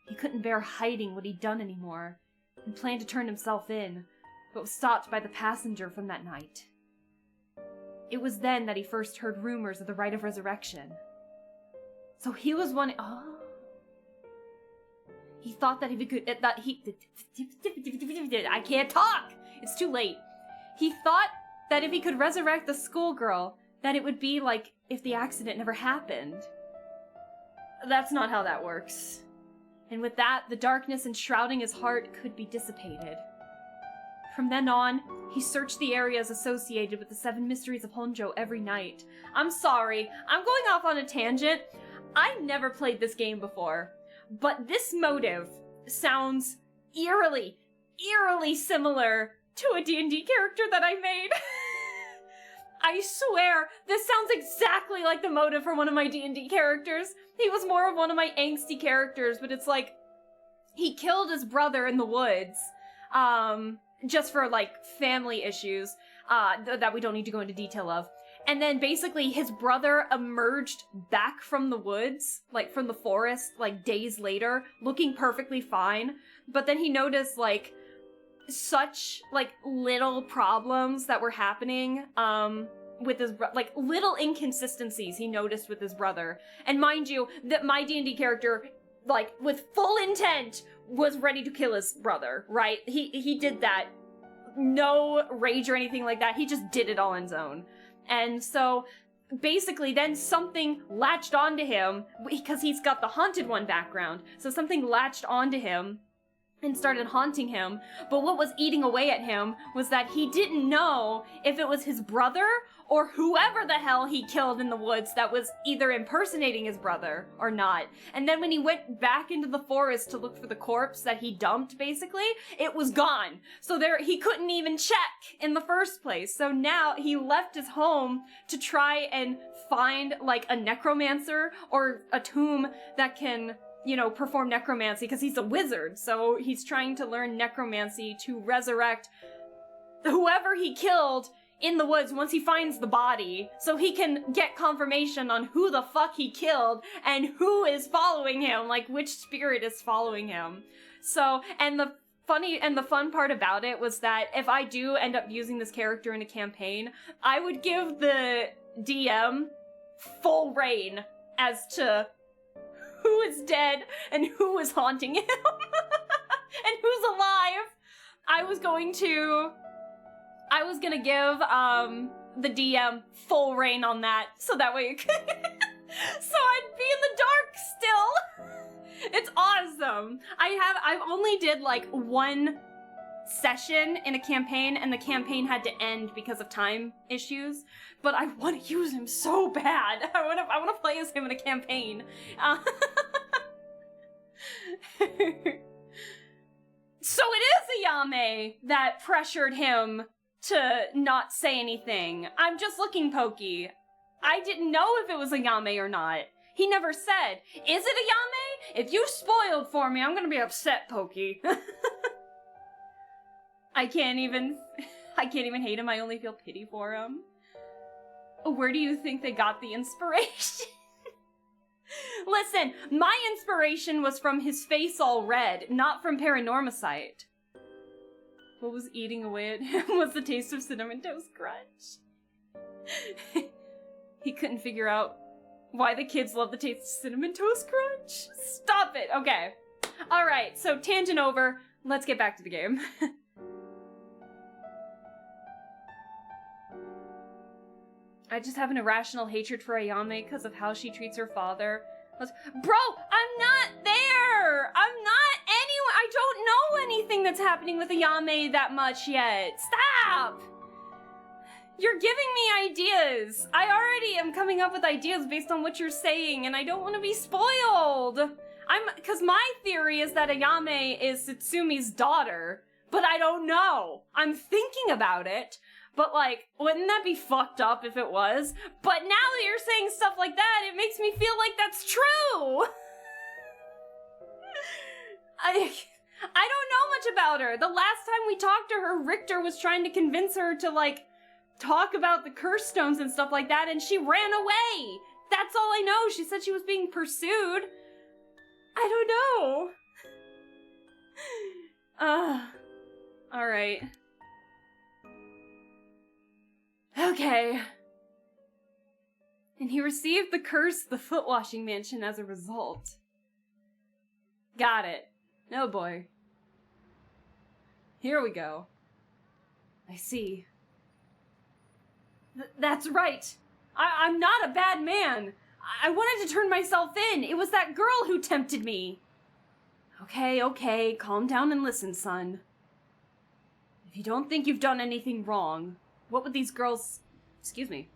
He couldn't bear hiding what he'd done anymore, and planned to turn himself in, but was stopped by the passenger from that night. It was then that he first heard rumors of the rite of resurrection. So he was one. He thought that if he could. I can't talk! It's too late. He thought that if he could resurrect the schoolgirl, that it would be like if the accident never happened. That's not how that works. And with that, the darkness enshrouding his heart could be dissipated. From then on, he searched the areas associated with the 7 mysteries of Honjo every night. I'm sorry, I'm going off on a tangent. I never played this game before, but this motive sounds eerily similar to a D&D character that I made. I swear, this sounds exactly like the motive for one of my D&D characters. He was more of one of my angsty characters, but it's like, he killed his brother in the woods, just for, like, family issues, that we don't need to go into detail of. And then basically his brother emerged back from the woods, like from the forest, like days later, looking perfectly fine. But then he noticed, like, such, like, little problems that were happening, with his, like, little inconsistencies he noticed with his brother. And mind you, that my D&D character, like, with full intent, was ready to kill his brother, right? He did that. No rage or anything like that. He just did it all on his own. And so, basically, then something latched onto him, because he's got the Haunted One background, so something latched onto him and started haunting him, but what was eating away at him was that he didn't know if it was his brother or whoever the hell he killed in the woods that was either impersonating his brother or not. And then when he went back into the forest to look for the corpse that he dumped, basically, it was gone. So he couldn't even check in the first place. So now he left his home to try and find, like, a necromancer or a tomb that can, you know, perform necromancy, because he's a wizard, so he's trying to learn necromancy to resurrect whoever he killed in the woods once he finds the body, so he can get confirmation on who the fuck he killed and who is following him, like which spirit is following him. So, and the fun part about it was that if I do end up using this character in a campaign, I would give the DM full reign as to who is dead and who is haunting him and who's alive. I was gonna give the DM full reign on that, so that way it could so I'd be in the dark still. It's awesome. I've only did like one session in a campaign, and the campaign had to end because of time issues, but I want to use him so bad. I want to play as him in a campaign. So it is Ayame that pressured him to not say anything. I'm just looking, Pokey. I didn't know if it was Ayame or not. He never said, is it Ayame? If you spoiled for me, I'm gonna be upset, Pokey. I can't even hate him, I only feel pity for him. Where do you think they got the inspiration? Listen, my inspiration was from his face all red, not from Paranormasight. What was eating away at him was the taste of Cinnamon Toast Crunch. He couldn't figure out why the kids love the taste of Cinnamon Toast Crunch. Stop it! Okay. Alright, so tangent over. Let's get back to the game. I just have an irrational hatred for Ayame because of how she treats her father. Bro, I'm not there! I'm not anywhere! I don't know anything that's happening with Ayame that much yet. Stop! You're giving me ideas. I already am coming up with ideas based on what you're saying, and I don't want to be spoiled. Because my theory is that Ayame is Satsumi's daughter, but I don't know. I'm thinking about it. But, like, wouldn't that be fucked up if it was? But now that you're saying stuff like that, it makes me feel like that's true! I don't know much about her. The last time we talked to her, Richter was trying to convince her to, like, talk about the curse stones and stuff like that, and she ran away! That's all I know. She said she was being pursued. I don't know. Alright. Okay. And he received the curse of the foot-washing mansion as a result. Got it. Oh boy. Here we go. I see. That's right. I'm not a bad man. I wanted to turn myself in. It was that girl who tempted me. Okay, calm down and listen, son. If you don't think you've done anything wrong, what would these girls... Excuse me.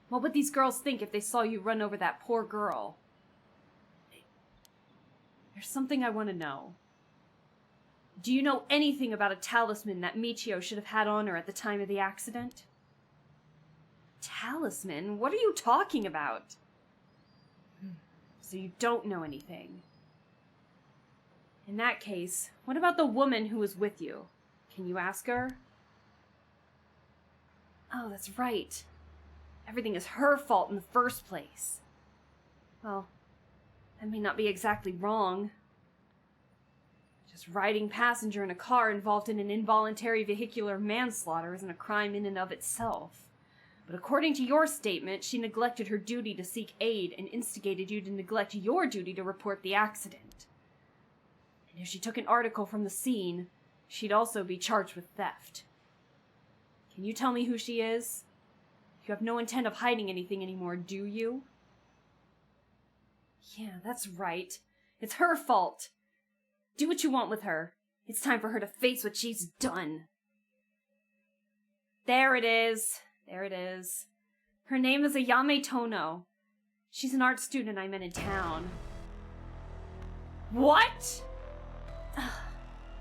What would these girls think if they saw you run over that poor girl? There's something I want to know. Do you know anything about a talisman that Michio should have had on her at the time of the accident? Talisman? What are you talking about? So you don't know anything. In that case, what about the woman who was with you? Can you ask her? Oh, that's right. Everything is her fault in the first place. Well, that may not be exactly wrong. Just riding passenger in a car involved in an involuntary vehicular manslaughter isn't a crime in and of itself. But according to your statement, she neglected her duty to seek aid and instigated you to neglect your duty to report the accident. And if she took an article from the scene, she'd also be charged with theft. Can you tell me who she is? You have no intent of hiding anything anymore, do you? Yeah, that's right. It's her fault. Do what you want with her. It's time for her to face what she's done. There it is. There it is. Her name is Ayame Tono. She's an art student I met in town. What?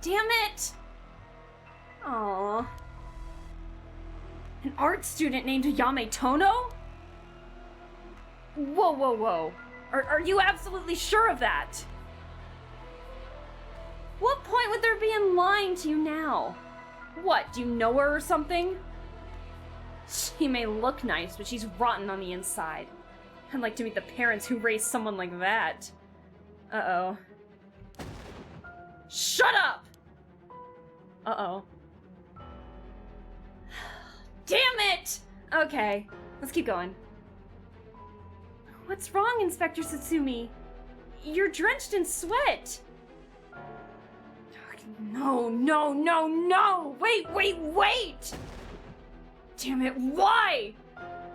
Damn it! Aww. An art student named Ayame Tono? Whoa. Are you absolutely sure of that? What point would there be in lying to you now? What, do you know her or something? She may look nice, but she's rotten on the inside. I'd like to meet the parents who raised someone like that. Uh-oh. Shut up! Uh-oh. Damn it! Okay, let's keep going. What's wrong, Inspector Satsumi? You're drenched in sweat. No! Wait! Damn it, why?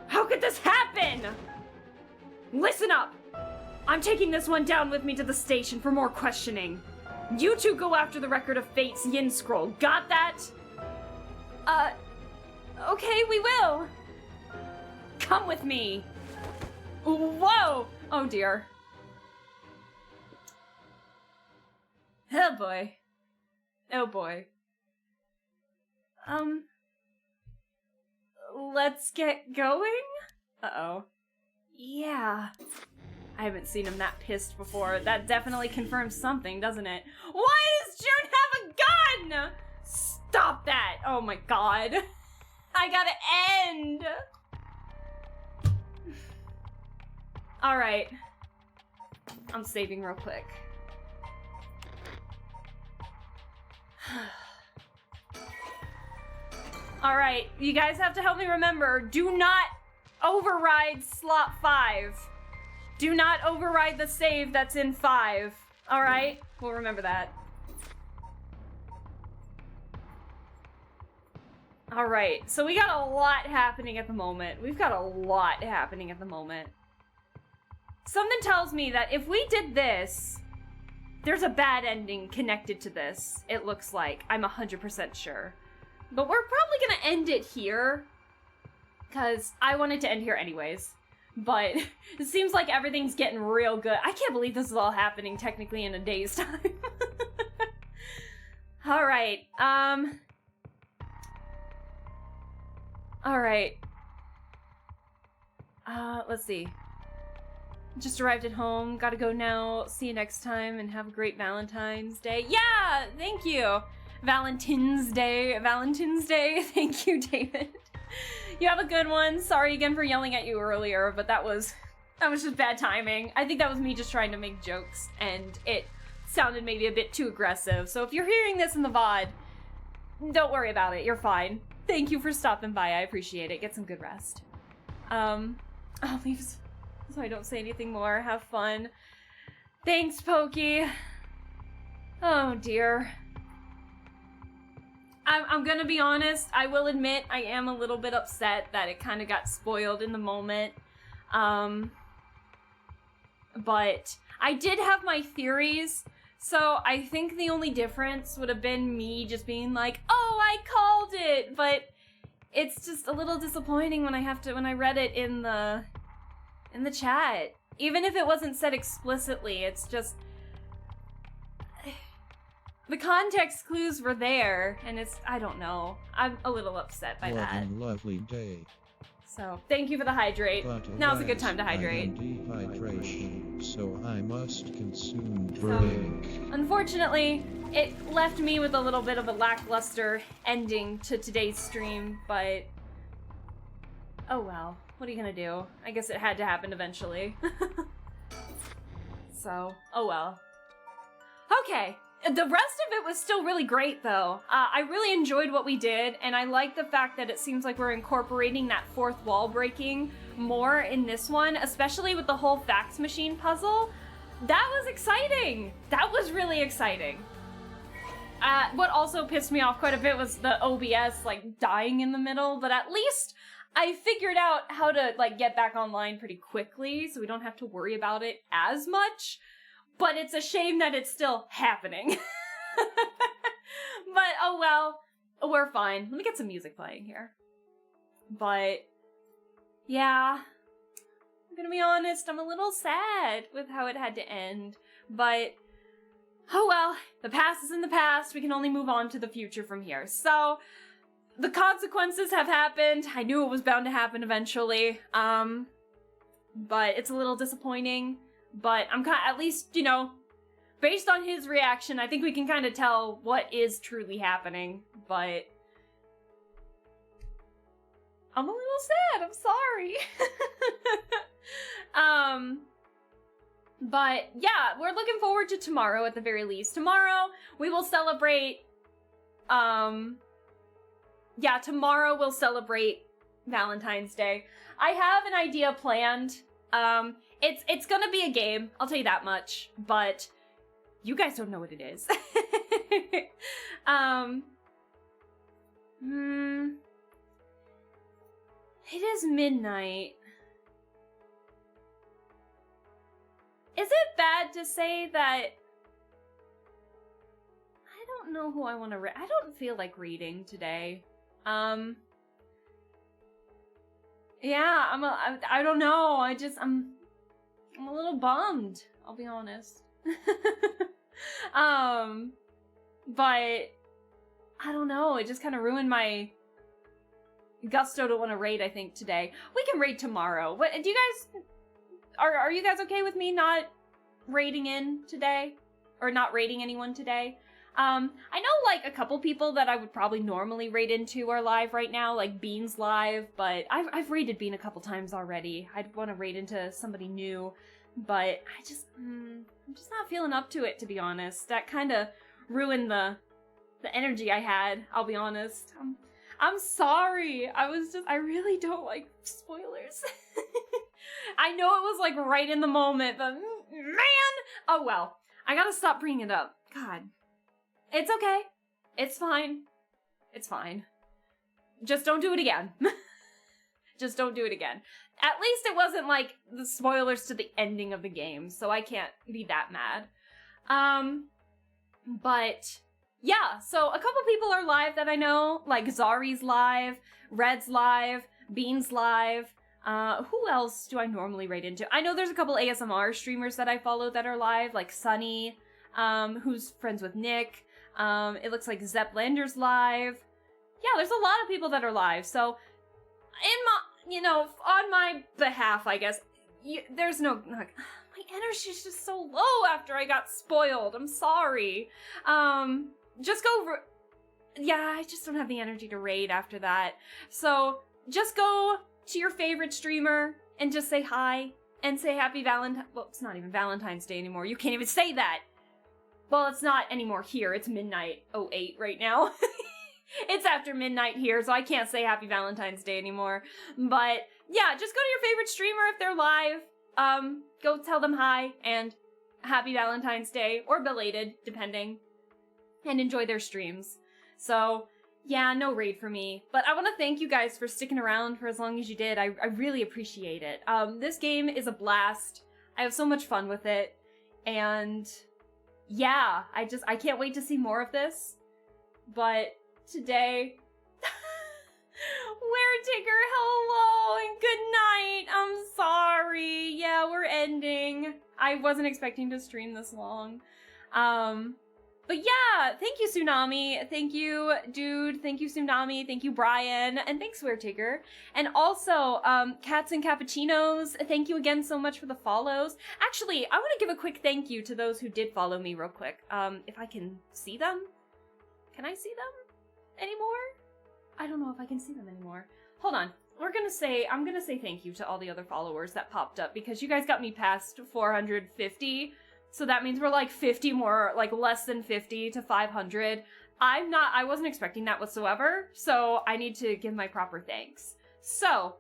How could this happen? Listen up! I'm taking this one down with me to the station for more questioning. You two go after the Record of Fate's Yin Scroll. Got that? Okay, we will. Come with me. Whoa! Oh dear. Oh boy. Let's get going? Uh-oh. Yeah. I haven't seen him that pissed before. That definitely confirms something, doesn't it? Why does June have a gun? Stop that! Oh my god. I gotta end. Alright. I'm saving real quick. Alright, you guys have to help me remember, do not override slot 5. Do not override the save that's in 5. Alright? We'll remember that. Alright, so we got a lot happening at the moment. We've got a lot happening at the moment. Something tells me that if we did this, there's a bad ending connected to this, it looks like. I'm 100% sure. But we're probably gonna end it here, because I wanted to end here anyways. But it seems like everything's getting real good. I can't believe this is all happening technically in a day's time. Alright, Alright. Let's see. Just arrived at home, gotta go now. See you next time and have a great Valentine's Day. Yeah, thank you. Valentine's Day. Thank you, David. You have a good one. Sorry again for yelling at you earlier, but that was just bad timing. I think that was me just trying to make jokes, and it sounded maybe a bit too aggressive. So if you're hearing this in the VOD, don't worry about it. You're fine. Thank you for stopping by. I appreciate it. Get some good rest. I'll leave so I don't say anything more. Have fun. Thanks, Pokey. Oh, dear. I'm gonna be honest. I will admit I am a little bit upset that it kind of got spoiled in the moment. But I did have my theories, so I think the only difference would have been me just being like, oh, I called it! But it's just a little disappointing when I read it in the chat. Even if it wasn't said explicitly, it's just... The context clues were there, and I don't know. I'm a little upset by that. What a lovely day. So, thank you for the hydrate. But Now's a good time to hydrate. I am dehydration, so I must consume drink. Unfortunately, it left me with a little bit of a lackluster ending to today's stream, but... Oh well. What are you gonna do? I guess it had to happen eventually. So, oh well. Okay. The rest of it was still really great, though. I really enjoyed what we did, and I like the fact that it seems like we're incorporating that fourth wall breaking more in this one, especially with the whole fax machine puzzle. That was exciting! That was really exciting. What also pissed me off quite a bit was the OBS, like, dying in the middle, but at least I figured out how to, like, get back online pretty quickly, so we don't have to worry about it as much. But it's a shame that it's still happening. But, oh well, we're fine. Let me get some music playing here. But, yeah, I'm gonna be honest, I'm a little sad with how it had to end. But, oh well, the past is in the past. We can only move on to the future from here. So, the consequences have happened. I knew it was bound to happen eventually. But it's a little disappointing. But I'm kind of, at least, you know, based on his reaction, I think we can kind of tell what is truly happening. But I'm a little sad. I'm sorry. But yeah, we're looking forward to tomorrow at the very least. Tomorrow we will celebrate. Yeah, tomorrow we'll celebrate Valentine's Day. I have an idea planned. It's gonna be a game, I'll tell you that much, but you guys don't know what it is. It is midnight. Is it bad to say that I don't know who I want to read? I don't feel like reading today. Yeah, I don't know. I'm a little bummed, I'll be honest. But I don't know, it just kind of ruined my gusto to want to raid, I think, today. We can raid tomorrow. What do you guys are you guys okay with me not raiding in today? Or not raiding anyone today? I know, like, a couple people that I would probably normally raid into are live right now, like Bean's live, but I've raided Bean a couple times already. I'd want to raid into somebody new, but I'm just not feeling up to it, to be honest. That kind of ruined the energy I had, I'll be honest. I'm sorry. I really don't like spoilers. I know it was, like, right in the moment, but man! Oh, well. I gotta stop bringing it up. God. It's okay. It's fine. It's fine. Just don't do it again. Just don't do it again. At least it wasn't, like, the spoilers to the ending of the game, so I can't be that mad. But yeah, so a couple people are live that I know, like Zari's live, Red's live, Bean's live. Who else do I normally raid into? I know there's a couple ASMR streamers that I follow that are live, like Sunny, who's friends with Nick. It looks like Zeplander's live. Yeah, there's a lot of people that are live, so on my behalf, I guess, there's no, like, my energy's just so low after I got spoiled. I'm sorry. Just go, yeah, I just don't have the energy to raid after that. So just go to your favorite streamer and just say hi and say happy Valentine. Well, it's not even Valentine's Day anymore. You can't even say that. Well, it's not anymore here. It's midnight 08 right now. It's after midnight here, so I can't say happy Valentine's Day anymore. But yeah, just go to your favorite streamer if they're live. Go tell them hi and happy Valentine's Day, or belated, depending, and enjoy their streams. So yeah, no raid for me. But I want to thank you guys for sticking around for as long as you did. I really appreciate it. This game is a blast. I have so much fun with it. And yeah, I can't wait to see more of this. But today, Weretigger, hello and good night. I'm sorry. Yeah, we're ending. I wasn't expecting to stream this long. But yeah, thank you, Tsunami. Thank you, Dude. Thank you, Tsunami. Thank you, Brian. And thanks, Weretigger. And also, Cats and Cappuccinos, thank you again so much for the follows. Actually, I want to give a quick thank you to those who did follow me real quick. If I can see them? Can I see them anymore? I don't know if I can see them anymore. Hold on. I'm gonna say thank you to all the other followers that popped up because you guys got me past 450. So that means we're like 50 more, like less than 50 to 500. I wasn't expecting that whatsoever. So I need to give my proper thanks. So,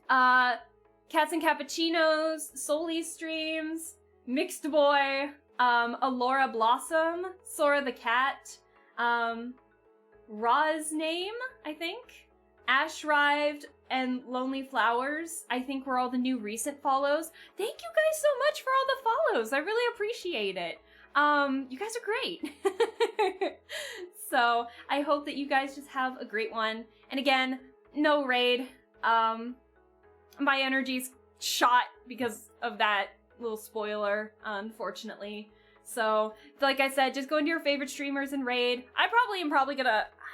Cats and Cappuccinos, Soli Streams, Mixed Boy, Alora Blossom, Sora the Cat, Ra's Name, I think, Ashrived, and Lonely Flowers, I think were all the new recent follows. Thank you guys so much for all the follows. I really appreciate it. You guys are great. So I hope that you guys just have a great one. And again, no raid. My energy's shot because of that little spoiler, unfortunately. So, like I said, just go into your favorite streamers and raid. I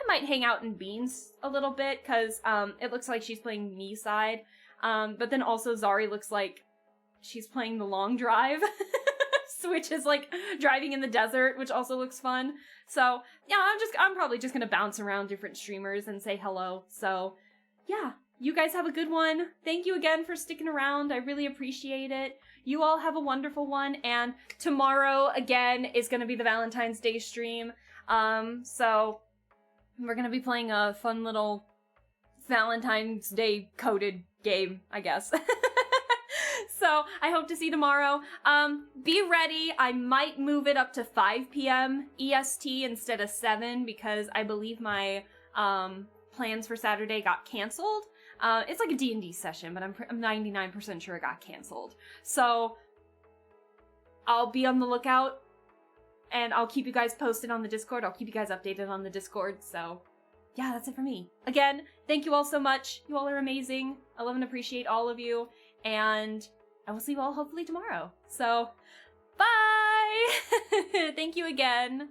might hang out in Beans a little bit, because it looks like she's playing me side. But then also Zari looks like she's playing the long drive, which is like driving in the desert, which also looks fun. So, yeah, I'm probably just gonna bounce around different streamers and say hello. So, yeah, you guys have a good one. Thank you again for sticking around. I really appreciate it. You all have a wonderful one, and tomorrow, again, is gonna be the Valentine's Day stream. So we're gonna be playing a fun little Valentine's Day coded game, I guess. So I hope to see you tomorrow. Be ready. I might move it up to 5 p.m. EST instead of 7 because I believe my plans for Saturday got canceled. It's like a D&D session, but I'm 99% sure it got canceled. So I'll be on the lookout, and I'll keep you guys posted on the Discord. I'll keep you guys updated on the Discord. So yeah, that's it for me. Again, thank you all so much. You all are amazing. I love and appreciate all of you, and I will see you all hopefully tomorrow. So bye. Thank you again.